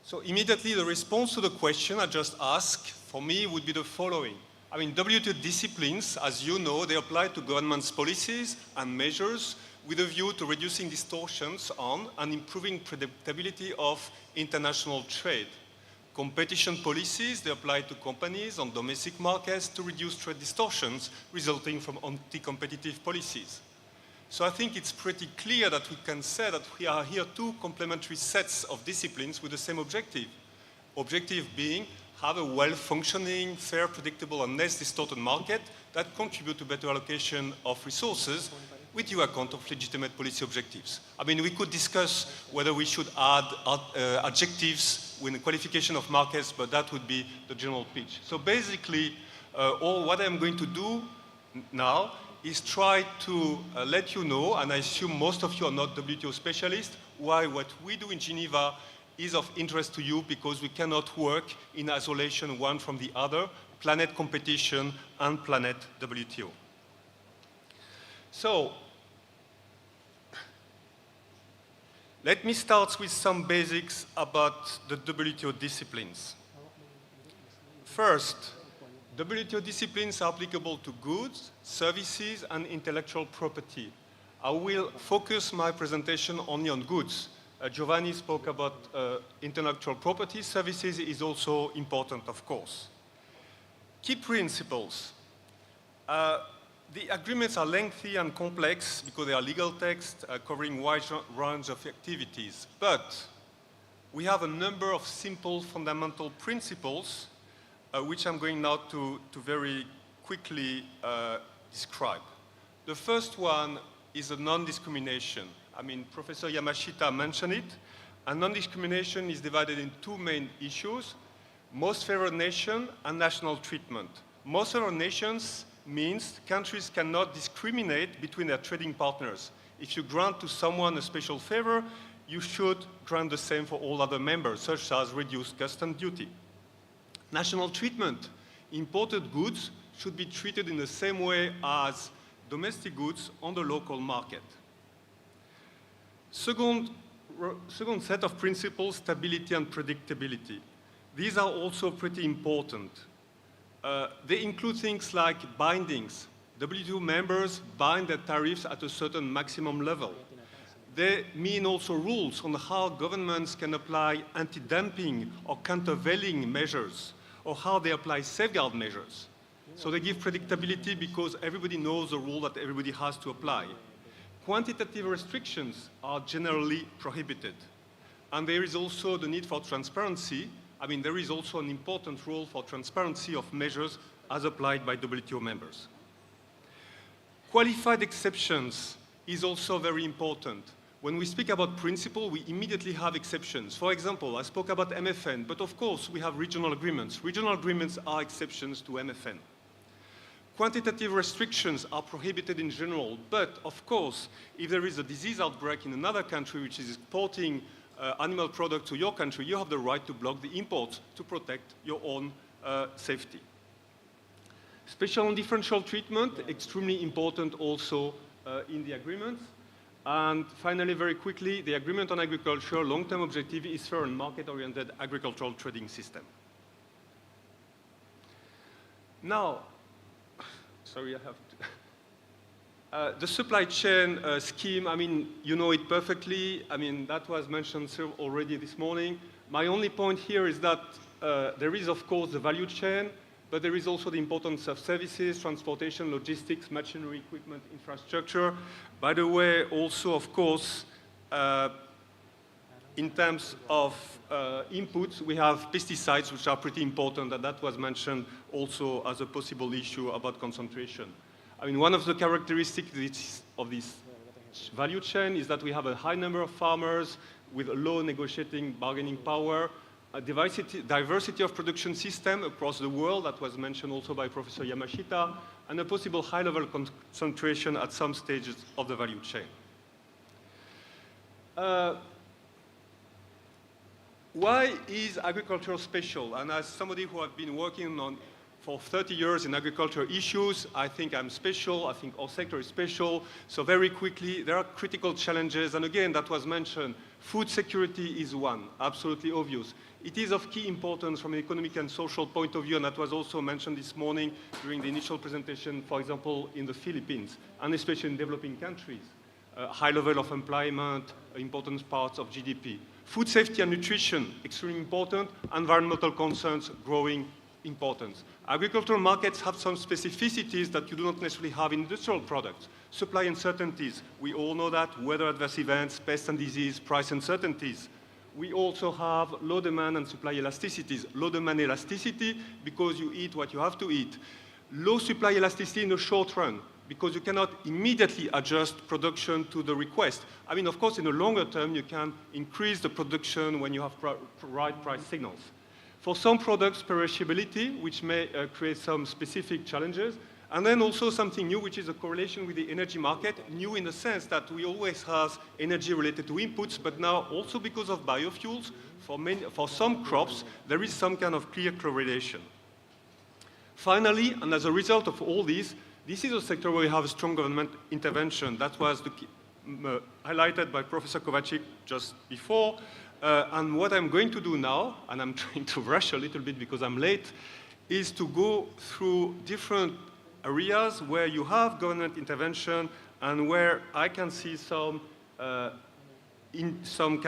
so immediately the response to the question I just asked for me would be the following. I mean, WTO disciplines, as you know, they apply to government's policies and measures with a view to reducing distortions on and improving predictability of international trade. Competition policies, they apply to companies on domestic markets to reduce trade distortions resulting from anti-competitive policies. So I think it's pretty clear that we can say that we are here two complementary sets of disciplines with the same objective. Objective being have a well-functioning, fair, predictable, and less distorted market that contribute to better allocation of resources with due account of legitimate policy objectives. I mean, we could discuss whether we should add adjectives with the qualification of markets, but that would be the general pitch. So basically, what I'm going to do now is try to let you know, and I assume most of you are not WTO specialists, why what we do in Geneva is of interest to you, because we cannot work in isolation one from the other, planet competition and planet WTO. So, let me start with some basics about the WTO disciplines. First, WTO disciplines are applicable to goods, services, and intellectual property. I will focus my presentation only on goods. Giovanni spoke about intellectual property. Services is also important, of course. Key principles. The agreements are lengthy and complex because they are legal texts covering wide range of activities. But we have a number of simple fundamental principles which I'm going now to very quickly describe. The first one is a non-discrimination. I mean, Professor Yamashita mentioned it. And non-discrimination is divided in two main issues: most favored nation and national treatment. Most favored nations means countries cannot discriminate between their trading partners. If you grant to someone a special favor, you should grant the same for all other members, such as reduced custom duty. National treatment. Imported goods should be treated in the same way as domestic goods on the local market. Second set of principles, stability and predictability. These are also pretty important. They include things like bindings. WTO members bind their tariffs at a certain maximum level. They mean also rules on how governments can apply anti-dumping or countervailing measures, or how they apply safeguard measures. So they give predictability because everybody knows the rule that everybody has to apply. Quantitative restrictions are generally prohibited. And there is also the need for transparency. I mean, there is also an important role for transparency of measures as applied by WTO members. Qualified exceptions is also very important. When we speak about principle, we immediately have exceptions. For example, I spoke about MFN, but of course we have regional agreements. Regional agreements are exceptions to MFN. Quantitative restrictions are prohibited in general, but of course, if there is a disease outbreak in another country which is exporting animal products to your country, you have the right to block the imports to protect your own safety. Special and differential treatment, extremely important also in the agreements. And finally, very quickly, the agreement on agriculture, long-term objective is fair and market-oriented agricultural trading system. Now, sorry, I have to. The supply chain scheme, I mean, you know it perfectly. I mean, that was mentioned already this morning. My only point here is that there is, of course, the value chain, but there is also the importance of services, transportation, logistics, machinery, equipment, infrastructure. By the way, also, of course, in terms of inputs, we have pesticides, which are pretty important, and that was mentioned also as a possible issue about concentration. I mean, one of the characteristics of this value chain is that we have a high number of farmers with a low negotiating bargaining power, a diversity of production system across the world, that was mentioned also by Professor Yamashita, and a possible high-level concentration at some stages of the value chain. Why is agriculture special? And as somebody who has been working for 30 years in agriculture issues, I think I'm special, I think our sector is special. So very quickly, there are critical challenges, and again, that was mentioned. Food security is one, absolutely obvious. It is of key importance from an economic and social point of view, and that was also mentioned this morning during the initial presentation, for example, in the Philippines, and especially in developing countries. High level of employment, important parts of GDP. Food safety and nutrition, extremely important. Environmental concerns, growing importance. Agricultural markets have some specificities that you do not necessarily have in industrial products. Supply uncertainties, we all know that. Weather adverse events, pests and disease, price uncertainties. We also have low demand and supply elasticities. Low demand elasticity because you eat what you have to eat. Low supply elasticity in the short run because you cannot immediately adjust production to the request. I mean, of course, in the longer term, you can increase the production when you have right price signals. For some products, perishability, which may create some specific challenges. And then also something new, which is a correlation with the energy market, new in the sense that we always have energy related to inputs, but now also because of biofuels, for some crops, there is some kind of clear correlation. Finally, and as a result of all this is a sector where we have a strong government intervention. That was highlighted by Professor Kovacic just before. And what I'm going to do now, and I'm trying to rush a little bit because I'm late, is to go through different areas where you have government intervention and where I can see some kind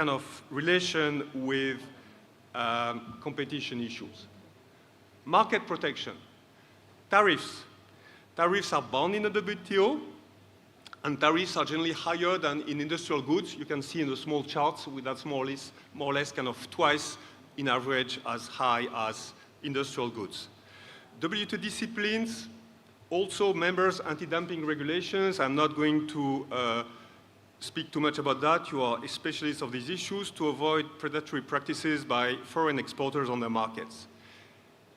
of relation with competition issues. Market protection. Tariffs. tariffs are bound in the WTO, and tariffs are generally higher than in industrial goods. You can see in the small charts that's more or less kind of twice in average as high as industrial goods. WTO disciplines, also members anti-dumping regulations. I'm not going to speak too much about that. You are specialists of these issues to avoid predatory practices by foreign exporters on their markets.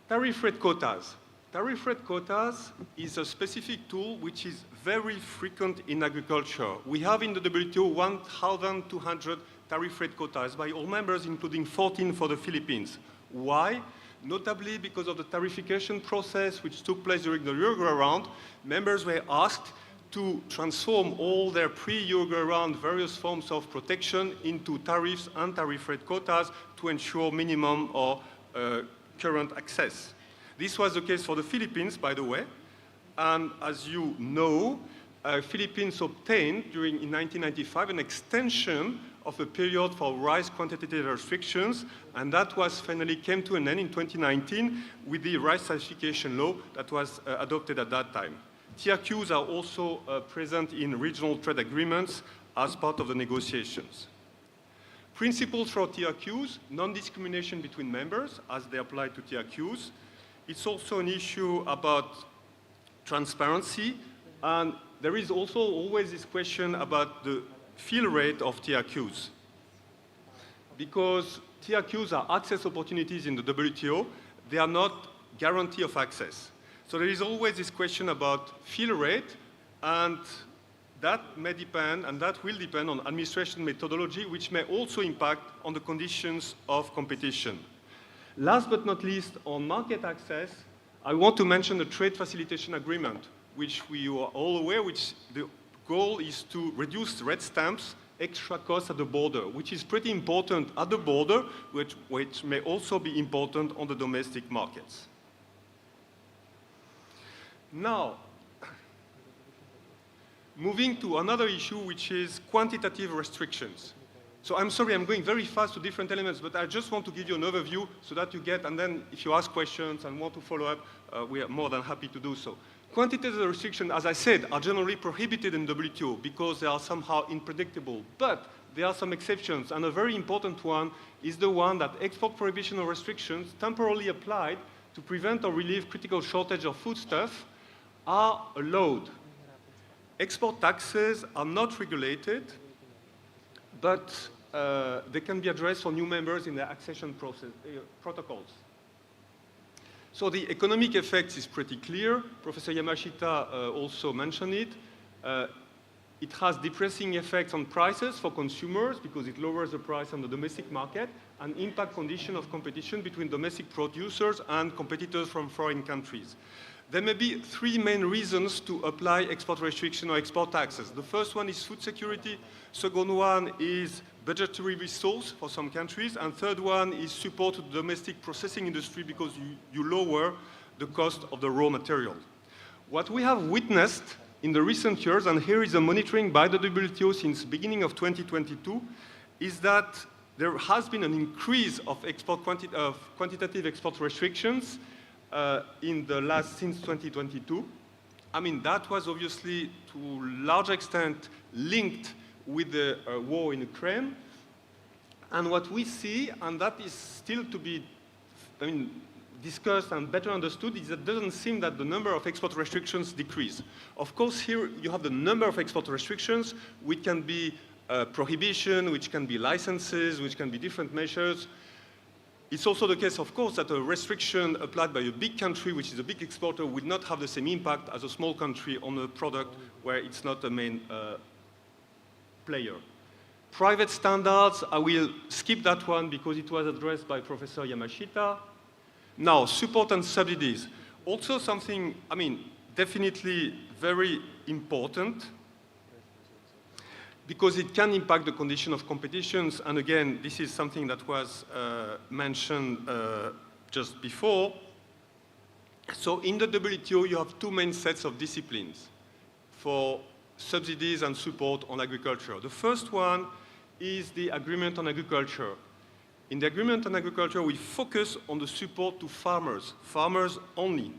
Tariff rate quotas. Tariff rate quotas is a specific tool which is very frequent in agriculture. We have in the WTO 1,200 tariff rate quotas by all members, including 14 for the Philippines. Why? Notably because of the tarification process which took place during the Uruguay round, members were asked to transform all their pre-Uruguay round various forms of protection into tariffs and tariff rate quotas to ensure minimum or current access. This was the case for the Philippines, by the way, and as you know, Philippines obtained in 1995 an extension of a period for rice quantitative restrictions, and that was finally came to an end in 2019 with the rice certification law that was adopted at that time. TRQs are also present in regional trade agreements as part of the negotiations. Principles for TRQs, non-discrimination between members as they apply to TRQs. It's also an issue about transparency, and there is also always this question about the fill rate of TRQs. Because TRQs are access opportunities in the WTO, they are not guarantee of access. So there is always this question about fill rate, and that may depend, and that will depend on administration methodology, which may also impact on the conditions of competition. Last but not least, on market access, I want to mention the trade facilitation agreement, which we are all aware, which the goal is to reduce red stamps, extra costs at the border, which is pretty important at the border, which may also be important on the domestic markets. Now, moving to another issue, which is quantitative restrictions. So I'm sorry, I'm going very fast to different elements, but I just want to give you an overview so that you get, and then if you ask questions and want to follow up, we are more than happy to do so. Quantitative restrictions, as I said, are generally prohibited in WTO because they are somehow unpredictable. But there are some exceptions, and a very important one is the one that export prohibition or restrictions temporarily applied to prevent or relieve critical shortage of foodstuff are allowed. Export taxes are not regulated, but they can be addressed for new members in their accession protocols. So the economic effects is pretty clear. Professor Yamashita also mentioned it. It has depressing effects on prices for consumers because it lowers the price on the domestic market and impact condition of competition between domestic producers and competitors from foreign countries. There may be three main reasons to apply export restriction or export taxes. The first one is food security. Second one is budgetary resource for some countries. And third one is support to the domestic processing industry because you lower the cost of the raw material. What we have witnessed in the recent years, and here is a monitoring by the WTO since beginning of 2022, is that there has been an increase of quantitative export restrictions since 2022. I mean, that was obviously to a large extent linked with the war in Ukraine. And what we see, and that is still to be discussed and better understood, is that it doesn't seem that the number of export restrictions decrease. Of course, here you have the number of export restrictions, which can be prohibition, which can be licenses, which can be different measures. It's also the case, of course, that a restriction applied by a big country, which is a big exporter, would not have the same impact as a small country on a product where it's not the main player. Private standards, I will skip that one because it was addressed by Professor Yamashita. Now, support and subsidies. Also something, definitely very important because it can impact the condition of competitions. And again, this is something that was mentioned just before. So in the WTO, you have two main sets of disciplines for subsidies and support on agriculture. The first one is the Agreement on Agriculture. In the Agreement on Agriculture, we focus on the support to farmers only.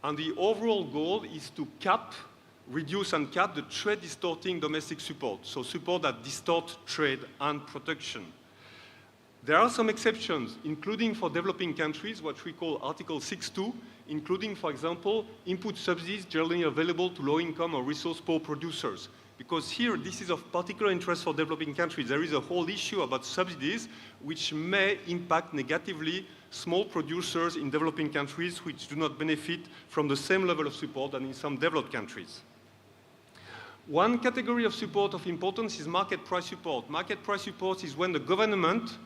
And the overall goal is to reduce and cap the trade distorting domestic support, so support that distort trade and production. There are some exceptions, including for developing countries, what we call Article 6.2, including, for example, input subsidies generally available to low-income or resource-poor producers. Because here, this is of particular interest for developing countries. There is a whole issue about subsidies which may impact negatively small producers in developing countries which do not benefit from the same level of support than in some developed countries. One category of support of importance is market price support. Market price support is when the government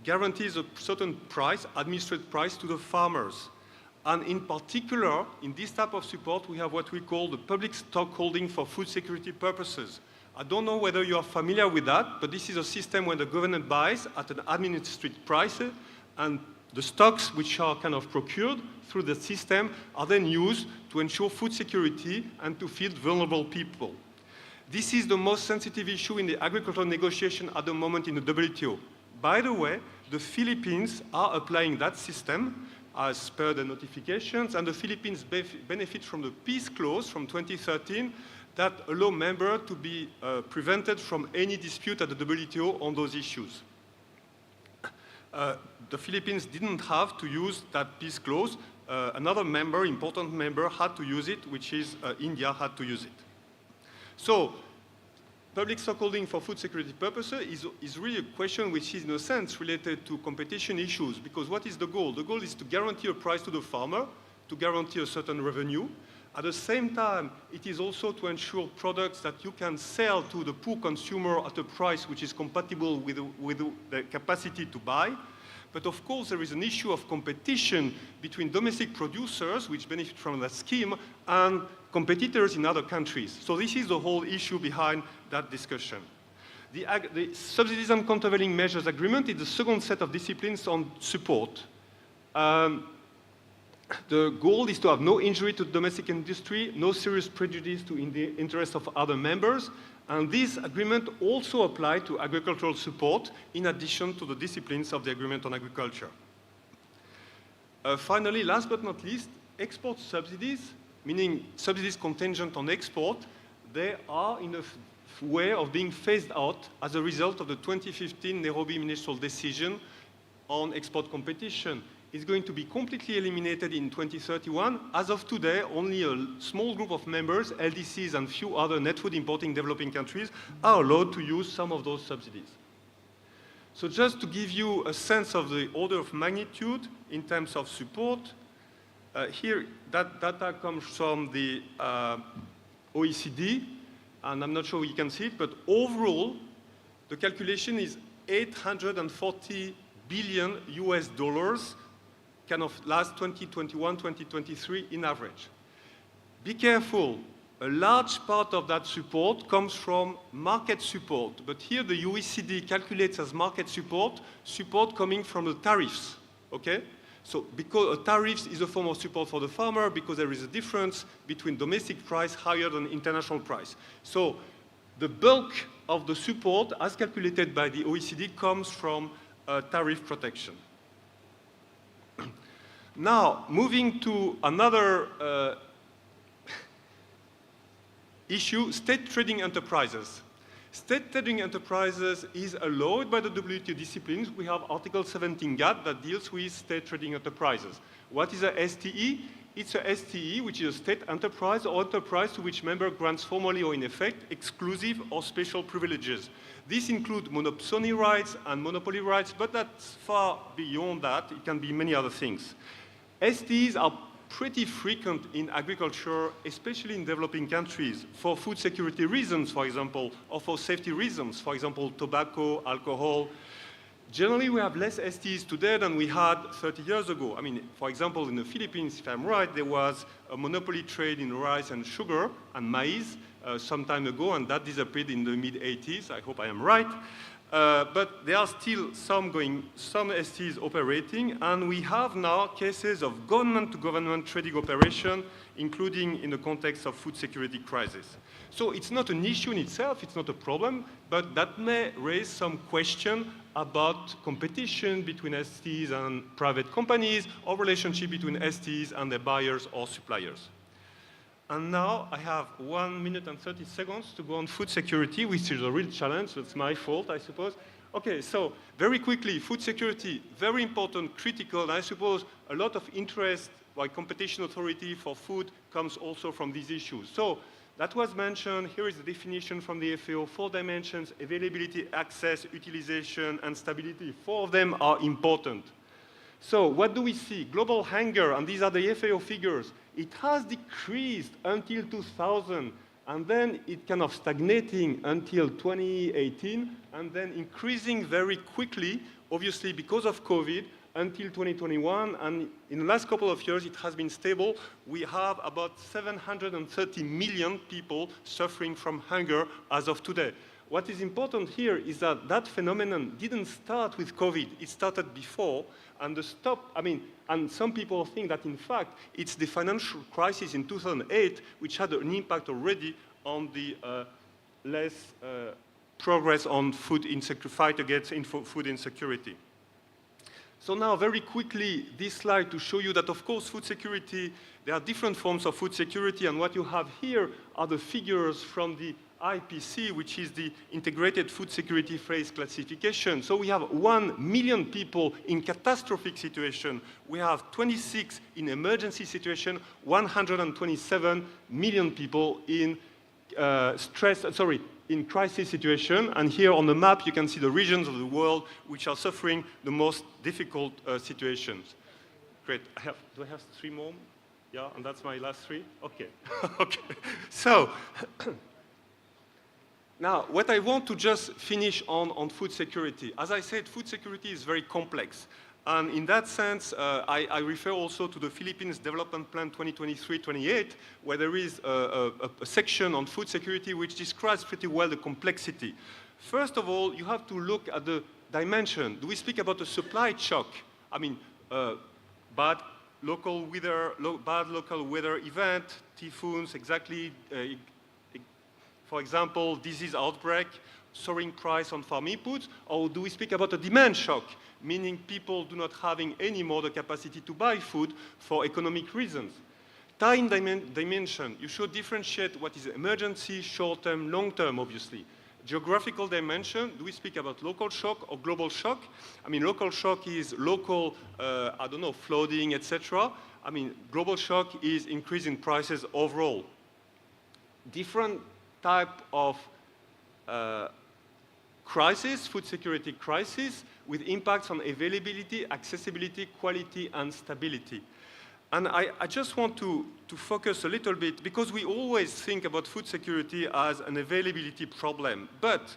guarantees a certain price, administered price, to the farmers. And in particular, in this type of support, we have what we call the public stock holding for food security purposes. I don't know whether you are familiar with that, but this is a system where the government buys at an administered price, and the stocks which are kind of procured through the system are then used to ensure food security and to feed vulnerable people. This is the most sensitive issue in the agricultural negotiation at the moment in the WTO. By the way, the Philippines are applying that system as per the notifications, and the Philippines benefit from the peace clause from 2013 that allow members to be prevented from any dispute at the WTO on those issues. The Philippines didn't have to use that peace clause. Another member, important member, had to use it, which is India had to use it. So, public stockholding for food security purposes is really a question which is in a sense related to competition issues, because what is the goal? The goal is to guarantee a price to the farmer, to guarantee a certain revenue. At the same time, it is also to ensure products that you can sell to the poor consumer at a price which is compatible with the capacity to buy. But of course, there is an issue of competition between domestic producers, which benefit from that scheme, and competitors in other countries. So this is the whole issue behind that discussion. The Subsidies and Countervailing Measures Agreement is the second set of disciplines on support. The goal is to have no injury to the domestic industry, no serious prejudice to the interests of other members, and this agreement also applies to agricultural support in addition to the disciplines of the Agreement on Agriculture. Finally, last but not least, export subsidies, meaning subsidies contingent on export, they are in a way of being phased out as a result of the 2015 Nairobi ministerial decision on export competition. It's going to be completely eliminated in 2031. As of today, only a small group of members, LDCs and few other net food importing developing countries, are allowed to use some of those subsidies. So just to give you a sense of the order of magnitude in terms of support, here that data comes from the OECD, and I'm not sure you can see it, but overall, the calculation is 840 billion US dollars kind of last 2021, 2023 in average. Be careful, a large part of that support comes from market support, but here the OECD calculates as market support coming from the tariffs, okay? So because a tariff is a form of support for the farmer because there is a difference between domestic price higher than international price. So the bulk of the support as calculated by the OECD comes from tariff protection. Now, moving to another issue, state trading enterprises. State trading enterprises is allowed by the WTO disciplines. We have Article 17 GATT that deals with state trading enterprises. What is a STE? It's a STE, which is a state enterprise or enterprise to which member grants formally or in effect exclusive or special privileges. This includes monopsony rights and monopoly rights, but that's far beyond that. It can be many other things. STEs are pretty frequent in agriculture, especially in developing countries, for food security reasons, for example, or for safety reasons, for example, tobacco, alcohol. Generally, we have less STEs today than we had 30 years ago. I mean, for example, in the Philippines, if I'm right, there was a monopoly trade in rice and sugar and maize some time ago, and that disappeared in the mid-80s. I hope I am right. But there are still some STs operating, and we have now cases of government-to-government trading operation, including in the context of food security crisis. So it's not an issue in itself, it's not a problem, but that may raise some question about competition between STs and private companies, or relationship between STs and their buyers or suppliers. And now I have 1 minute and 30 seconds to go on food security, which is a real challenge. It's my fault, I suppose. Okay, so very quickly, food security, very important, critical, and I suppose a lot of interest by competition authority for food comes also from these issues. So that was mentioned. Here is the definition from the FAO. 4 dimensions: availability, access, utilization, and stability. 4 of them are important. So what do we see? Global hunger, and these are the FAO figures. It has decreased until 2000, and then it kind of stagnating until 2018, and then increasing very quickly, obviously because of COVID, until 2021, and in the last couple of years it has been stable. We have about 730 million people suffering from hunger as of today. What is important here is that that phenomenon didn't start with COVID, it started before, and and some people think that in fact it's the financial crisis in 2008 which had an impact already on the less progress on fight against food insecurity. So now, very quickly, this slide to show you that, of course, food security, there are different forms of food security, and what you have here are the figures from the IPC, which is the Integrated Food Security Phase Classification. So we have 1 million people in catastrophic situation. We have 26 in emergency situation, 127 million people in in crisis situation. And here on the map, you can see the regions of the world which are suffering the most difficult situations. Great. Do I have 3 more? Yeah, and that's my last 3? Okay. Okay. So, now, what I want to just finish on food security. As I said, food security is very complex. And in that sense, I refer also to the Philippines Development Plan 2023-28, where there is a section on food security which describes pretty well the complexity. First of all, you have to look at the dimension. Do we speak about a supply shock? I mean, bad local weather event, typhoons, exactly, for example, disease outbreak, soaring price on farm inputs, or do we speak about a demand shock, meaning people do not having any more the capacity to buy food for economic reasons? Time dimension, you should differentiate what is emergency, short-term, long-term, obviously. Geographical dimension, do we speak about local shock or global shock? I mean, local shock is local, I don't know, flooding, etc. I mean, global shock is increasing prices overall. Different type of crisis, food security crisis, with impacts on availability, accessibility, quality, and stability. And I just want to focus a little bit, because we always think about food security as an availability problem, but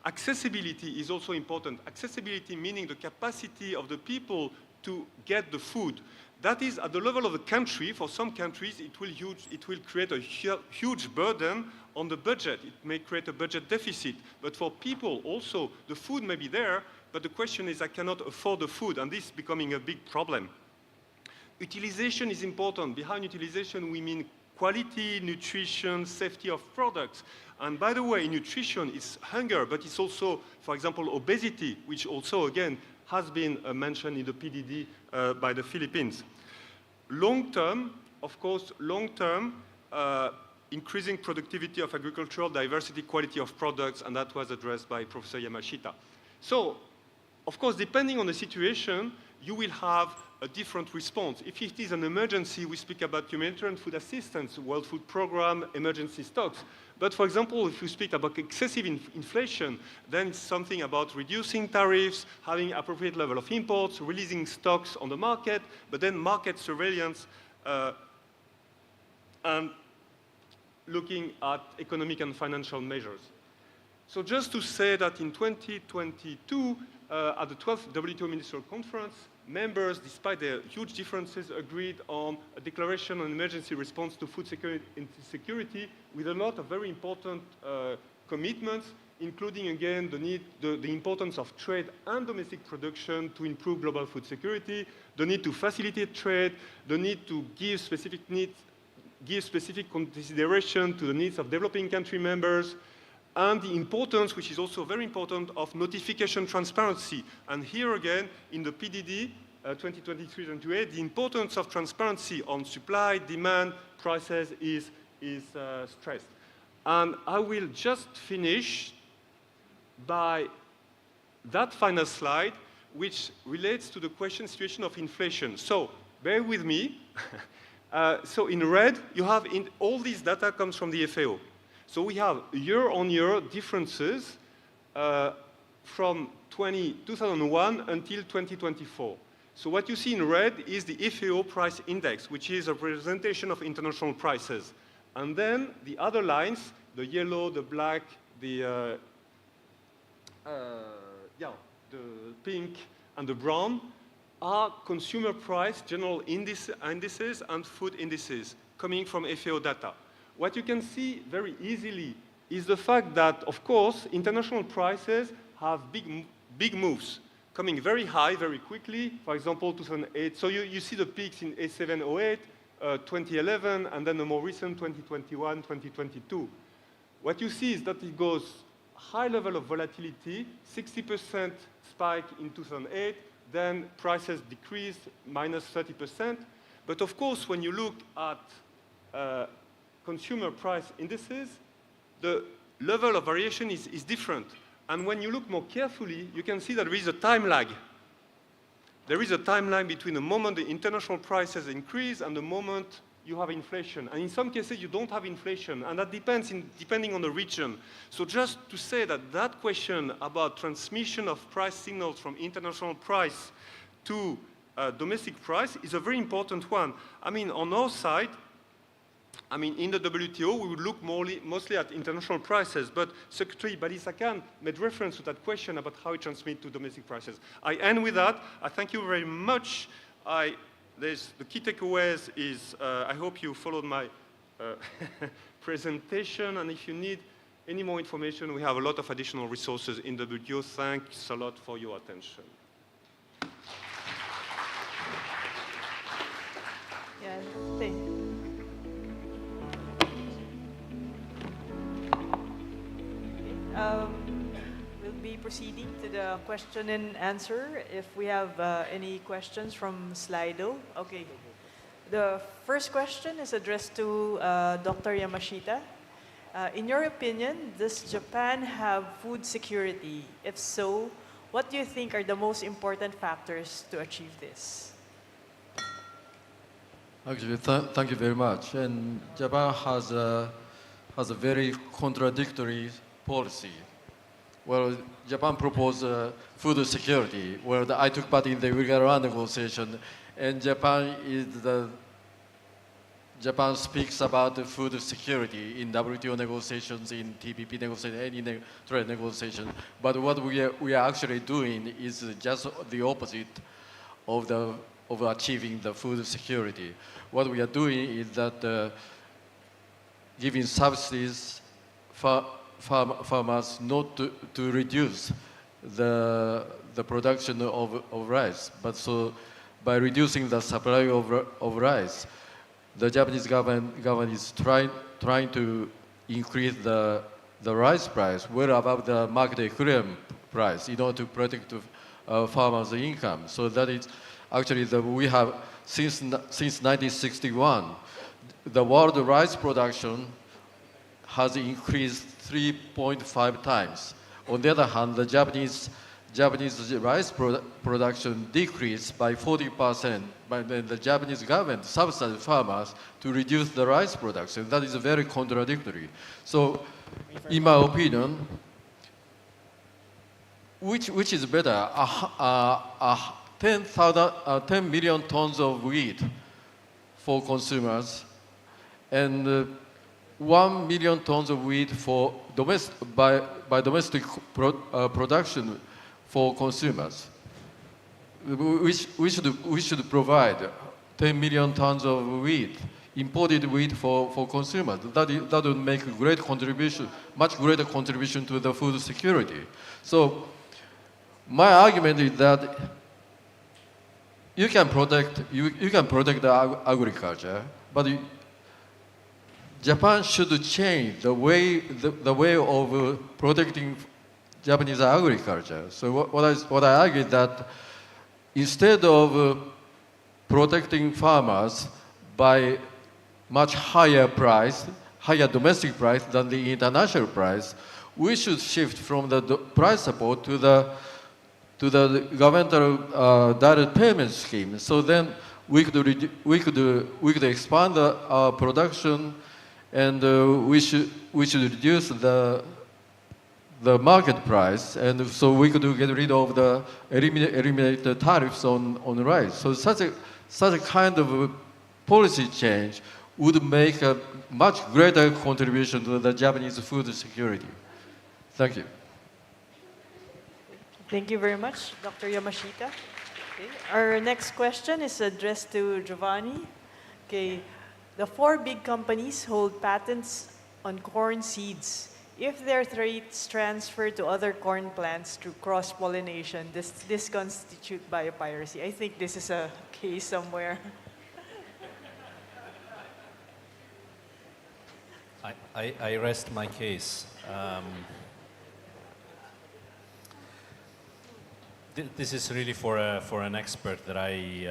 accessibility is also important. Accessibility meaning the capacity of the people to get the food. That is, at the level of the country, for some countries, it will create a huge burden on the budget. It may create a budget deficit. But for people also, the food may be there, but the question is, I cannot afford the food, and this is becoming a big problem. Utilization is important. Behind utilization, we mean quality, nutrition, safety of products. And by the way, nutrition is hunger, but it's also, for example, obesity, which also, again, has been mentioned in the PDD by the Philippines. Long-term, of course, long-term, increasing productivity of agricultural diversity, quality of products, and that was addressed by Professor Yamashita. So, of course, depending on the situation, you will have a different response. If it is an emergency, we speak about humanitarian food assistance, World Food Programme, emergency stocks. But for example, if you speak about excessive inflation, then it's something about reducing tariffs, having appropriate level of imports, releasing stocks on the market, but then market surveillance and looking at economic and financial measures. So just to say that in 2022, at the 12th WTO Ministerial Conference, members, despite their huge differences, agreed on a declaration on emergency response to food security with a lot of very important commitments, including again the importance of trade and domestic production to improve global food security, the need to facilitate trade, the need to give specific consideration to the needs of developing country members, and the importance, which is also very important, of notification transparency. And here again, in the PDD 2023-28, the importance of transparency on supply, demand, prices is stressed. And I will just finish by that final slide, which relates to the situation of inflation. So bear with me. So in red, you have all this data comes from the FAO. So we have year-on-year differences from 2001 until 2024. So what you see in red is the FAO price index, which is a representation of international prices. And then the other lines, the yellow, the black, the pink, and the brown, are consumer price, general indices, and food indices coming from FAO data. What you can see very easily is the fact that, of course, international prices have big moves, coming very high very quickly. For example, 2008. So you see the peaks in 07, 08, 2011, and then the more recent 2021, 2022. What you see is that it goes high level of volatility, 60% spike in 2008, then prices decreased minus 30%. But of course, when you look at consumer price indices, the level of variation is different. And when you look more carefully, you can see that there is a time lag. There is a time lag between the moment the international prices increase and the moment you have inflation. And in some cases, you don't have inflation, and that depends depending on the region. So just to say that that question about transmission of price signals from international price to domestic price is a very important one. I mean, on our side, in the WTO, we would look mostly at international prices, but Secretary Balisakan made reference to that question about how it transmits to domestic prices. I end with that. I thank you very much. The key takeaways is, I hope you followed my presentation, and if you need any more information, we have a lot of additional resources in the WTO. Thanks a lot for your attention. Yeah, thank you. We'll be proceeding to the question and answer. If we have any questions from Slido. Okay. The first question is addressed to Dr. Yamashita. In your opinion, does Japan have food security? If so, what do you think are the most important factors to achieve this? Actually, thank you very much. And Japan has a very contradictory policy. Well, Japan proposed food security, where I took part in the Uyghur negotiation, and Japan speaks about the food security in WTO negotiations, in TPP negotiations, and in trade negotiations. But what we are actually doing is just the opposite of achieving the food security. What we are doing is that giving subsidies for farmers not to reduce the production of rice, but so by reducing the supply of rice, the Japanese government is trying to increase the rice price well above the market equilibrium price in order to protect farmers' income. So that is actually we have since 1961, the world rice production has increased 3.5 times. On the other hand, the Japanese rice production decreased by 40%, but then the Japanese government subsidized farmers to reduce the rice production. That is very contradictory. So, in my opinion, which is better, 10 million tons of wheat for consumers and 1 million tons of wheat for by domestic production for consumers. We should provide 10 million tons of wheat imported wheat for consumers. That would make a great contribution, much greater contribution to the food security. So my argument is that you can protect the agriculture, but Japan should change the way of protecting Japanese agriculture. So what I argue is that instead of protecting farmers by much higher domestic price than the international price, we should shift from the price support to the governmental direct payment scheme. So then we could expand our production, and we should reduce the market price, and so we could get rid of eliminate the tariffs on rice. So such a kind of policy change would make a much greater contribution to the Japanese food security. Thank you. Thank you very much, Dr. Yamashita. Okay. Our next question is addressed to Giovanni. Okay. The 4 big companies hold patents on corn seeds. If their traits transfer to other corn plants through cross-pollination, does this constitute biopiracy? I think this is a case somewhere. I rest my case. This is really for an expert that I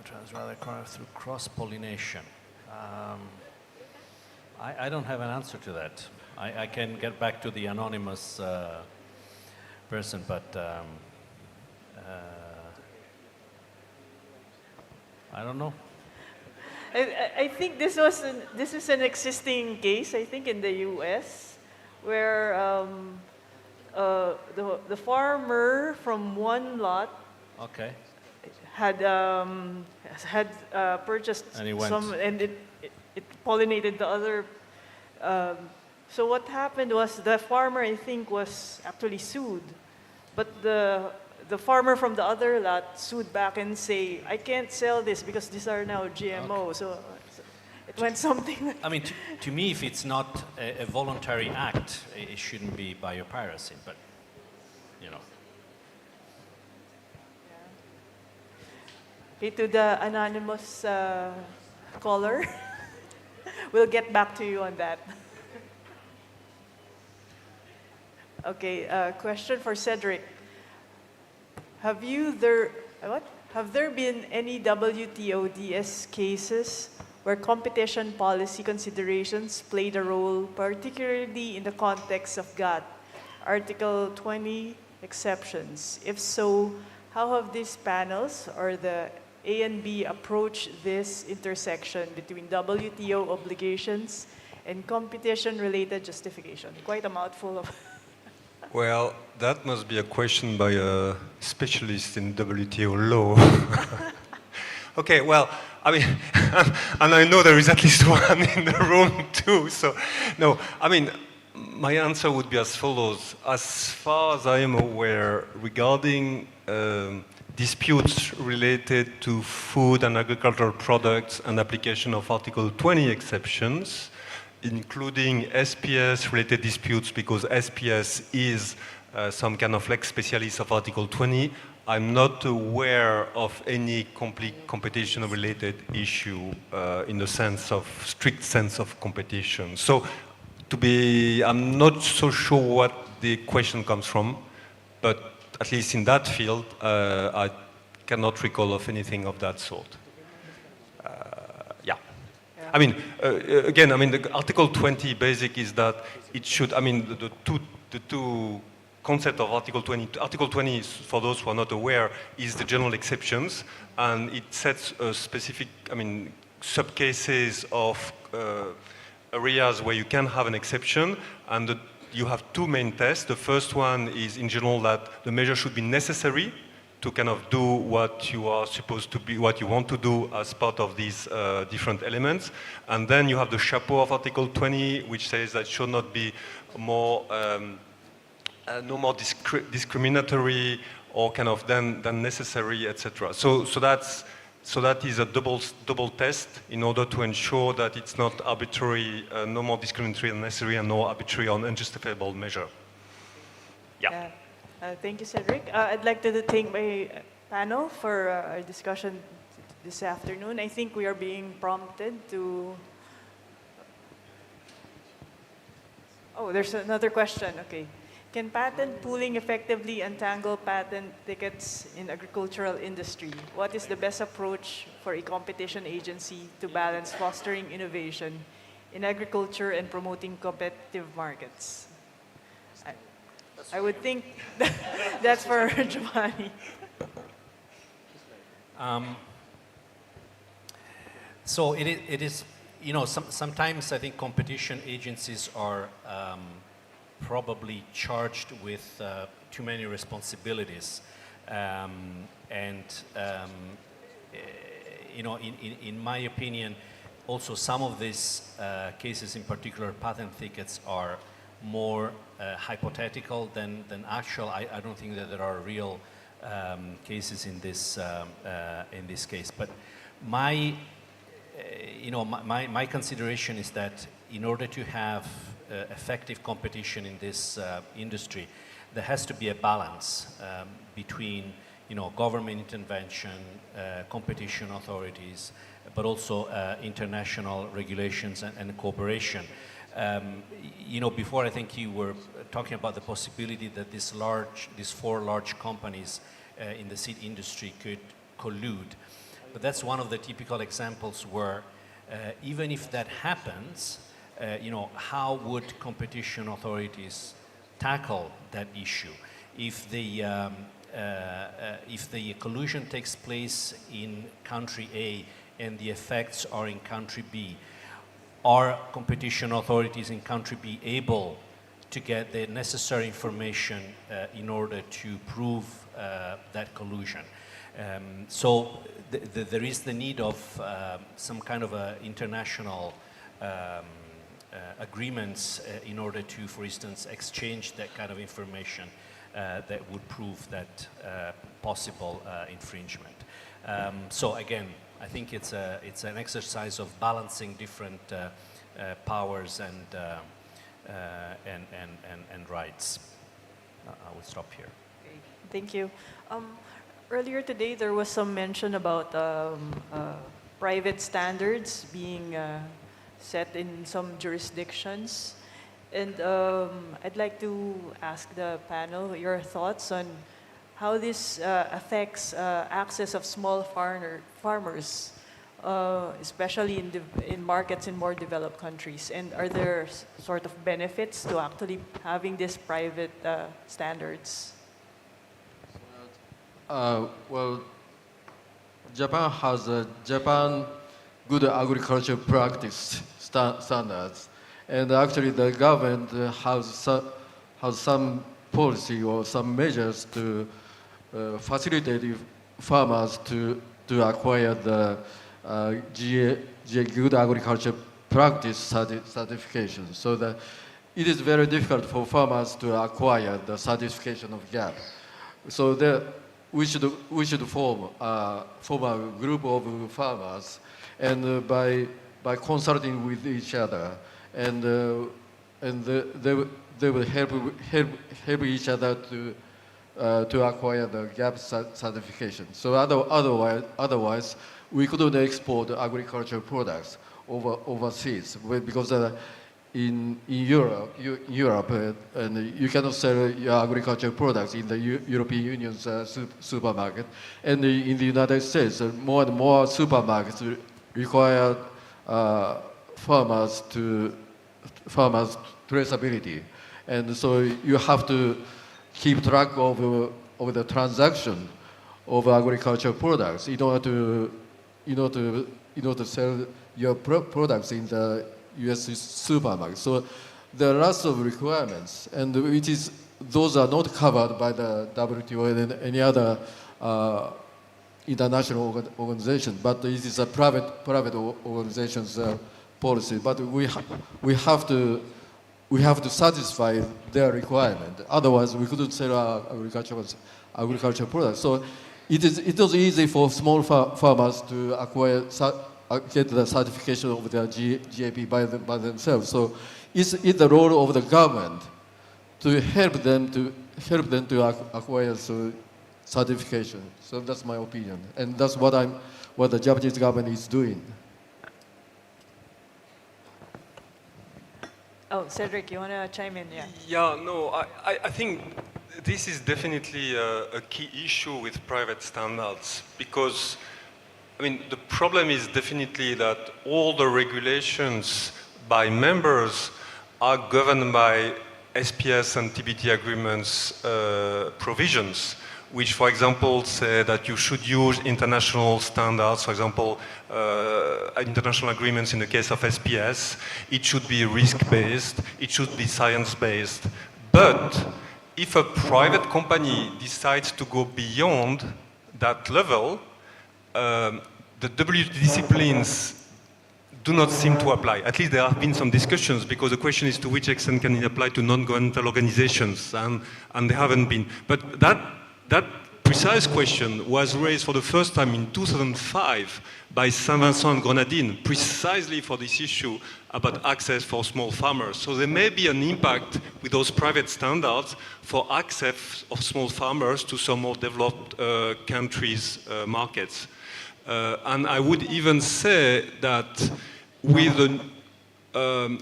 transfer through cross-pollination. I don't have an answer to that. I can get back to the anonymous person, but I don't know. I think this is an existing case, I think, in the U.S., where the farmer from one lot had purchased some, and it pollinated the other. So what happened was the farmer, I think, was actually sued, but the farmer from the other lot sued back and say, I can't sell this because these are now GMO. Okay. So it went something like I mean, to me, if it's not a voluntary act, it shouldn't be biopiracy, but, you know. Okay, to the anonymous caller, we'll get back to you on that. Okay, question for Cedric. Have there been any WTO DS cases where competition policy considerations played a role, particularly in the context of GATT Article 20 exceptions? If so, how have these panels or the A&B approached this intersection between WTO obligations and competition-related justification? Quite a mouthful of... Well, that must be a question by a specialist in WTO law. Okay, well, I mean, and I know there is at least one in the room too, so, no, I mean, my answer would be as follows. As far as I am aware, regarding disputes related to food and agricultural products and application of Article 20 exceptions, including SPS-related disputes, because SPS is some kind of lex specialis of Article 20. I'm not aware of any complete competition-related issue in the strict sense of competition. So, I'm not so sure what the question comes from, but at least in that field, I cannot recall of anything of that sort. I mean, again, I mean, the Article 20 basic is that it should, I mean, the two concept of Article 20. Article 20, for those who are not aware, is the general exceptions, and it sets a specific, I mean, subcases of areas where you can have an exception, and you have two main tests. The first one is, in general, that the measure should be necessary to kind of do what you are supposed to be, what you want to do as part of these different elements. And then you have the chapeau of Article 20, which says that it should not be more, no more discriminatory or kind of than necessary, etc. So that's So that is a double test in order to ensure that it's not arbitrary, no more discriminatory than necessary, and no arbitrary or unjustifiable measure. Yeah. Thank you, Cedric. I'd like to thank my panel for our discussion this afternoon. I think we are being prompted to... Oh, there's another question. Okay. Can patent pooling effectively untangle patent tickets in agricultural industry? What is the best approach for a competition agency to balance fostering innovation in agriculture and promoting competitive markets? I would think that's for Giovanni. So it is, you know, sometimes I think competition agencies are probably charged with too many responsibilities. You know, in my opinion, also some of these cases, in particular patent tickets, are more hypothetical than actual. I don't think that there are real cases in this case. But my consideration is that in order to have effective competition in this industry, there has to be a balance between, you know, government intervention, competition authorities, but also international regulations and cooperation. You know, before I think you were talking about the possibility that these four large companies in the seed industry could collude. But that's one of the typical examples where even if that happens, you know, how would competition authorities tackle that issue? If the collusion takes place in country A and the effects are in country B, are competition authorities in country B able to get the necessary information in order to prove that collusion? So there is the need of some kind of international agreements in order to, for instance, exchange that kind of information that would prove that possible infringement. So again, I think it's an exercise of balancing different powers and rights. I will stop here. Okay. Thank you. Earlier today, there was some mention about private standards being set in some jurisdictions. And I'd like to ask the panel your thoughts on how this affects access of small farmers, especially in markets in more developed countries. And are there sort of benefits to actually having these private standards? Well, Japan has Japan Good Agriculture Practice standards, and actually the government has some policy or some measures to facilitate farmers to acquire the GA Good Agriculture Practice certification. So that it is very difficult for farmers to acquire the certification of GAP. So we should form a group of farmers, and by consulting with each other, and they will help each other to acquire the GAP certification. So otherwise we couldn't export agricultural products overseas because in Europe, and you cannot sell your agricultural products in the European Union's supermarket. And in the United States, more and more supermarkets require farmers traceability, and so you have to keep track of the transaction of agricultural products in order to sell your products in the U.S. supermarket. So there are lots of requirements, and those are not covered by the WTO and any other international organization, but it is a private organization's policy. But we have to satisfy their requirement. Otherwise, we couldn't sell our agricultural products. So it was easy for small farmers to acquire, get the certification of their GAP by themselves. So it's the role of the government to help them to acquire certification. So that's my opinion, and that's what the Japanese government is doing. Oh, Cedric, you want to chime in? Yeah. Yeah, no, I think this is definitely a key issue with private standards because, I mean, the problem is definitely that all the regulations by members are governed by SPS and TBT agreements provisions, which, for example, say that you should use international standards, for example, international agreements in the case of SPS. It should be risk-based, it should be science-based. But if a private company decides to go beyond that level, the WTO disciplines do not seem to apply. At least there have been some discussions because the question is to which extent can it apply to non-governmental organizations, and they haven't been. But that precise question was raised for the first time in 2005 by Saint-Vincent and Grenadines, precisely for this issue about access for small farmers. So there may be an impact with those private standards for access of small farmers to some more developed countries' markets. And I would even say that with the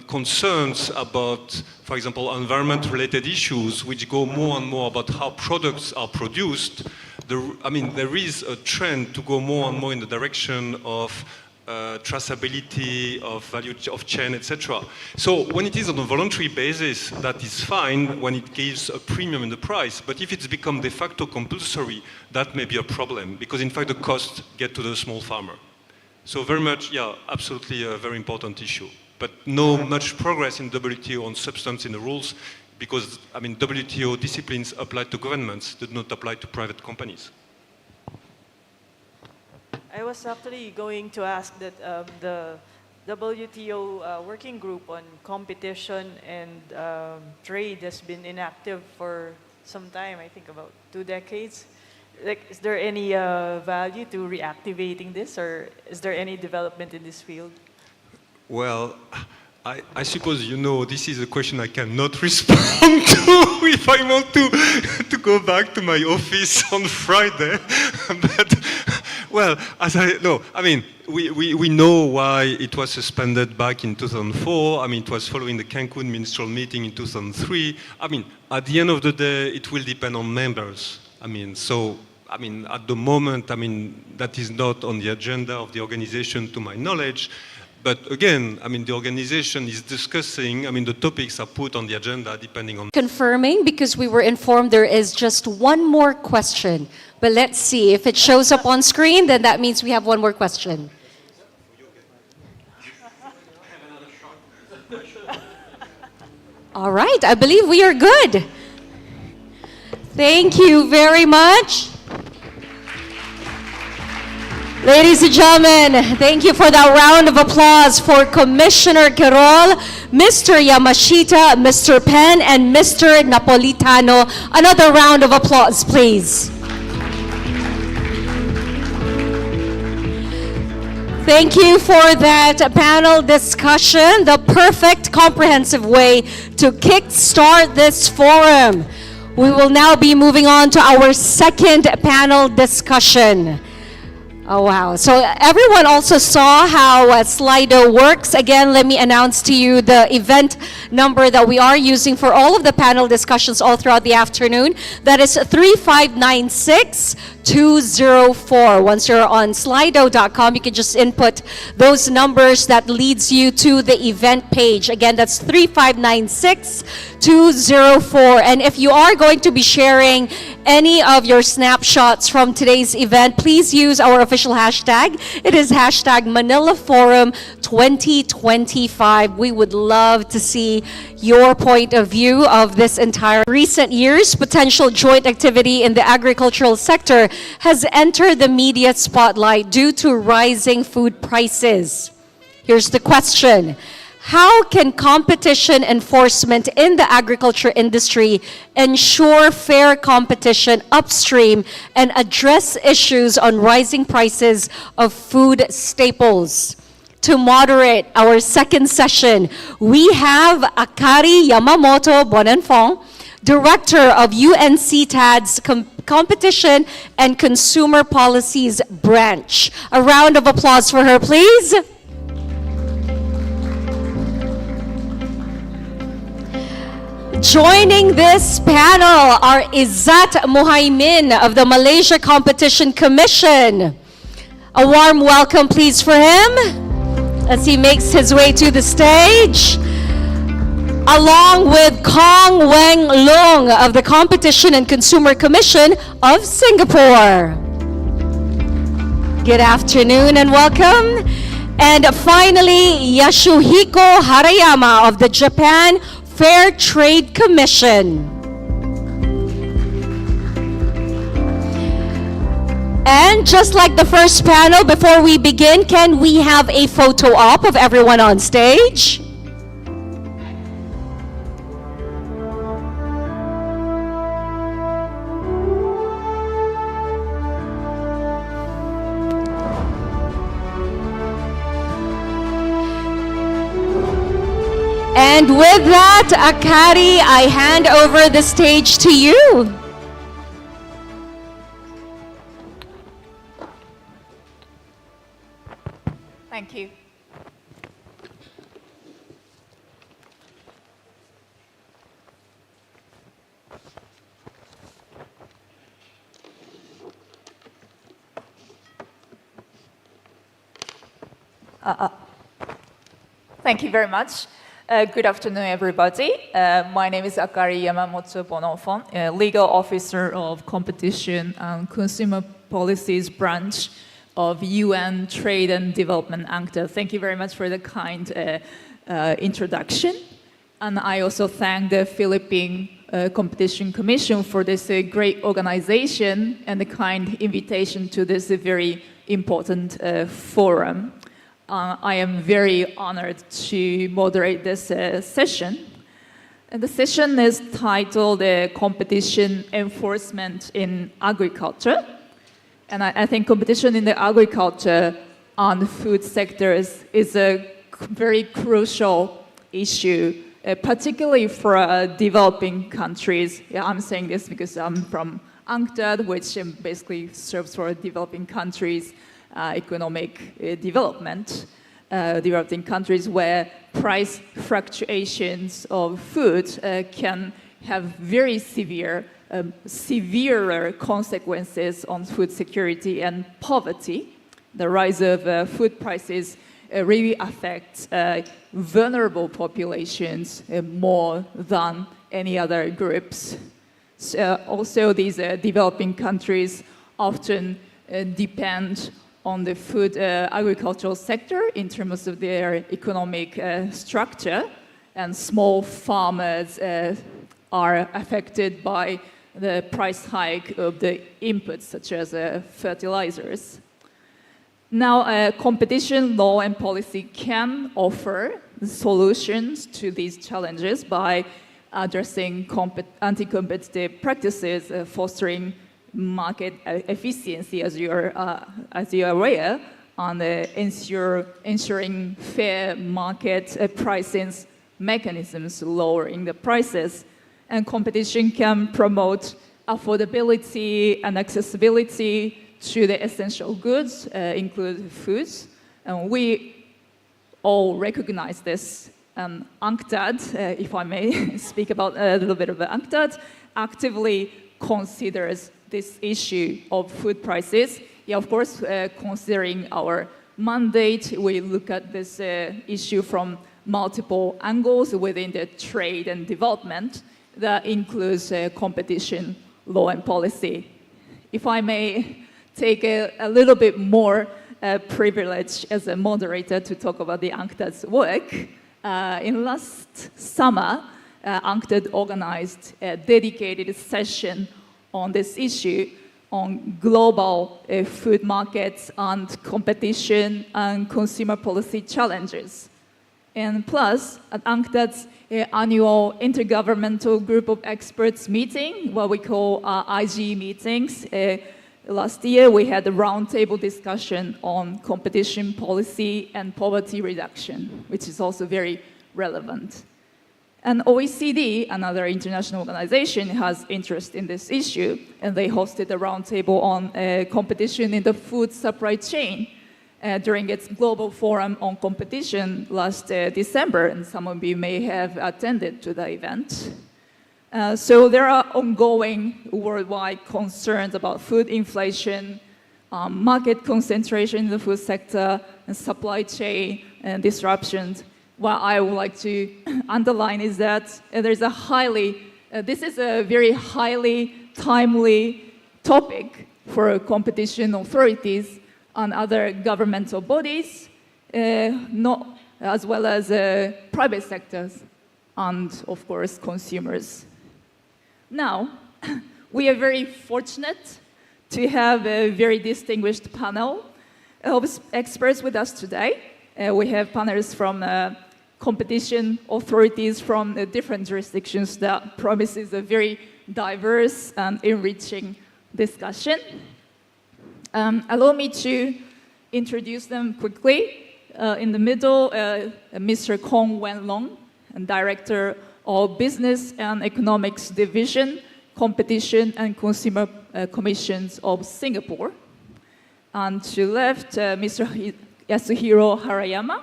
concerns about, for example, environment-related issues, which go more and more about how products are produced, there is a trend to go more and more in the direction of traceability, of value of chain, etc. So when it is on a voluntary basis, that is fine when it gives a premium in the price. But if it's become de facto compulsory, that may be a problem because in fact the costs get to the small farmer. So very much, yeah, absolutely a very important issue. But no much progress in WTO on substance in the rules because, I mean, WTO disciplines apply to governments, do not apply to private companies. I was actually going to ask that the WTO working group on competition and trade has been inactive for some time, I think about 2 decades. Like, is there any value to reactivating this, or is there any development in this field? Well, I suppose you know this is a question I cannot respond to if I want to go back to my office on Friday. But, well, as I know, I mean, we know why it was suspended back in 2004. I mean, it was following the Cancun ministerial meeting in 2003. I mean, at the end of the day, it will depend on members. I mean, so, I mean, at the moment, I mean, that is not on the agenda of the organization to my knowledge. But again, I mean, the organization is discussing, I mean, the topics are put on the agenda depending on... Confirming, because we were informed there is just one more question. But let's see, if it shows up on screen, then that means we have one more question. All right, I believe we are good. Thank you very much. Ladies and gentlemen, thank you for that round of applause for Commissioner Quirol, Mr. Yamashita, Mr. Penn, and Mr. Napolitano. Another round of applause, please. Thank you for that panel discussion, the perfect comprehensive way to kickstart this forum. We will now be moving on to our second panel discussion. Oh, wow. So everyone also saw how Slido works. Again, let me announce to you the event number that we are using for all of the panel discussions all throughout the afternoon. That is 3596-204. Once you're on slido.com, you can just input those numbers that leads you to the event page. Again, that's 3596-204. And if you are going to be sharing any of your snapshots from today's event, please use our official hashtag. It is hashtag Manila Forum 2025. We would love to see your point of view of this entire recent years. Potential joint activity in the agricultural sector has entered the media spotlight due to rising food prices. Here's the question. How can competition enforcement in the agriculture industry ensure fair competition upstream and address issues on rising prices of food staples? To moderate our second session, we have Akari Yamamoto Bonanfong, Director of UNCTAD's Competition and Consumer Policies Branch. A round of applause for her, please. Joining this panel are Izzat Muhaimin of the Malaysia Competition Commission. A warm welcome, please, for him as he makes his way to the stage. Along with Kong Weng Long of the Competition and Consumer Commission of Singapore. Good afternoon and welcome. And finally, Yasuhiko Harayama of the Japan Fair Trade Commission. And just like the first panel, before we begin, can we have a photo op of everyone on stage? And with that, Akari, I hand over the stage to you. Thank you. Thank you very much. Good afternoon, everybody. My name is Akari Yamamoto Bonanfong, Legal Officer of Competition and Consumer Policies Branch of UN Trade and Development UNCTAD. Thank you very much for the kind introduction. And I also thank the Philippine Competition Commission for this great organization and the kind invitation to this very important forum. I am very honored to moderate this session. And the session is titled Competition Enforcement in Agriculture. And I think competition in the agriculture and food sectors is a very crucial issue, particularly for developing countries. Yeah, I'm saying this because I'm from UNCTAD, which basically serves for developing countries' economic development, developing countries where price fluctuations of food can have very severer consequences on food security and poverty. The rise of food prices really affects vulnerable populations more than any other groups. So also, these developing countries often depend on the food agricultural sector in terms of their economic structure, and small farmers are affected by the price hike of the inputs such as fertilizers. Now, competition law and policy can offer solutions to these challenges by addressing anti-competitive practices, fostering market efficiency, as you are aware, and ensuring fair market pricing mechanisms, lowering the prices. And competition can promote affordability and accessibility to the essential goods, including foods. And we all recognize this. UNCTAD, if I may speak about a little bit about UNCTAD, actively considers this issue of food prices. Yeah, of course, considering our mandate, we look at this issue from multiple angles within the trade and development. That includes competition, law, and policy. If I may take a little bit more privilege as a moderator to talk about the UNCTAD's work, in last summer, UNCTAD organized a dedicated session on this issue on global food markets and competition and consumer policy challenges. And plus, at UNCTAD's annual intergovernmental group of experts meeting, what we call IG meetings, last year we had a roundtable discussion on competition policy and poverty reduction, which is also very relevant. And OECD, another international organization, has interest in this issue, and they hosted a roundtable on competition in the food supply chain during its global forum on competition last December, and some of you may have attended to the event. So there are ongoing worldwide concerns about food inflation, market concentration in the food sector, and supply chain and disruptions. What I would like to underline is that there's this is a very highly timely topic for competition authorities and other governmental bodies, as well as private sectors and, of course, consumers. Now, we are very fortunate to have a very distinguished panel of experts with us today. We have panelists from competition authorities from different jurisdictions that promises a very diverse and enriching discussion. Allow me to introduce them quickly. In the middle, Mr. Kong Wen Long, Director of Business and Economics Division, Competition and Consumer Commissions of Singapore. And to left, Mr. Yasuhiro Harayama,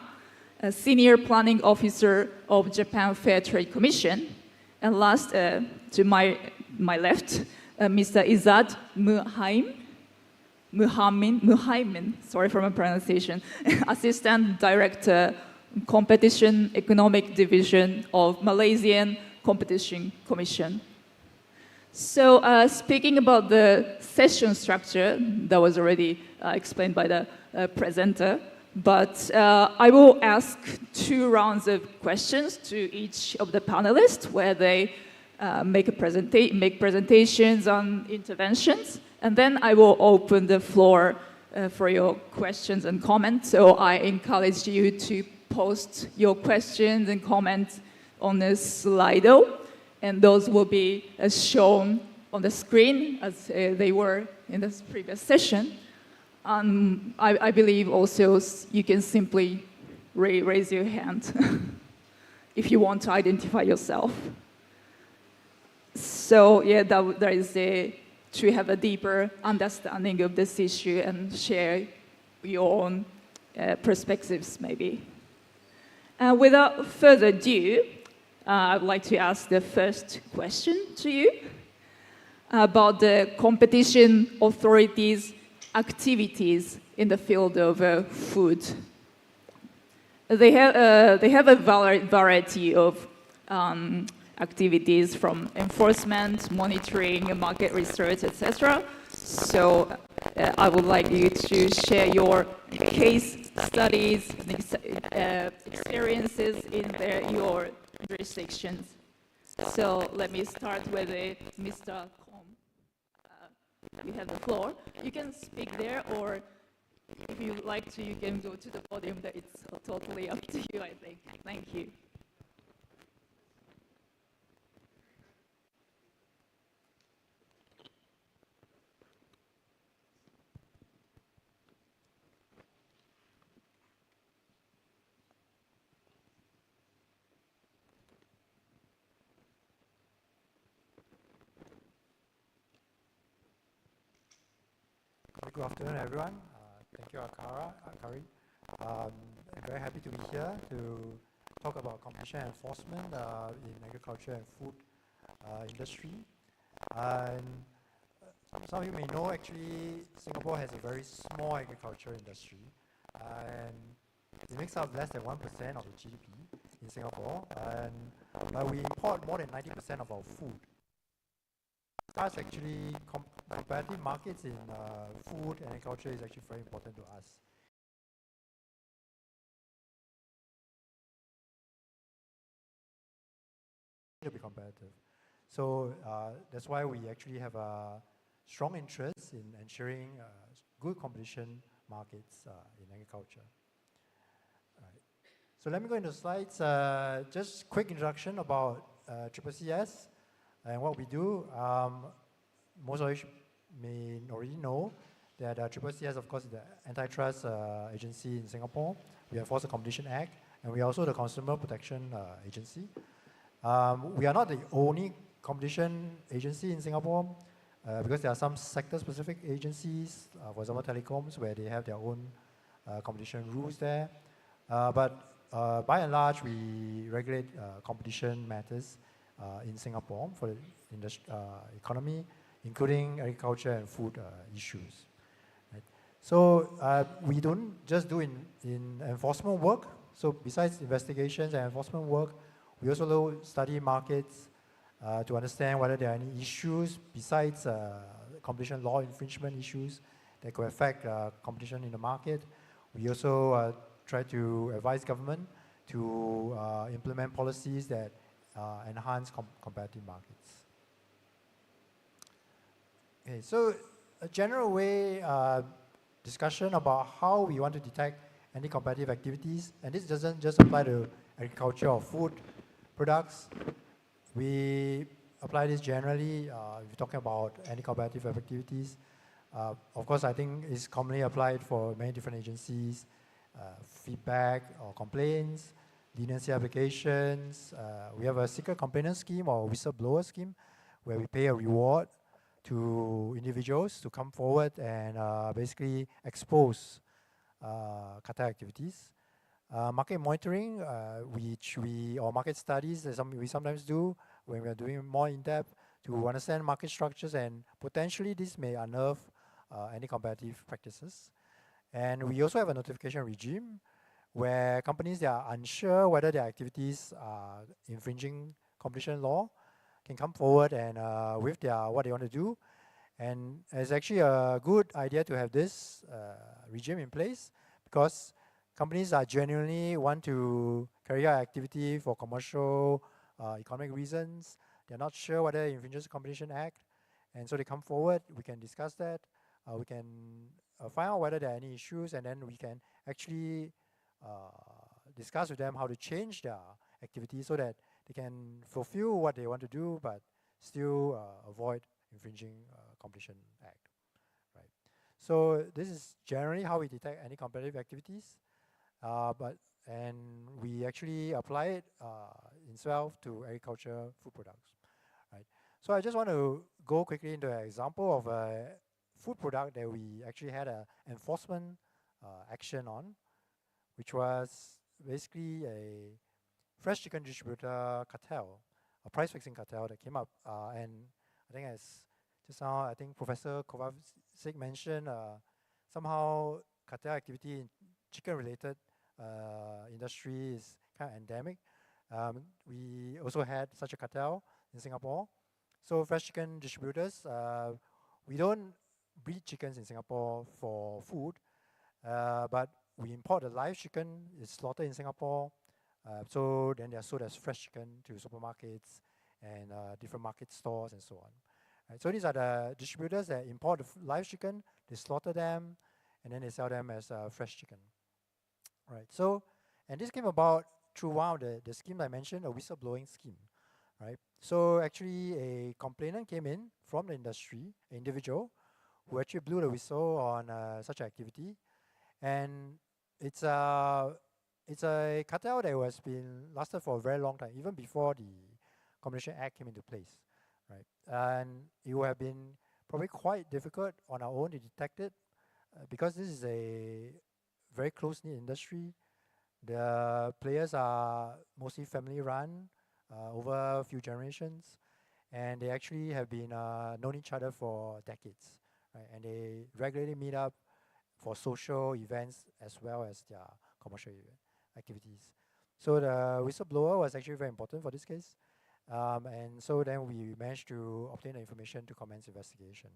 Senior Planning Officer of Japan Fair Trade Commission. And last, to my left, Mr. Izad Muhaimin, sorry for my pronunciation, Assistant Director, Competition Economic Division of Malaysian Competition Commission. So speaking about the session structure, that was already explained by the presenter, but I will ask 2 rounds of questions to each of the panelists where they make presentations on interventions, and then I will open the floor for your questions and comments. So I encourage you to post your questions and comments on the Slido, and those will be shown on the screen as they were in this previous session. I believe also you can simply raise your hand if you want to identify yourself. So yeah, that is to have a deeper understanding of this issue and share your own perspectives maybe. Without further ado, I'd like to ask the first question to you about the competition authorities' activities in the field of food. They have a variety of activities from enforcement, monitoring, market research, etc. So I would like you to share your case studies, experiences in your jurisdictions. So let me start with Mr. Kong. You have the floor. You can speak there, or if you like to, you can go to the podium. That it's totally up to you, I think. Thank you. Good afternoon, everyone. Thank you, Akari. I'm very happy to be here to talk about competition enforcement in agriculture and food industry. And some of you may know, actually, Singapore has a very small agriculture industry, and it makes up less than 1% of the GDP in Singapore. And we import more than 90% of our food. That's actually competitive markets in food and agriculture is actually very important to us. To be competitive. So that's why we actually have a strong interest in ensuring good competition markets in agriculture. Right. So let me go into slides. Just quick introduction about CCCS and what we do. Most of you may already know that CCCS, of course, is the antitrust agency in Singapore. We enforce the Competition Act, and we are also the Consumer Protection Agency. We are not the only competition agency in Singapore because there are some sector-specific agencies, for example, telecoms, where they have their own competition rules there. But by and large, we regulate competition matters in Singapore for the economy, including agriculture and food issues. Right? So we don't just do in enforcement work. So besides investigations and enforcement work, we also study markets to understand whether there are any issues besides competition law infringement issues that could affect competition in the market. We also try to advise government to implement policies that enhance competitive markets. Okay, so a general way discussion about how we want to detect anti-competitive activities, and this doesn't just apply to agriculture or food products. We apply this generally if you're talking about anti-competitive activities. Of course, I think it's commonly applied for many different agencies. Feedback or complaints, leniency applications. We have a secret complainant scheme or whistleblower scheme where we pay a reward to individuals to come forward and basically expose cartel activities. Market monitoring, or market studies, we sometimes do when we are doing more in-depth to understand market structures, and potentially this may unearth any competitive practices. And we also have a notification regime where companies that are unsure whether their activities are infringing competition law can come forward and with what they want to do. And it's actually a good idea to have this regime in place because companies are genuinely want to carry out activity for commercial, economic reasons. They're not sure whether it infringes the Competition Act. And so they come forward, we can discuss that. We can find out whether there are any issues, and then we can actually discuss with them how to change their activity so that they can fulfill what they want to do, but still avoid infringing Competition Act. Right. So this is generally how we detect any competitive activities, and we actually apply it itself to agriculture food products. Right. So I just want to go quickly into an example of a food product that we actually had an enforcement action on, which was basically a fresh chicken distributor cartel, a price fixing cartel that came up. And I think as just now, I think Professor Kovacic mentioned somehow cartel activity in chicken-related industry is kind of endemic. We also had such a cartel in Singapore. So fresh chicken distributors, we don't breed chickens in Singapore for food, but we import the live chicken, it's slaughtered in Singapore, so then they are sold as fresh chicken to supermarkets and different market stores and so on. Right, so these are the distributors that import the live chicken, they slaughter them, and then they sell them as fresh chicken. Right, so, and this came about through one of the scheme I mentioned, a whistleblowing scheme. Right, so actually a complainant came in from the industry, an individual, who actually blew the whistle on such activity, and it's a cartel that has been lasted for a very long time, even before the Competition Act came into place, right? And it would have been probably quite difficult on our own to detect it because this is a very close-knit industry. The players are mostly family-run over a few generations, and they actually have been known each other for decades. Right? And they regularly meet up for social events as well as their commercial activities. So the whistleblower was actually very important for this case. And so then we managed to obtain the information to commence investigation.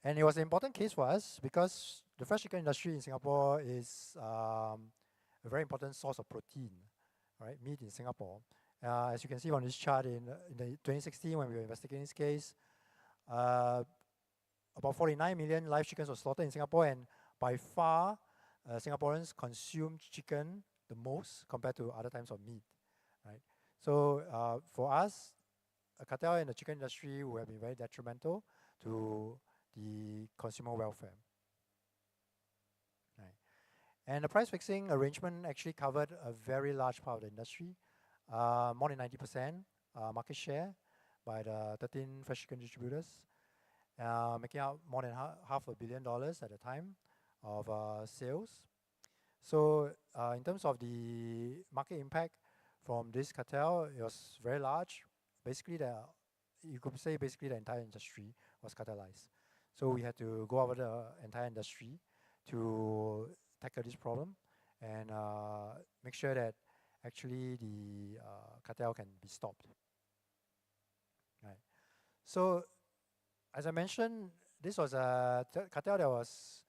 And it was an important case for us because the fresh chicken industry in Singapore is a very important source of protein, right? Meat in Singapore. As you can see on this chart, in 2016 when we were investigating this case, about 49 million live chickens were slaughtered in Singapore, and by far Singaporeans consume chicken the most compared to other types of meat, right? So for us, a cartel in the chicken industry would have been very detrimental to the consumer welfare. Right. And the price fixing arrangement actually covered a very large part of the industry, more than 90% market share by the 13 fresh chicken distributors, making out more than $500 million at the time of sales. So in terms of the market impact from this cartel, it was very large. Basically, you could say basically the entire industry was cartelized. So we had to go over the entire industry to tackle this problem and make sure that actually the cartel can be stopped. Right. So as I mentioned, this was a cartel that was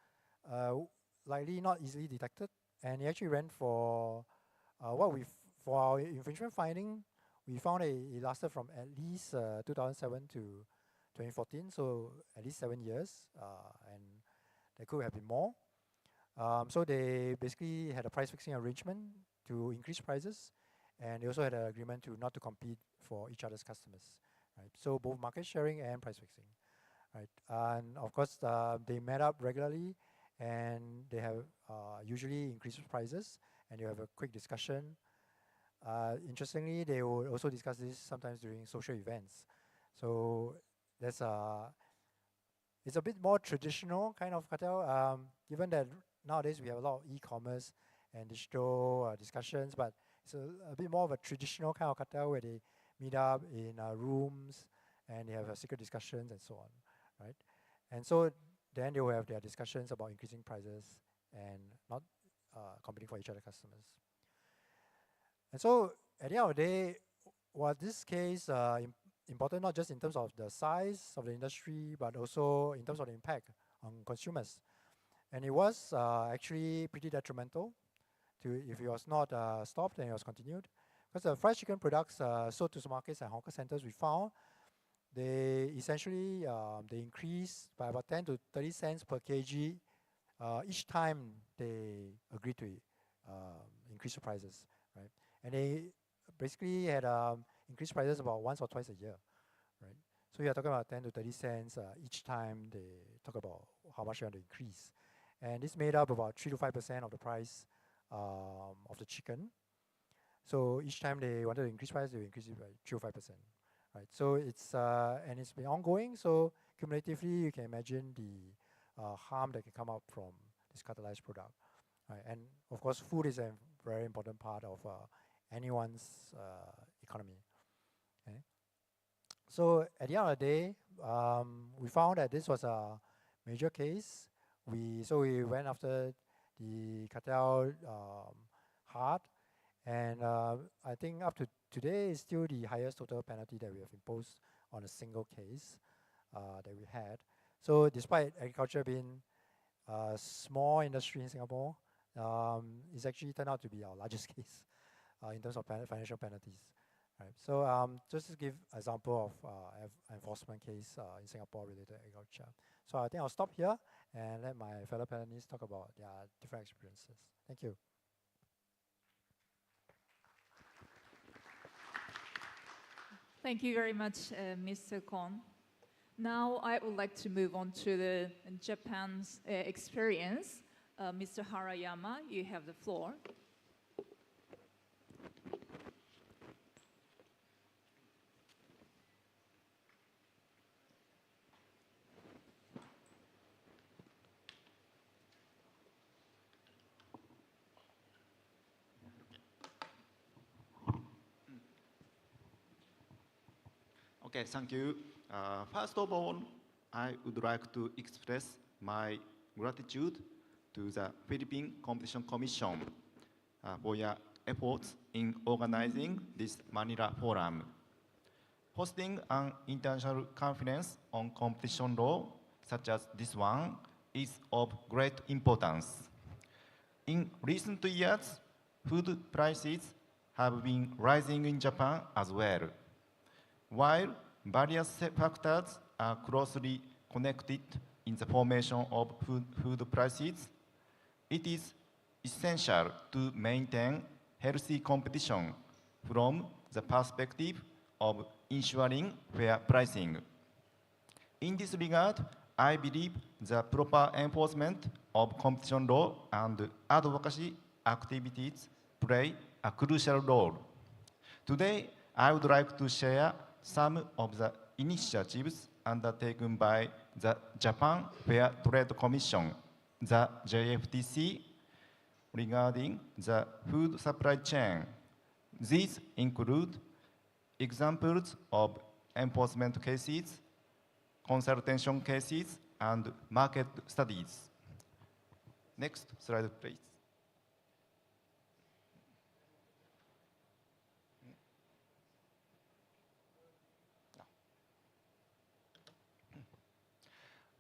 likely not easily detected, and it actually ran for for our infringement finding. We found it lasted from at least 2007 to 2014, so at least 7 years, and there could have been more. So they basically had a price fixing arrangement to increase prices, and they also had an agreement to not to compete for each other's customers. Right? So both market sharing and price fixing. Right? And of course, they met up regularly, and they have usually increased prices, and you have a quick discussion. Interestingly, they will also discuss this sometimes during social events. So it's a bit more traditional kind of cartel, given that nowadays we have a lot of e-commerce and digital discussions, but it's a bit more of a traditional kind of cartel where they meet up in rooms and they have secret discussions and so on, right? And so then they will have their discussions about increasing prices and not competing for each other customers. And so at the end of the day, was this case important not just in terms of the size of the industry, but also in terms of the impact on consumers? And it was actually pretty detrimental to if it was not stopped and it was continued. Because the fried chicken products sold to supermarkets and hawker centers, we found they essentially they increased by about 10 to 30 cents per kg each time they agreed to increase the prices, right? And they basically had increased prices about once or twice a year, right? So you are talking about 10 to 30 cents each time they talk about how much they want to increase. And this made up about 3 to 5% of the price of the chicken. So each time they wanted to increase price, they would increase it by 3 or 5%. Right? So it's and it's been ongoing. So cumulatively, you can imagine the harm that can come out from this cartelized product. Right? And of course, food is a very important part of anyone's economy. Okay? So at the end of the day, we found that this was a major case. So we went after the cartel hard, and I think up to today is still the highest total penalty that we have imposed on a single case that we had. So despite agriculture being a small industry in Singapore, it's actually turned out to be our largest case in terms of financial penalties. Right. So just to give an example of enforcement case in Singapore related to agriculture. So I think I'll stop here and let my fellow panelists talk about their different experiences. Thank you. Thank you very much, Mr. Kon. Now I would like to move on to the Japan's experience. Mr. Harayama, you have the floor. Okay, thank you. First of all, I would like to express my gratitude to the Philippine Competition Commission for your efforts in organizing this Manila Forum. Hosting an international conference on competition law, such as this one, is of great importance. In recent years, food prices have been rising in Japan as well. While various factors are closely connected in the formation of food prices, it is essential to maintain healthy competition from the perspective of ensuring fair pricing. In this regard, I believe the proper enforcement of competition law and advocacy activities play a crucial role. Today, I would like to share some of the initiatives undertaken by the Japan Fair Trade Commission, the JFTC, regarding the food supply chain. These include examples of enforcement cases, consultation cases, and market studies. Next slide, please.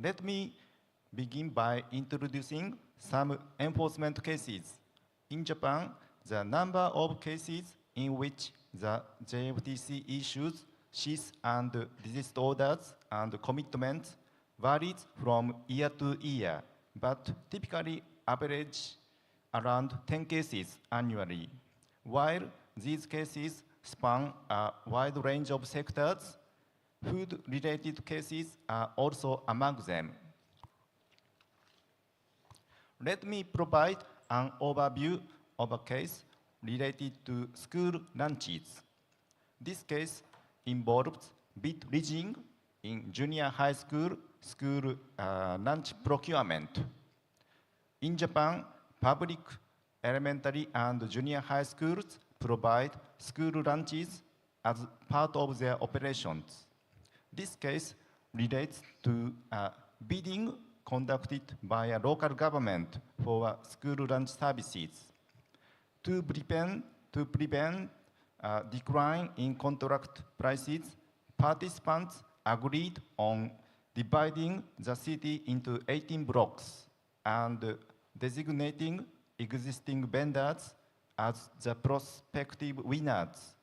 Let me begin by introducing some enforcement cases. In Japan, the number of cases in which the JFTC issues cease and desist orders and commitments varies from year to year, but typically average around 10 cases annually. While these cases span a wide range of sectors, food-related cases are also among them. Let me provide an overview of a case related to school lunches. This case involves bid rigging in junior high school lunch procurement. In Japan, public elementary and junior high schools provide school lunches as part of their operations. This case relates to bidding conducted by a local government for school lunch services. To prevent a decline in contract prices, participants agreed on dividing the city into 18 blocks and designating existing vendors as the prospective winners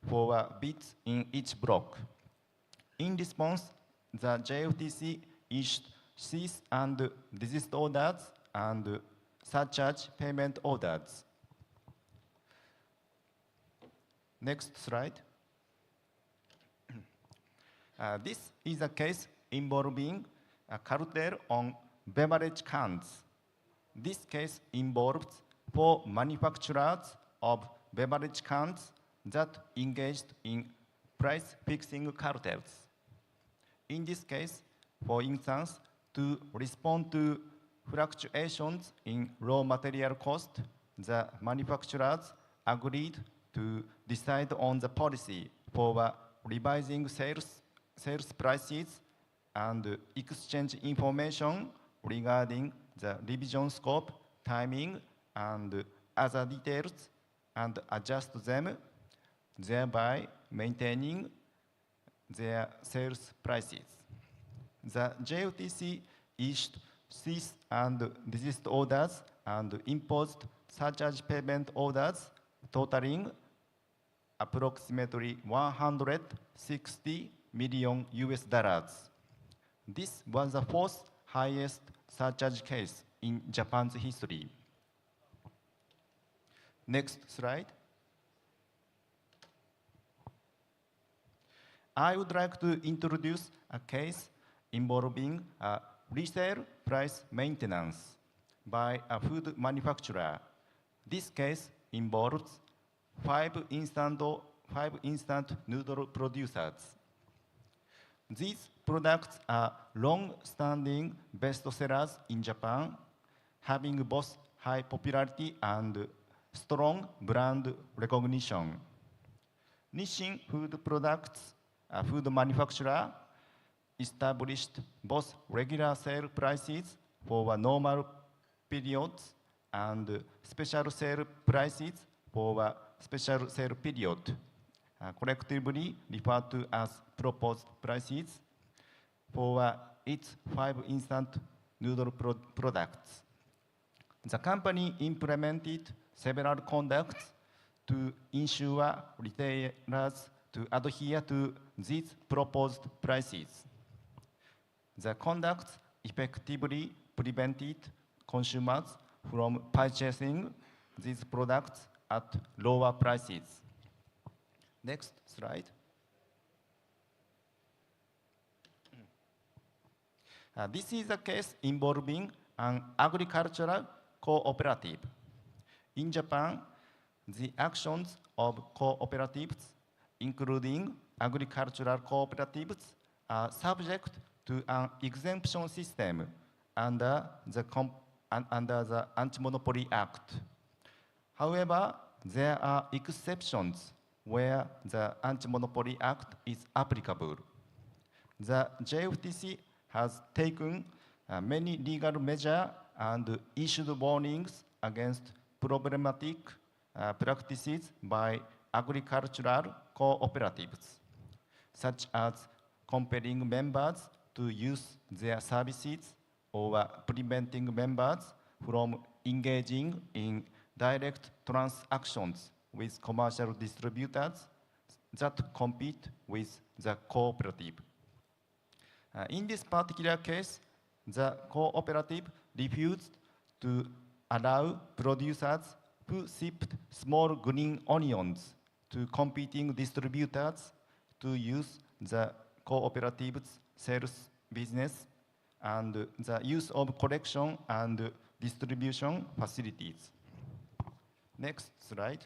for bids in each block. In response, the JFTC issued cease and desist orders and surcharge payment orders. Next slide. This is a case involving a cartel on beverage cans. This case involves 4 manufacturers of beverage cans that engaged in price-fixing cartels. In this case, for instance, to respond to fluctuations in raw material cost, the manufacturers agreed to decide on the policy for revising sales prices and exchange information regarding the revision scope, timing, and other details, and adjust them, thereby maintaining their sales prices. The JFTC issued cease and desist orders and imposed surcharge payment orders totaling approximately 160 million US dollars. This was the 4th highest surcharge case in Japan's history. Next slide. I would like to introduce a case involving resale price maintenance by a food manufacturer. This case involves 5 instant noodle producers. These products are long-standing bestsellers in Japan, having both high popularity and strong brand recognition. Nissin Food Products, a food manufacturer, established both regular sale prices for normal periods and special sale prices for special sale period, collectively referred to as proposed prices, for its 5 instant noodle products. The company implemented several conducts to ensure retailers to adhere to these proposed prices. The conducts effectively prevented consumers from purchasing these products at lower prices. Next slide. This is a case involving an agricultural cooperative. In Japan, the actions of cooperatives, including agricultural cooperatives, are subject to an exemption system under the Anti-Monopoly Act. However, there are exceptions where the Anti-Monopoly Act is applicable. The JFTC has taken many legal measures and issued warnings against problematic practices by agricultural cooperatives, such as compelling members to use their services or preventing members from engaging in direct transactions with commercial distributors that compete with the cooperative. In this particular case, the cooperative refused to allow producers who shipped small green onions to competing distributors to use the cooperative's sales business and the use of collection and distribution facilities. Next slide.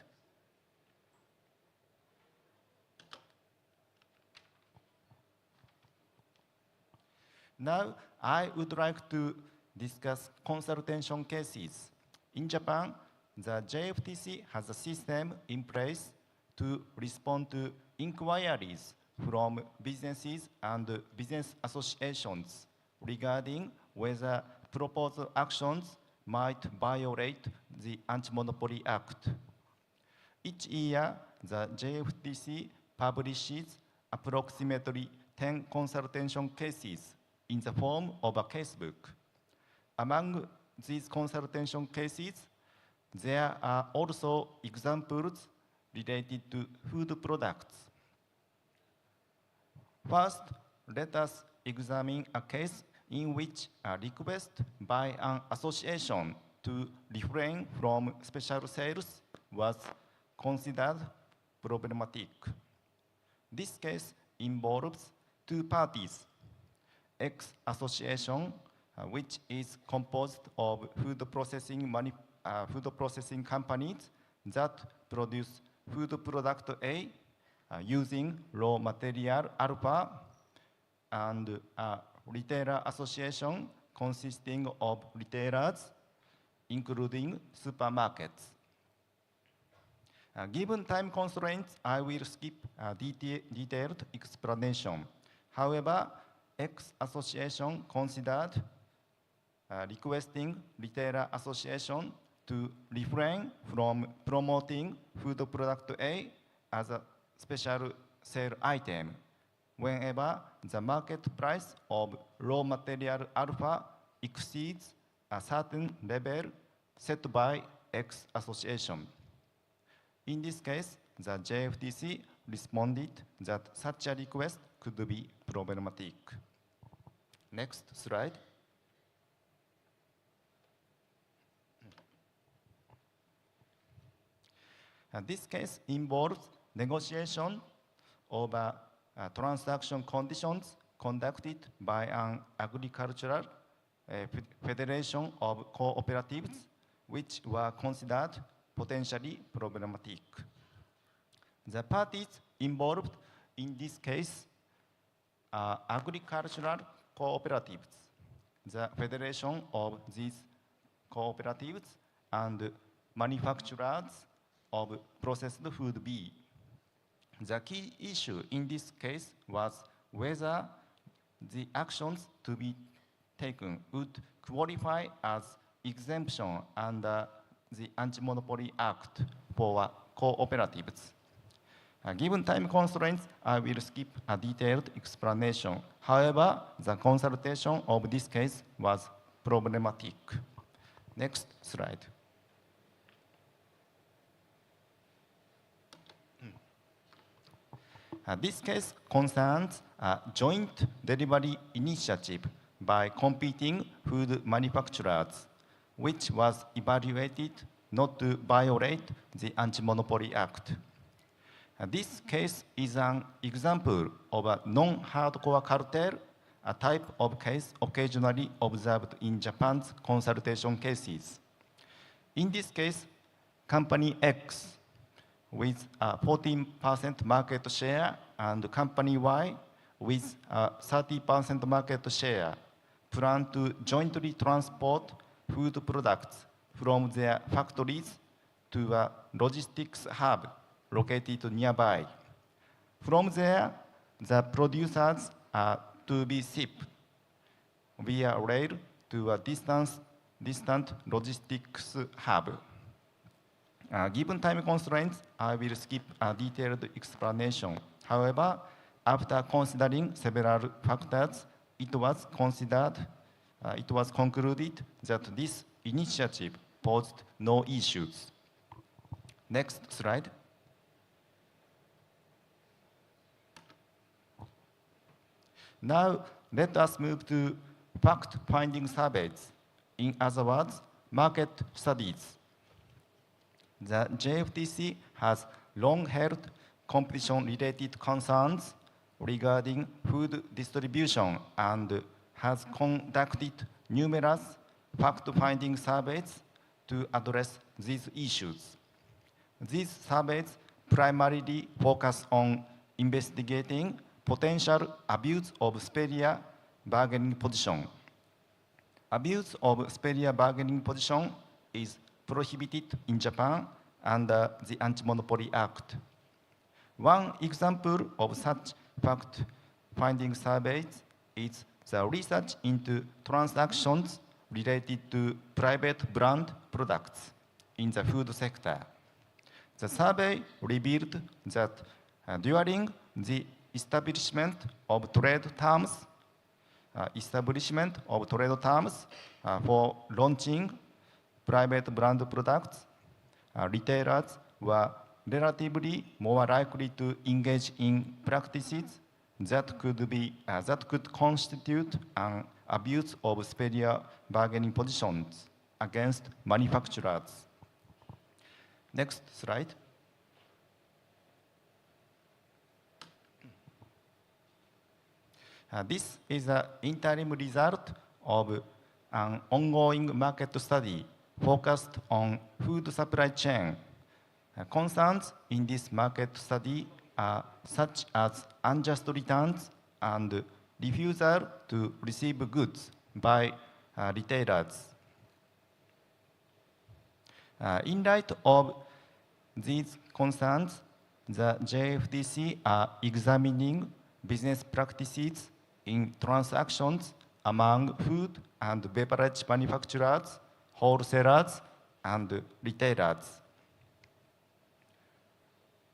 Now, I would like to discuss consultation cases. In Japan, the JFTC has a system in place to respond to inquiries from businesses and business associations regarding whether proposed actions might violate the Anti-Monopoly Act. Each year, the JFTC publishes approximately 10 consultation cases in the form of a casebook. Among these consultation cases, there are also examples related to food products. First, let us examine a case in which a request by an association to refrain from special sales was considered problematic. This case involves two parties: X association, which is composed of food processing companies that produce food product A using raw material alpha, and a retailer association consisting of retailers, including supermarkets. Given time constraints, I will skip a detailed explanation. However, X association considered requesting retailer association to refrain from promoting food product A as a special sale item whenever the market price of raw material alpha exceeds a certain level set by X association. In this case, the JFTC responded that such a request could be problematic. Next slide. This case involves negotiation over transaction conditions conducted by an agricultural federation of cooperatives which were considered potentially problematic. The parties involved in this case are agricultural cooperatives, the federation of these cooperatives, and manufacturers of processed food B. The key issue in this case was whether the actions to be taken would qualify as exemption under the Anti-Monopoly Act for cooperatives. Given time constraints, I will skip a detailed explanation. However, the consultation of this case was problematic. Next slide. This case concerns a joint delivery initiative by competing food manufacturers. which was evaluated not to violate the Anti-Monopoly Act. This case is an example of a non-hardcore cartel, a type of case occasionally observed in Japan's consultation cases. In this case, Company X, with a 14% market share, and Company Y, with a 30% market share, plan to jointly transport food products from their factories to a logistics hub located nearby. From there, the producers are to be shipped via rail to a distant logistics hub. Given time constraints, I will skip a detailed explanation. However, after considering several factors, it was concluded that this initiative posed no issues. Next slide. Now, let us move to fact-finding surveys. In other words, market studies. The JFTC has long held competition-related concerns regarding food distribution and has conducted numerous fact-finding surveys to address these issues. These surveys primarily focus on investigating potential abuse of superior bargaining position. Abuse of superior bargaining position is prohibited in Japan under the Anti-Monopoly Act. One example of such fact-finding surveys is the research into transactions related to private brand products in the food sector. The survey revealed that during the establishment of trade terms for launching private brand products, retailers were relatively more likely to engage in practices that could constitute an abuse of superior bargaining positions against manufacturers. Next slide. This is an interim result of an ongoing market study focused on food supply chain. Concerns in this market study are such as unjust returns and refusal to receive goods by retailers. In light of these concerns, the JFTC are examining business practices in transactions among food and beverage manufacturers, wholesalers, and retailers.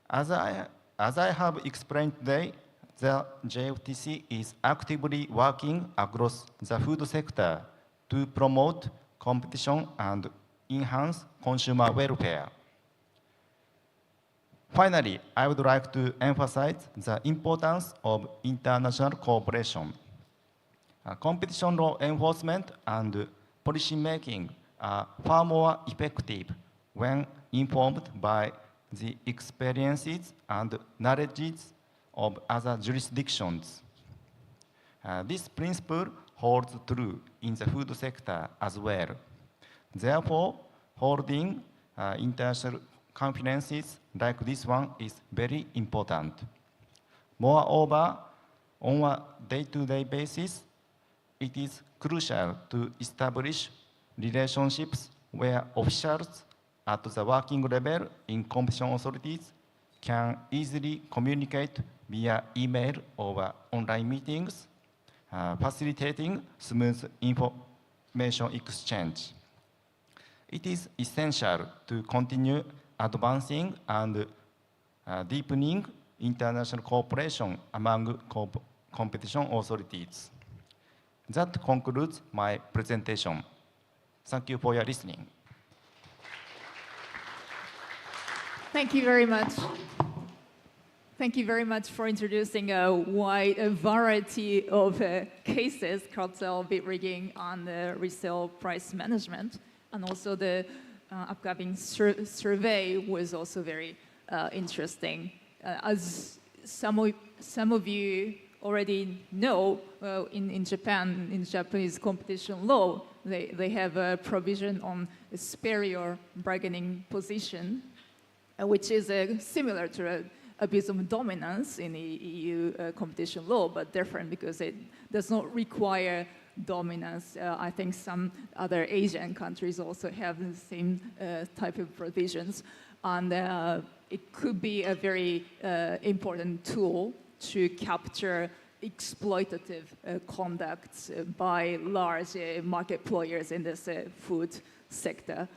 As I have explained today, the JFTC is actively working across the food sector to promote competition and enhance consumer welfare. Finally, I would like to emphasize the importance of international cooperation. Competition law enforcement and policy making are far more effective when informed by the experiences and knowledges of other jurisdictions. This principle holds true in the food sector as well. Therefore, holding international conferences like this one is very important. Moreover, on a day-to-day basis, it is crucial to establish relationships where officials at the working level in competition authorities can easily communicate via email or online meetings, facilitating smooth information exchange. It is essential to continue advancing and deepening international cooperation among competition authorities. That concludes my presentation. Thank you for your listening. Thank you very much. Thank you very much for introducing a wide variety of cases, cartel, bid rigging, on the resale price management. And also the upcoming survey was also very interesting. As some of you already know, in Japan, in Japanese competition law, they have a provision on a superior bargaining position, which is similar to abuse of dominance in the EU competition law, but different because it does not require dominance. I think some other Asian countries also have the same type of provisions. And it could be a very important tool to capture exploitative conduct by large market players in this food sector.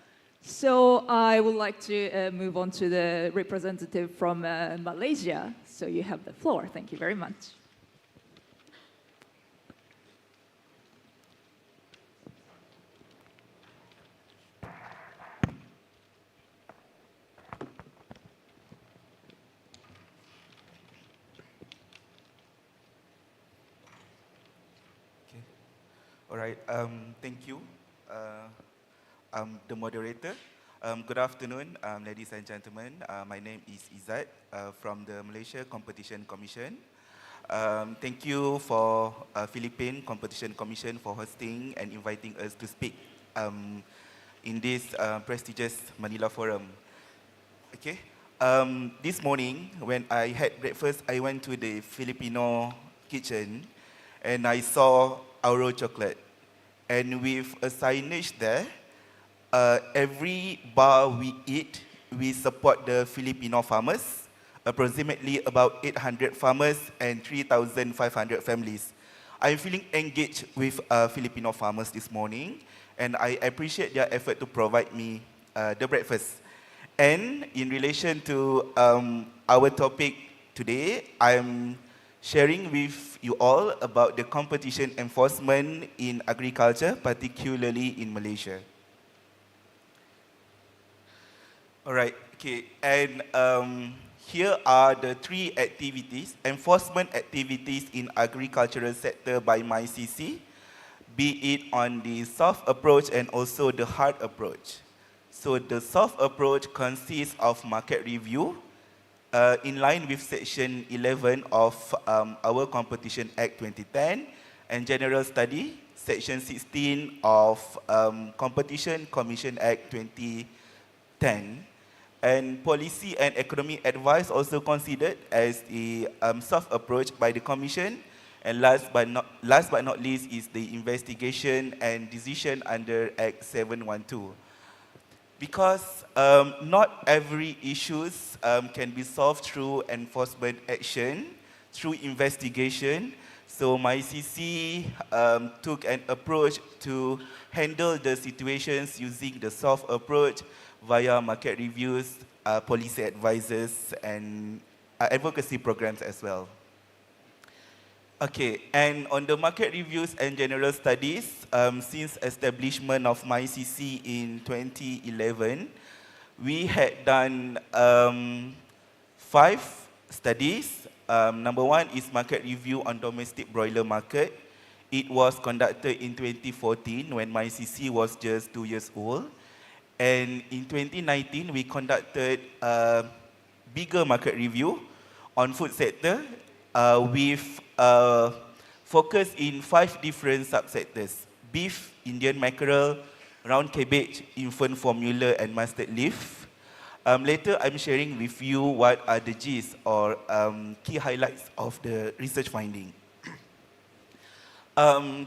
So I would like to move on to the representative from Malaysia. So you have the floor. Thank you very much. All right, thank you. I'm the moderator. Good afternoon, ladies and gentlemen. My name is Izzat from the Malaysia Competition Commission. Thank you for Philippine Competition Commission for hosting and inviting us to speak in this prestigious Manila Forum. Okay. This morning, when I had breakfast, I went to the Filipino kitchen and I saw Auro chocolate. And with a signage there, every bar we eat, we support the Filipino farmers, approximately about 800 farmers and 3,500 families. I'm feeling engaged with Filipino farmers this morning, and I appreciate their effort to provide me the breakfast. And in relation to our topic today, I'm sharing with you all about the competition enforcement in agriculture, particularly in Malaysia. All right, okay, and here are the 3 activities, enforcement activities in agricultural sector by MyCC, be it on the soft approach and also the hard approach. So the soft approach consists of market review, in line with Section 11 of our Competition Act 2010, and General Study, Section 16 of Competition Commission Act 2010. And policy and economic advice also considered as the soft approach by the Commission. And last but not least is the investigation and decision under Act 712. Because not every issues can be solved through enforcement action, through investigation. So MyCC took an approach to handle the situations using the soft approach via market reviews, policy advisors, and advocacy programs as well. Okay, and on the market reviews and general studies, since establishment of MyCC in 2011, we had done 5 studies. Number 1 is market review on domestic broiler market. It was conducted in 2014 when MyCC was just 2 years old. And in 2019, we conducted a bigger market review on food sector with focus in 5 different subsectors: beef, Indian mackerel, round cabbage, infant formula, and mustard leaf. Later, I'm sharing with you what are the gist or key highlights of the research finding.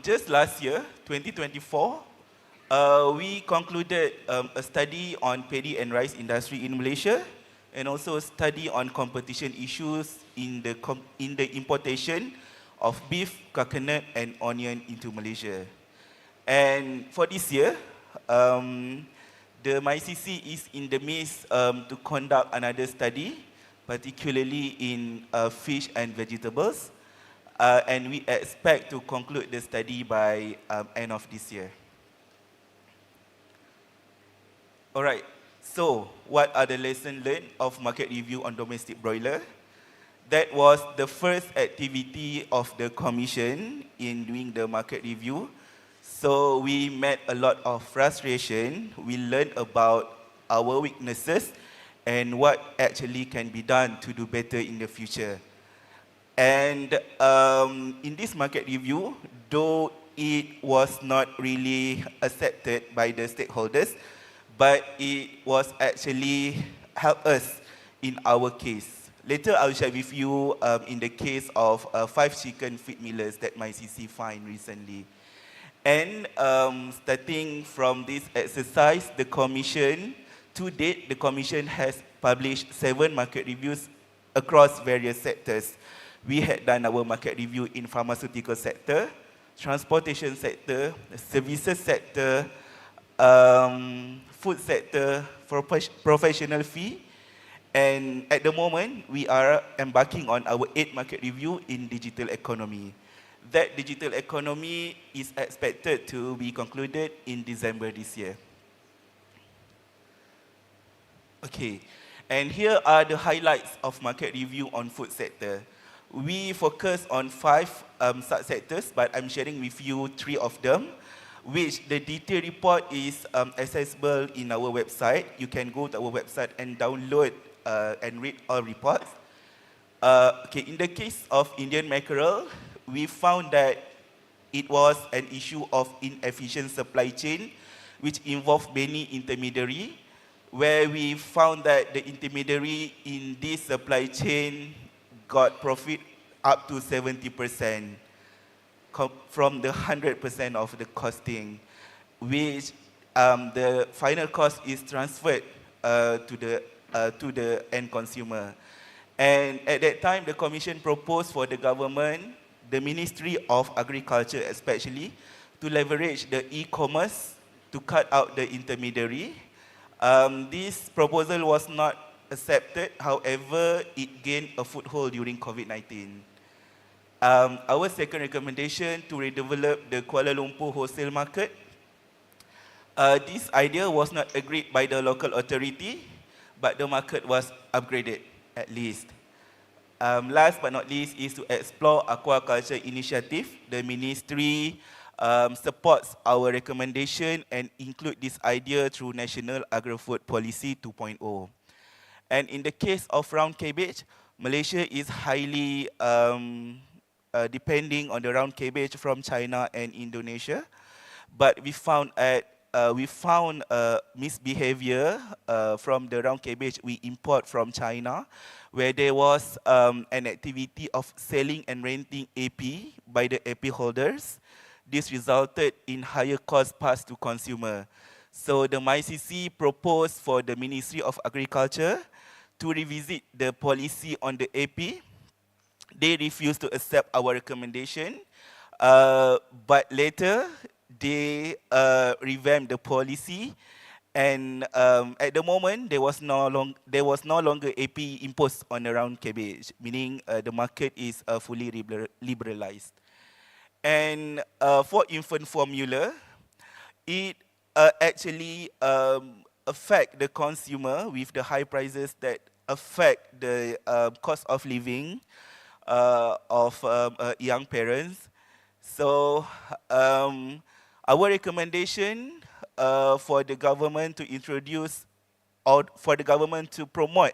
Just last year, 2024, we concluded a study on paddy and rice industry in Malaysia, and also a study on competition issues in the importation of beef, coconut, and onion into Malaysia. And for this year, the MyCC is in the midst to conduct another study, particularly in fish and vegetables, and we expect to conclude the study by end of this year. All right, so what are the lessons learned of market review on domestic broiler? That was the first activity of the Commission in doing the market review. So we met a lot of frustration. We learned about our weaknesses and what actually can be done to do better in the future. And in this market review, though it was not really accepted by the stakeholders, but it was actually helped us in our case. Later, I'll share with you in the case of 5 chicken feed millers that my CC find recently. And starting from this exercise, the Commission, to date, the Commission has published 7 market reviews across various sectors. We had done our market review in pharmaceutical sector, transportation sector, services sector, food sector, professional fee, and at the moment, we are embarking on our 8th market review in digital economy. That digital economy is expected to be concluded in December this year. Okay, and here are the highlights of market review on food sector. We focus on 5 subsectors, but I'm sharing with you 3 of them, which the detailed report is accessible in our website. You can go to our website and download and read all reports. Okay, in the case of Indian mackerel, we found that it was an issue of inefficient supply chain, which involved many intermediaries, where we found that the intermediary in this supply chain got profit up to 70% from the 100% of the costing, which the final cost is transferred to the end consumer. And at that time, the Commission proposed for the government, the Ministry of Agriculture especially, to leverage the e-commerce to cut out the intermediary. This proposal was not accepted, however, it gained a foothold during COVID-19. Our second recommendation to redevelop the Kuala Lumpur wholesale market. This idea was not agreed by the local authority, but the market was upgraded at least. Last but not least is to explore aquaculture initiative. The ministry supports our recommendation and include this idea through National Agri-Food Policy 2.0. And in the case of round cabbage, Malaysia is highly depending on the round cabbage from China and Indonesia. But we found misbehavior from the round cabbage we import from China, where there was an activity of selling and renting AP by the AP holders. This resulted in higher cost passed to consumer. So the MyCC proposed for the Ministry of Agriculture to revisit the policy on the AP. They refused to accept our recommendation, but later they revamped the policy, and at the moment there was no longer AP imposed on the round cabbage, meaning the market is fully liberalized. And for infant formula, it actually affect the consumer with the high prices that affect the cost of living of young parents. So our recommendation for the government to introduce or for the government to promote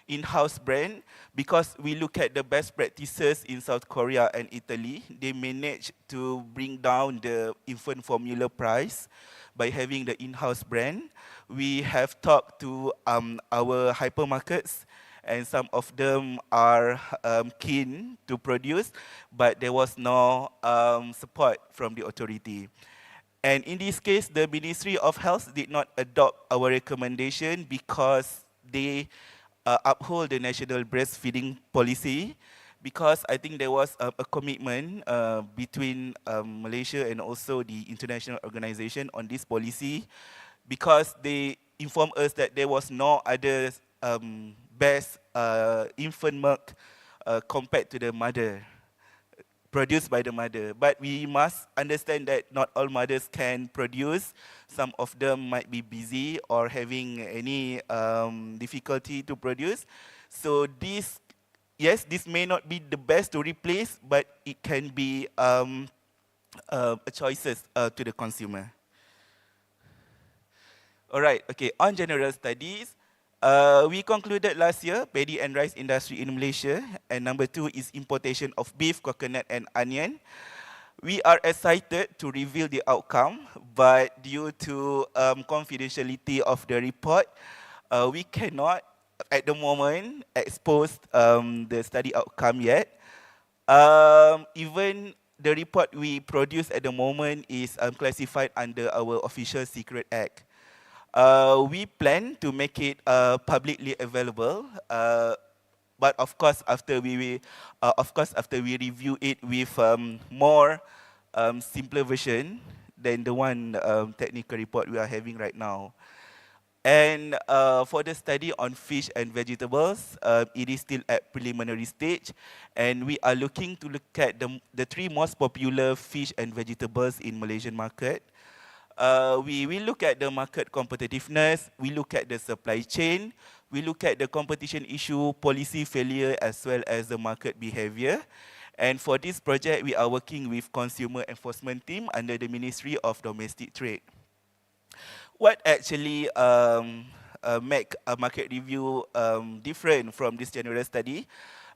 in-house brand, because we look at the best practices in South Korea and Italy, they managed to bring down the infant formula price by having the in-house brand. We have talked to our hypermarkets, and some of them are keen to produce, but there was no support from the authority. And in this case, the Ministry of Health did not adopt our recommendation because they uphold the national breastfeeding policy, because I think there was a commitment between Malaysia and also the international organization on this policy, because they informed us that there was no other best infant milk compared to the mother, produced by the mother. But we must understand that not all mothers can produce. Some of them might be busy or having any difficulty to produce. So this, yes, this may not be the best to replace, but it can be choices to the consumer. All right, okay, on general studies, we concluded last year paddy and rice industry in Malaysia, and number 2 is importation of beef, coconut, and onion. We are excited to reveal the outcome, but due to confidentiality of the report, we cannot at the moment expose the study outcome yet. Even the report we produce at the moment is classified under our official secret act. We plan to make it publicly available, but of course after we review it with more simpler version than the one technical report we are having right now. And for the study on fish and vegetables, it is still at preliminary stage, and we are looking to look at the 3 most popular fish and vegetables in Malaysian market. We will look at the market competitiveness, we look at the supply chain, we look at the competition issue, policy failure, as well as the market behavior. And for this project, we are working with consumer enforcement team under the Ministry of Domestic Trade. What actually make a market review different from this general study?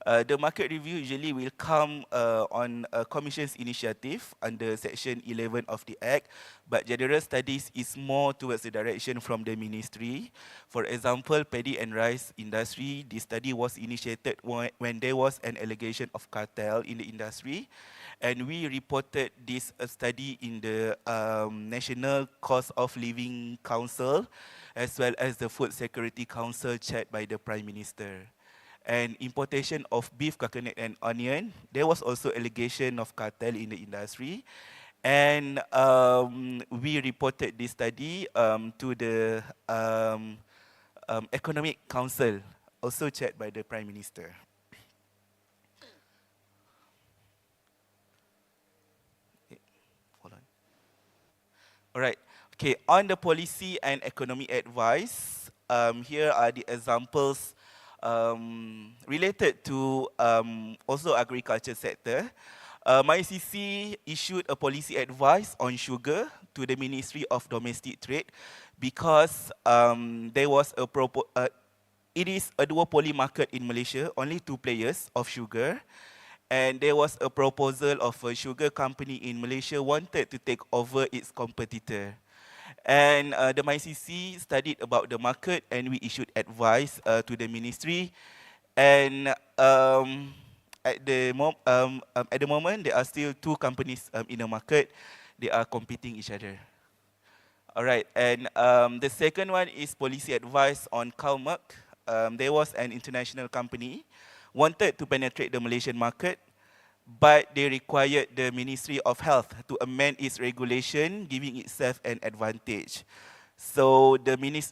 The market review usually will come on a Commission's initiative under Section 11 of the Act, but general studies is more towards the direction from the Ministry. For example, paddy and rice industry, the study was initiated when there was an allegation of cartel in the industry, and we reported this study in the National Cost of Living Council, as well as the Food Security Council chaired by the Prime Minister. And importation of beef, coconut, and onion, there was also allegation of cartel in the industry. And we reported this study to the Economic Council, also chaired by the Prime Minister. Hold on. All right. Okay, on the policy and economic advice, here are the examples related to also agriculture sector. MyCC issued a policy advice on sugar to the Ministry of Domestic Trade because there was it is a duopoly market in Malaysia, only 2 players of sugar, and there was a proposal of a sugar company in Malaysia wanted to take over its competitor. And the MyCC studied about the market, and we issued advice to the ministry. And at the moment, there are still 2 companies in the market. They are competing each other. All right, and the second one is policy advice on cow milk. There was an international company wanted to penetrate the Malaysian market, but they required the Ministry of Health to amend its regulation, giving itself an advantage. So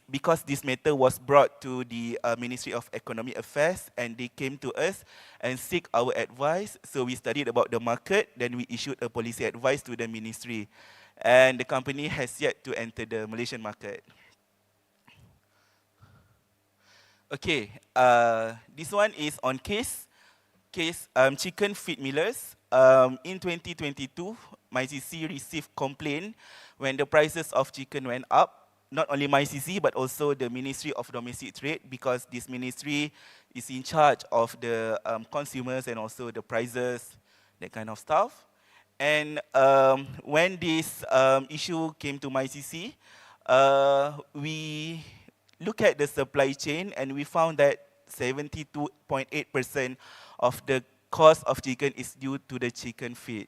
because this matter was brought to the Ministry of Economic Affairs, and they came to us and seek our advice. So we studied about the market, then we issued a policy advice to the ministry. And the company has yet to enter the Malaysian market. Okay, this one is on case chicken feed millers. In 2022, MyCC received complaint when the prices of chicken went up. Not only MyCC, but also the Ministry of Domestic Trade, because this ministry is in charge of the consumers and also the prices, that kind of stuff. And when this issue came to MyCC, we look at the supply chain, and we found that 72.8% of the cost of chicken is due to the chicken feed.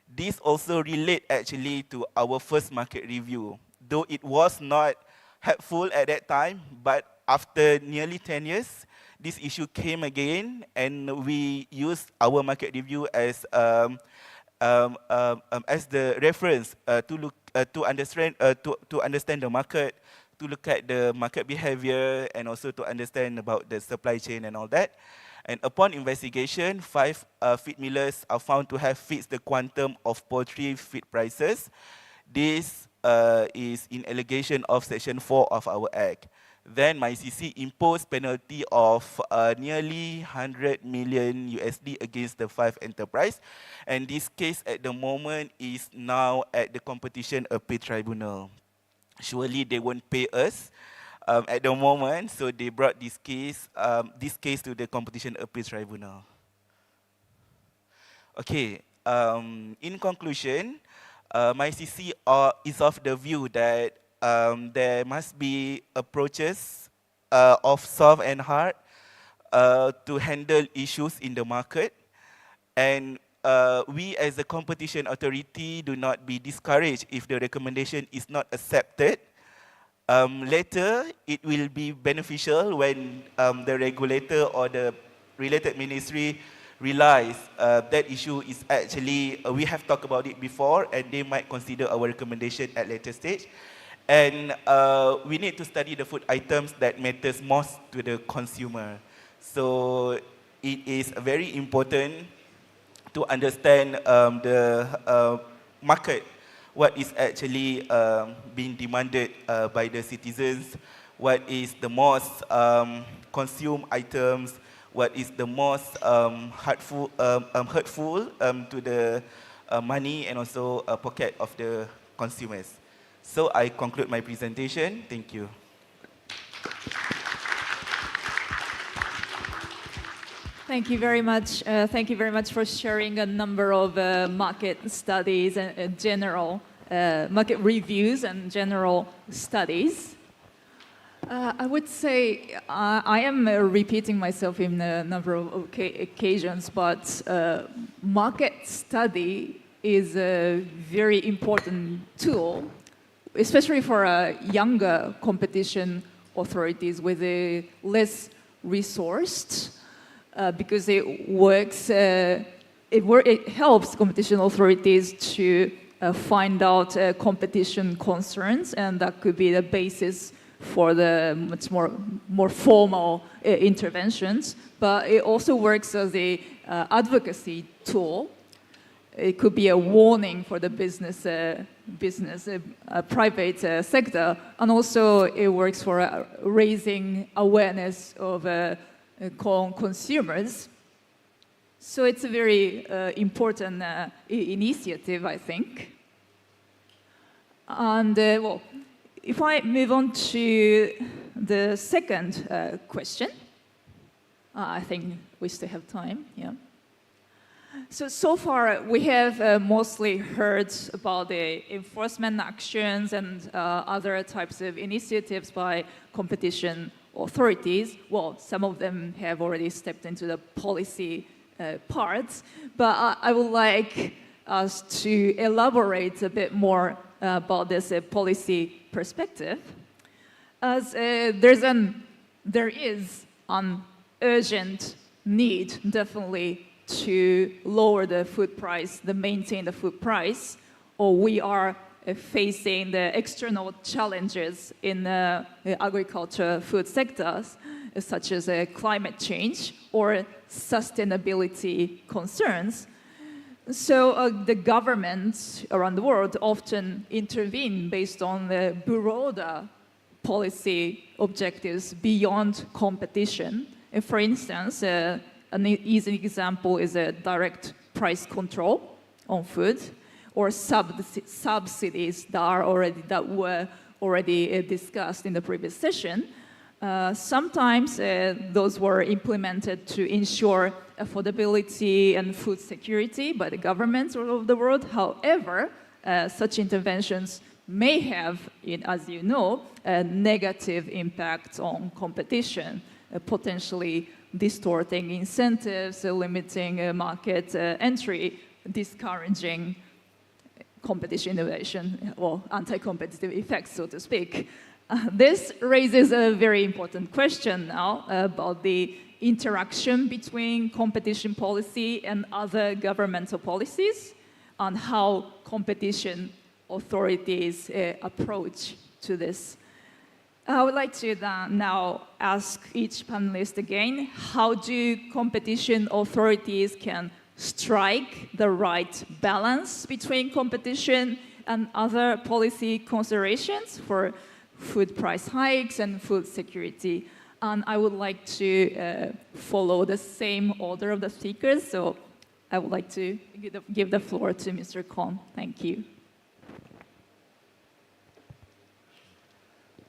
This also relate actually to our first market review. Though it was not helpful at that time, but after nearly 10 years, this issue came again, and we used our market review as the reference to understand the market, to look at the market behavior, and also to understand about the supply chain and all that. And upon investigation, 5 feed millers are found to have fixed the quantum of poultry feed prices. This is in allegation of Section 4 of our Act. Then MyCC imposed penalty of nearly 100 million USD against the 5 enterprise. And this case at the moment is now at the Competition Appeal Tribunal. Surely they won't pay us at the moment, so they brought this case to the Competition Appeal Tribunal. Okay, in conclusion, MyCC is of the view that there must be approaches of soft and hard to handle issues in the market. And we as a competition authority do not be discouraged if the recommendation is not accepted. Later, it will be beneficial when the regulator or the related ministry realize that issue is actually, we have talked about it before, and they might consider our recommendation at later stage. And we need to study the food items that matters most to the consumer. So it is very important to understand the market, what is actually being demanded by the citizens, what is the most consumed items, what is the most hurtful to the money and also pocket of the consumers. So I conclude my presentation. Thank you. Thank you very much. Thank you very much for sharing a number of market studies and general market reviews and general studies. I would say I am repeating myself in a number of occasions, but market study is a very important tool, especially for younger competition authorities with a less resourced, because it works. It helps competition authorities to find out competition concerns, and that could be the basis for the much more formal interventions. But it also works as a advocacy tool. It could be a warning for the private sector, and also it works for raising awareness of consumers. So it's a very important initiative, I think. And well, if I move on to the second question, I think we still have time, yeah. So far, we have mostly heard about the enforcement actions and other types of initiatives by competition authorities. Well, some of them have already stepped into the policy parts, but I would like us to elaborate a bit more about this policy perspective, as there is an urgent need, definitely, to lower the food price, to maintain the food price, or we are facing the external challenges in the agriculture food sectors, such as climate change or sustainability concerns. So the governments around the world often intervene based on the broader policy objectives beyond competition. And for instance, an easy example is a direct price control on food, or subsidies that were already discussed in the previous session. Sometimes those were implemented to ensure affordability and food security by the governments all over the world. However, such interventions may have, as you know, a negative impact on competition, potentially distorting incentives, limiting market entry, discouraging competition innovation, or anti-competitive effects, so to speak. This raises a very important question now about the interaction between competition policy and other governmental policies, and how competition authorities approach to this. I would like to now ask each panelist again, how do competition authorities can strike the right balance between competition and other policy considerations for food price hikes and food security. And I would like to follow the same order of the speakers, so I would like to give the floor to Mr. Kon. Thank you.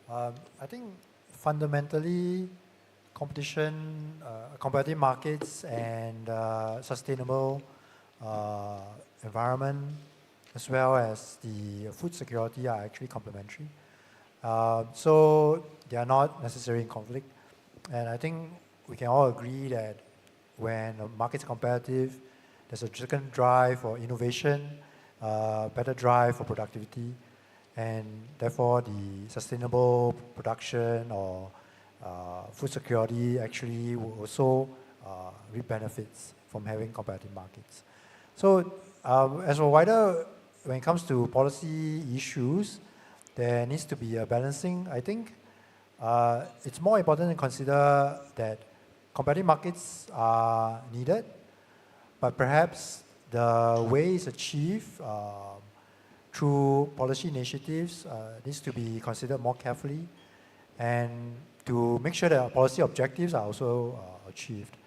I think fundamentally, competition, competitive markets and sustainable environment, as well as the food security, are actually complementary. So they are not necessarily in conflict. And I think we can all agree that when a market's competitive, there's a certain drive for innovation, better drive for productivity, and therefore the sustainable production or food security actually will also reap benefits from having competitive markets. So as for wider, when it comes to policy issues, there needs to be a balancing. I think it's more important to consider that competitive markets are needed, but perhaps the way it's achieved through policy initiatives needs to be considered more carefully, and to make sure that policy objectives are also achieved.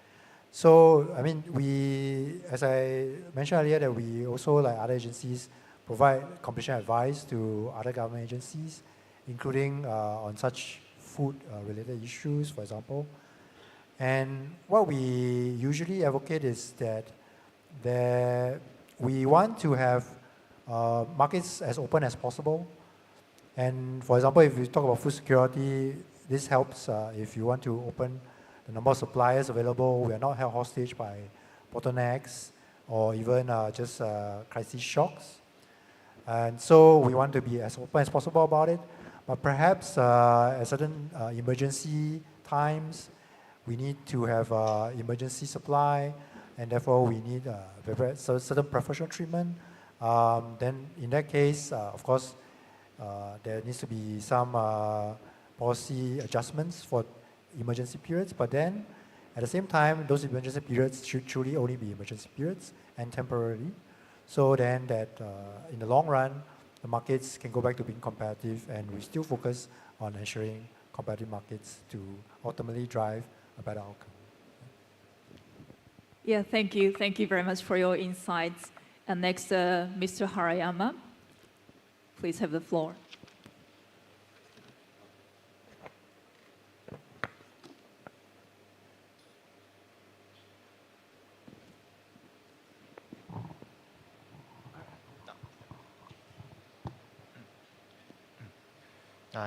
So, I mean, as I mentioned earlier, that we also, like other agencies, provide competition advice to other government agencies, including on such food-related issues, for example. And what we usually advocate is that we want to have markets as open as possible. And for example, if you talk about food security, this helps if you want to open the number of suppliers available. We are not held hostage by bottlenecks or even just crisis shocks. And so we want to be as open as possible about it. But perhaps at certain emergency times, we need to have emergency supply, and therefore we need certain preferential treatment. Then in that case, of course, there needs to be some policy adjustments for emergency periods, but then at the same time, those emergency periods should truly only be emergency periods and temporarily. So then that in the long run, the markets can go back to being competitive, and we still focus on ensuring competitive markets to ultimately drive a better outcome. Yeah, thank you. Thank you very much for your insights. And next, Mr. Harayama, please have the floor.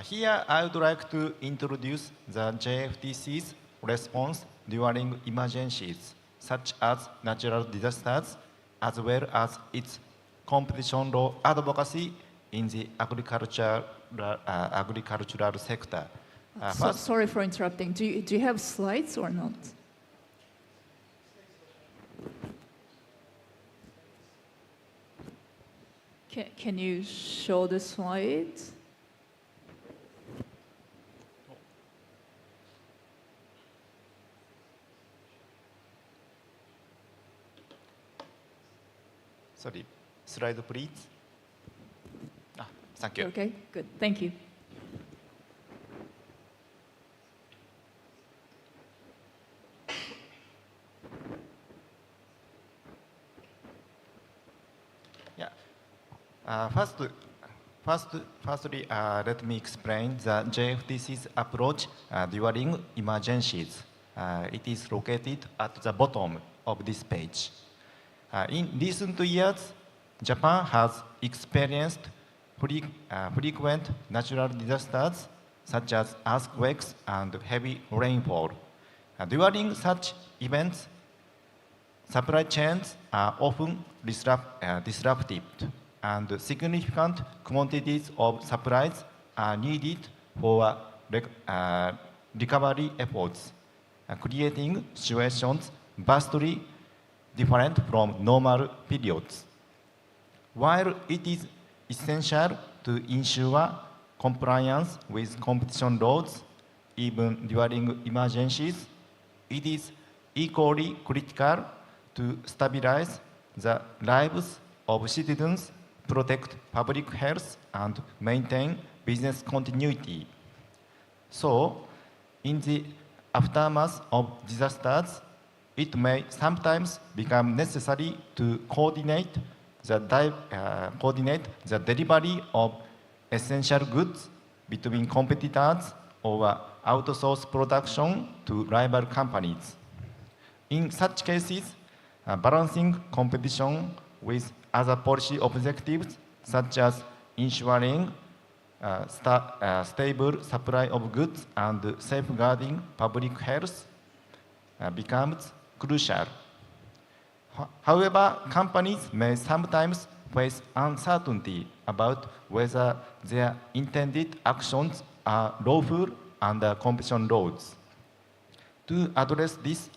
Here, I would like to introduce the JFTC's response during emergencies, such as natural disasters, as well as its competition law advocacy in the agricultural sector. Sorry for interrupting. Do you have slides or not? Can you show the slides? Sorry, slide please. Thank you. Okay, good. Thank you. Yeah. Firstly, let me explain the JFTC's approach during emergencies. It is located at the bottom of this page. In recent years, Japan has experienced frequent natural disasters such as earthquakes and heavy rainfall. During such events, supply chains are often disrupted, and significant quantities of supplies are needed for recovery efforts, creating situations vastly different from normal periods. While it is essential to ensure compliance with competition laws, even during emergencies, it is equally critical to stabilize the lives of citizens, protect public health, and maintain business continuity. So, in the aftermath of disasters, it may sometimes become necessary to coordinate the delivery of essential goods between competitors or outsource production to rival companies. In such cases, balancing competition with other policy objectives, such as ensuring stable supply of goods and safeguarding public health, becomes crucial. However, companies may sometimes face uncertainty about whether their intended actions are lawful under competition laws. To address this,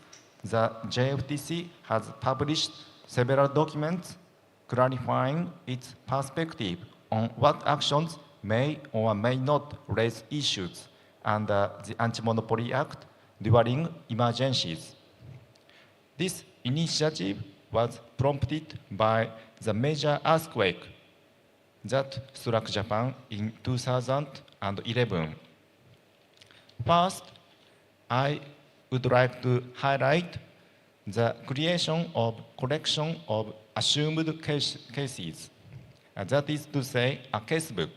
the JFTC has published several documents clarifying its perspective on what actions may or may not raise issues under the Anti-Monopoly Act during emergencies. This initiative was prompted by the major earthquake that struck Japan in 2011. First, I would like to highlight the creation of collection of assumed cases. That is to say, a casebook.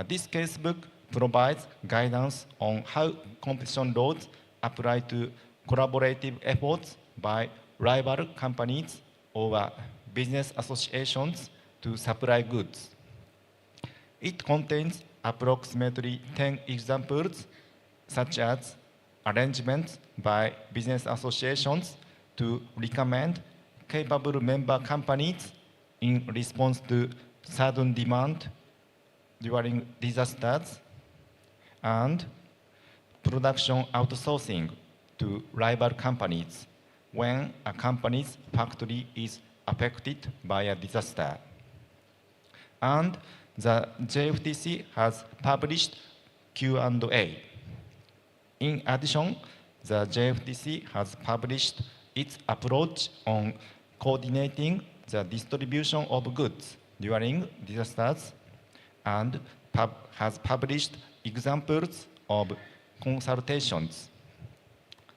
This casebook provides guidance on how competition laws apply to collaborative efforts by rival companies or business associations to supply goods. It contains approximately 10 examples, such as arrangements by business associations to recommend capable member companies in response to sudden demand during disasters, and production outsourcing to rival companies when a company's factory is affected by a disaster. And the JFTC has published Q&A. In addition, the JFTC has published its approach on coordinating the distribution of goods during disasters and has published examples of consultations.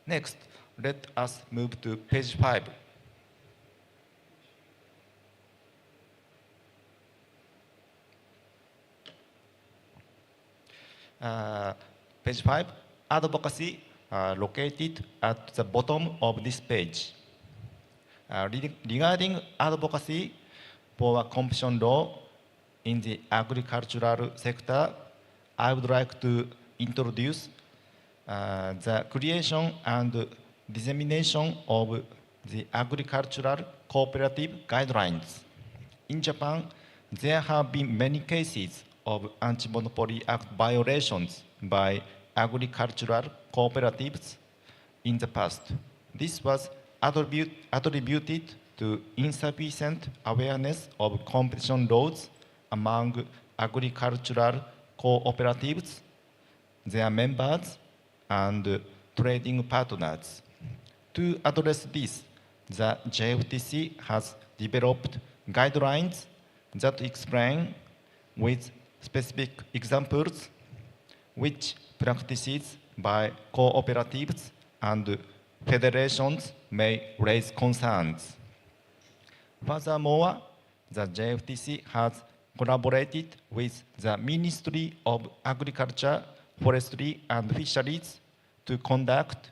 Next, let us move to page 5. Page 5, advocacy located at the bottom of this page. Regarding advocacy for competition law in the agricultural sector, I would like to introduce the creation and dissemination of the agricultural cooperative guidelines. In Japan, there have been many cases of Anti-Monopoly Act violations by agricultural cooperatives in the past. This was attributed to insufficient awareness of competition laws among agricultural cooperatives, their members, and trading partners. To address this, the JFTC has developed guidelines that explain with specific examples which practices by cooperatives and federations may raise concerns. Furthermore, the JFTC has collaborated with the Ministry of Agriculture, Forestry and Fisheries to conduct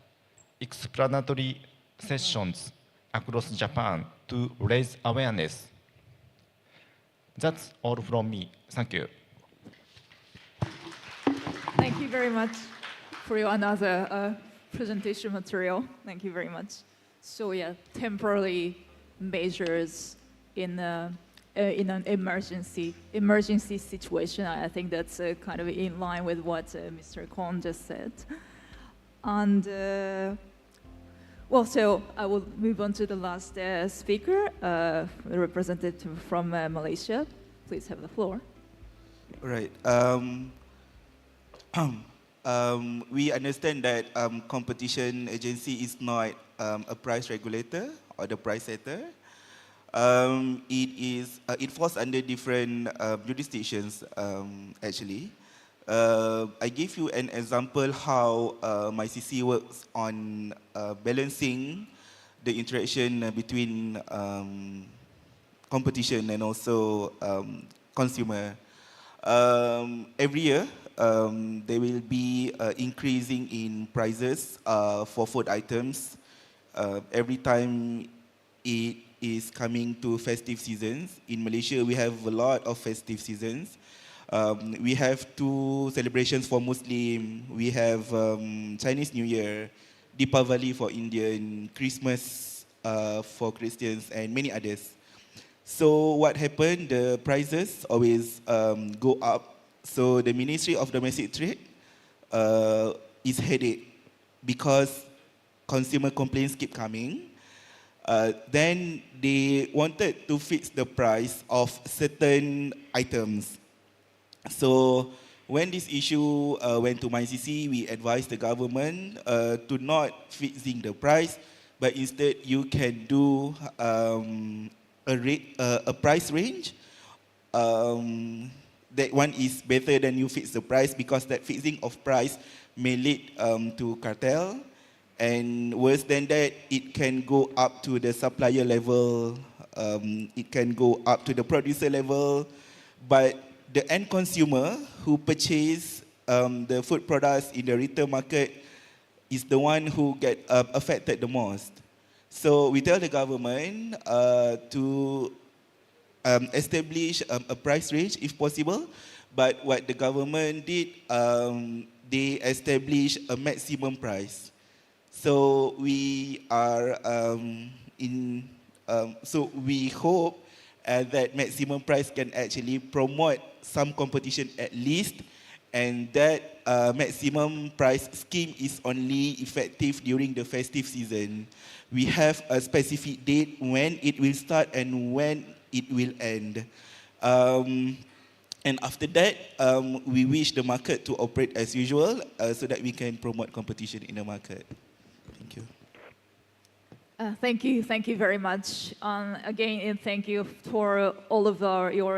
explanatory sessions across Japan to raise awareness. That's all from me. Thank you. Thank you very much for your another presentation material. Thank you very much. So yeah, temporary measures in an emergency situation. I think that's kind of in line with what Mr. Kohn just said. And well, so I will move on to the last speaker, the representative from Malaysia. Please have the floor. Right. We understand that competition agency is not a price regulator or the price setter. It falls under different jurisdictions actually. I give you an example how my CC works on balancing the interaction between competition and also consumer. Every year, there will be increasing in prices for food items. Every time it is coming to festive seasons. In Malaysia, we have a lot of festive seasons. We have two celebrations for Muslim. We have Chinese New Year, Deepavali for Indian, Christmas for Christians, and many others. So what happened, the prices always go up. So the Ministry of Domestic Trade is headache because consumer complaints keep coming. Then they wanted to fix the price of certain items. So when this issue went to MyCC, we advised the government to not fixing the price, but instead you can do a price range. That one is better than you fix the price because that fixing of price may lead to cartel. And worse than that, it can go up to the supplier level, it can go up to the producer level, but the end consumer who purchase the food products in the retail market is the one who get affected the most. So we tell the government to establish a price range if possible, but what the government did, they established a maximum price. So we are so we hope that maximum price can actually promote some competition at least, and that maximum price scheme is only effective during the festive season. We have a specific date when it will start and when it will end. And after that, we wish the market to operate as usual so that we can promote competition in the market. Thank you. Thank you very much. Again, and thank you for all of you,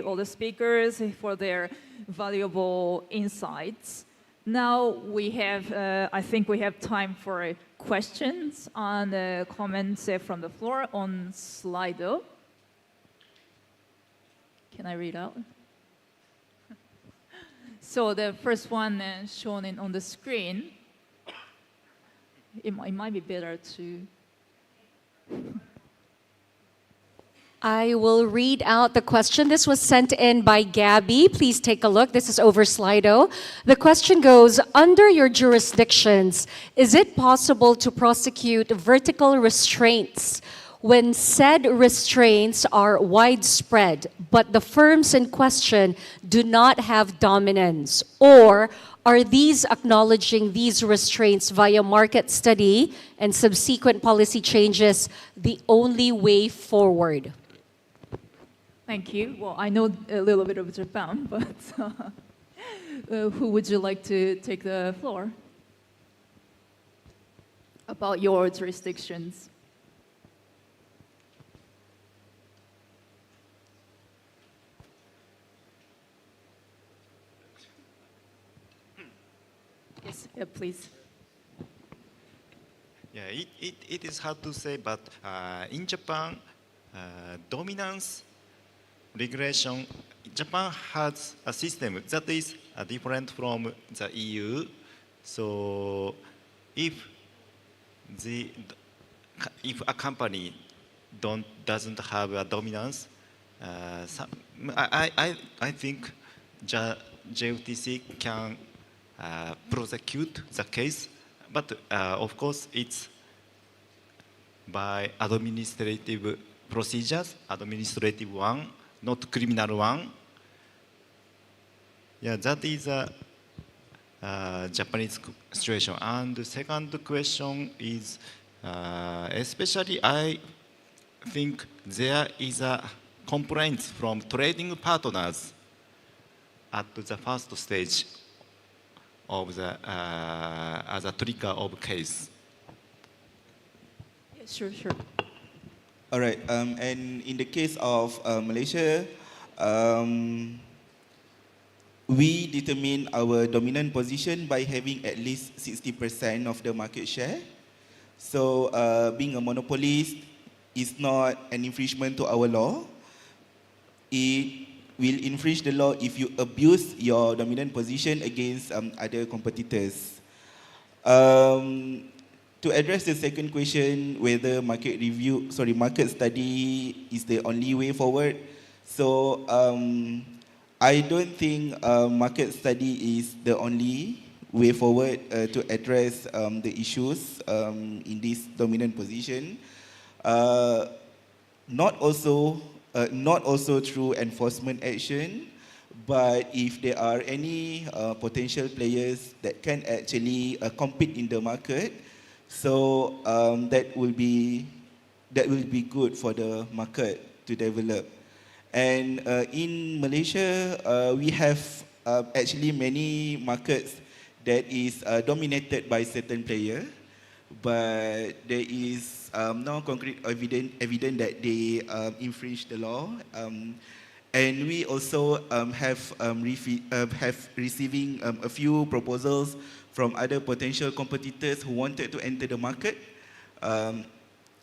all the speakers, for their valuable insights. Now we have, I think we have time for questions and comments from the floor on Slido. Can I read out? So the first one shown on the screen. It might be better to... I will read out the question. This was sent in by Gabby. Please take a look. This is over Slido. The question goes, under your jurisdictions, is it possible to prosecute vertical restraints when said restraints are widespread, but the firms in question do not have dominance? Or are these acknowledging these restraints via market study and subsequent policy changes the only way forward? Thank you. Well, I know a little bit of Japan, but who would you like to take the floor about your jurisdictions? Yes, yeah, please. Yeah, it is hard to say, but in Japan, dominance regulation, Japan has a system that is different from the EU. So if a company doesn't have a dominance, I think JFTC can prosecute the case, but of course it's by administrative procedures, administrative one, not criminal one. Yeah, that is a Japanese situation. And the second question is, especially I think there is a complaint from trading partners at the first stage of the as a trigger of case. Yeah, sure. All right, and in the case of Malaysia, we determine our dominant position by having at least 60% of the market share. So being a monopolist is not an infringement to our law. It will infringe the law if you abuse your dominant position against other competitors. To address the second question, whether market study is the only way forward. So I don't think market study is the only way forward to address the issues in this dominant position. Not also through enforcement action, but if there are any potential players that can actually compete in the market, so that will be good for the market to develop. And in Malaysia, we have actually many markets that is dominated by certain player, but there is no concrete evidence that they infringe the law. And we also have receiving a few proposals from other potential competitors who wanted to enter the market. And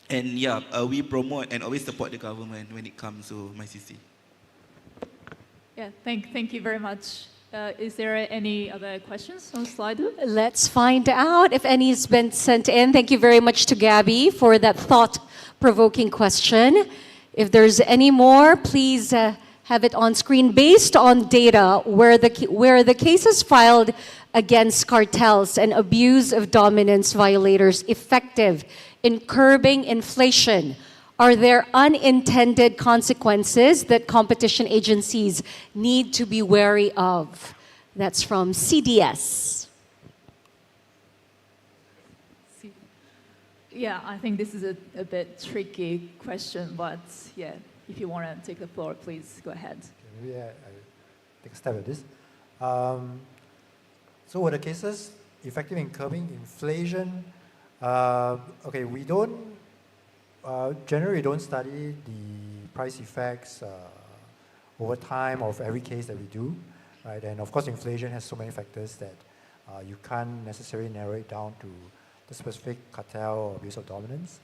yeah, we promote and always support the government when it comes to MyCC. Yeah, thank you very much. Is there any other questions on Slido? Let's find out if any's been sent in. Thank you very much to Gabby for that thought-provoking question. If there's any more, please have it on screen. Based on data where the cases filed against cartels and abuse of dominance violators effective in curbing inflation, are there unintended consequences that competition agencies need to be wary of? That's from CDS. Yeah, I think this is a bit tricky question, but yeah, if you want to take the floor, please go ahead. Okay, maybe I take a stab at this. So were the cases effective in curbing inflation? Okay, we don't generally don't study the price effects over time of every case that we do, right? And of course, inflation has so many factors that you can't necessarily narrow it down to the specific cartel or abuse of dominance.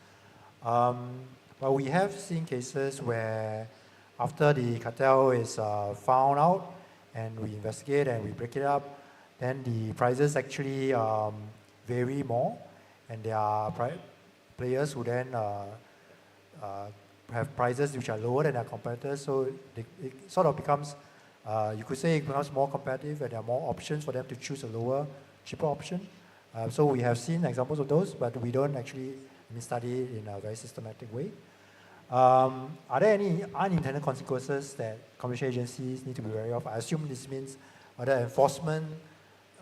But we have seen cases where after the cartel is found out and we investigate and we break it up, then the prices actually vary more, and there are players who then have prices which are lower than their competitors, so it sort of becomes, you could say it becomes more competitive and there are more options for them to choose a lower, cheaper option. So we have seen examples of those, but we don't actually study it in a very systematic way. Are there any unintended consequences that competition agencies need to be wary of? I assume this means whether enforcement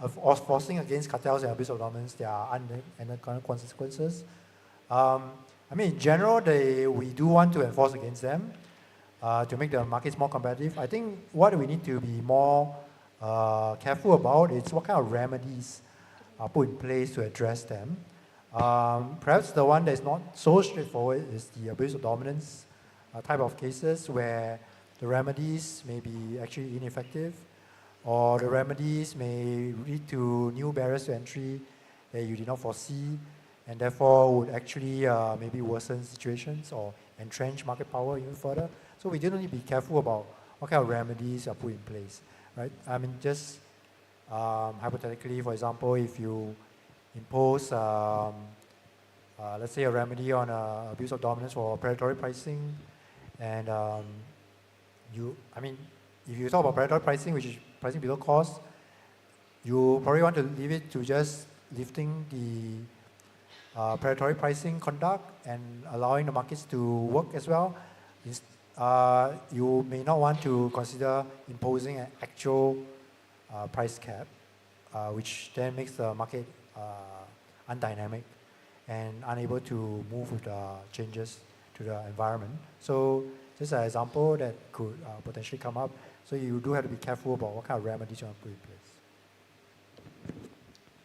of forcing against cartels and abuse of dominance, there are unintended consequences. I mean, in general, we do want to enforce against them to make the markets more competitive. I think what we need to be more careful about is what kind of remedies are put in place to address them. Perhaps the one that is not so straightforward is the abuse of dominance type of cases where the remedies may be actually ineffective, or the remedies may lead to new barriers to entry that you did not foresee, and therefore would actually maybe worsen situations or entrench market power even further. So we do need to be careful about what kind of remedies are put in place, right? I mean, just hypothetically, for example, if you impose, let's say, a remedy on abuse of dominance for predatory pricing, and if you talk about predatory pricing, which is pricing below cost, you probably want to leave it to just lifting the predatory pricing conduct and allowing the markets to work as well. You may not want to consider imposing an actual price cap, which then makes the market undynamic and unable to move with the changes to the environment. So just an example that could potentially come up. So you do have to be careful about what kind of remedies you want to put in place.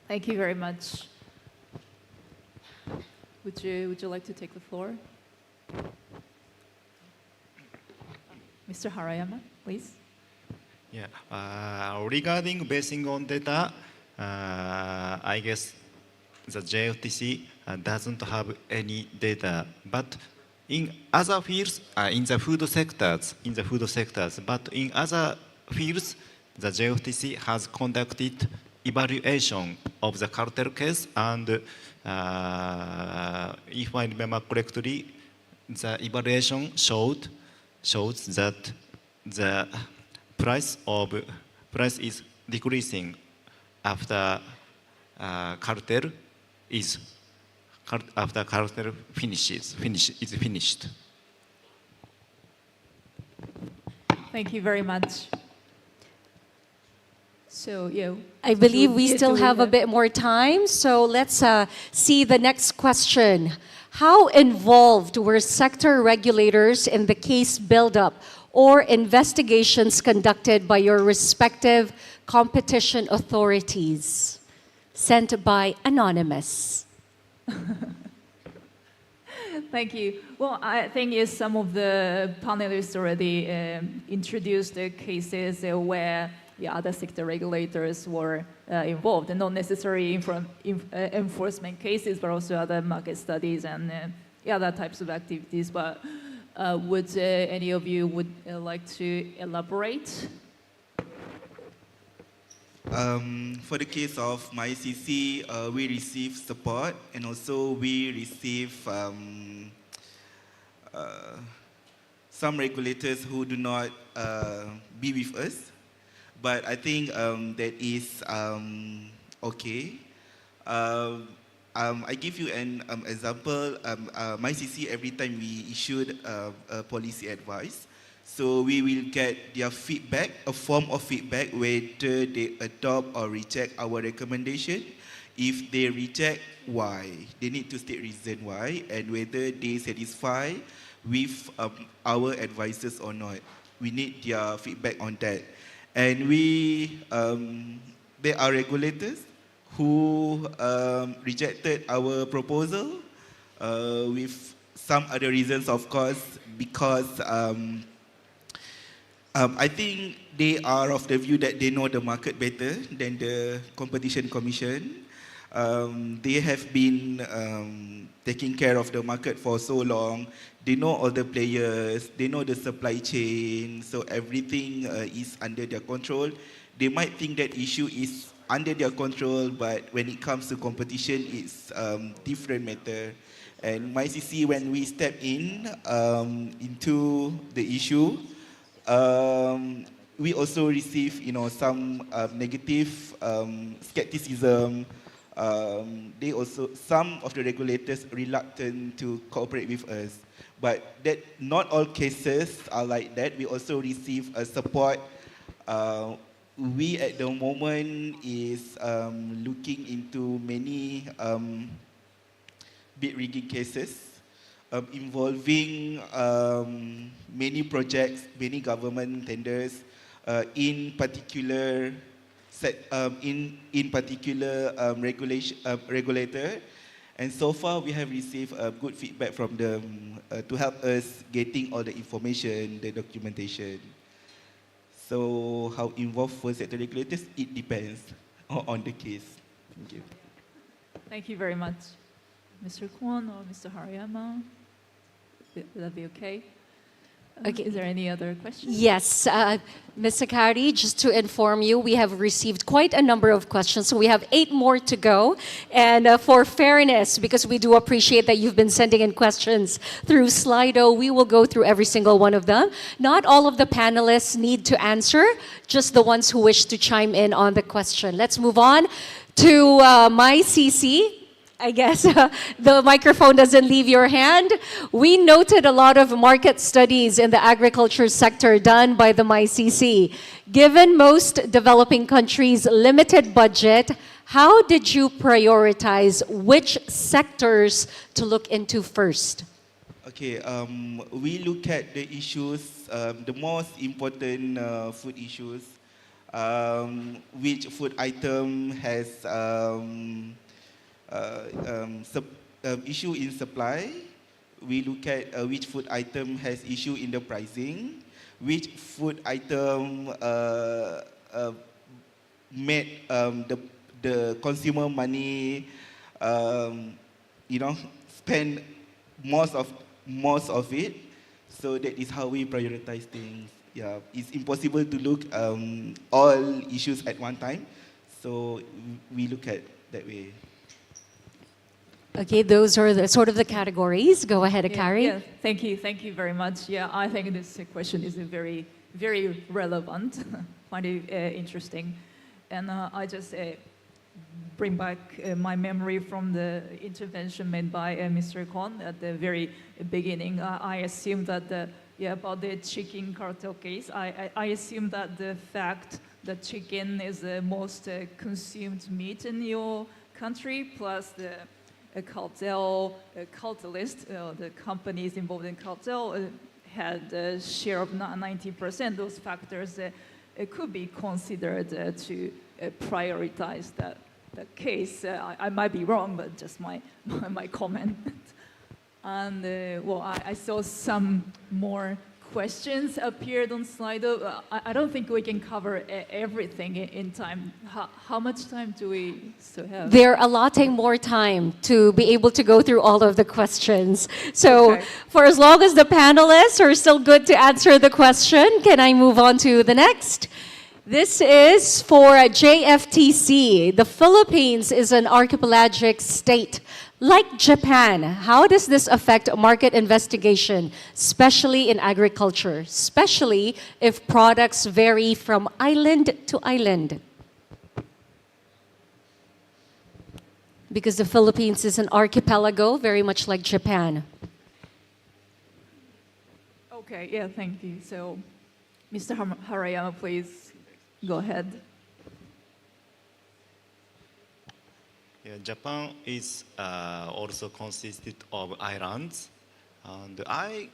Thank you very much. Would you like to take the floor? Mr. Harayama, please. Yeah. Regarding basing on data, I guess the JFTC doesn't have any data, but in other fields, in the food sectors, but in other fields, the JFTC has conducted evaluation of the cartel case, and if I remember correctly, the evaluation shows that the price is decreasing after cartel is finished. Thank you very much. So, yeah. I believe we Yeah, still do have a bit more time, so let's see the next question. How involved were sector regulators in the case buildup or investigations conducted by your respective competition authorities? Sent by Anonymous. Thank you. Well, I think some of the panelists already introduced the cases where other sector regulators were involved, and not necessarily enforcement cases, but also other market studies and other types of activities. But would any of you like to elaborate? For the case of MyCC, we receive support, and also we receive some regulators who do not be with us, but I think that is okay. I give you an example. MyCC, every time we issued a policy advice, so we will get their feedback, a form of feedback, whether they adopt or reject our recommendation. If they reject, why? They need to state reason why, and whether they satisfy with our advices or not. We need their feedback on that. And there are regulators who rejected our proposal with some other reasons, of course, because I think they are of the view that they know the market better than the Competition Commission. They have been taking care of the market for so long. They know all the players, they know the supply chain, so everything is under their control. They might think that issue is under their control, but when it comes to competition, it's different matter. And MyCC, when we step into the issue, we also receive, some negative skepticism. Some of the regulators reluctant to cooperate with us, but that not all cases are like that. We also receive support. We at the moment is looking into many bid rigging cases involving many projects, many government tenders, in particular regulator. And so far we have received good feedback from them to help us getting all the information, the documentation. So how involved for sector regulators? It depends on the case. Thank you. Thank you very much. Mr. Kwon or Mr. Hariyama? Will that be okay? Okay. Is there any other questions? Yes, Ms. Sakari, just to inform you, we have received quite a number of questions, so we have 8 more to go. And for fairness, because we do appreciate that you've been sending in questions through Slido, we will go through every single one of them. Not all of the panelists need to answer, just the ones who wish to chime in on the question. Let's move on to MyCC. I guess the microphone doesn't leave your hand. We noted a lot of market studies in the agriculture sector done by the MyCC. Given most developing countries' limited budget, how did you prioritize which sectors to look into first? Okay, we look at the issues, the most important food issues, which food item has issue in supply. We look at which food item has issue in the pricing. which food item made the consumer money, spend most of it. So that is how we prioritize things. Yeah, it's impossible to look all issues at one time. So we look at that way. Okay, those are the sort of the categories. Go ahead, Akari. Yeah, thank you very much. Yeah, I think this question is very, very relevant. Find it interesting, and I just bring back my memory from the intervention made by Mr. Kon at the very beginning. I assume that about the chicken cartel case. I assume that the fact that chicken is the most consumed meat in your country, plus the cartelist, the companies involved in cartel had a share of 90%. Those factors could be considered to prioritize that case. I might be wrong, but just my comment. And I saw some more questions appeared on Slido. I don't think we can cover everything in time. How much time do we still have? They're allotting more time to be able to go through all of the questions. So for as long as the panelists are still good to answer the question, can I move on to the next? This is for JFTC. The Philippines is an archipelagic state. Like Japan, how does this affect market investigation, especially in agriculture, especially if products vary from island to island? Because the Philippines is an archipelago, very much like Japan. Okay, yeah, thank you. So, Mr. Harayama, please go ahead. Yeah, Japan is also consisted of islands, and I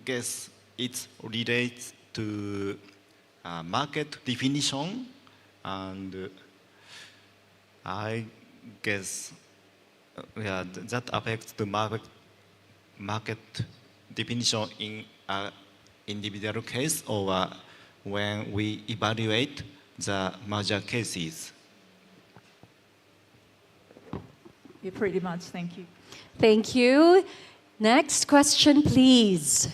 guess it relates to market definition, and I guess that affects the market definition in an individual case or when we evaluate the merger cases. Yeah, pretty much, thank you. Thank you. Next question, please.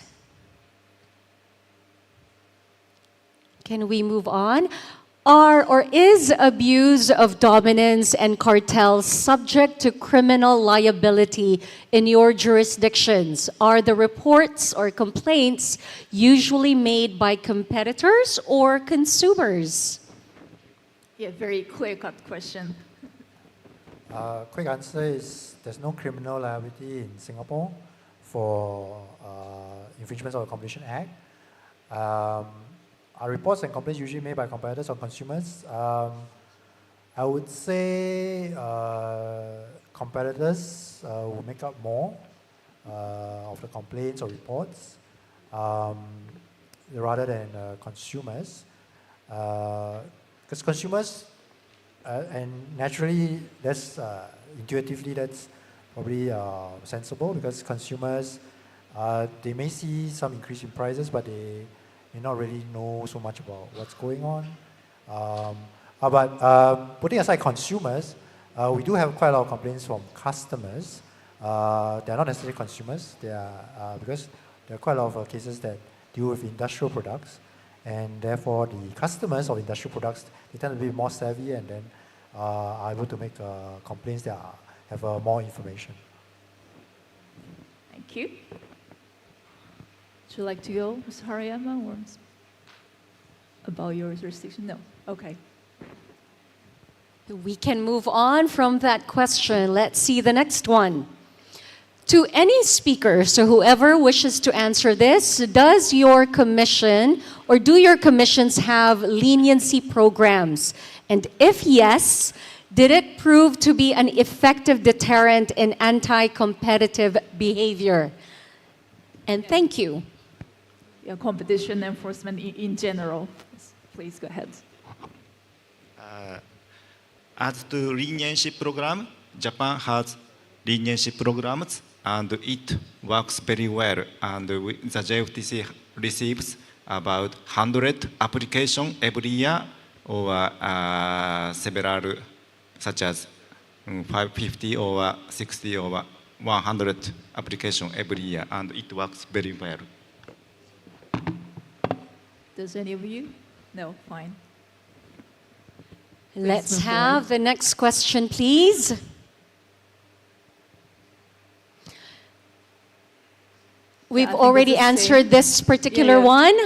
Can we move on? Are or is abuse of dominance and cartels subject to criminal liability in your jurisdictions? Are the reports or complaints usually made by competitors or consumers? Yeah, very clear-cut question. Quick answer is there's no criminal liability in Singapore for infringements of the Competition Act. Are reports and complaints usually made by competitors or consumers? I would say competitors will make up more of the complaints or reports rather than consumers. Because consumers, and naturally, that's intuitively that's probably sensible because consumers, they may see some increase in prices, but they may not really know so much about what's going on. But putting aside consumers, we do have quite a lot of complaints from customers. They're not necessarily consumers. They are because there are quite a lot of cases that deal with industrial products, and therefore the customers of industrial products, they tend to be more savvy and then are able to make complaints that have more information. Thank you. Would you like to go, Mr. Harayama, or about your jurisdiction? No. Okay. We can move on from that question. Let's see the next one. To any speaker, so whoever wishes to answer this, does your commission or do your commissions have leniency programs? And if yes, did it prove to be an effective deterrent in anti-competitive behavior? And thank you. Yeah, competition enforcement in general. Please go ahead. As to leniency program, Japan has leniency programs and it works very well. And the JFTC receives about 100 applications every year, or several, such as 550 or 60 or 100 applications every year, and it works very well. Does any of you? No, fine. Let's move have the next question, please. We've I think already that's the answered same. this particular Yeah. one.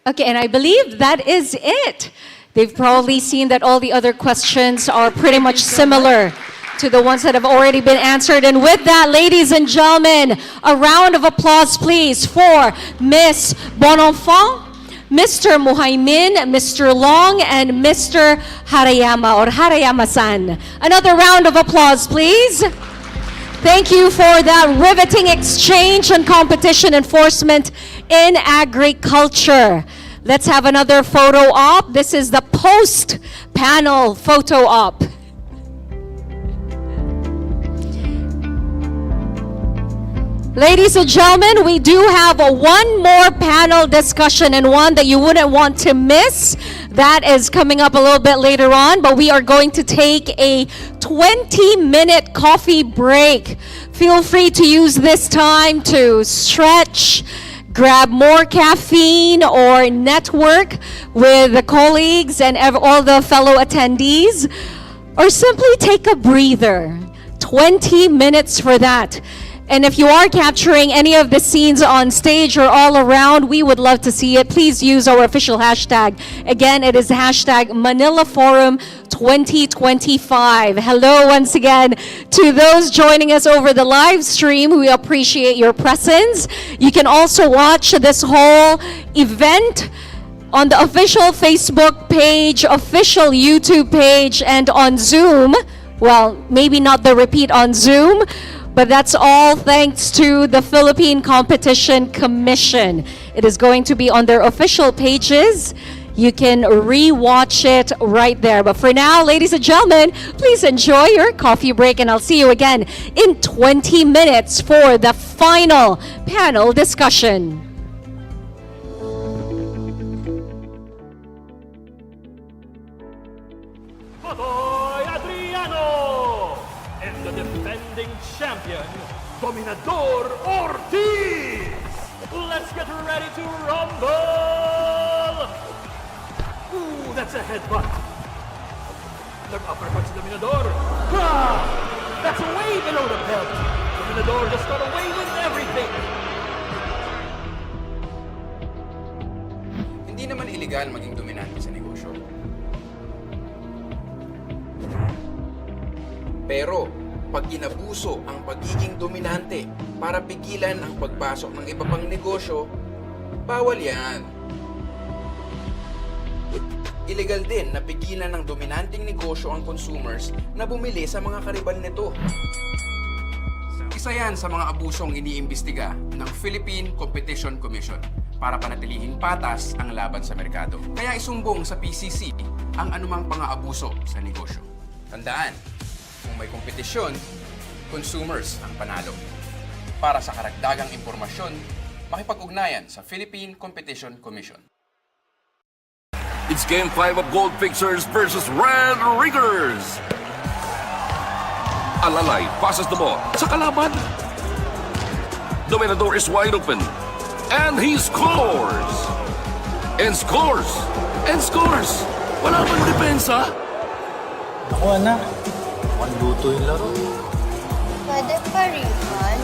Okay, and I believe that is it. They've probably seen that all the other questions are pretty much similar to the ones that have already been answered. And with that, ladies and gentlemen, a round of applause, please, for Miss Bonenfant, Mr. Muhaimin, Mr. Long, and Mr. Harayama or Harayama-san. Another round of applause, please. Thank you for that riveting exchange on competition enforcement in agriculture. Let's have another photo op. This is the post-panel photo op. Ladies and gentlemen, we do have one more panel discussion, and one that you wouldn't want to miss. That is coming up a little bit later on, but we are going to take a 20-minute coffee break. Feel free to use this time to stretch, grab more caffeine, or network with the colleagues and all the fellow attendees, or simply take a breather. 20 minutes for that. And if you are capturing any of the scenes on stage or all around, we would love to see it. Please use our official hashtag. Again, it is hashtag Manila Forum 2025. Hello once again to those joining us over the live stream. We appreciate your presence. You can also watch this whole event on the official Facebook page, official YouTube page, and on Zoom. Well, maybe not the repeat on Zoom, but that's all thanks to the Philippine Competition Commission. It is going to be on their official pages. You can re-watch it right there. But for now, ladies and gentlemen, please enjoy your coffee break, and I'll see you again in 20 minutes for the final panel discussion. And the defending champion, Dominador Ortiz. Let's get ready to rumble. Ooh, that's a headbutt. Another uppercut to Dominador. Ah, that's way below the belt. Dominador just got away with everything. Hindi naman illegal maging dominante sa negosyo. Pero, pag inabuso ang pagiging dominante para pigilan ang pagpasok ng iba pang negosyo, bawal yan. Illegal din na pigilan ng dominanteng negosyo ang consumers na bumili sa mga karibal nito. Isa yan sa mga abusong iniimbestiga ng Philippine Competition Commission para panatilihin patas ang laban sa merkado. Kaya isumbong sa PCC ang anumang pang-aabuso sa negosyo. Tandaan, kung may kompetisyon, consumers ang panalo. Para sa karagdagang impormasyon, makipag-ugnayan sa Philippine Competition Commission. It's Game 5 of Gold Fixers versus Red Riggers. Alalay passes the ball sa kalaban. Dominador is wide open. And he scores! And scores! And scores! Wala bang depensa? Ako anak, mukhang luto yung laro. Pwede pa refund?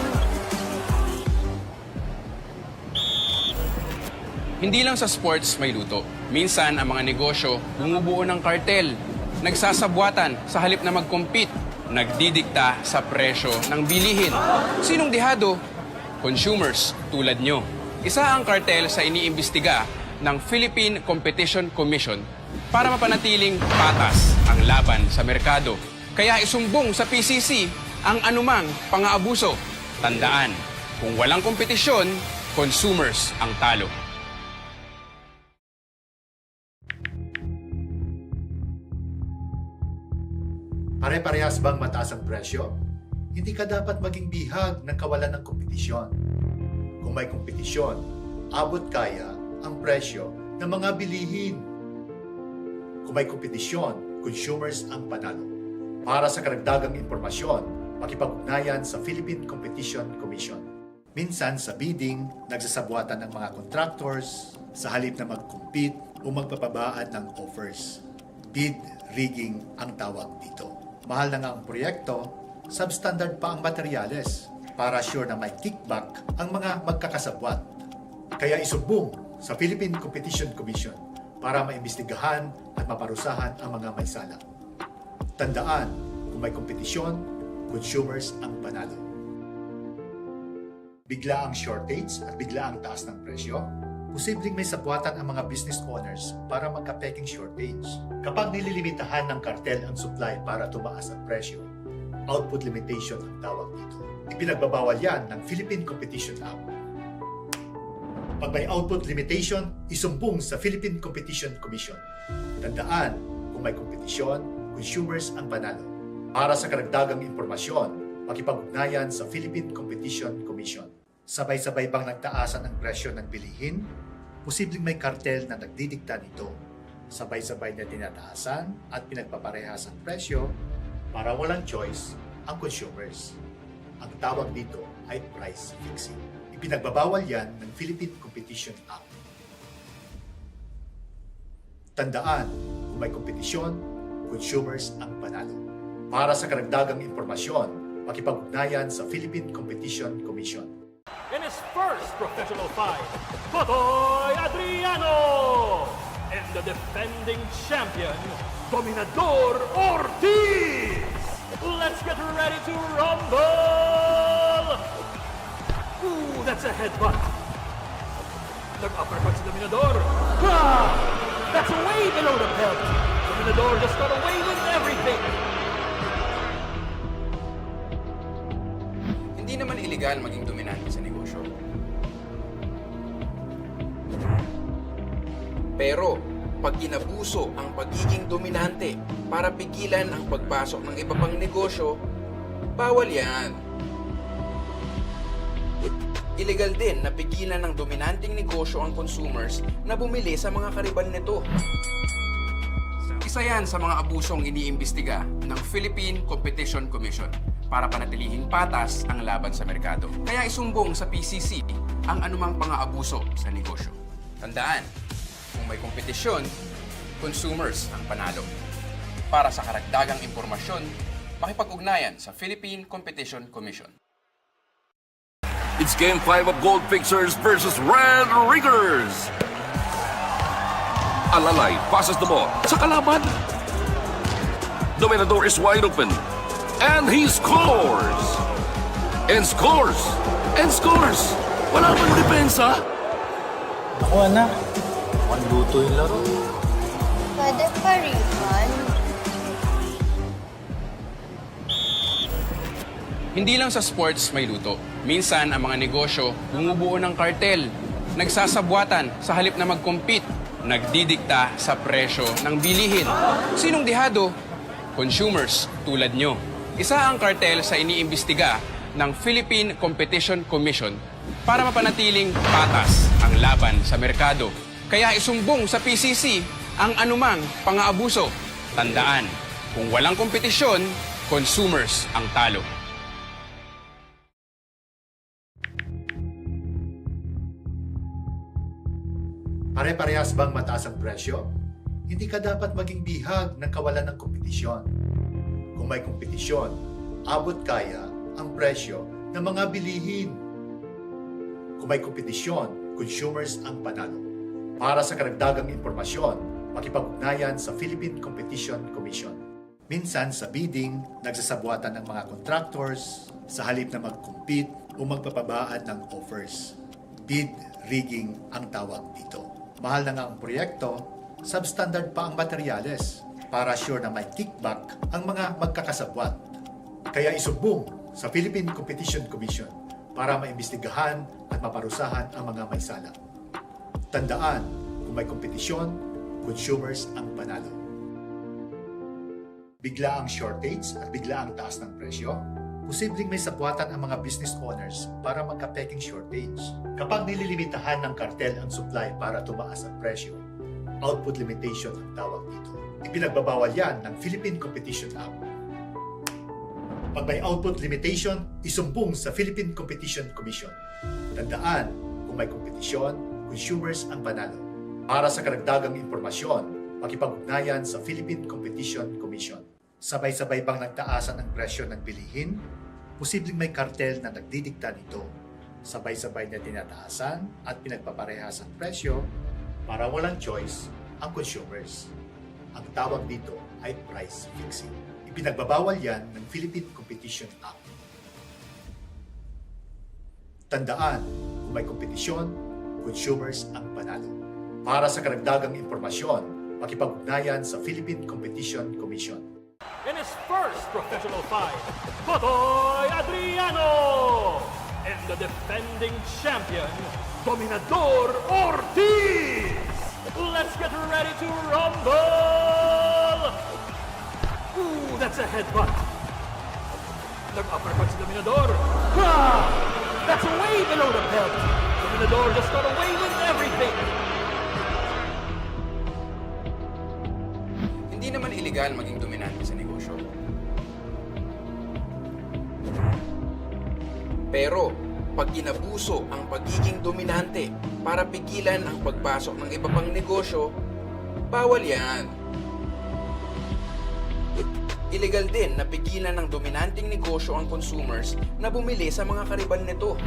Hindi lang sa sports may luto. Minsan, ang mga negosyo bumubuo ng kartel, nagsasabwatan sa halip na mag-compete, nagdidikta sa presyo ng bilihin. Sinong dihado? Consumers tulad nyo. Isa ang kartel sa iniimbestiga ng Philippine Competition Commission para mapanatiling patas ang laban sa merkado. Kaya isumbong sa PCC ang anumang pang-aabuso. Tandaan, kung walang kompetisyon, consumers ang talo. Pare-parehas bang mataas ang presyo? hindi ka dapat maging bihag ng kawalan ng kompetisyon. Kung may kompetisyon, abot kaya ang presyo ng mga bilihin. Kung may kompetisyon, consumers ang panalo. Para sa karagdagang impormasyon, makipag-ugnayan sa Philippine Competition Commission. Minsan sa bidding, nagsasabwatan ng mga contractors sa halip na mag-compete o magpapabaan ng offers. Bid rigging ang tawag dito. Mahal na nga ang proyekto, substandard pa ang materyales para sure na may kickback ang mga magkakasabwat. Kaya isumbong sa Philippine Competition Commission para maimbestigahan at maparusahan ang mga may sala. Tandaan, kung may kompetisyon, consumers ang panalo. Bigla ang shortage at bigla ang taas ng presyo, posibleng may sabwatan ang mga business owners para magka-peking shortage. Kapag nililimitahan ng kartel ang supply para tumaas ang presyo, output limitation ang tawag dito. Ipinagbabawal yan ng Philippine Competition Act. Pag may output limitation, isumbong sa Philippine Competition Commission. Tandaan, kung may kompetisyon, consumers ang panalo. Para sa karagdagang impormasyon, makipag-ugnayan sa Philippine Competition Commission. Sabay-sabay bang nagtaasan ang presyo ng bilihin? Posibleng may kartel na nagdidikta nito. Sabay-sabay na tinataasan at pinagpaparehas ang presyo para walang choice ang consumers. Ang tawag dito ay price fixing. Ipinagbabawal yan ng Philippine Competition Act. Tandaan, kung may kompetisyon, consumers ang panalo. Para sa karagdagang impormasyon, makipag-ugnayan sa Philippine Competition Commission. In his first professional fight, Totoy Adriano! And the defending champion, Dominador Ortiz! Let's get ready to rumble! Ooh, that's a headbutt. Nag-uppercut si Dominador. Ah! That's way below the belt. Dominador just got away with everything. Hindi naman illegal maging dominante sa negosyo. Pero, pag inabuso ang pagiging dominante para pigilan ang pagpasok ng iba pang negosyo, bawal yan. Illegal din na pigilan ng dominanteng negosyo ang consumers na bumili sa mga kariban nito. Isa yan sa mga abusong iniimbestiga ng Philippine Competition Commission para panatilihin patas ang laban sa merkado. Kaya isumbong sa PCC ang anumang pang-aabuso sa negosyo. Tandaan, kung may kompetisyon, consumers ang panalo. Para sa karagdagang impormasyon, makipag-ugnayan sa Philippine Competition Commission. It's Game 5 of Gold Fixers versus Red Riggers. Alalay passes the ball sa kalaban. Dominador is wide open. And he scores! And scores! And scores! Wala pang depensa. Ako anak, mukhang luto yung laro. Pwede pa refund? Hindi lang sa sports may luto. Minsan, ang mga negosyo bumubuo ng kartel, nagsasabwatan sa halip na mag-compete, nagdidikta sa presyo ng bilihin. Sinong dihado? Consumers tulad nyo. Isa ang kartel sa iniimbestiga ng Philippine Competition Commission para mapanatiling patas ang laban sa merkado. Kaya isumbong sa PCC ang anumang pang-aabuso. Tandaan, kung walang kompetisyon, consumers ang talo. Pare-parehas bang mataas ang presyo? Hindi ka dapat maging bihag ng kawalan ng kompetisyon. Kung may kompetisyon, abot kaya ang presyo ng mga bilihin. Kung may kompetisyon, consumers ang panalo. Para sa karagdagang impormasyon, makipag-ugnayan sa Philippine Competition Commission. Minsan sa bidding, nagsasabwatan ng mga contractors sa halip na mag-compete o magpapabaan ng offers. Bid rigging ang tawag dito. Mahal na nga ang proyekto, substandard pa ang materyales para sure na may kickback ang mga magkakasabwat. Kaya isumbong sa Philippine Competition Commission para maimbestigahan at maparusahan ang mga may sala. Tandaan, kung may kompetisyon, consumers ang panalo. Bigla ang shortage at bigla ang taas ng presyo, posibleng may sabwatan ang mga business owners para magka-peking shortage. Kapag nililimitahan ng kartel ang supply para tumaas ang presyo, output limitation ang tawag dito. Ipinagbabawal yan ng Philippine Competition Act. Pag may output limitation, isumbong sa Philippine Competition Commission. Tandaan, kung may kompetisyon, consumers ang panalo. Para sa karagdagang impormasyon, makipag-ugnayan sa Philippine Competition Commission. Sabay-sabay bang nagtaasan ang presyo ng bilihin? Posibleng may kartel na nagdidikta nito. Sabay-sabay na tinataasan at pinagpaparehas ang presyo para walang choice ang consumers. Ang tawag dito ay price fixing. Ipinagbabawal yan ng Philippine Competition Act. Tandaan, kung may kompetisyon, consumers ang panalo. Para sa karagdagang impormasyon, makipag-ugnayan sa Philippine Competition Commission. In his first professional fight, Totoy Adriano! And the defending champion, Dominador Ortiz! Let's get ready to rumble! Ooh, that's a headbutt. Nag-uppercut si Dominador. Ha! That's way below the belt. Dominador just got away with everything. Hindi naman illegal maging dominante sa negosyo. Pero, pag inabuso ang pagiging dominante para pigilan ang pagpasok ng iba pang negosyo, bawal yan. Illegal din na pigilan ng dominanteng negosyo ang consumers na bumili sa mga kariban nito.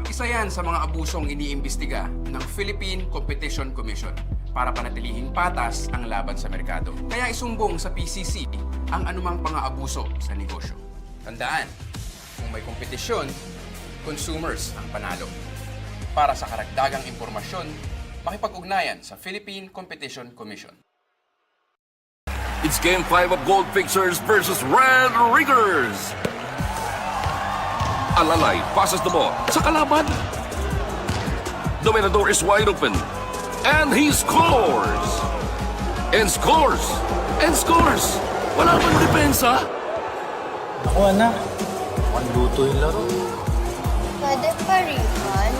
Isa yan sa mga abusong iniimbestiga ng Philippine Competition Commission para panatilihing patas ang laban sa merkado. Kaya isumbong sa PCC ang anumang pang-aabuso sa negosyo. Tandaan, kung may kompetisyon, consumers ang panalo. Para sa karagdagang impormasyon, makipag-ugnayan sa Philippine Competition Commission. It's Game 5 of Gold Fixers versus Red Riggers. Alalay passes the ball sa kalaban. Dominador is wide open. And he scores! And scores! And scores! Wala bang depensa? Naku anak, mukhang luto yung laro. Pwede pa refund?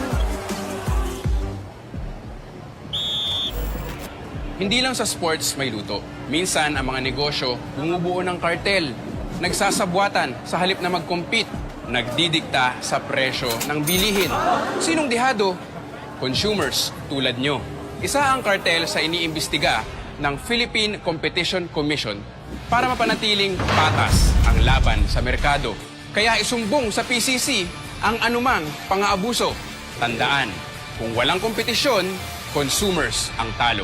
Hindi lang sa sports may luto. Minsan, ang mga negosyo bumubuo ng kartel, nagsasabwatan sa halip na mag-compete, nagdidikta sa presyo ng bilihin. Sinong dihado? Consumers tulad nyo. Isa ang kartel sa iniimbestiga ng Philippine Competition Commission para mapanatiling patas ang laban sa merkado. Kaya isumbong sa PCC ang anumang pang-aabuso. Tandaan, kung walang kompetisyon, consumers ang talo.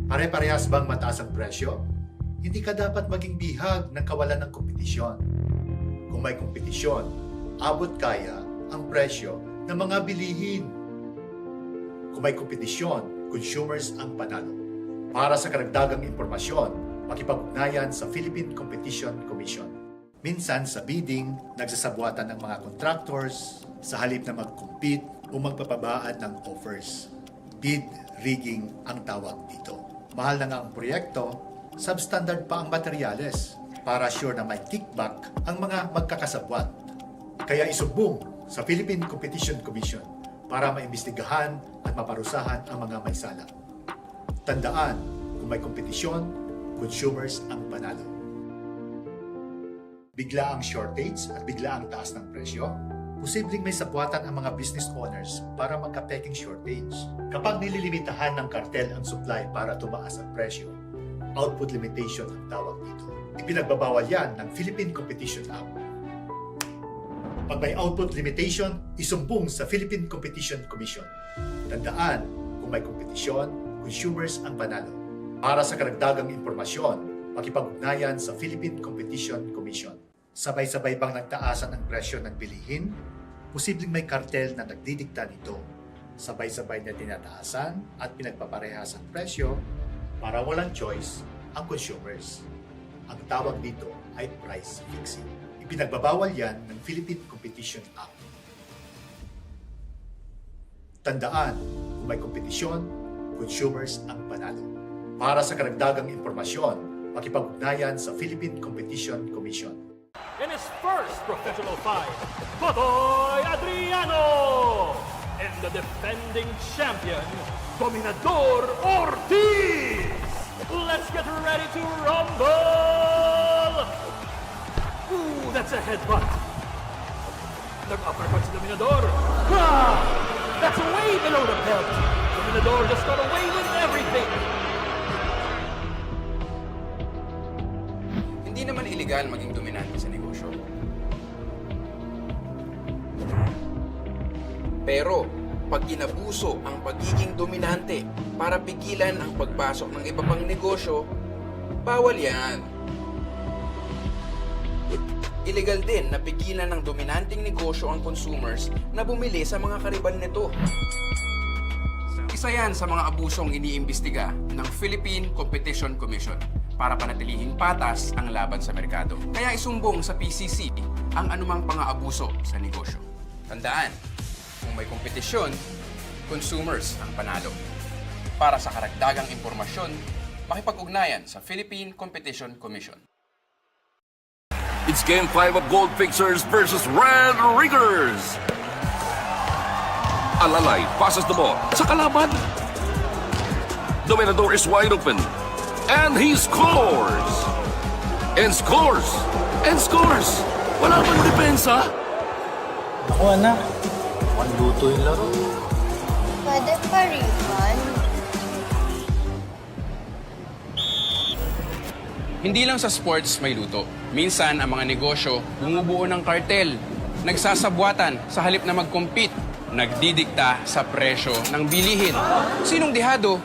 Pare-parehas bang mataas ang presyo? Hindi ka dapat maging bihag ng kawalan ng kompetisyon. Kung may kompetisyon, abot kaya ang presyo ng mga bilihin. Kung may kompetisyon, consumers ang panalo. Para sa karagdagang impormasyon, makipag-ugnayan sa Philippine Competition Commission. Minsan sa bidding, nagsasabwatan ng mga contractors sa halip na mag-compete o magpapabaan ng offers. Bid rigging ang tawag dito. Mahal na nga ang proyekto, substandard pa ang materyales para sure na may kickback ang mga magkakasabwat. Kaya isumbong sa Philippine Competition Commission para maimbestigahan at maparusahan ang mga may sala. Tandaan, kung may kompetisyon, consumers ang panalo. Bigla ang shortage at bigla ang taas ng presyo, posibleng may sabwatan ang mga business owners para magka-peking shortage. Kapag nililimitahan ng kartel ang supply para tumaas ang presyo, output limitation ang tawag dito. Ipinagbabawal yan ng Philippine Competition Act. Pag may output limitation, isumbong sa Philippine Competition Commission. Tandaan, kung may kompetisyon, consumers ang panalo. Para sa karagdagang impormasyon, makipag-ugnayan sa Philippine Competition Commission. Sabay-sabay bang nagtaasan ang presyo ng bilihin? Posibleng may kartel na nagdidikta nito. Sabay-sabay na tinataasan at pinagpaparehas ang presyo para walang choice ang consumers. Ang tawag dito ay price fixing. Ipinagbabawal yan ng Philippine Competition Act. Tandaan, kung may kompetisyon, consumers ang panalo. Para sa karagdagang impormasyon, makipag-ugnayan sa Philippine Competition Commission. In his first professional fight, Totoy Adriano! And the defending champion, Dominador Ortiz! Let's get ready to rumble! Ooh, that's a headbutt. Nag-uppercut si Dominador. Ah! That's way below the belt. Dominador just got away with everything. Hindi naman illegal maging dominante sa negosyo. Pero, pag inabuso ang pagiging dominante para pigilan ang pagpasok ng iba pang negosyo, bawal yan. Illegal din na pigilan ng dominanting negosyo ang consumers na bumili sa mga kariban nito. Isa yan sa mga abusong iniimbestiga ng Philippine Competition Commission para panatilihing patas ang laban sa merkado. Kaya isumbong sa PCC ang anumang pang-aabuso sa negosyo. Tandaan, kung may kompetisyon, consumers ang panalo. Para sa karagdagang impormasyon, makipag-ugnayan sa Philippine Competition Commission. It's Game 5 of Gold Fixers versus Red Riggers. Alalay passes the ball sa kalaban. Dominador is wide open. And he scores! And scores! And scores! Wala bang depensa? Ako anak, mukhang luto yung laro. Pwede pa refund? Hindi lang sa sports may luto. Minsan, ang mga negosyo bumubuo ng kartel, nagsasabwatan sa halip na mag-compete, nagdidikta sa presyo ng bilihin. Sinong dihado?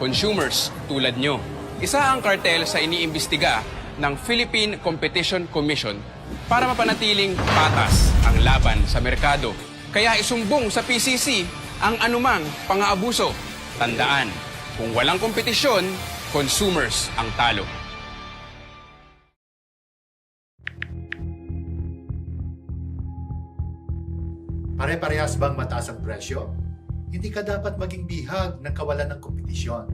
Consumers tulad nyo. Isa ang kartel sa iniimbestiga ng Philippine Competition Commission para mapanatiling patas ang laban sa merkado. Kaya isumbong sa PCC ang anumang pang-aabuso. Tandaan, kung walang kompetisyon, consumers ang talo. Pare-parehas bang mataas ang presyo? Hindi ka dapat maging bihag ng kawalan ng kompetisyon.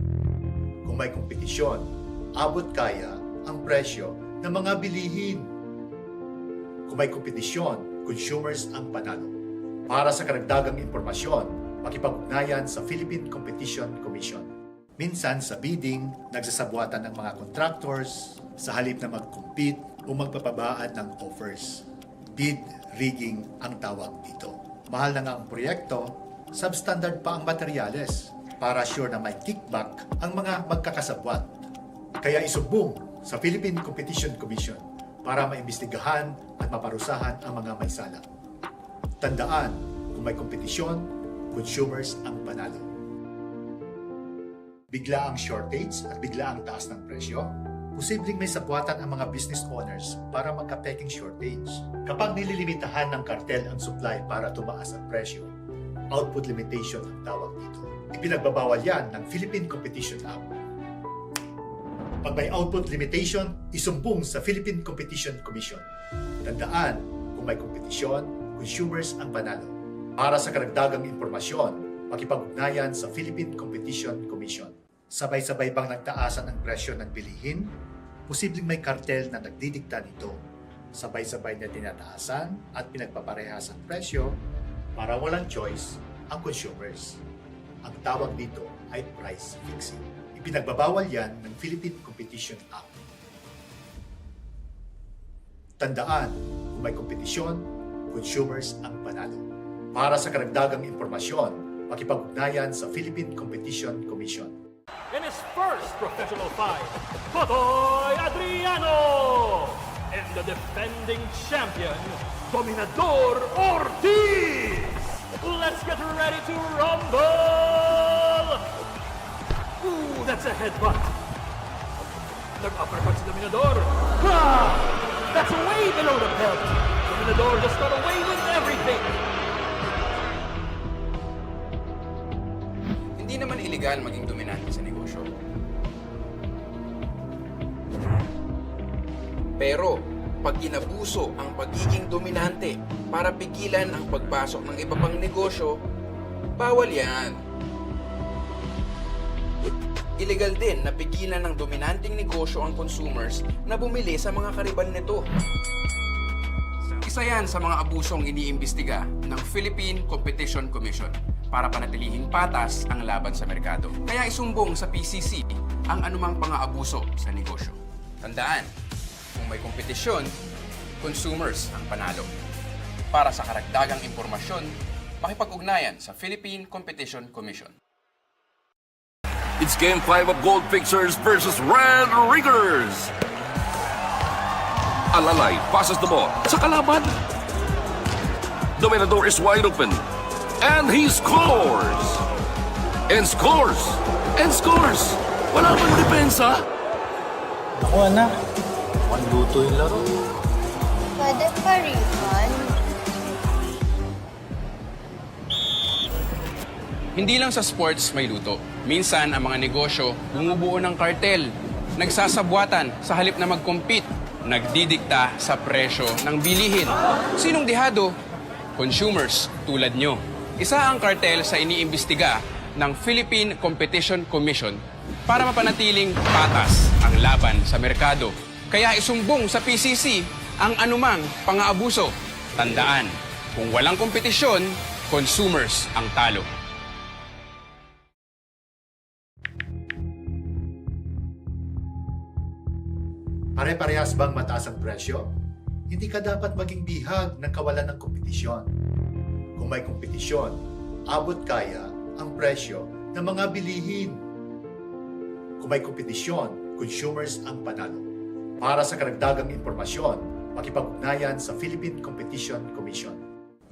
Kung may kompetisyon, abot kaya ang presyo ng mga bilihin. Kung may kompetisyon, consumers ang panalo. Para sa karagdagang impormasyon, makipag-ugnayan sa Philippine Competition Commission. Minsan sa bidding, nagsasabwatan ng mga contractors sa halip na mag-compete o magpapabaan ng offers. Bid rigging ang tawag dito. Mahal na nga ang proyekto, substandard pa ang materyales para sure na may kickback ang mga magkakasabwat. Kaya isumbong sa Philippine Competition Commission para maimbestigahan at maparusahan ang mga may sala. Tandaan, kung may kompetisyon, consumers ang panalo. Bigla ang shortage at bigla ang taas ng presyo, posibleng may sabwatan ang mga business owners para magka-peking shortage. Kapag nililimitahan ng kartel ang supply para tumaas ang presyo, output limitation ang tawag dito. Ipinagbabawal yan ng Philippine Competition Act. Pag may output limitation, isumbong sa Philippine Competition Commission. Tandaan, kung may kompetisyon, consumers ang panalo. Para sa karagdagang impormasyon, makipag-ugnayan sa Philippine Competition Commission. Sabay-sabay bang nagtaasan ang presyo ng bilihin? Posibleng may kartel na nagdidikta nito. Sabay-sabay na tinataasan at pinagpaparehas ang presyo para walang choice ang consumers. Ang tawag dito ay price fixing. Ipinagbabawal yan ng Philippine Competition Act. Tandaan, kung may kompetisyon, consumers ang panalo. Para sa karagdagang impormasyon, makipag-ugnayan sa Philippine Competition Commission. In his first professional fight, Totoy Adriano! And the defending champion, Dominador Ortiz! Let's get ready to rumble! Ooh, that's a headbutt. Nag-uppercut si Dominador. Ah! That's way below the belt. Dominador just got away with everything. Hindi naman illegal maging dominante sa negosyo. Pero, pag inabuso ang pagiging dominante para pigilan ang pagpasok ng iba pang negosyo, bawal yan. Illegal din na pigilan ng dominanteng negosyo ang consumers na bumili sa mga kariban nito. Isa yan sa mga abusong iniimbestiga ng Philippine Competition Commission para panatilihing patas ang laban sa merkado. Kaya isumbong sa PCC ang anumang pang-aabuso sa negosyo. Tandaan, kung may kompetisyon, consumers ang panalo. Para sa karagdagang impormasyon, makipag-ugnayan sa Philippine Competition Commission. It's Game 5 of Gold Fixers versus Red Riggers. Alalay passes the ball sa kalaban. Dominador is wide open. And he scores! And scores! And scores! Wala pang depensa. Ako anak, mukhang luto yung laro. Pwede pa refund? Hindi lang sa sports may luto. Minsan, ang mga negosyo bumubuo ng kartel, nagsasabwatan sa halip na mag-compete, nagdidikta sa presyo ng bilihin. Sinong dihado? Consumers tulad nyo. Isa ang kartel sa iniimbestiga ng Philippine Competition Commission para mapanatiling patas ang laban sa merkado. Kaya isumbong sa PCC ang anumang pang-aabuso. Tandaan, kung walang kompetisyon, consumers ang talo. Pare-parehas bang mataas ang presyo? Hindi ka dapat maging bihag ng kawalan ng kompetisyon. Kung may kompetisyon, abot kaya ang presyo ng mga bilihin. Kung may kompetisyon, consumers ang panalo. Para sa karagdagang impormasyon, makipag-ugnayan sa Philippine Competition Commission.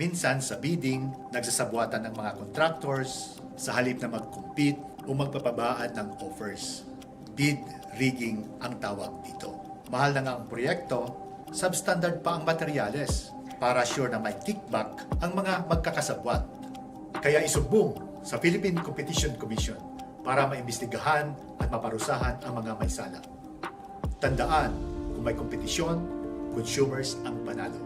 Minsan sa bidding, nagsasabwatan ng mga contractors sa halip na mag-compete o magpapabaan ng offers. Bid rigging ang tawag dito. Mahal na nga ang proyekto, substandard pa ang materyales para sure na may kickback ang mga magkakasabwat. Kaya isumbong sa Philippine Competition Commission para maimbestigahan at maparusahan ang mga may sala. Tandaan, kung may kompetisyon, consumers ang panalo.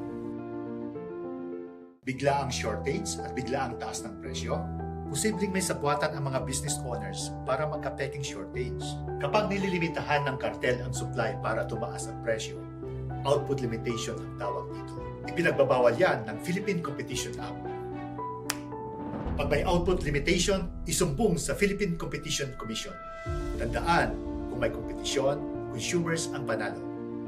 Bigla ang shortage at bigla ang taas ng presyo, posibleng may sabwatan ang mga business owners para magka-peking shortage. Kapag nililimitahan ng kartel ang supply para tumaas ang presyo, output limitation ang tawag dito. Ipinagbabawal yan ng Philippine Competition Act. Pag may output limitation, isumbong sa Philippine Competition Commission. Tandaan, kung may kompetisyon, consumers ang panalo.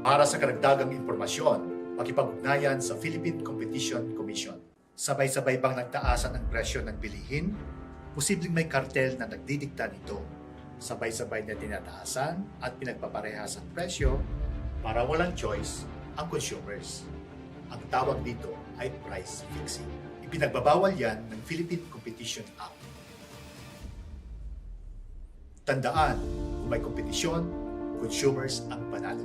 Para sa karagdagang impormasyon, makipag-ugnayan sa Philippine Competition Commission. Sabay-sabay bang nagtaasan ang presyo ng bilihin? Posibleng may kartel na nagdidikta nito. Sabay-sabay na tinataasan at pinagpaparehas ang presyo para walang choice ang consumers. Ang tawag dito ay price fixing. Ipinagbabawal yan ng Philippine Competition Act. Tandaan, kung may kompetisyon, consumers ang panalo.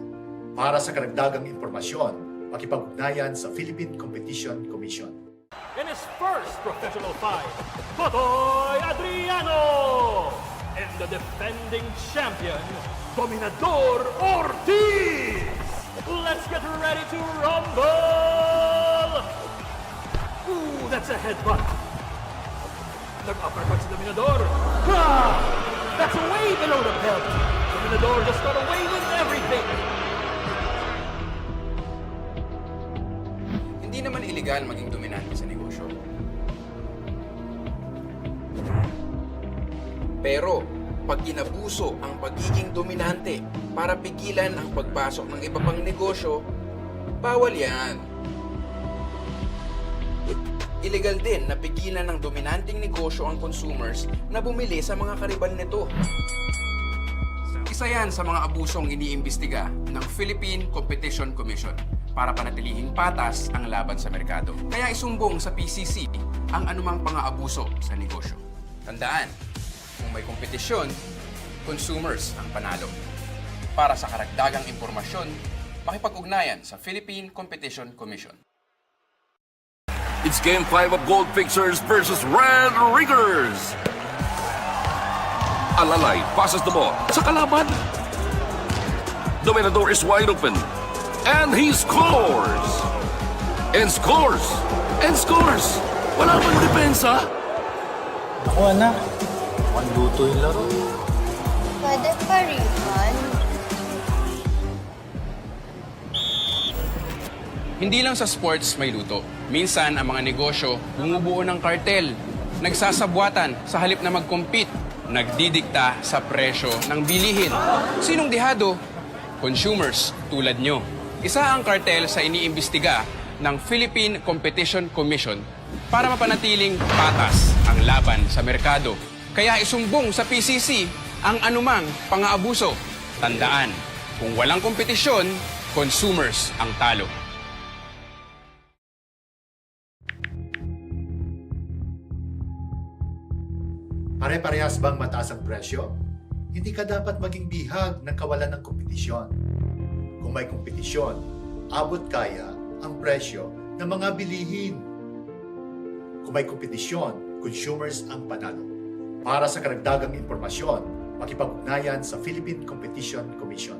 Para sa karagdagang impormasyon, makipag-ugnayan sa Philippine Competition Commission. In his first professional fight, Totoy Adriano and the defending champion, Dominador Ortiz. Let's get ready to rumble! Ooh, that's a headbutt. Nag-uppercut si Dominador. Ah, that's way below the belt. Dominador just got away with everything. Hindi naman illegal maging dominante sa negosyo. Pero, pag inabuso ang pagiging dominante para pigilan ang pagpasok ng iba pang negosyo, bawal yan. Illegal din na pigilan ng dominanteng negosyo ang consumers na bumili sa mga kariban nito. Isa yan sa mga abusong iniimbestiga ng Philippine Competition Commission para panatilihing patas ang laban sa merkado. Kaya isumbong sa PCC ang anumang pang-aabuso sa negosyo. Tandaan, kung may kompetisyon, consumers ang panalo. Para sa karagdagang impormasyon, makipag-ugnayan sa Philippine Competition Commission. It's Game 5 of Gold Fixers versus Red Riggers. Alalay passes the ball sa kalaban. Dominador is wide open. And he scores! And scores! And scores! Wala pang depensa. Ako anak, mukhang luto yung laro. Pwede pa refund? Hindi lang sa sports may luto. Minsan, ang mga negosyo bumubuo ng kartel, nagsasabwatan sa halip na mag-compete, nagdidikta sa presyo ng bilihin. Sinong dihado? Consumers tulad nyo. Isa ang kartel sa iniimbestiga ng Philippine Competition Commission para mapanatiling patas ang laban sa merkado. Kaya isumbong sa PCC ang anumang pang-aabuso. Tandaan, kung walang kompetisyon, consumers ang talo. Pare-parehas bang mataas ang presyo? Hindi ka dapat maging bihag ng kawalan ng kompetisyon. Kung may kompetisyon, abot kaya ang presyo ng mga bilihin. Kung may kompetisyon, consumers ang panalo. Para sa karagdagang impormasyon, makipag-ugnayan sa Philippine Competition Commission.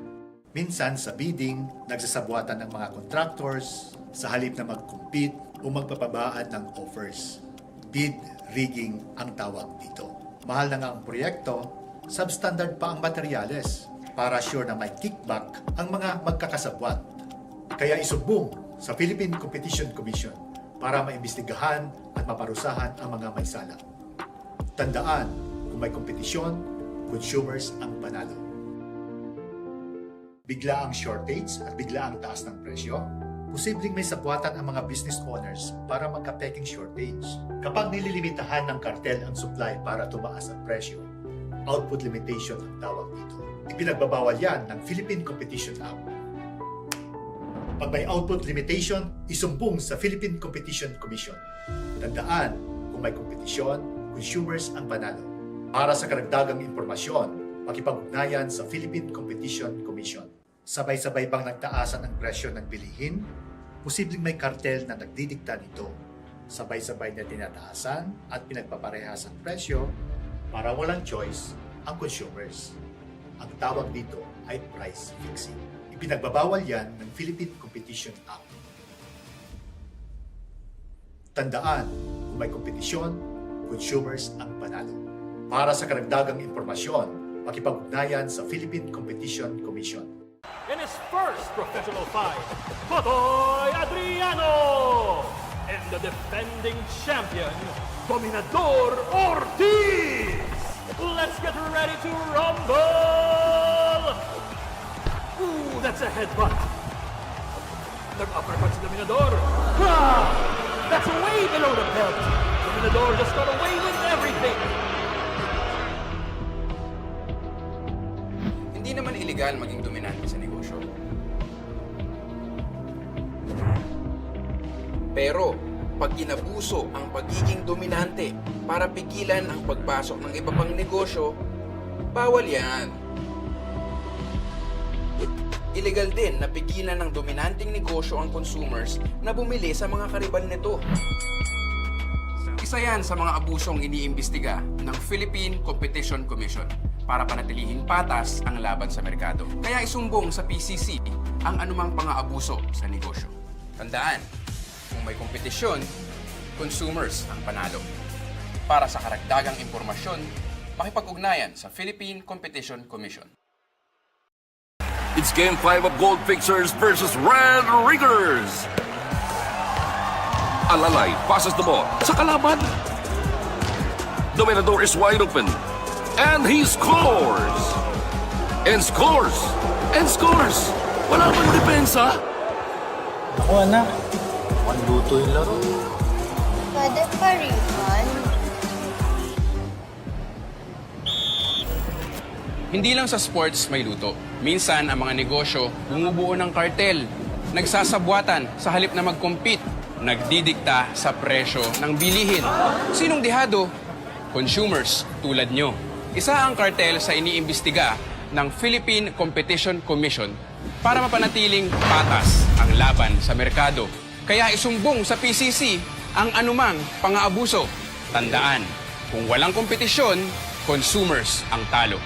Minsan sa bidding, nagsasabwatan ng mga contractors sa halip na mag-compete o magpapabaan ng offers. Bid rigging ang tawag dito. Mahal na nga ang proyekto, substandard pa ang materyales para sure na may kickback ang mga magkakasabwat. Kaya isumbong sa Philippine Competition Commission para maimbestigahan at maparusahan ang mga may sala. Tandaan, kung may kompetisyon, consumers ang panalo. Bigla ang shortage at bigla ang taas ng presyo, posibleng may sabwatan ang mga business owners para magka-peking shortage. Kapag nililimitahan ng kartel ang supply para tumaas ang presyo, output limitation ang tawag dito. Ipinagbabawal yan ng Philippine Competition Act. Pag may output limitation, isumbong sa Philippine Competition Commission. Tandaan, kung may kompetisyon, consumers ang panalo. Para sa karagdagang impormasyon, makipag-ugnayan sa Philippine Competition Commission. Sabay-sabay bang nagtaasan ang presyo ng bilihin? Posibleng may kartel na nagdidikta nito. Sabay-sabay na tinataasan at pinagpaparehas ang presyo para walang choice ang consumers. Ang tawag dito ay price fixing. Ipinagbabawal yan ng Philippine Competition Act. Tandaan, kung may kompetisyon, consumers ang panalo. Para sa karagdagang impormasyon, makipag-ugnayan sa Philippine Competition Commission. In his first professional fight, Totoy Adriano! And the defending champion, Dominador Ortiz! Let's get ready to rumble! Ooh, that's a headbutt. Nag-uppercut si Dominador. Ah, that's way below the belt. Dominador just got away with everything. Hindi naman illegal maging dominante sa negosyo. Pero, pag inabuso ang pagiging dominante para pigilan ang pagpasok ng iba pang negosyo, bawal yan. Illegal din na pigilan ng dominanteng negosyo ang consumers na bumili sa mga kariban nito. Isa yan sa mga abusong iniimbestiga ng Philippine Competition Commission para panatilihin patas ang laban sa merkado. Kaya isumbong sa PCC ang anumang pang-aabuso sa negosyo. Tandaan, kung may kompetisyon, consumers ang panalo. Para sa karagdagang impormasyon, makipag-ugnayan sa Philippine Competition Commission. It's Game 5 of Gold Fixers versus Red Riggers. Alalay passes the ball sa kalaban. Dominador is wide open. And he scores! And scores! And scores! Wala bang depensa? Ako anak, mukhang luto yung laro. Pwede pa refund? Hindi lang sa sports may luto. Minsan, ang mga negosyo bumubuo ng kartel, nagsasabwatan sa halip na mag-compete, nagdidikta sa presyo ng bilihin. Sinong dihado? Consumers tulad nyo. Isa ang kartel sa iniimbestiga ng Philippine Competition Commission para mapanatiling patas ang laban sa merkado. Kaya isumbong sa PCC ang anumang pang-aabuso. Tandaan, kung walang kompetisyon, consumers ang talo.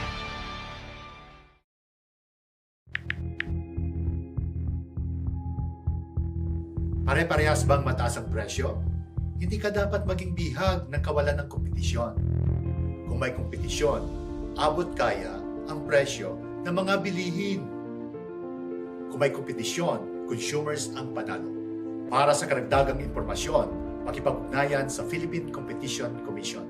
Pare-parehas bang mataas ang presyo? Hindi ka dapat maging bihag ng kawalan ng kompetisyon. Kung may kompetisyon, abot kaya ang presyo ng mga bilihin. Kung may kompetisyon, consumers ang panalo. Para sa karagdagang impormasyon, makipag-ugnayan sa Philippine Competition Commission.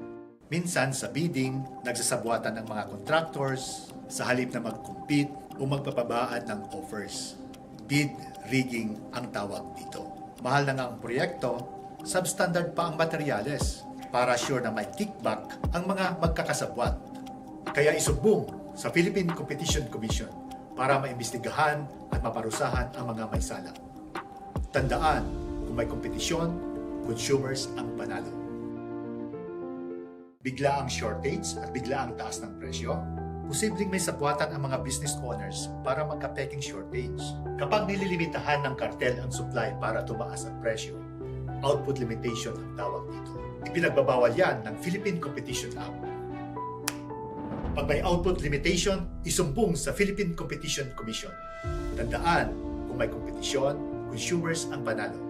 Minsan sa bidding, nagsasabwatan ng mga contractors sa halip na mag-compete o magpapabaan ng offers. Bid rigging ang tawag dito. Mahal na nga ang proyekto, substandard pa ang materyales para sure na may kickback ang mga magkakasabwat. Kaya isumbong sa Philippine Competition Commission para maimbestigahan at maparusahan ang mga may sala. Tandaan, kung may kompetisyon, consumers ang panalo. Bigla ang shortage at bigla ang taas ng presyo, posibleng may sabwatan ang mga business owners para magka-peking shortage. Kapag nililimitahan ng kartel ang supply para tumaas ang presyo, output limitation ang tawag dito. Ipinagbabawal yan ng Philippine Competition Act. Pag may output limitation, isumbong sa Philippine Competition Commission. Tandaan, kung may kompetisyon, consumers ang panalo.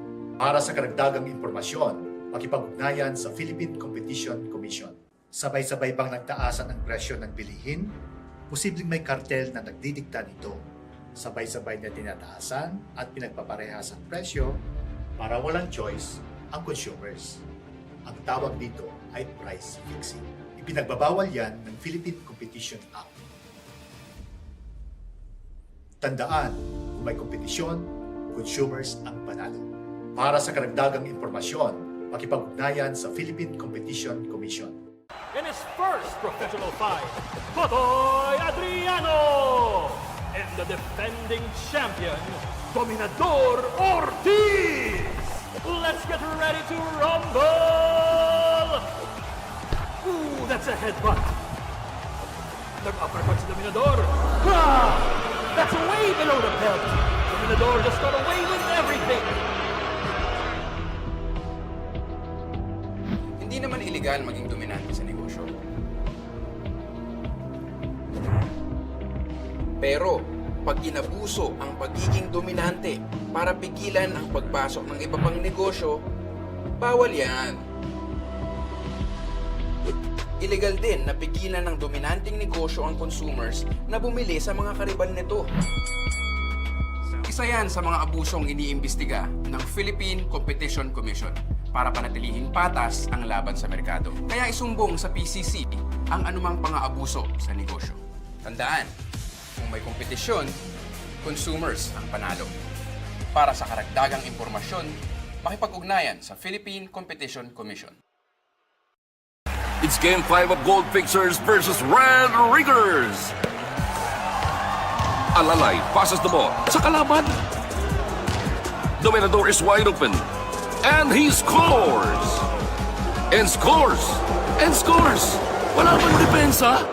Para sa karagdagang impormasyon, makipag-ugnayan sa Philippine Competition Commission. Sabay-sabay bang nagtaasan ang presyo ng bilihin? Posibleng may kartel na nagdidikta nito. Sabay-sabay na tinataasan at pinagpaparehas ang presyo para walang choice ang consumers. Ang tawag dito ay price fixing. Ipinagbabawal yan ng Philippine Competition Act. Tandaan, kung may kompetisyon, consumers ang panalo. Para sa karagdagang impormasyon, makipag-ugnayan sa Philippine Competition Commission. In his first professional fight, Totoy Adriano and the defending champion, Dominador Ortiz. Let's get ready to rumble! Ooh, that's a headbutt. Nag-uppercut si Dominador. Ah! That's way below the belt. Dominador just got away with everything. Hindi naman illegal maging dominante sa negosyo. Pero, pag inabuso ang pagiging dominante para pigilan ang pagpasok ng iba pang negosyo, bawal yan. Illegal din na pigilan ng dominanting negosyo ang consumers na bumili sa mga kariban nito. Isa yan sa mga abusong iniimbestiga ng Philippine Competition Commission para panatilihin patas ang laban sa merkado. Kaya isumbong sa PCC ang anumang pang-aabuso sa negosyo. Tandaan, kung may kompetisyon, consumers ang panalo. Para sa karagdagang impormasyon, makipag-ugnayan sa Philippine Competition Commission. It's Game 5 of Gold Fixers versus Red Riggers. Alalay passes the ball sa kalaban. Dominador is wide open. And he scores! And scores! And scores! Wala bang depensa?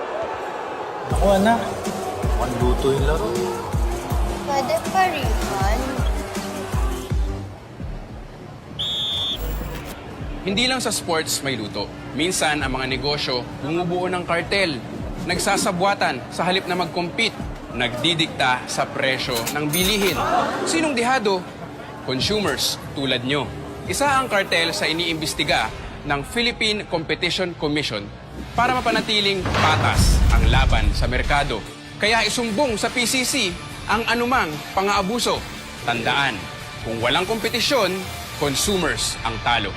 Naku anak, mukhang luto yung laro. Pwede pa refund? Hindi lang sa sports may luto. Minsan, ang mga negosyo bumubuo ng kartel, nagsasabwatan sa halip na mag-compete, nagdidikta sa presyo ng bilihin. Sinong dihado? Consumers tulad nyo. Isa ang kartel sa iniimbestiga ng Philippine Competition Commission para mapanatiling patas ang laban sa merkado. Kaya isumbong sa PCC ang anumang pang-aabuso. Tandaan, kung walang kompetisyon, consumers ang talo.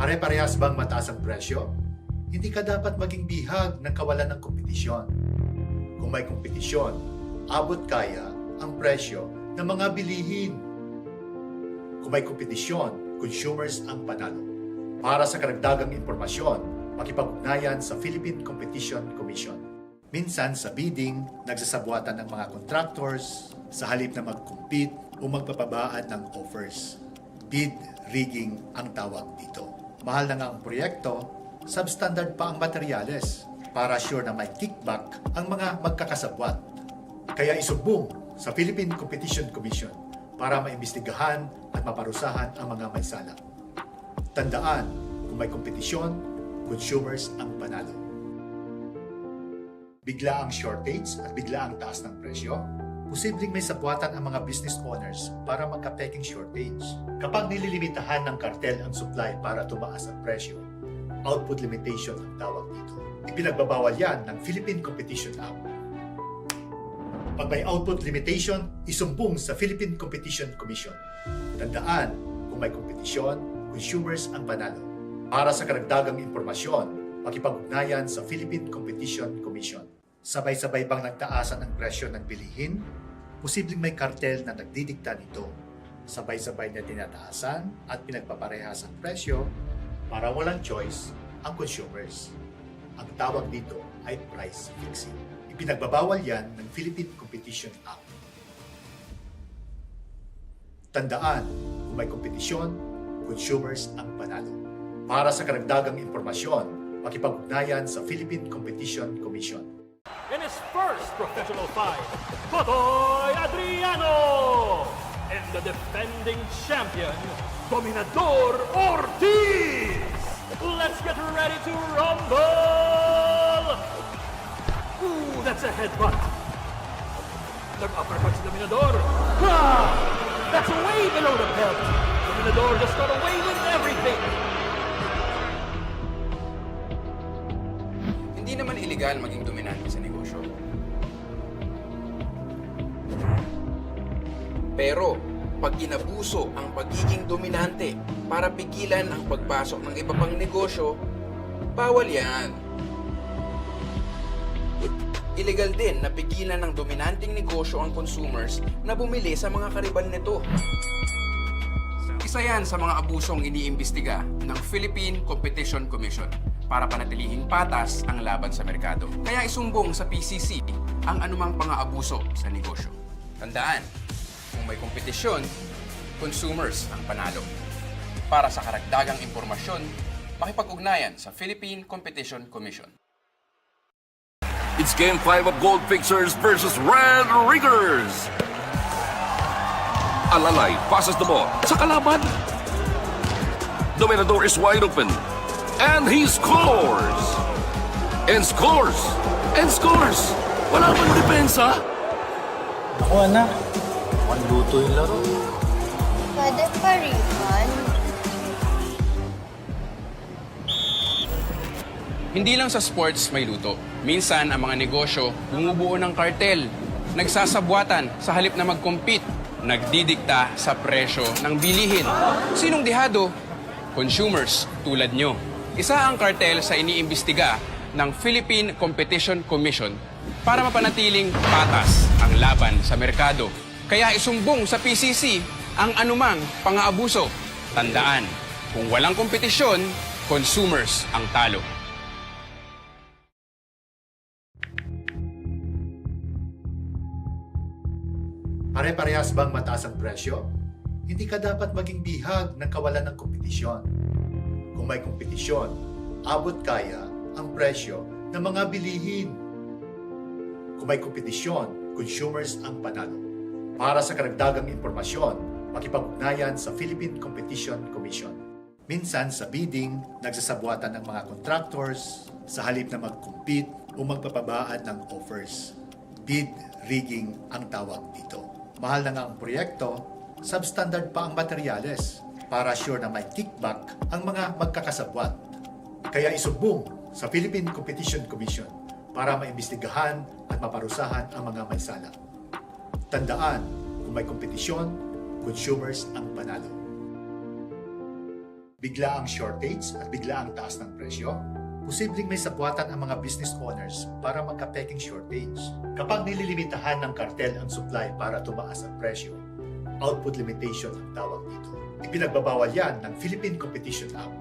Pare-parehas bang mataas ang presyo? Hindi ka dapat maging bihag ng kawalan ng kompetisyon. Kung may kompetisyon, abot kaya ang presyo ng mga bilihin. Kung may kompetisyon, consumers ang panalo. Para sa karagdagang impormasyon, makipag-ugnayan sa Philippine Competition Commission. Minsan sa bidding, nagsasabwatan ng mga contractors sa halip na mag-compete o magpapabaan ng offers. Bid rigging ang tawag dito. Mahal na nga ang proyekto, substandard pa ang materyales para sure na may kickback ang mga magkakasabwat. Kaya isumbong sa Philippine Competition Commission para maimbestigahan at maparusahan ang mga may sala. Tandaan, kung may kompetisyon, consumers ang panalo. Bigla ang shortage at bigla ang taas ng presyo, posibleng may sabwatan ang mga business owners para magka-peking shortage. Kapag nililimitahan ng kartel ang supply para tumaas ang presyo, output limitation ang tawag dito. Ipinagbabawal yan ng Philippine Competition Act. Pag may output limitation, isumbong sa Philippine Competition Commission. Tandaan, kung may kompetisyon, consumers ang panalo. Para sa karagdagang impormasyon, makipag-ugnayan sa Philippine Competition Commission. Sabay-sabay bang nagtaasan ang presyo ng bilihin? Posibleng may kartel na nagdidikta nito. Sabay-sabay na tinataasan at pinagpaparehas ang presyo para walang choice ang consumers. Ang tawag dito ay price fixing. Ipinagbabawal yan ng Philippine Competition Act. Tandaan, kung may kompetisyon, consumers ang panalo. Para sa karagdagang impormasyon, makipag-ugnayan sa Philippine Competition Commission. In his first professional fight, Totoy Adriano! And the defending champion, Dominador Ortiz! Let's get ready to rumble! Ooh, that's a headbutt. Nag-uppercut si Dominador. Ha! That's way below the belt. Dominador just got away with everything. Hindi naman illegal maging dominante sa negosyo. Pero, pag inabuso ang pagiging dominante para pigilan ang pagpasok ng iba pang negosyo, bawal yan. Illegal din na pigilan ng dominanteng negosyo ang consumers na bumili sa mga kariban nito. Isa yan sa mga abusong iniimbestiga ng Philippine Competition Commission para panatilihing patas ang laban sa merkado. Kaya isumbong sa PCC ang anumang pang-aabuso sa negosyo. Tandaan, kung may kompetisyon, consumers ang panalo. Para sa karagdagang impormasyon, makipag-ugnayan sa Philippine Competition Commission. It's Game 5 of Gold Fixers versus Red Riggers. Alalay passes the ball sa kalaban. Dominador is wide open. And he scores! And scores! And scores! Wala bang depensa? Ako anak, mukhang luto yung laro. Pwede pa refund? Hindi lang sa sports may luto. Minsan, ang mga negosyo bumubuo ng kartel, nagsasabwatan sa halip na mag-compete, nagdidikta sa presyo ng bilihin. Sinong dihado? Consumers tulad nyo. Isa ang kartel sa iniimbestiga ng Philippine Competition Commission para mapanatiling patas ang laban sa merkado. Kaya isumbong sa PCC ang anumang pang-aabuso. Tandaan, kung walang kompetisyon, consumers ang talo. Pare-parehas bang mataas ang presyo? Hindi ka dapat maging bihag ng kawalan ng kompetisyon. Kung may kompetisyon, abot kaya ang presyo ng mga bilihin. Kung may kompetisyon, consumers ang panalo. Para sa karagdagang impormasyon, makipag-ugnayan sa Philippine Competition Commission. Minsan sa bidding, nagsasabwatan ng mga contractors sa halip na mag-compete o magpapabaan ng offers. Bid rigging ang tawag dito. Mahal na nga ang proyekto, substandard pa ang materyales para sure na may kickback ang mga magkakasabwat. Kaya isumbong sa Philippine Competition Commission para maimbestigahan at maparusahan ang mga may sala. Tandaan, kung may kompetisyon, consumers ang panalo. Bigla ang shortage at bigla ang taas ng presyo, posibleng may sabwatan ang mga business owners para magka-peking shortage. Kapag nililimitahan ng kartel ang supply para tumaas ang presyo, output limitation ang tawag dito. Ipinagbabawal yan ng Philippine Competition Act.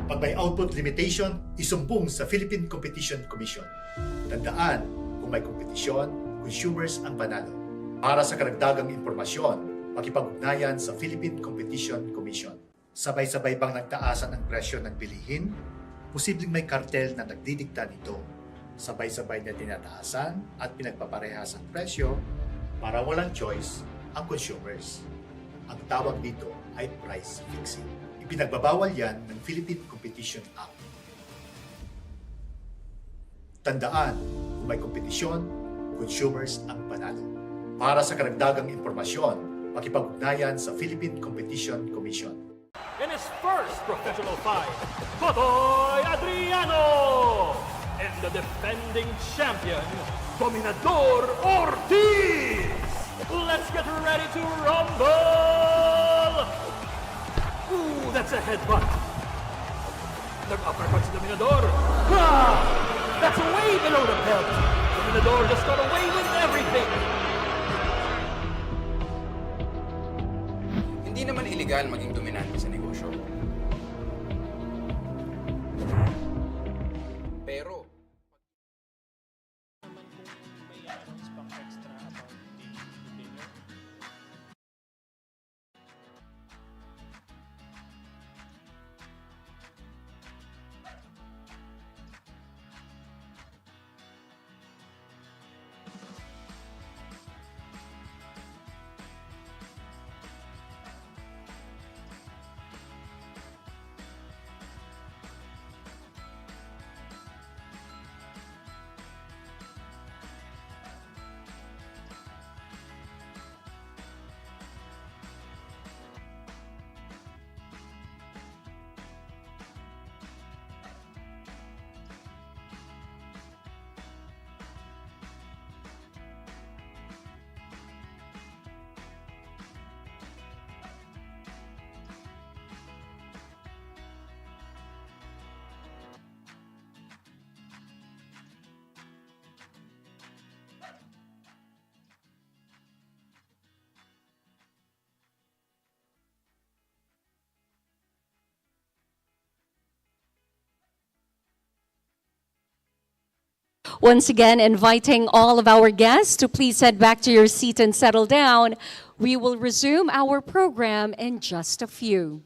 Pag may output limitation, isumbong sa Philippine Competition Commission. Tandaan, kung may kompetisyon, consumers ang panalo. Para sa karagdagang impormasyon, makipag-ugnayan sa Philippine Competition Commission. Sabay-sabay bang nagtaasan ang presyo ng bilihin? Posibleng may kartel na nagdidikta nito. Sabay-sabay na tinataasan at pinagpaparehas ang presyo para walang choice ang consumers. Ang tawag dito ay price fixing. Ipinagbabawal yan ng Philippine Competition Act. Tandaan, kung may kompetisyon, consumers ang panalo. Para sa karagdagang impormasyon, makipag-ugnayan sa Philippine Competition Commission. In his first professional fight, Totoy Adriano and the defending champion, Dominador Ortiz. Let's get ready to rumble! Ooh, that's a headbutt. Nag-uppercut si Dominador. Ah! That's way below the belt. Dominador just got away with everything. Hindi naman illegal maging dominante sa negosyo. Pero, Once again, inviting all of our guests to please head back to your seat and settle down. We will resume our program in just a few.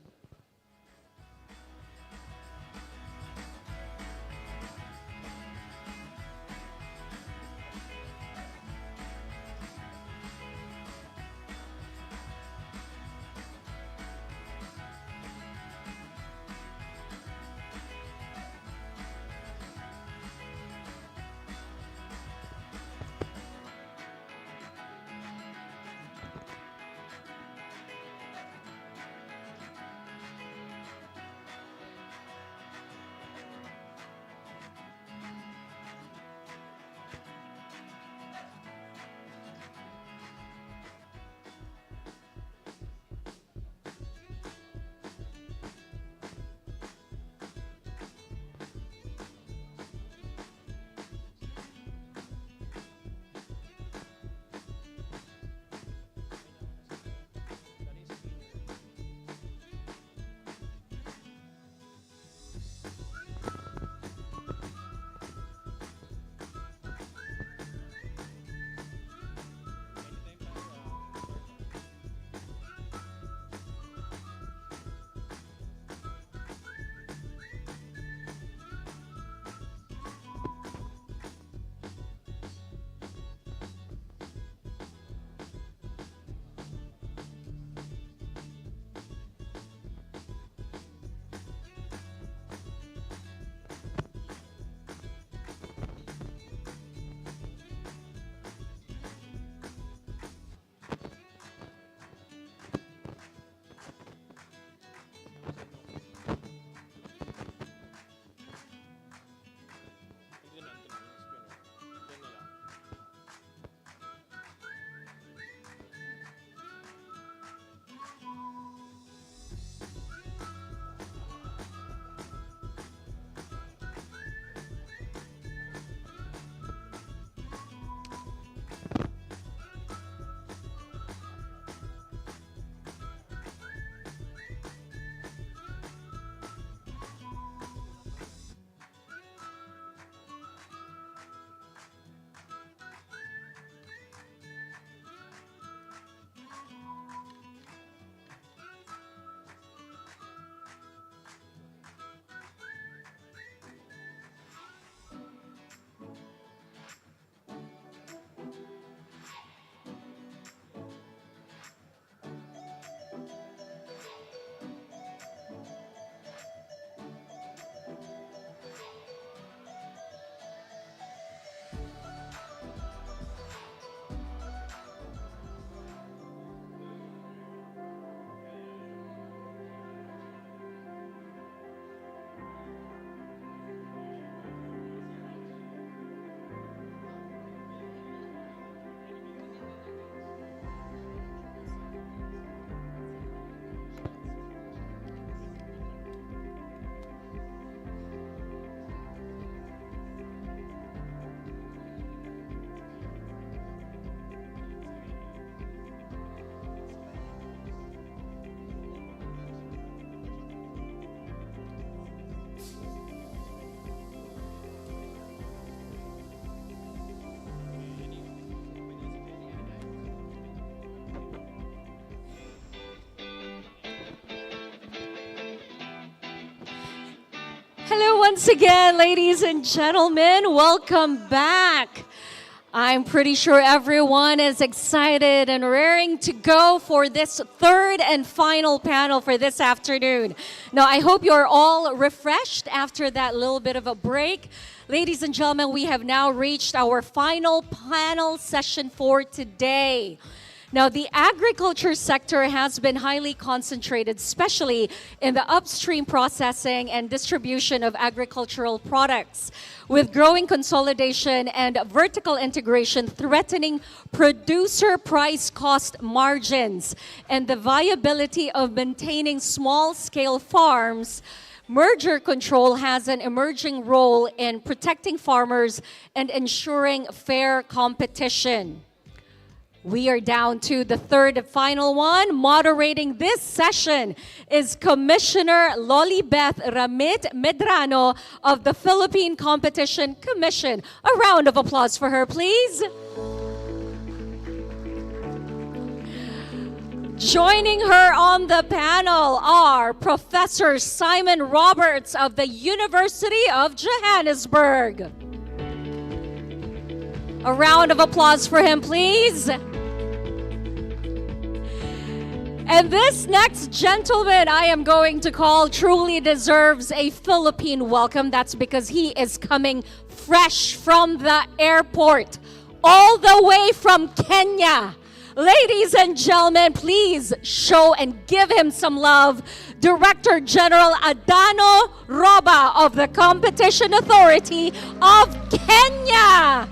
Hello once again, ladies and gentlemen. Welcome back. I'm pretty sure everyone is excited and raring to go for this third and final panel for this afternoon. Now, I hope you're all refreshed after that little bit of a break. Ladies and gentlemen, we have now reached our final panel session for today. Now, the agriculture sector has been highly concentrated, especially in the upstream processing and distribution of agricultural products, with growing consolidation and vertical integration threatening producer price cost margins and the viability of maintaining small-scale farms. Merger control has an emerging role in protecting farmers and ensuring fair competition. We are down to the third and final one. Moderating this session is Commissioner Lolibeth Ramit Medrano of the Philippine Competition Commission. A round of applause for her, please. Joining her on the panel are Professor Simon Roberts of the University of Johannesburg. A round of applause for him, please. And this next gentleman I am going to call truly deserves a Philippine welcome. That's because he is coming fresh from the airport, all the way from Kenya. Ladies and gentlemen, please show and give him some love. Director General Adano Roba of the Competition Authority of Kenya.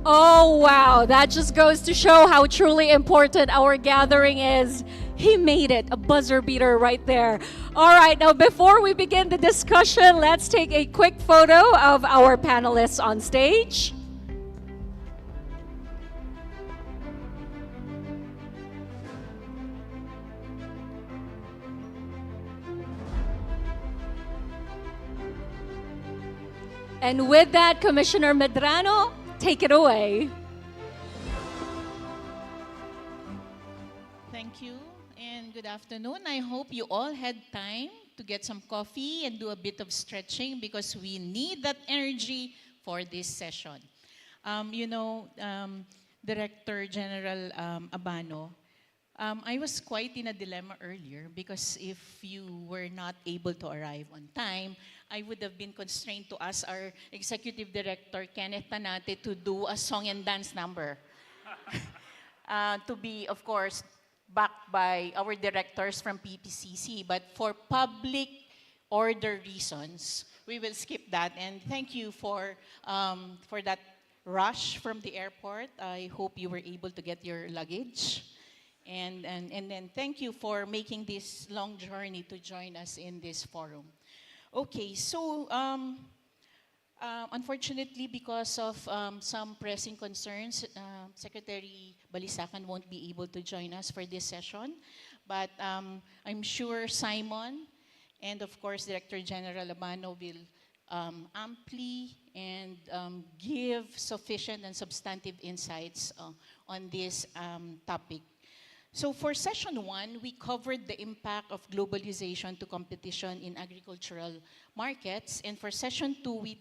Oh, wow. That just goes to show how truly important our gathering is. He made it, a buzzer beater right there. All right, now before we begin the discussion, let's take a quick photo of our panelists on stage. And with that, Commissioner Medrano, take it away. Thank you and good afternoon. I hope you all had time to get some coffee and do a bit of stretching because we need that energy for this session. Director General Abano, I was quite in a dilemma earlier because if you were not able to arrive on time, I would have been constrained to ask our Executive Director, Kenneth Tanate, to do a song and dance number. To be, of course, backed by our directors from PPCC. But for public order reasons, we will skip that. And thank you for that rush from the airport. I hope you were able to get your luggage. And then thank you for making this long journey to join us in this forum. Okay, so unfortunately, because of some pressing concerns, Secretary Balisacan won't be able to join us for this session. But I'm sure Simon and, of course, Director General Abano will amply and give sufficient and substantive insights on this topic. So for session one, we covered the impact of globalization to competition in agricultural markets. And for session two, we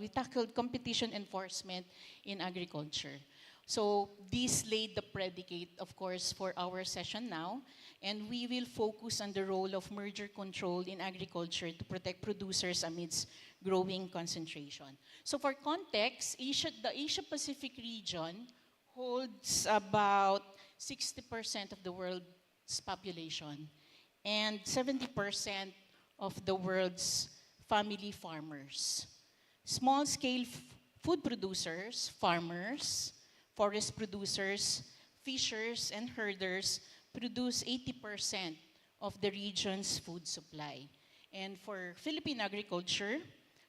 tackled competition enforcement in agriculture. So this laid the predicate, of course, for our session now. And we will focus on the role of merger control in agriculture to protect producers amidst growing concentration. So for context, the Asia-Pacific region holds about 60% of the world's population and 70% of the world's family farmers. Small-scale food producers, farmers, forest producers, fishers, and herders produce 80% of the region's food supply. And for Philippine agriculture,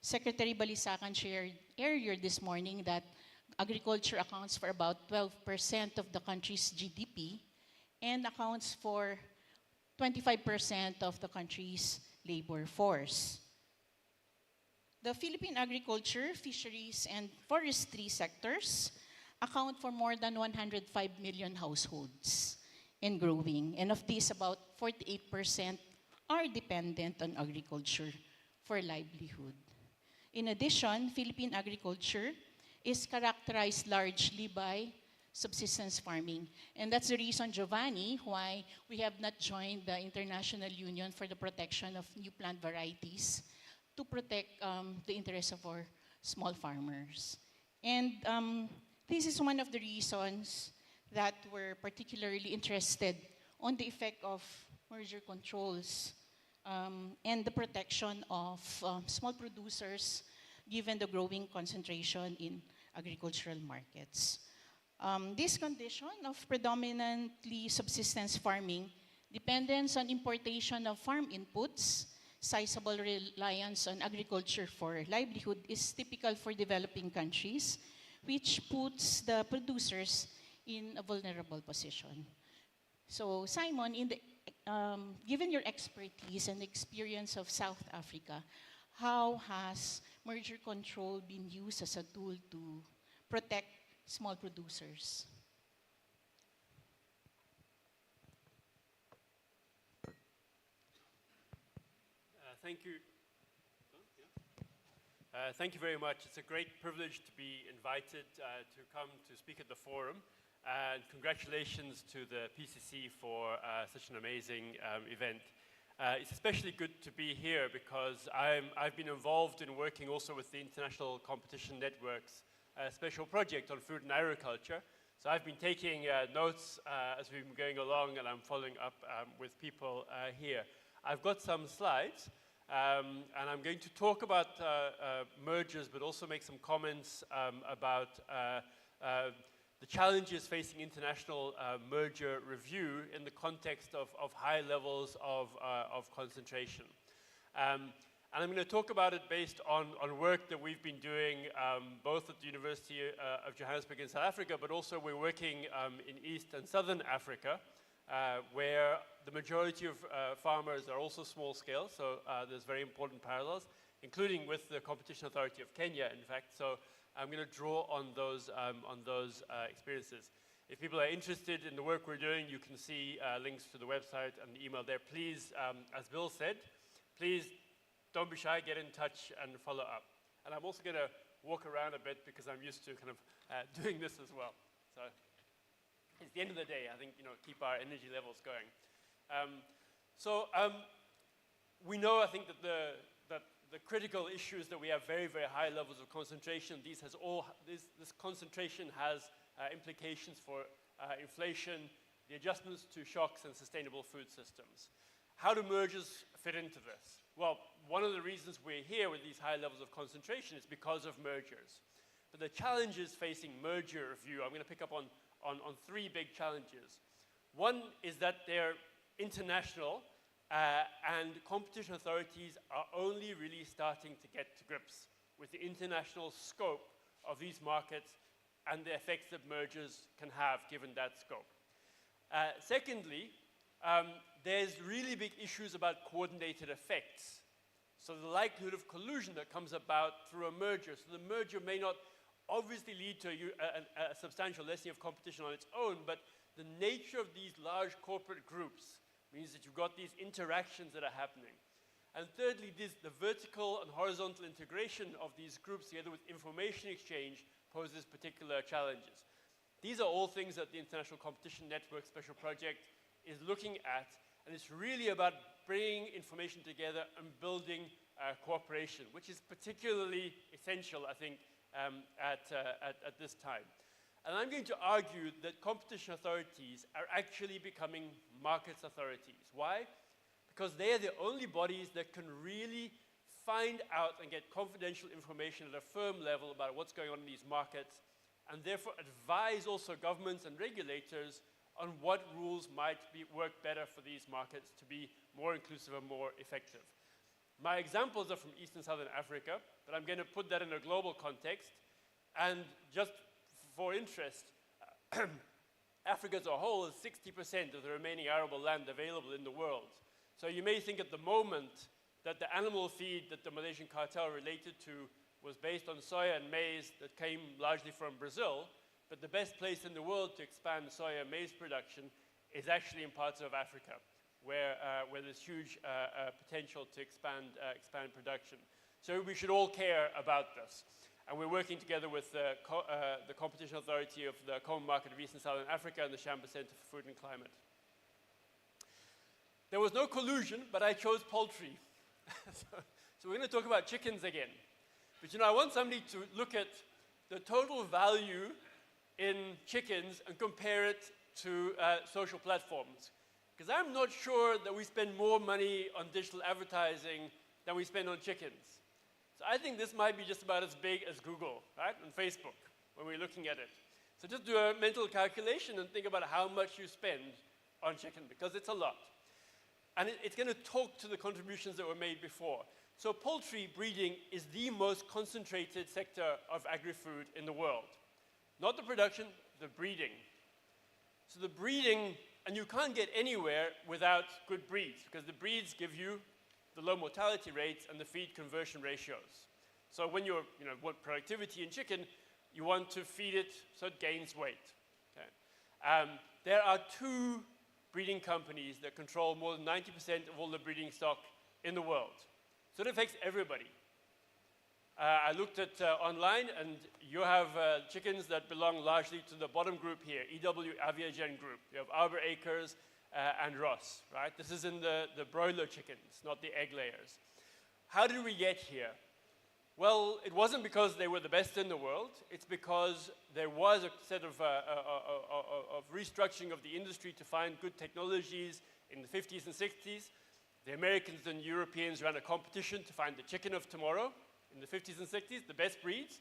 Secretary Balisacan shared earlier this morning that agriculture accounts for about 12% of the country's GDP and accounts for 25% of the country's labor force. The Philippine agriculture, fisheries, and forestry sectors account for more than 105 million households. and growing. And of these, about 48% are dependent on agriculture for livelihood. In addition, Philippine agriculture is characterized largely by subsistence farming. And that's the reason, Giovanni, why we have not joined the International Union for the Protection of New Plant Varieties to protect the interests of our small farmers. And this is one of the reasons that we're particularly interested on the effect of merger controls and the protection of small producers given the growing concentration in agricultural markets. This condition of predominantly subsistence farming, dependence on importation of farm inputs, sizable reliance on agriculture for livelihood is typical for developing countries, which puts the producers in a vulnerable position. So Simon, given your expertise and experience of South Africa, how has merger control been used as a tool to protect small producers? Thank you. Thank you very much. It's a great privilege to be invited to come to speak at the forum. And congratulations to the PCC for such an amazing event. It's especially good to be here because I've been involved in working also with the International Competition Network's special project on food and agriculture. So I've been taking notes as we've been going along, and I'm following up with people here. I've got some slides, and I'm going to talk about mergers, but also make some comments about the challenges facing international merger review in the context of high levels of concentration. And I'm going to talk about it based on work that we've been doing both at the University of Johannesburg in South Africa, but also we're working in East and Southern Africa, where the majority of farmers are also small scale, so there's very important parallels, including with the Competition Authority of Kenya, in fact. So I'm going to draw on those experiences. If people are interested in the work we're doing, you can see links to the website and the email there. Please, as Bill said, please don't be shy, get in touch and follow up. And I'm also going to walk around a bit because I'm used to kind of doing this as well. So it's the end of the day, I think, keep our energy levels going. We know, I think, that the critical issues that we have very, very high levels of concentration. This concentration has implications for inflation, the adjustments to shocks, and sustainable food systems. How do mergers fit into this? Well, one of the reasons we're here with these high levels of concentration is because of mergers. But the challenges facing merger review, I'm going to pick up on three big challenges. One is that they're international, and competition authorities are only really starting to get to grips with the international scope of these markets and the effects that mergers can have given that scope. Secondly, there's really big issues about coordinated effects. So the likelihood of collusion that comes about through a merger. So the merger may not obviously lead to a substantial lessening of competition on its own, but the nature of these large corporate groups means that you've got these interactions that are happening. And thirdly, the vertical and horizontal integration of these groups together with information exchange poses particular challenges. These are all things that the International Competition Network Special Project is looking at, and it's really about bringing information together and building cooperation, which is particularly essential, I think, at this time. And I'm going to argue that competition authorities are actually becoming markets authorities. Why? Because they are the only bodies that can really find out and get confidential information at a firm level about what's going on in these markets, and therefore advise also governments and regulators on what rules might work better for these markets to be more inclusive and more effective. My examples are from East and Southern Africa, but I'm going to put that in a global context. And just for interest, Africa as a whole is 60% of the remaining arable land available in the world. So you may think at the moment that the animal feed that the Malaysian cartel related to was based on soya and maize that came largely from Brazil, but the best place in the world to expand soya and maize production is actually in parts of Africa, where there's huge potential to expand production. So we should all care about this. And we're working together with the Competition Authority of the Common Market of East and Southern Africa and the Chamber Center for Food and Climate. There was no collusion, but I chose poultry. So we're going to talk about chickens again. But I want somebody to look at the total value in chickens and compare it to social platforms. Because I'm not sure that we spend more money on digital advertising than we spend on chickens. So I think this might be just about as big as Google, right, and Facebook, when we're looking at it. So just do a mental calculation and think about how much you spend on chicken, because it's a lot. And it's going to talk to the contributions that were made before. So poultry breeding is the most concentrated sector of agri-food in the world. Not the production, the breeding. So the breeding, and you can't get anywhere without good breeds, because the breeds give you the low mortality rates and the feed conversion ratios. So when you want productivity in chicken, you want to feed it so it gains weight. Okay? There are 2 breeding companies that control more than 90% of all the breeding stock in the world. So it affects everybody. I looked at online, and you have chickens that belong largely to the bottom group here, EW Aviagen group. You have Arbor Acres and Ross, right? This is in the broiler chickens, not the egg layers. How did we get here? Well, it wasn't because they were the best in the world. It's because there was a set of restructuring of the industry to find good technologies in the 50s and 60s. The Americans and Europeans ran a competition to find the chicken of tomorrow in the 50s and 60s, the best breeds.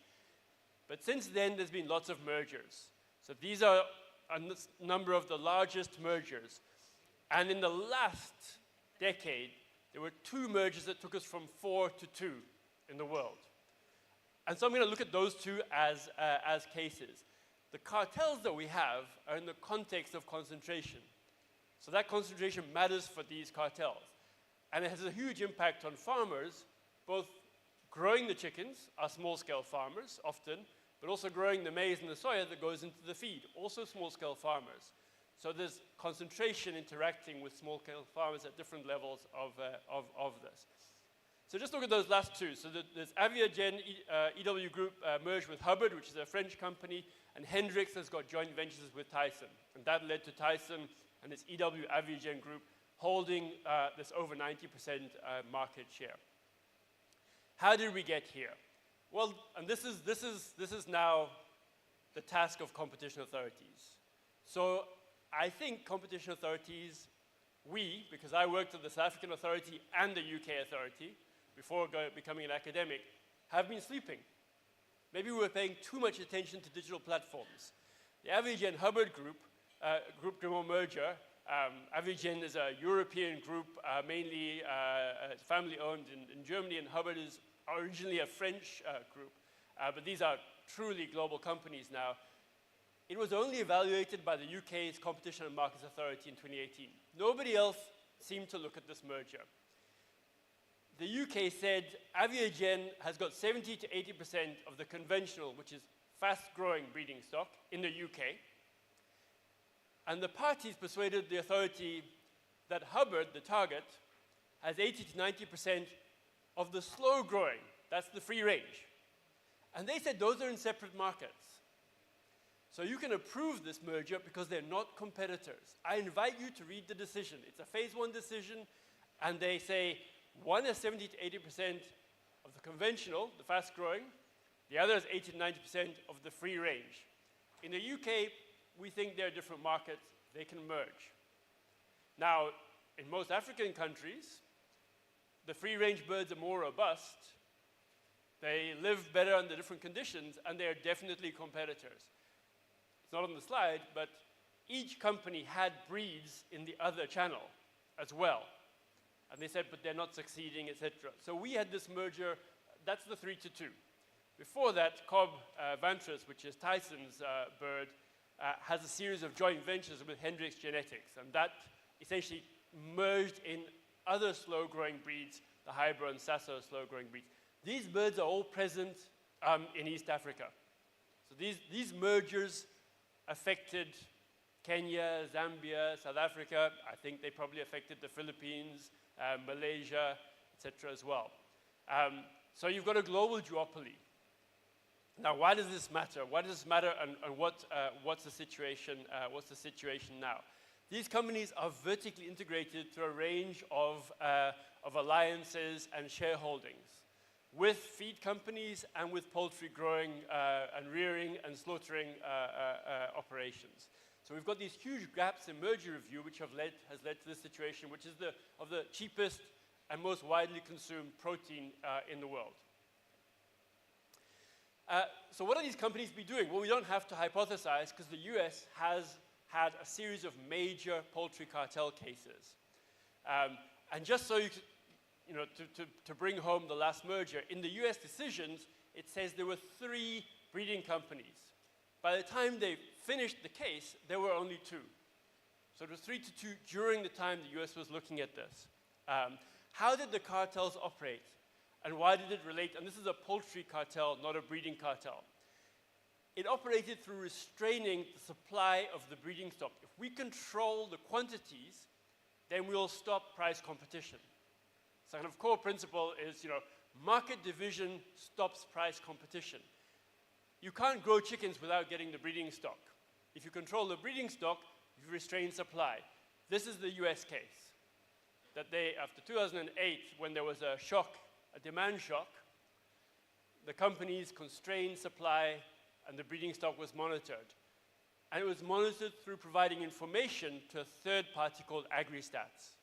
But since then, there's been lots of mergers. So these are a number of the largest mergers. And in the last decade, there were 2 mergers that took us from 4 to 2 in the world. And so I'm going to look at those 2 as cases. The cartels that we have are in the context of concentration. So that concentration matters for these cartels. And it has a huge impact on farmers, both growing the chickens, are small-scale farmers often, but also growing the maize and the soya that goes into the feed, also small-scale farmers. So there's concentration interacting with small-scale farmers at different levels of this. So just look at those last 2. So there's Aviagen EW Group merged with Hubbard, which is a French company, and Hendrix has got joint ventures with Tyson. And that led to Tyson and its EW Aviagen Group holding this over 90% market share. How did we get here? Well, and this is now the task of competition authorities. So I think competition authorities, because I worked at the South African Authority and the UK Authority before becoming an academic, have been sleeping. Maybe we were paying too much attention to digital platforms. The Aviagen Hubbard Group, Group Grimaud merger, Aviagen is a European group, mainly family-owned in Germany, and Hubbard is originally a French group. But these are truly global companies now. It was only evaluated by the UK's Competition and Markets Authority in 2018. Nobody else seemed to look at this merger. The UK said Aviagen has got 70 to 80% of the conventional, which is fast-growing breeding stock, in the UK. And the parties persuaded the authority that Hubbard, the target, has 80 to 90% of the slow-growing, that's the free range. And they said those are in separate markets. So you can approve this merger because they're not competitors. I invite you to read the decision. It's a phase 1 decision, and they say one is 70 to 80% of the conventional, the fast-growing. The other is 80 to 90% of the free range. In the UK, we think they're different markets. They can merge. Now, in most African countries, the free-range birds are more robust. They live better under different conditions, and they are definitely competitors. It's not on the slide, but each company had breeds in the other channel as well. And they said, but they're not succeeding, etc. So we had this merger. That's the 3 to 2. Before that, Cobb Vantras, which is Tyson's bird, has a series of joint ventures with Hendrix Genetics, and that essentially merged in other slow-growing breeds, the Hybro and Sasso slow-growing breeds. These birds are all present in East Africa. So these mergers affected Kenya, Zambia, South Africa. I think they probably affected the Philippines, Malaysia, etc. as well. So you've got a global duopoly. Now, why does this matter? Why does this matter, and what's the situation? What's the situation now? These companies are vertically integrated through a range of alliances and shareholdings with feed companies and with poultry growing and rearing and slaughtering operations. So we've got these huge gaps in merger review, which has led to this situation, which is of the cheapest and most widely consumed protein in the world. So what are these companies be doing? Well, we don't have to hypothesize because the US has had a series of major poultry cartel cases. And just so to bring home the last merger, in the US decisions, it says there were 3 breeding companies. By the time they finished the case, there were only 2. So it was 3-2 during the time the US was looking at this. How did the cartels operate? And why did it relate? And this is a poultry cartel, not a breeding cartel. It operated through restraining the supply of the breeding stock. If we control the quantities, then we'll stop price competition. So kind of core principle is, market division stops price competition. You can't grow chickens without getting the breeding stock. If you control the breeding stock, you restrain supply. This is the US case. That they, after 2008, when there was a demand shock, the companies constrained supply and the breeding stock was monitored. And it was monitored through providing information to a third party called AgriStats.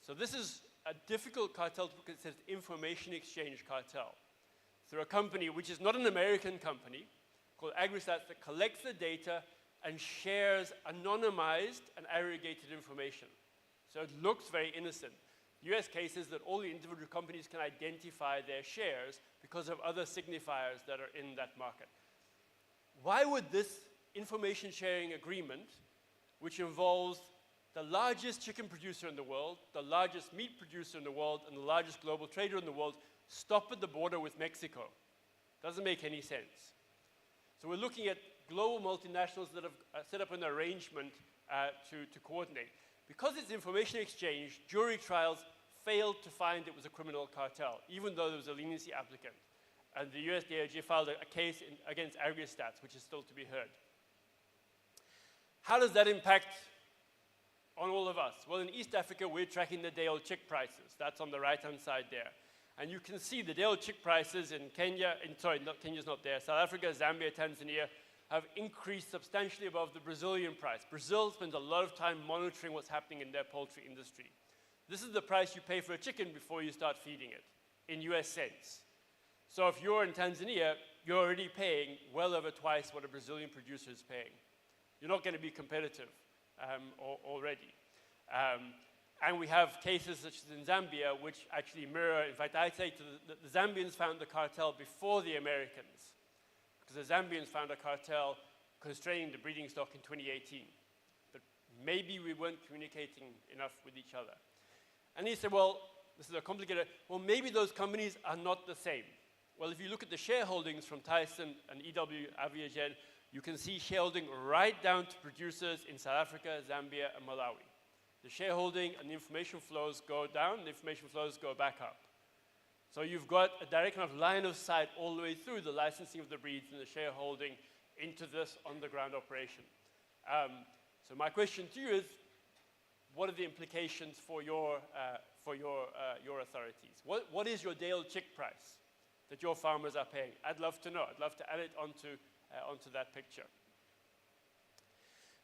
So this is a difficult cartel because it says information exchange cartel. Through a company which is not an American company called AgriStats that collects the data and shares anonymized and aggregated information. So it looks very innocent. The US case is that all the individual companies can identify their shares because of other signifiers that are in that market. Why would this information sharing agreement, which involves the largest chicken producer in the world, the largest meat producer in the world, and the largest global trader in the world, stop at the border with Mexico? Doesn't make any sense. So we're looking at global multinationals that have set up an arrangement to coordinate. Because it's information exchange, jury trials failed to find it was a criminal cartel, even though there was a leniency applicant. And the US DOJ filed a case against AgriStats, which is still to be heard. How does that impact on all of us? Well, in East Africa, we're tracking the day-old chick prices. That's on the right-hand side there. And you can see the day-old chick prices in Kenya, Kenya's not there, South Africa, Zambia, Tanzania, have increased substantially above the Brazilian price. Brazil spends a lot of time monitoring what's happening in their poultry industry. This is the price you pay for a chicken before you start feeding it, in US cents. So if you're in Tanzania, you're already paying well over twice what a Brazilian producer is paying. You're not going to be competitive already. And we have cases such as in Zambia, which actually mirror, in fact, I'd say the Zambians found the cartel before the Americans, because the Zambians found a cartel constraining the breeding stock in 2018. But maybe we weren't communicating enough with each other. And he said, well, this is a complicated, well, maybe those companies are not the same. Well, if you look at the shareholdings from Tyson and EW Aviagen, you can see shareholding right down to producers in South Africa, Zambia, and Malawi. The shareholding and the information flows go down, the information flows go back up. So you've got a direct kind of line of sight all the way through the licensing of the breeds and the shareholding into this on-the-ground operation. So my question to you is, what are the implications for your authorities? What is your day-old chick price that your farmers are paying? I'd love to know. I'd love to add it onto that picture.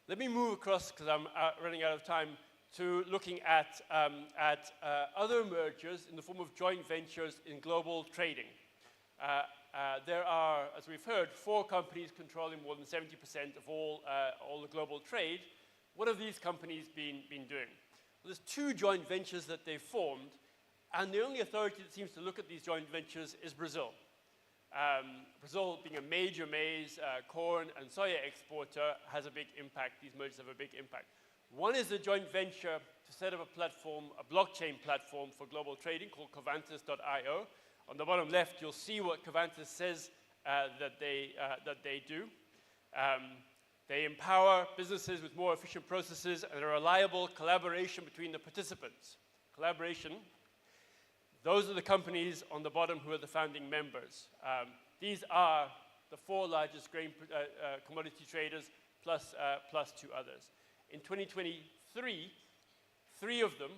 Let me move across, because I'm running out of time, to looking at other mergers in the form of joint ventures in global trading. There are, as we've heard, 4 companies controlling more than 70% of all the global trade. What have these companies been doing? Well, there's 2 joint ventures that they've formed, and the only authority that seems to look at these joint ventures is Brazil. Brazil, being a major maize, corn, and soya exporter, has a big impact. These mergers have a big impact. One is a joint venture to set up a platform, a blockchain platform for global trading called Covantis.io. On the bottom left, you'll see what Covantis says that they do. They empower businesses with more efficient processes and a reliable collaboration between the participants. Collaboration, those are the companies on the bottom who are the founding members. These are the 4 largest grain commodity traders plus 2 others. In 2023, 3 of them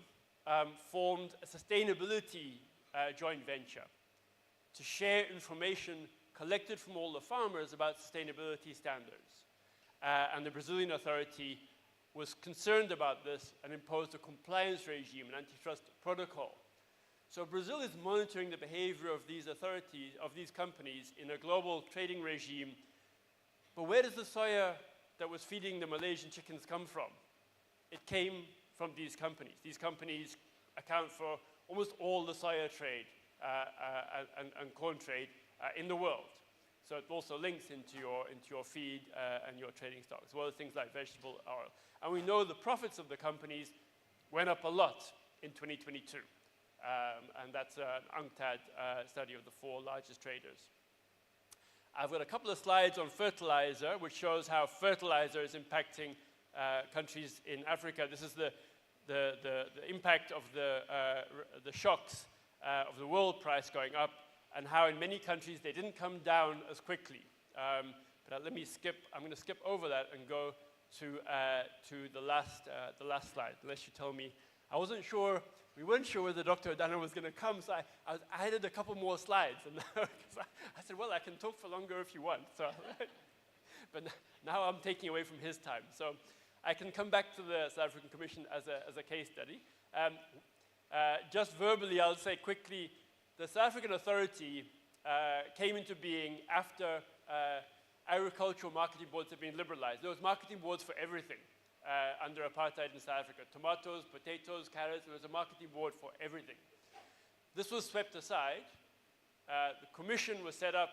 formed a sustainability joint venture to share information collected from all the farmers about sustainability standards. And the Brazilian authority was concerned about this and imposed a compliance regime, an antitrust protocol. So Brazil is monitoring the behavior of these authorities, of these companies in a global trading regime. But where does the soya that was feeding the Malaysian chickens come from? It came from these companies. These companies account for almost all the soya trade and corn trade in the world. So it also links into your feed and your trading stocks, as well as things like vegetable oil. And we know the profits of the companies went up a lot in 2022. And that's an UNCTAD study of the 4 largest traders. I've got a couple of slides on fertilizer, which shows how fertilizer is impacting countries in Africa. This is the impact of the shocks of the world price going up, and how in many countries they didn't come down as quickly. But let me skip. I'm going to skip over that and go to the last slide, unless you tell me. I wasn't sure. We weren't sure whether Dr. Adana was going to come, so I added a couple more slides. And I said, well, I can talk for longer if you want. So, but now I'm taking away from his time. So I can come back to the South African Commission as a case study. Just verbally, I'll say quickly, the South African Authority came into being after agricultural marketing boards have been liberalized. There was marketing boards for everything. Under apartheid in South Africa. Tomatoes, potatoes, carrots, there was a marketing board for everything. This was swept aside. The commission was set up,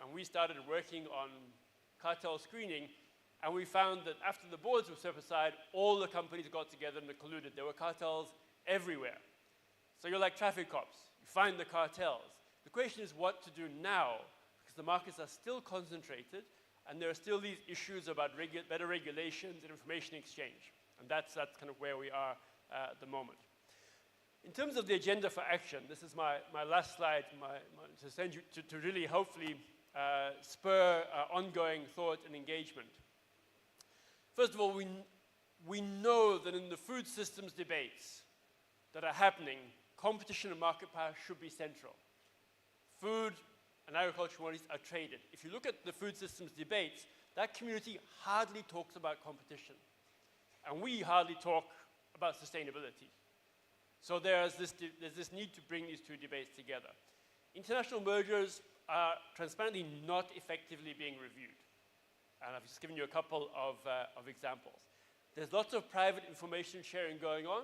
and we started working on cartel screening, and we found that after the boards were swept aside, all the companies got together and they colluded. There were cartels everywhere. So you're like traffic cops. You find the cartels. The question is what to do now, because the markets are still concentrated, and there are still these issues about better regulations and information exchange. And that's kind of where we are at the moment. In terms of the agenda for action, this is my last slide to send you to really hopefully spur ongoing thought and engagement. First of all, we know that in the food systems debates that are happening, competition and market power should be central. Food and agricultural commodities are traded. If you look at the food systems debates, that community hardly talks about competition. And we hardly talk about sustainability. So there's this need to bring these 2 debates together. International mergers are transparently not effectively being reviewed. And I've just given you a couple of examples. There's lots of private information sharing going on.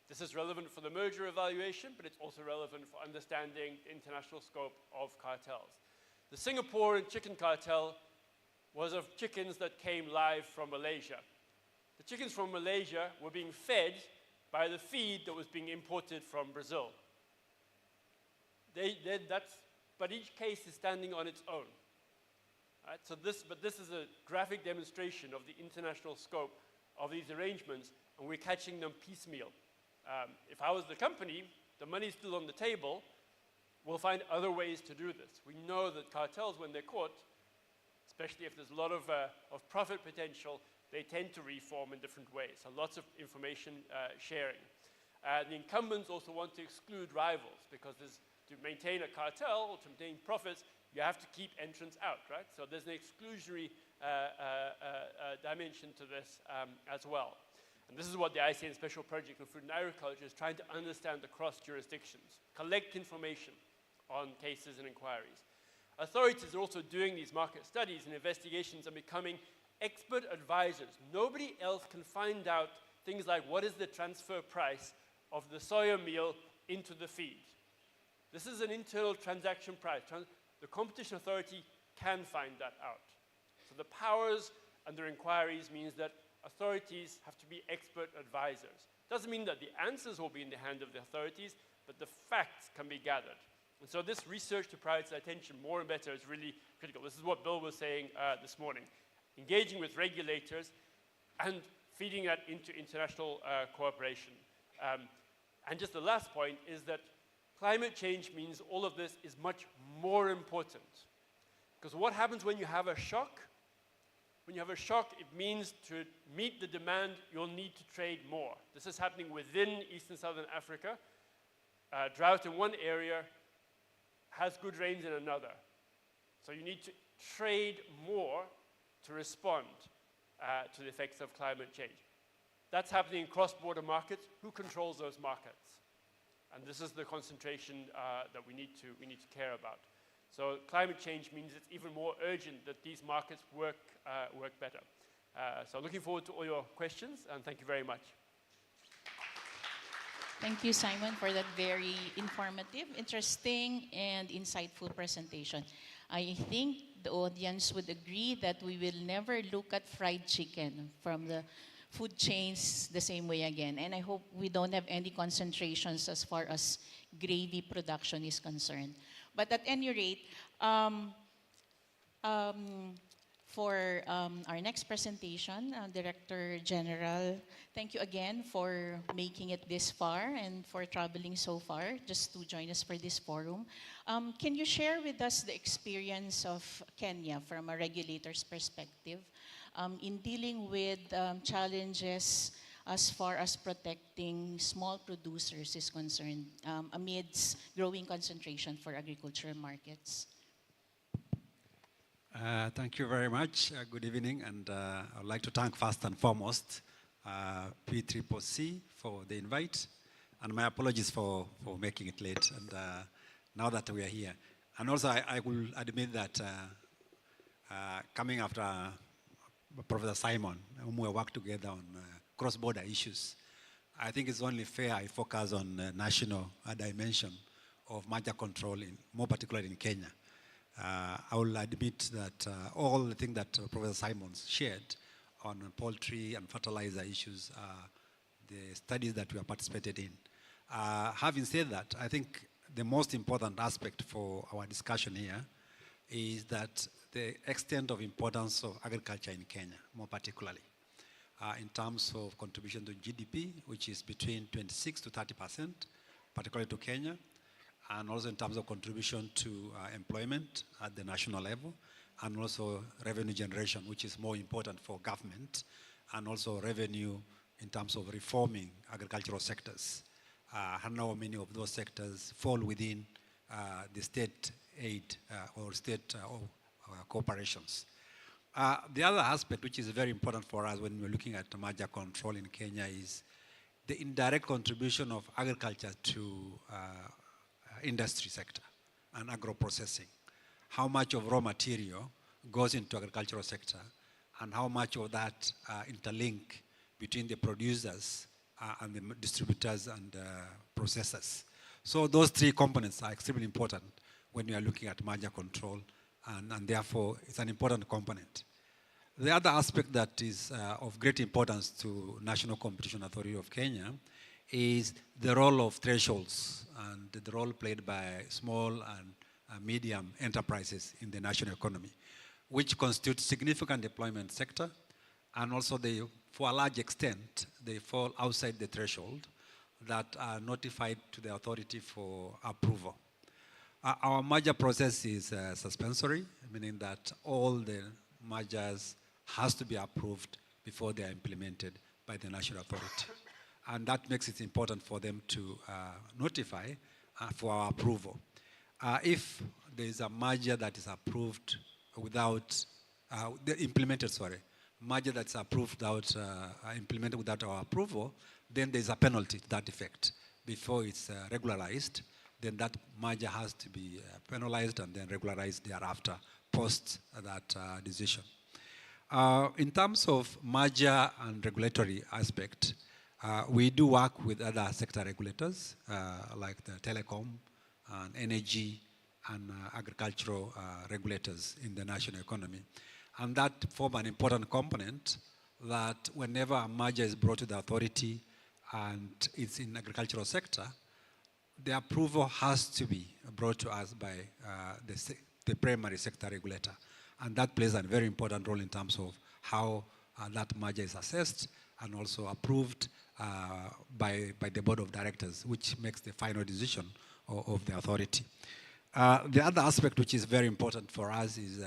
This is relevant for the merger evaluation, but it's also relevant for understanding the international scope of cartels. The Singaporean chicken cartel was of chickens that came live from Malaysia. The chickens from Malaysia were being fed by the feed that was being imported from Brazil. But each case is standing on its own. Right? But this is a graphic demonstration of the international scope of these arrangements, and we're catching them piecemeal. If I was the company, the money's still on the table, we'll find other ways to do this. We know that cartels, when they're caught, especially if there's a lot of profit potential, they tend to reform in different ways. So lots of information sharing. The incumbents also want to exclude rivals, because to maintain a cartel or to maintain profits, you have to keep entrants out, right? So there's an exclusionary dimension to this as well. And this is what the ICN Special Project on Food and Agriculture is trying to understand across jurisdictions, collect information on cases and inquiries. Authorities are also doing these market studies and investigations and becoming expert advisors. Nobody else can find out things like what is the transfer price of the soya meal into the feed. This is an internal transaction price. The Competition Authority can find that out. So the powers under inquiries means that authorities have to be expert advisors. Doesn't mean that the answers will be in the hand of the authorities, but the facts can be gathered. And so this research to prioritize attention more and better is really critical. This is what Bill was saying this morning. engaging with regulators, and feeding that into international cooperation. And just the last point is that climate change means all of this is much more important. Because what happens when you have a shock? When you have a shock, it means to meet the demand, you'll need to trade more. This is happening within East and Southern Africa. Drought in one area has good rains in another. So you need to trade more to respond to the effects of climate change. That's happening in cross-border markets. Who controls those markets? And this is the concentration that we need to care about. So climate change means it's even more urgent that these markets work better. So looking forward to all your questions, and thank you very much. Thank you, Simon, for that very informative, interesting, and insightful presentation. I think the audience would agree that we will never look at fried chicken from the food chains the same way again. And I hope we don't have any concentrations as far as gravy production is concerned. But at any rate, for our next presentation, Director General, thank you again for making it this far and for traveling so far just to join us for this forum. Can you share with us the experience of Kenya from a regulator's perspective in dealing with challenges as far as protecting small producers is concerned amidst growing concentration for agricultural markets? Thank you very much. Good evening, and I'd like to thank first and foremost P3C for the invite, and my apologies for making it late, and now that we are here. And also I will admit that coming after Professor Simon, whom we worked together on cross-border issues, I think it's only fair I focus on national dimension of merger control, more particularly in Kenya. I will admit that all the things that Professor Simons shared on poultry and fertilizer issues are the studies that we have participated in. Having said that, I think the most important aspect for our discussion here is that the extent of importance of agriculture in Kenya, more particularly, in terms of contribution to GDP, which is between 26 to 30%, particularly to Kenya, and also in terms of contribution to employment at the national level, and also revenue generation, which is more important for government, and also revenue in terms of reforming agricultural sectors. I know many of those sectors fall within the state aid or state corporations. The other aspect, which is very important for us when we're looking at merger control in Kenya, is the indirect contribution of agriculture to industry sector and agro-processing. How much of raw material goes into agricultural sector, and how much of that interlink between the producers and the distributors and processors. So those three components are extremely important when we are looking at merger control, and therefore it's an important component. The other aspect that is of great importance to National Competition Authority of Kenya is the role of thresholds and the role played by small and medium enterprises in the national economy, which constitute significant employment sector, and also they, for a large extent, they fall outside the threshold that are notified to the authority for approval. Our merger process is suspensory, meaning that all the mergers has to be approved before they are implemented by the national authority. And that makes it important for them to notify for our approval. If there is a merger that is approved without, merger that's approved without, implemented without our approval, then there's a penalty to that effect. Before it's regularized, then that merger has to be penalized and then regularized thereafter, post that decision. In terms of merger and regulatory aspect, we do work with other sector regulators like the telecom and energy and agricultural regulators in the national economy. And that form an important component that whenever a merger is brought to the authority and it's in agricultural sector, the approval has to be brought to us by the primary sector regulator. And that plays a very important role in terms of how that merger is assessed and also approved by the board of directors, which makes the final decision of the authority. The other aspect which is very important for us is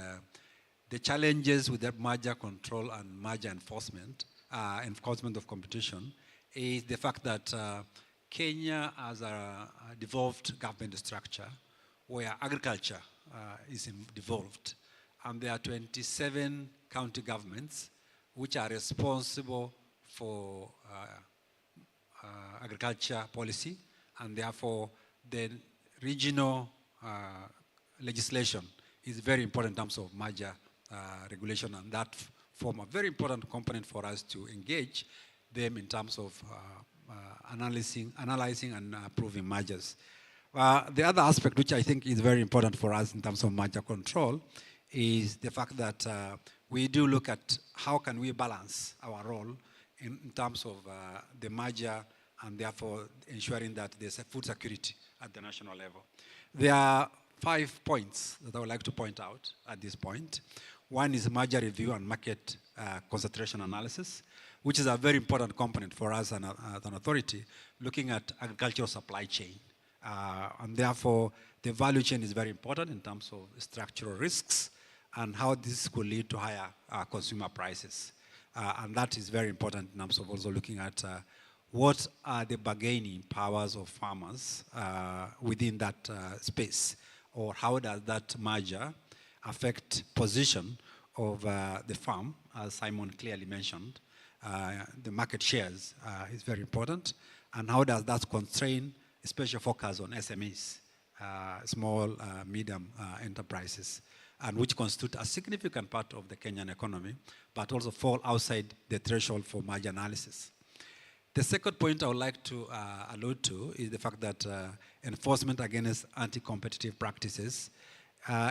the challenges with the merger control and merger enforcement of competition is the fact that Kenya has a devolved government structure where agriculture is devolved. And there are 27 county governments which are responsible for agriculture policy, and therefore the regional legislation is very important in terms of merger regulation, and that form a very important component for us to engage them in terms of analyzing and approving mergers. The other aspect which I think is very important for us in terms of merger control is the fact that we do look at how can we balance our role in terms of the merger and therefore ensuring that there's a food security at the national level. There are 5 points that I would like to point out at this point. One is merger review and market concentration analysis, which is a very important component for us as an authority, looking at agricultural supply chain. And therefore, the value chain is very important in terms of structural risks and how this could lead to higher consumer prices. And that is very important in terms of also looking at what are the bargaining powers of farmers within that space, or how does that merger affect position of the farm, as Simon clearly mentioned. The market shares is very important, and how does that constrain a special focus on SMEs, small, medium enterprises, and which constitute a significant part of the Kenyan economy, but also fall outside the threshold for merger analysis. The second point I would like to allude to is the fact that enforcement against anti-competitive practices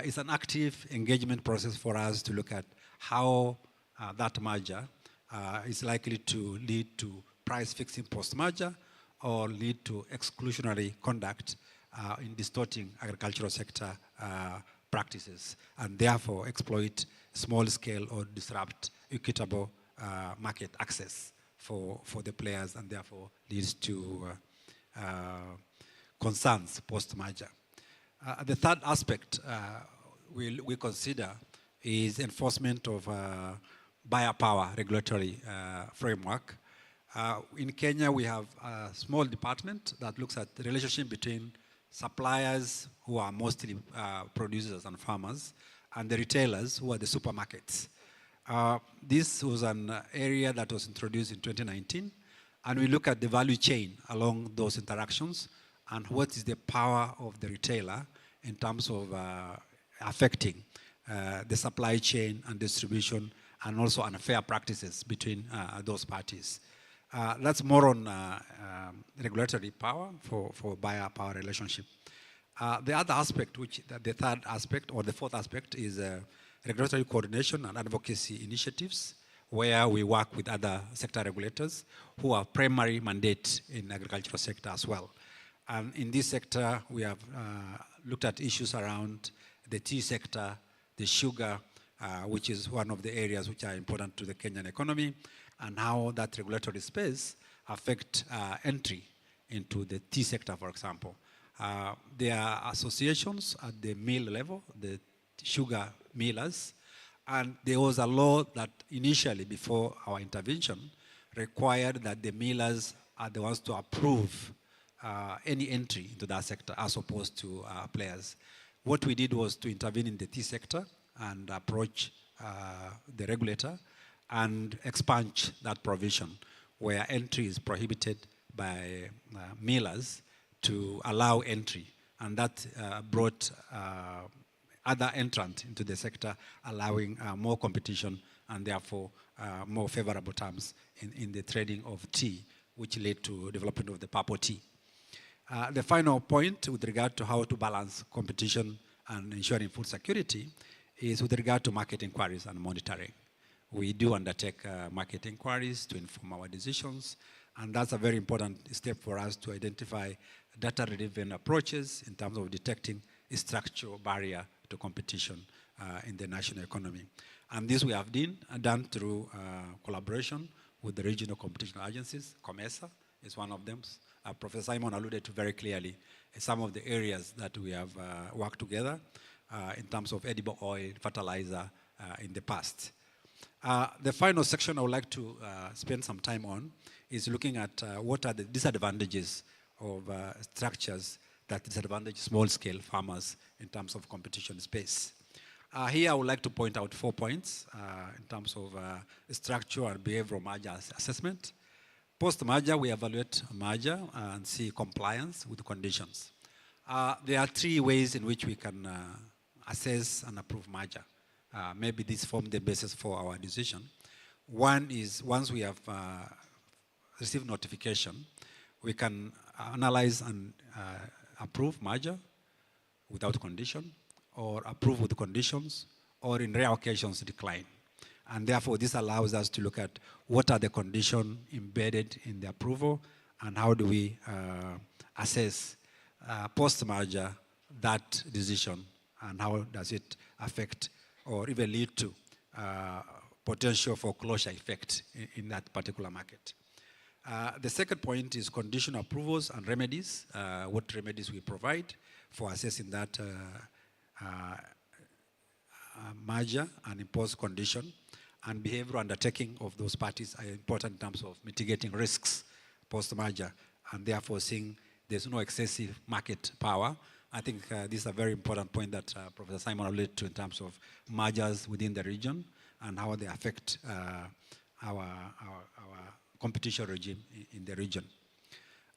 is an active engagement process for us to look at how that merger is likely to lead to price fixing post-merger or lead to exclusionary conduct in distorting agricultural sector practices, and therefore exploit small-scale or disrupt equitable market access for the players, and therefore leads to concerns post-merger. The third aspect we consider is enforcement of buyer power regulatory framework. In Kenya, we have a small department that looks at the relationship between suppliers, who are mostly producers and farmers, and the retailers, who are the supermarkets. This was an area that was introduced in 2019, and we look at the value chain along those interactions and what is the power of the retailer in terms of affecting the supply chain and distribution, and also unfair practices between those parties. That's more on regulatory power for buyer power relationship. The other aspect, the third aspect or the fourth aspect, is regulatory coordination and advocacy initiatives, where we work with other sector regulators who have primary mandate in agricultural sector as well. And in this sector, we have looked at issues around the tea sector, the sugar, which is one of the areas which are important to the Kenyan economy, and how that regulatory space affect entry into the tea sector, for example. There are associations at the mill level, the sugar millers, and there was a law that initially, before our intervention, required that the millers are the ones to approve any entry into that sector as opposed to players. What we did was to intervene in the tea sector and approach the regulator and expunge that provision where entry is prohibited by millers to allow entry. And that brought other entrants into the sector, allowing more competition and therefore more favorable terms in the trading of tea, which led to development of the purple tea. The final point with regard to how to balance competition and ensuring food security is with regard to market inquiries and monitoring. We do undertake market inquiries to inform our decisions, and that's a very important step for us to identify data-driven approaches in terms of detecting a structural barrier to competition in the national economy. And this we have done through collaboration with the regional competition agencies. COMESA is one of them. Professor Simon alluded to very clearly some of the areas that we have worked together in terms of edible oil, fertilizer in the past. The final section I would like to spend some time on is looking at what are the disadvantages of structures that disadvantage small-scale farmers in terms of competition space. Here I would like to point out 4 points in terms of structure and behavioral merger assessment. Post-merger, we evaluate merger and see compliance with conditions. There are 3 ways in which we can assess and approve merger. Maybe this form the basis for our decision. One is once we have received notification, we can analyze and approve merger without condition, or approve with conditions, or in rare occasions decline. And therefore this allows us to look at what are the conditions embedded in the approval and how do we assess post-merger that decision and how does it affect or even lead to potential for closure effect in that particular market. The second point is conditional approvals and remedies, what remedies we provide for assessing that merger and imposed condition, and behavioral undertaking of those parties are important in terms of mitigating risks post-merger, and therefore seeing there's no excessive market power. I think this is a very important point that Professor Simon alluded to in terms of mergers within the region and how they affect our competition regime in the region.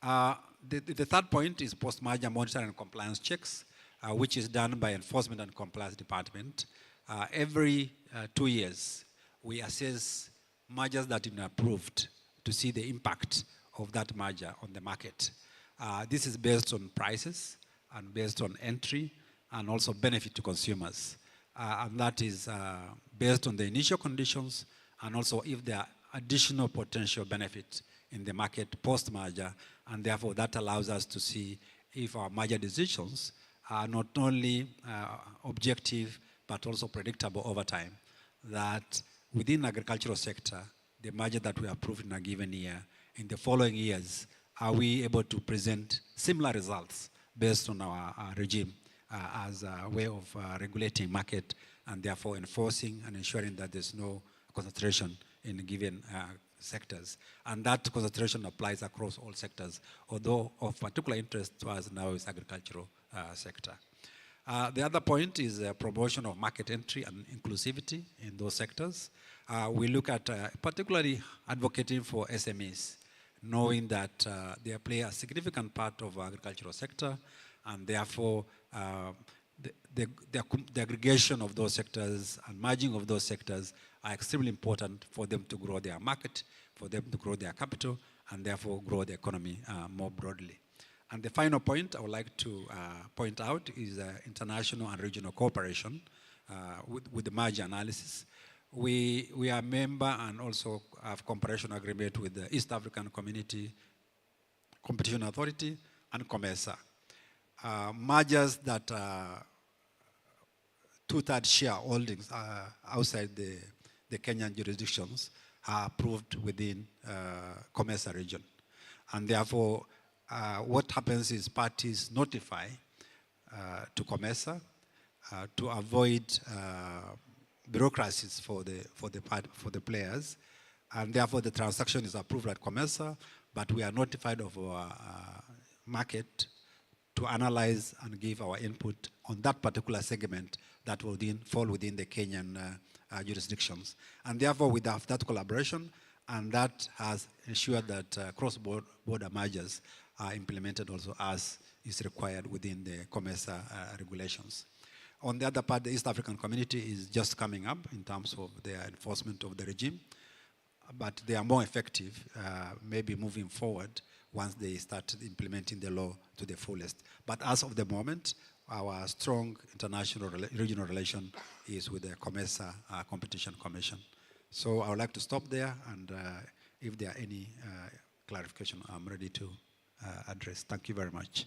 The third point is post-merger monitoring and compliance checks, which is done by Enforcement and Compliance Department. Every 2 years, we assess mergers that have been approved to see the impact of that merger on the market. This is based on prices and based on entry and also benefit to consumers. And that is based on the initial conditions and also if there are additional potential benefit in the market post-merger, and therefore that allows us to see if our merger decisions are not only objective but also predictable over time, that within the agricultural sector, the merger that we approve in a given year, in the following years, are we able to present similar results based on our regime as a way of regulating market and therefore enforcing and ensuring that there's no concentration in given sectors. And that concentration applies across all sectors, although of particular interest to us now is agricultural sector. The other point is promotion of market entry and inclusivity in those sectors. We look at particularly advocating for SMEs, knowing that they play a significant part of our agricultural sector, and therefore the aggregation of those sectors and merging of those sectors are extremely important for them to grow their market, for them to grow their capital, and therefore grow the economy more broadly. And the final point I would like to point out is international and regional cooperation with the merger analysis. We are a member and also have cooperation agreement with the East African Community Competition Authority and COMESA. Mergers that 2/3 share holdings outside the Kenyan jurisdictions are approved within COMESA region. And therefore, what happens is parties notify to COMESA to avoid bureaucracies for the players, and therefore the transaction is approved at COMESA, but we are notified of our market to analyze and give our input on that particular segment that will then fall within the Kenyan jurisdictions. And therefore we have that collaboration, and that has ensured that cross-border mergers are implemented also as is required within the COMESA regulations. On the other part, the East African Community is just coming up in terms of their enforcement of the regime, but they are more effective, maybe moving forward once they start implementing the law to the fullest. But as of the moment, our strong international regional relation is with the COMESA Competition Commission. So I would like to stop there, and if there are any clarification, I'm ready to address. Thank you very much.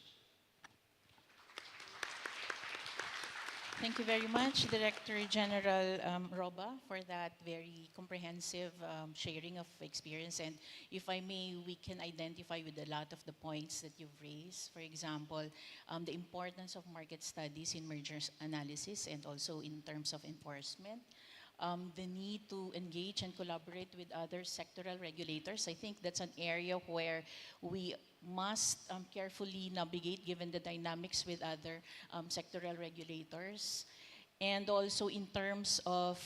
Thank you very much, Director General Roba, for that very comprehensive sharing of experience. And if I may, we can identify with a lot of the points that you've raised. For example, the importance of market studies in mergers analysis and also in terms of enforcement. The need to engage and collaborate with other sectoral regulators. I think that's an area where we must carefully navigate given the dynamics with other sectoral regulators. And also in terms of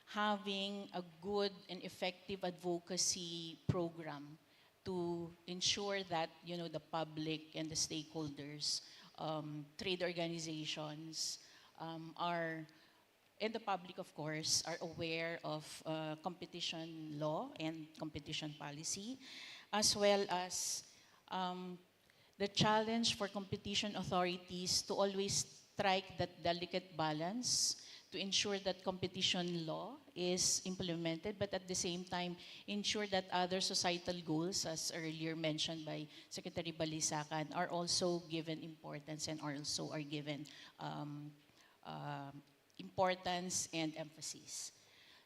having a good and effective advocacy program to ensure that the public and the stakeholders, trade organizations and the public, of course, are aware of competition law and competition policy, as well as the challenge for competition authorities to always strike that delicate balance to ensure that competition law is implemented, but at the same time, ensure that other societal goals, as earlier mentioned by Secretary Balisacan, are also given importance and also are given importance and emphasis.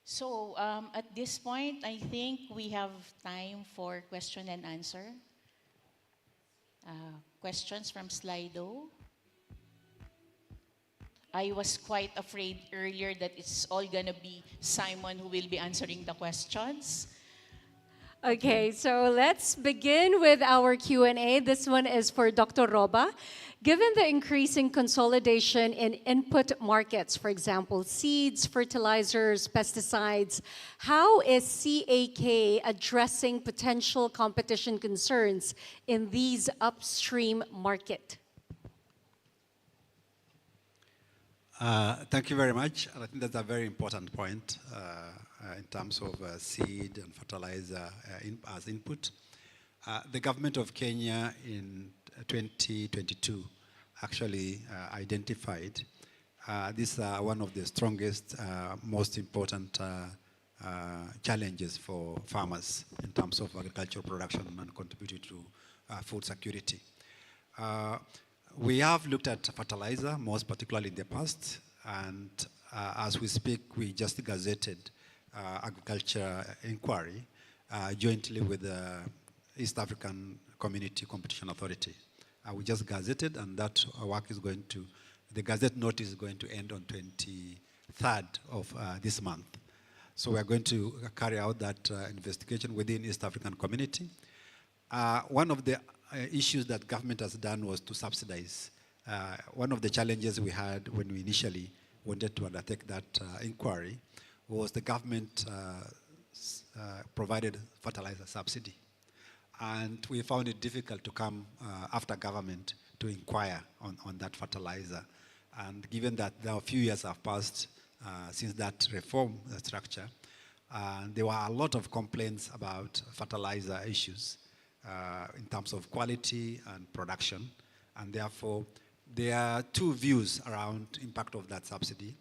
So at this point, I think we have time for question and answer. Questions from Slido. I was quite afraid earlier that it's all gonna be Simon who will be answering the questions. Okay, so let's begin with our Q&A. This one is for Dr. Roba. Given the increasing consolidation in input markets, for example, seeds, fertilizers, pesticides, how is CAK addressing potential competition concerns in these upstream market? Thank you very much. I think that's a very important point in terms of seed and fertilizer as input. The government of Kenya in 2022 actually identified this one of the strongest, most important challenges for farmers in terms of agricultural production and contributing to food security. We have looked at fertilizer, most particularly in the past, and as we speak, we just gazetted agriculture inquiry jointly with the East African Community Competition Authority. We just gazetted, and that work is going to, the gazette notice is going to end on 23rd of this month. So we are going to carry out that investigation within East African Community. One of the issues that government has done was to subsidize. One of the challenges we had when we initially wanted to undertake that inquiry was the government provided fertilizer subsidy. And we found it difficult to come after government to inquire on that fertilizer. And given that there are a few years have passed since that reform structure, there were a lot of complaints about fertilizer issues in terms of quality and production. And therefore, there are two views around impact of that subsidy.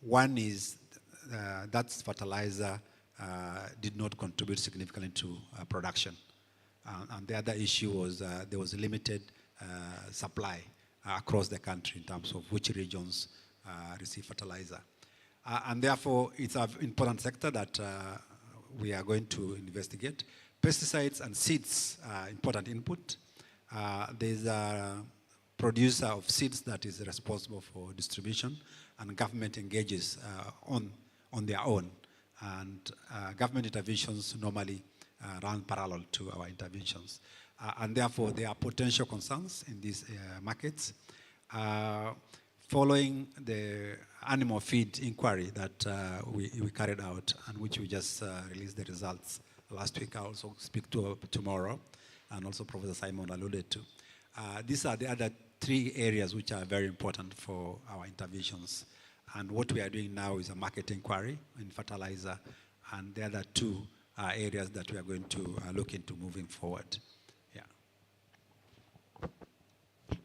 One is that fertilizer did not contribute significantly to production. And the other issue was there was a limited supply across the country in terms of which regions receive fertilizer. And therefore, it's an important sector that we are going to investigate. Pesticides and seeds are important input. There's a producer of seeds that is responsible for distribution, and government engages on their own. And government interventions normally run parallel to our interventions. And therefore, there are potential concerns in these markets. Following the animal feed inquiry that we carried out, and which we just released the results last week, I'll also speak to tomorrow, and also Professor Simon alluded to. These are the other three areas which are very important for our interventions. And what we are doing now is a market inquiry in fertilizer, and the other two areas that we are going to look into moving forward.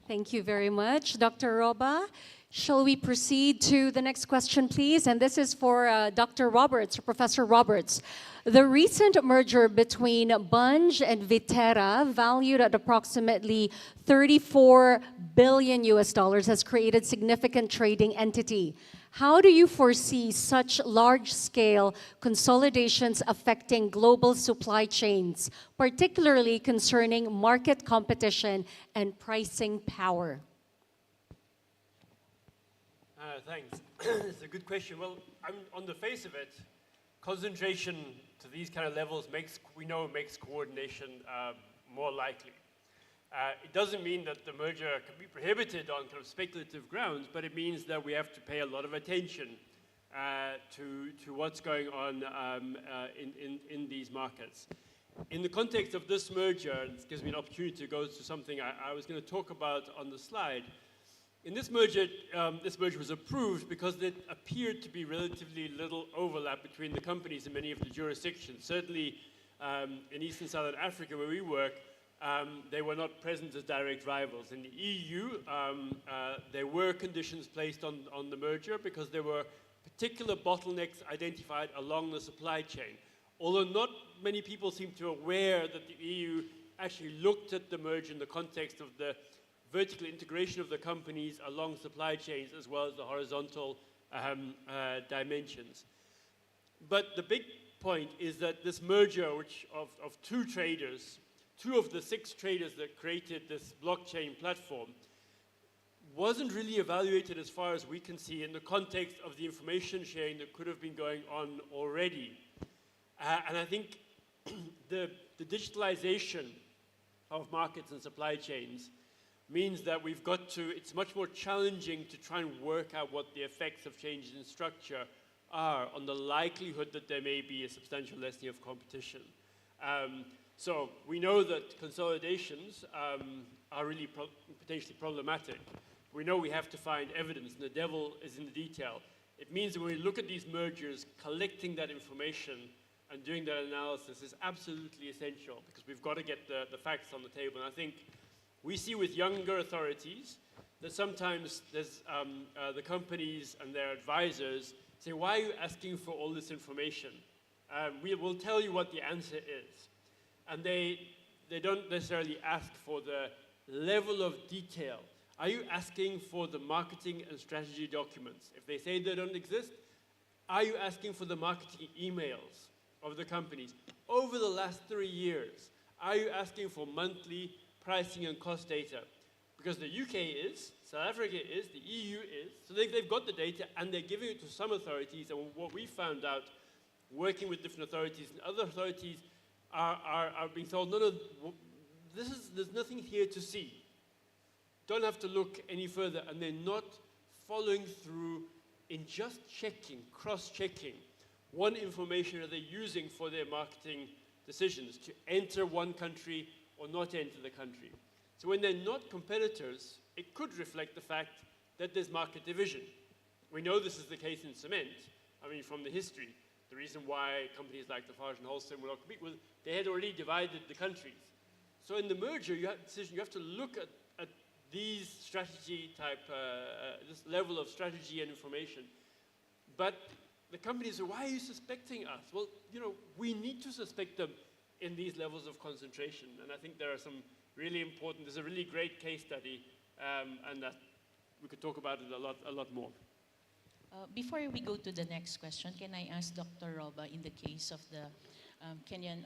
Thank you very much, Dr. Roba. Shall we proceed to the next question, please? And this is for Dr. Roberts, or Professor Roberts. The recent merger between Bunge and Vitera, valued at approximately 34 billion US dollars, has created significant trading entity. How do you foresee such large-scale consolidations affecting global supply chains, particularly concerning market competition and pricing power? Thanks. It's a good question. Well, on the face of it, concentration to these kind of levels makes coordination more likely. It doesn't mean that the merger can be prohibited on kind of speculative grounds, but it means that we have to pay a lot of attention to what's going on in these markets. In the context of this merger, it gives me an opportunity to go to something I was going to talk about on the slide. In this merger was approved because there appeared to be relatively little overlap between the companies in many of the jurisdictions. Certainly in East and Southern Africa, where we work, they were not present as direct rivals. In the EU, there were conditions placed on the merger because there were particular bottlenecks identified along the supply chain. Although not many people seem to be aware that the EU actually looked at the merger in the context of the vertical integration of the companies along supply chains as well as the horizontal dimensions. But the big point is that this merger of two traders, two of the 6 traders that created this blockchain platform, wasn't really evaluated as far as we can see in the context of the information sharing that could have been going on already. And I think the digitalization of markets and supply chains means that it's much more challenging to try and work out what the effects of changes in structure are on the likelihood that there may be a substantial lessening of competition. So we know that consolidations are really potentially problematic. We know we have to find evidence, and the devil is in the detail. It means that when we look at these mergers, collecting that information and doing that analysis is absolutely essential because we've got to get the facts on the table. And I think we see with younger authorities that sometimes there's, the companies and their advisors say, why are you asking for all this information? We will tell you what the answer is. And they don't necessarily ask for the level of detail. Are you asking for the marketing and strategy documents? If they say they don't exist, are you asking for the marketing emails of the companies over the last 3 years? Are you asking for monthly pricing and cost data? Because the UK is, South Africa is, the EU is, so they've got the data and they're giving it to some authorities. And what we found out, working with different authorities, and other authorities are being told, no, there's nothing here to see. Don't have to look any further, and they're not following through in just checking, cross-checking what information are they using for their marketing decisions to enter one country or not enter the country. So when they're not competitors, it could reflect the fact that there's market division. We know this is the case in cement. I mean, from the history, the reason why companies like Lafarge and Holcim will not compete was they had already divided the countries. So in the merger, you have to look at these strategy type, this level of strategy and information. But the companies say, why are you suspecting us? Well, we need to suspect them in these levels of concentration. And I think there are some really important, there's a really great case study, and that we could talk about it a lot more. Before we go to the next question, can I ask Dr. Roba, in the case of the Kenyan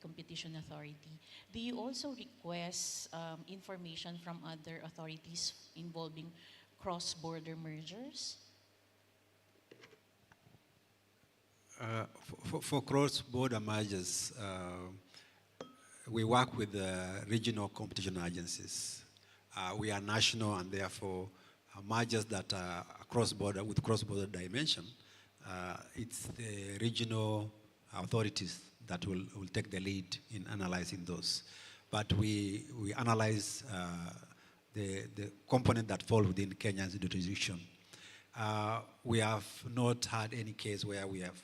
Competition Authority, do you also request information from other authorities involving cross-border mergers? For cross-border mergers, we work with regional competition agencies. We are national, and therefore mergers that are cross-border with cross-border dimension, it's the regional authorities that will take the lead in analyzing those. But we analyze the component that fall within Kenya's jurisdiction. We have not had any case where we have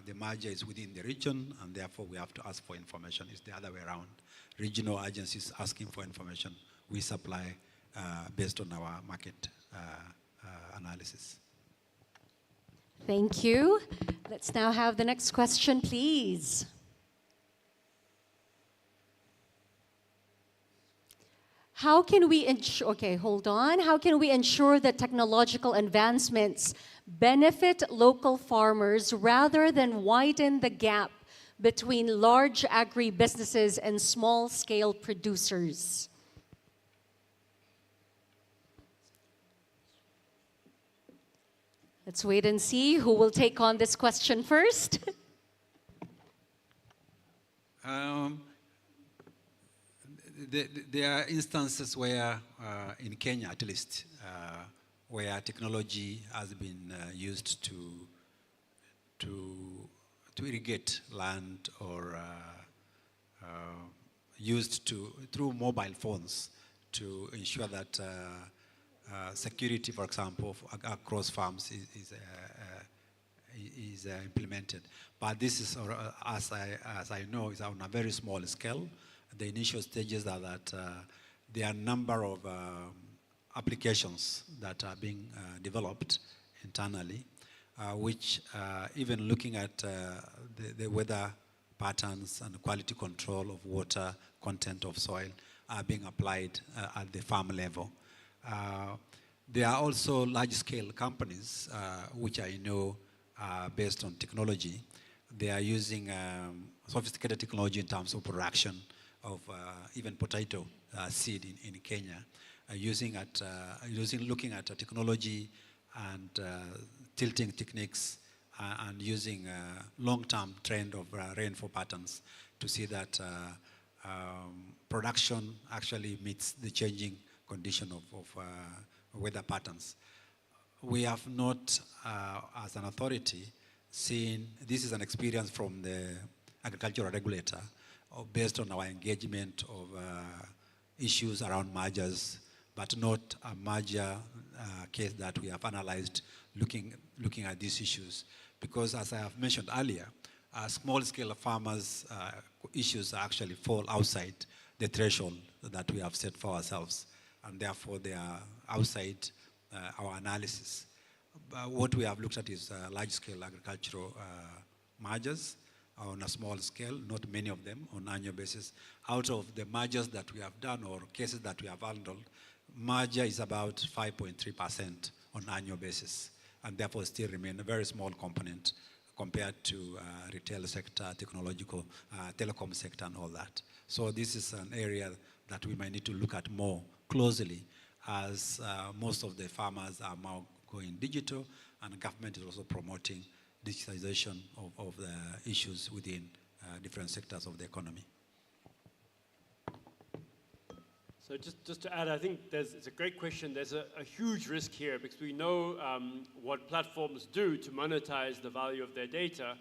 the merger is within the region, and therefore we have to ask for information. It's the other way around. Regional agencies asking for information, we supply based on our market analysis. Thank you. Let's now have the next question, please. How can we ensure, okay, hold on. How can we ensure that technological advancements benefit local farmers rather than widen the gap between large agri-businesses and small-scale producers? Let's wait and see who will take on this question first. There are instances where, in Kenya at least, where technology has been used to irrigate land or used through mobile phones to ensure that security, for example, across farms is implemented. But this is, as I know, is on a very small scale. The initial stages are that there are a number of applications that are being developed internally, which even looking at the weather patterns and quality control of water, content of soil, are being applied at the farm level. There are also large-scale companies, which I know are based on technology. They are using sophisticated technology in terms of production of even potato seed in Kenya, looking at technology and tilting techniques and using long-term trend of rainfall patterns to see that production actually meets the changing condition of weather patterns. We have not, as an authority, seen, this is an experience from the agricultural regulator, based on our engagement of issues around mergers, but not a merger case that we have analyzed looking at these issues. Because as I have mentioned earlier, small-scale farmers' issues actually fall outside the threshold that we have set for ourselves, and therefore they are outside our analysis. What we have looked at is large-scale agricultural mergers on a small scale, not many of them on an annual basis. Out of the mergers that we have done or cases that we have handled, merger is about 5.3% on an annual basis, and therefore still remain a very small component compared to retail sector, technological, telecom sector and all that. So this is an area that we might need to look at more closely, as most of the farmers are now going digital, and the government is also promoting digitalization of the issues within different sectors of the economy. So just to add, I think it's a great question. There's a huge risk here because we know what platforms do to monetize the value of their data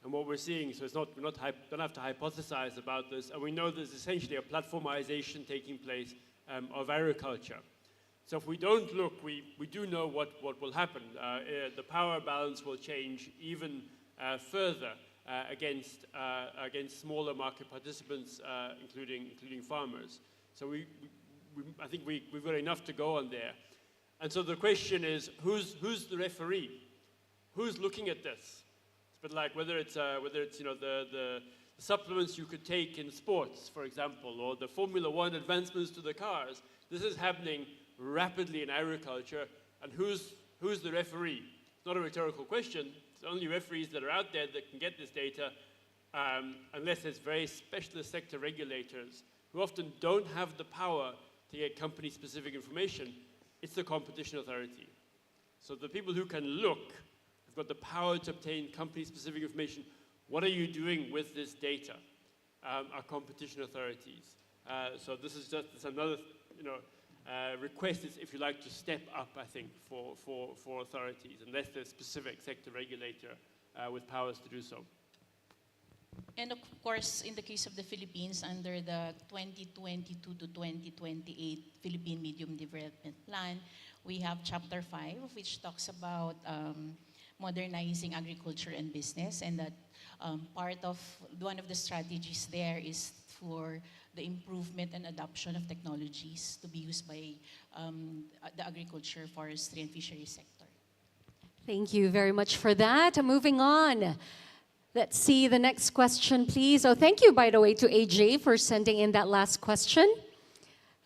and what we're seeing. So it's not, we don't have to hypothesize about this. And we know there's essentially a platformization taking place of agriculture. So if we don't look, we do know what will happen. The power balance will change even further against smaller market participants, including farmers. So I think we've got enough to go on there. And so the question is, who's the referee? Who's looking at this? It's a bit like whether it's the supplements you could take in sports, for example, or the Formula One advancements to the cars. This is happening rapidly in agriculture, and who's the referee? It's not a rhetorical question. It's only referees that are out there that can get this data, unless there's very specialist sector regulators who often don't have the power to get company-specific information. It's the competition authority. So the people who can look have got the power to obtain company-specific information. What are you doing with this data? Are competition authorities. So this is another, request is, if you like, to step up, I think, for authorities, unless there's specific sector regulator with powers to do so. And of course, in the case of the Philippines, under the 2022 to 2028 Philippine Medium Development Plan, we have Chapter 5, which talks about modernizing agriculture and business, and that one of the strategies there is for the improvement and adoption of technologies to be used by the agriculture, forestry, and fisheries sector. Thank you very much for that. Moving on. Let's see the next question, please. Oh, thank you, by the way, to AJ for sending in that last question.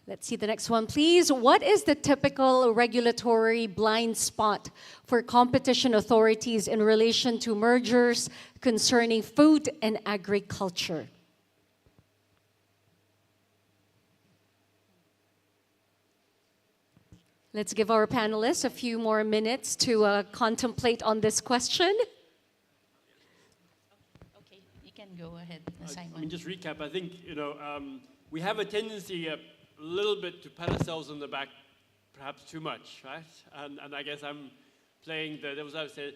Let's see the next one, please. What is the typical regulatory blind spot for competition authorities in relation to mergers concerning food and agriculture? Let's give our panelists a few more minutes to contemplate on this question. Okay, you can go ahead, Simon. I mean, just recap. I think we have a tendency a little bit to pat ourselves on the back, perhaps too much, right? And I guess I'm playing the devil's advocate.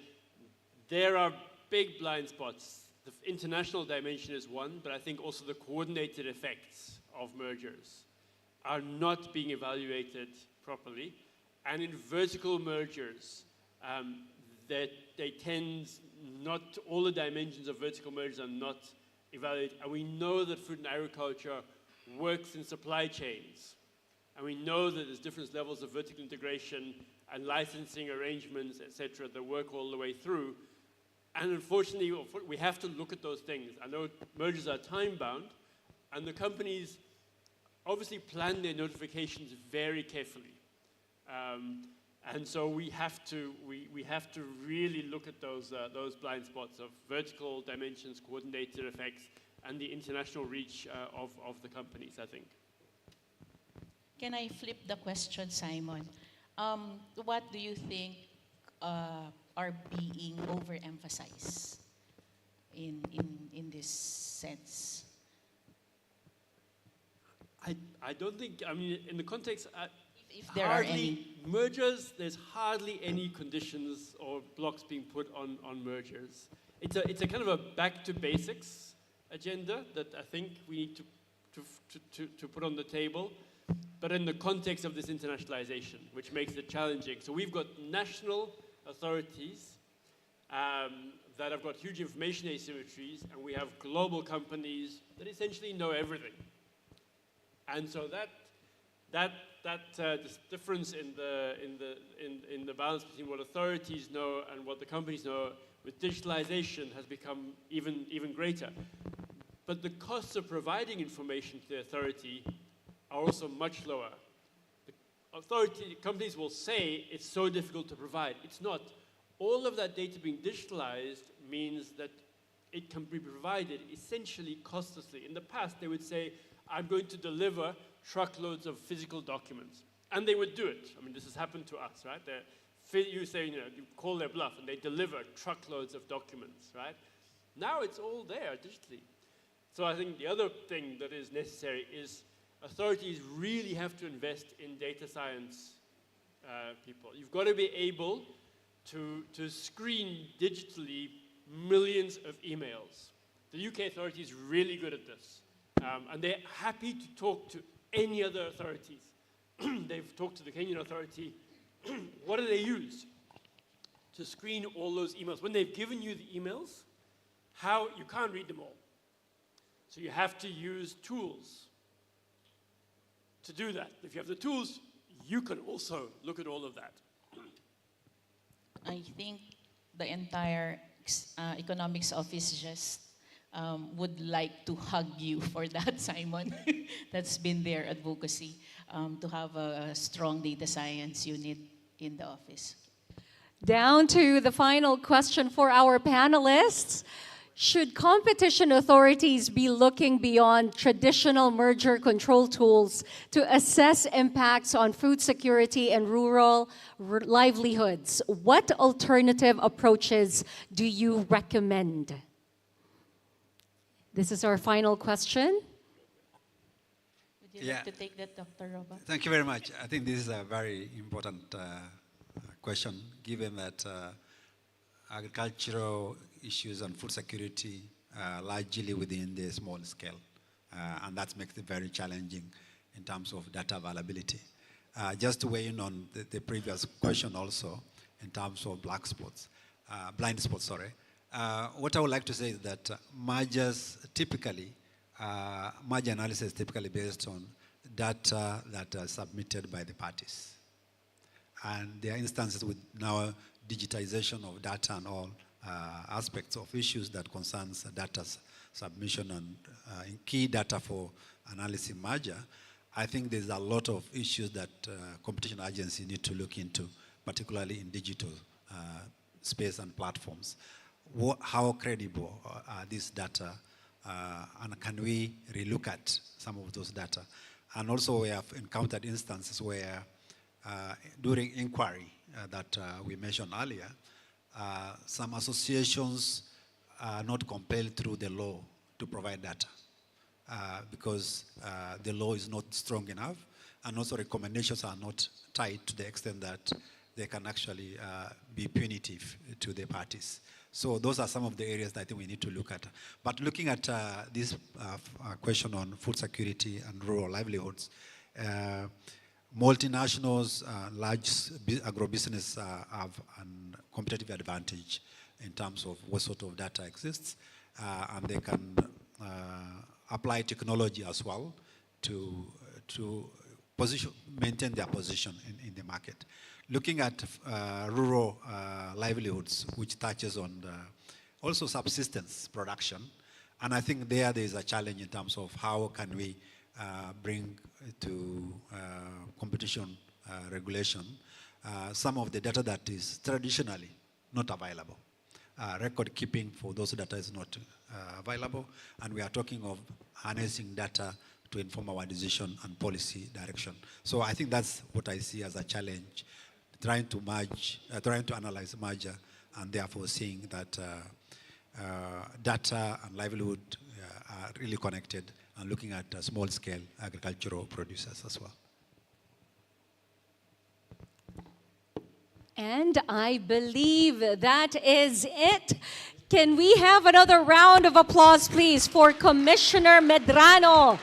There are big blind spots. The international dimension is one, but I think also the coordinated effects of mergers are not being evaluated properly. And in vertical mergers, that they tend not, all the dimensions of vertical mergers are not evaluated. And we know that food and agriculture works in supply chains. And we know that there's different levels of vertical integration and licensing arrangements, et cetera, that work all the way through. And unfortunately, we have to look at those things. I know mergers are time-bound, and the companies obviously plan their notifications very carefully. And so we have to really look at those blind spots of vertical dimensions, coordinated effects, and the international reach of the companies, I think. Can I flip the question, Simon? What do you think are being overemphasized in this sense? I don't think, I mean, in the context, if there are any mergers, there's hardly any conditions or blocks being put on mergers. It's a kind of a back to basics agenda that I think we need to put on the table, but in the context of this internationalization, which makes it challenging. So we've got national authorities that have got huge information asymmetries, and we have global companies that essentially know everything. And so that this difference in the balance between what authorities know and what the companies know with digitalization has become even greater. But the costs of providing information to the authority are also much lower. The companies will say it's so difficult to provide. It's not. All of that data being digitalized means that it can be provided essentially costlessly. In the past, they would say, I'm going to deliver truckloads of physical documents. And they would do it. I mean, this has happened to us, right? You say, you call their bluff, and they deliver truckloads of documents, right? Now it's all there digitally. So I think the other thing that is necessary is authorities really have to invest in data science people. You've got to be able to screen digitally millions of emails. The UK authority is really good at this. And they're happy to talk to any other authorities. They've talked to the Kenyan authority. What do they use to screen all those emails? When they've given you the emails, you can't read them all. So you have to use tools to do that. If you have the tools, you can also look at all of that. I think the entire economics office just would like to hug you for that, Simon. That's been their advocacy, to have a strong data science unit in the office. Down to the final question for our panelists. Should competition authorities be looking beyond traditional merger control tools to assess impacts on food security and rural livelihoods? What alternative approaches do you recommend? This is our final question. Would you like to take that, Dr. Roba? Thank you very much. I think this is a very important question, given that agricultural issues and food security largely within the small scale. And that makes it very challenging in terms of data availability. Just to weigh in on the previous question also, in terms of blind spots, what I would like to say is that mergers typically merger analysis is typically based on data that are submitted by the parties. And there are instances with now digitization of data and all aspects of issues that concerns data submission and key data for analysis merger. I think there's a lot of issues that competition agencies need to look into, particularly in digital space and platforms. How credible are these data, and can we relook at some of those data? And also we have encountered instances where during inquiry that we mentioned earlier, some associations are not compelled through the law to provide data because the law is not strong enough, and also recommendations are not tied to the extent that they can actually be punitive to the parties. So those are some of the areas that I think we need to look at. But looking at this question on food security and rural livelihoods, multinationals, large agribusiness have a competitive advantage in terms of what sort of data exists, and they can apply technology as well to maintain their position in the market. Looking at rural livelihoods, which touches on also subsistence production, and I think there is a challenge in terms of how can we bring to competition regulation some of the data that is traditionally not available. Record keeping for those data is not available, and we are talking of harnessing data to inform our decision and policy direction. So I think that's what I see as a challenge, trying to analyze merger, and therefore seeing that data and livelihood are really connected, and looking at small-scale agricultural producers as well. And I believe that is it. Can we have another round of applause, please, for Commissioner Medrano,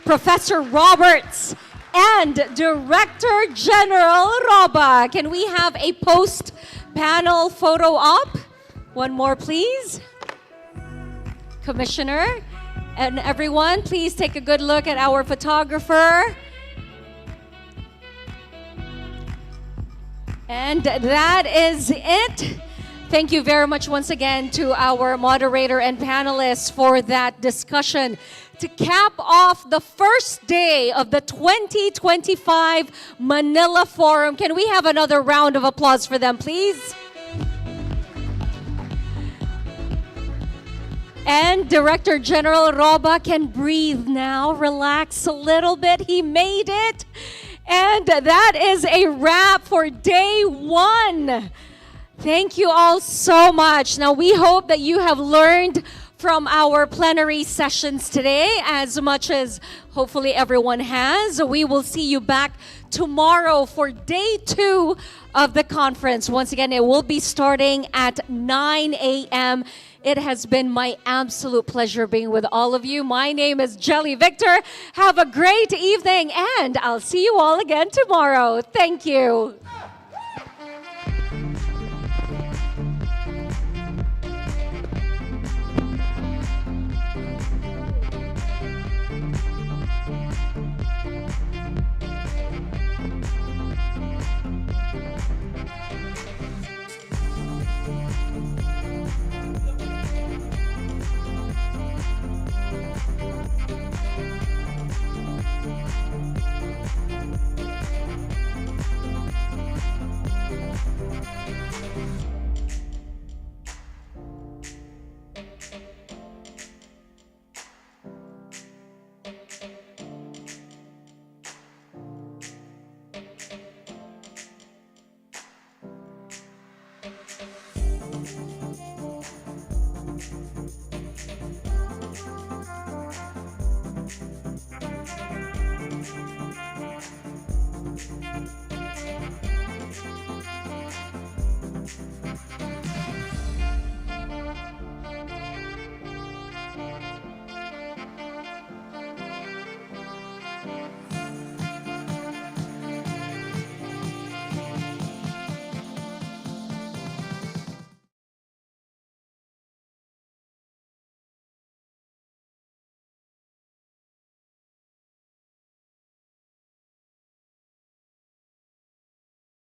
Professor Roberts, and Director General Roba? Can we have a post-panel photo op? One more, please. Commissioner, and everyone, please take a good look at our photographer. And that is it. Thank you very much once again to our moderator and panelists for that discussion. To cap off the first day of the 2025 Manila Forum, can we have another round of applause for them, please? And Director General Roba can breathe now, relax a little bit. He made it. And that is a wrap for day one. Thank you all so much. Now, we hope that you have learned from our plenary sessions today as much as hopefully everyone has. We will see you back tomorrow for day two of the conference. Once again, it will be starting at 9 a.m. It has been my absolute pleasure being with all of you. My name is Jelly Victor. Have a great evening, and I'll see you all again tomorrow. Thank you.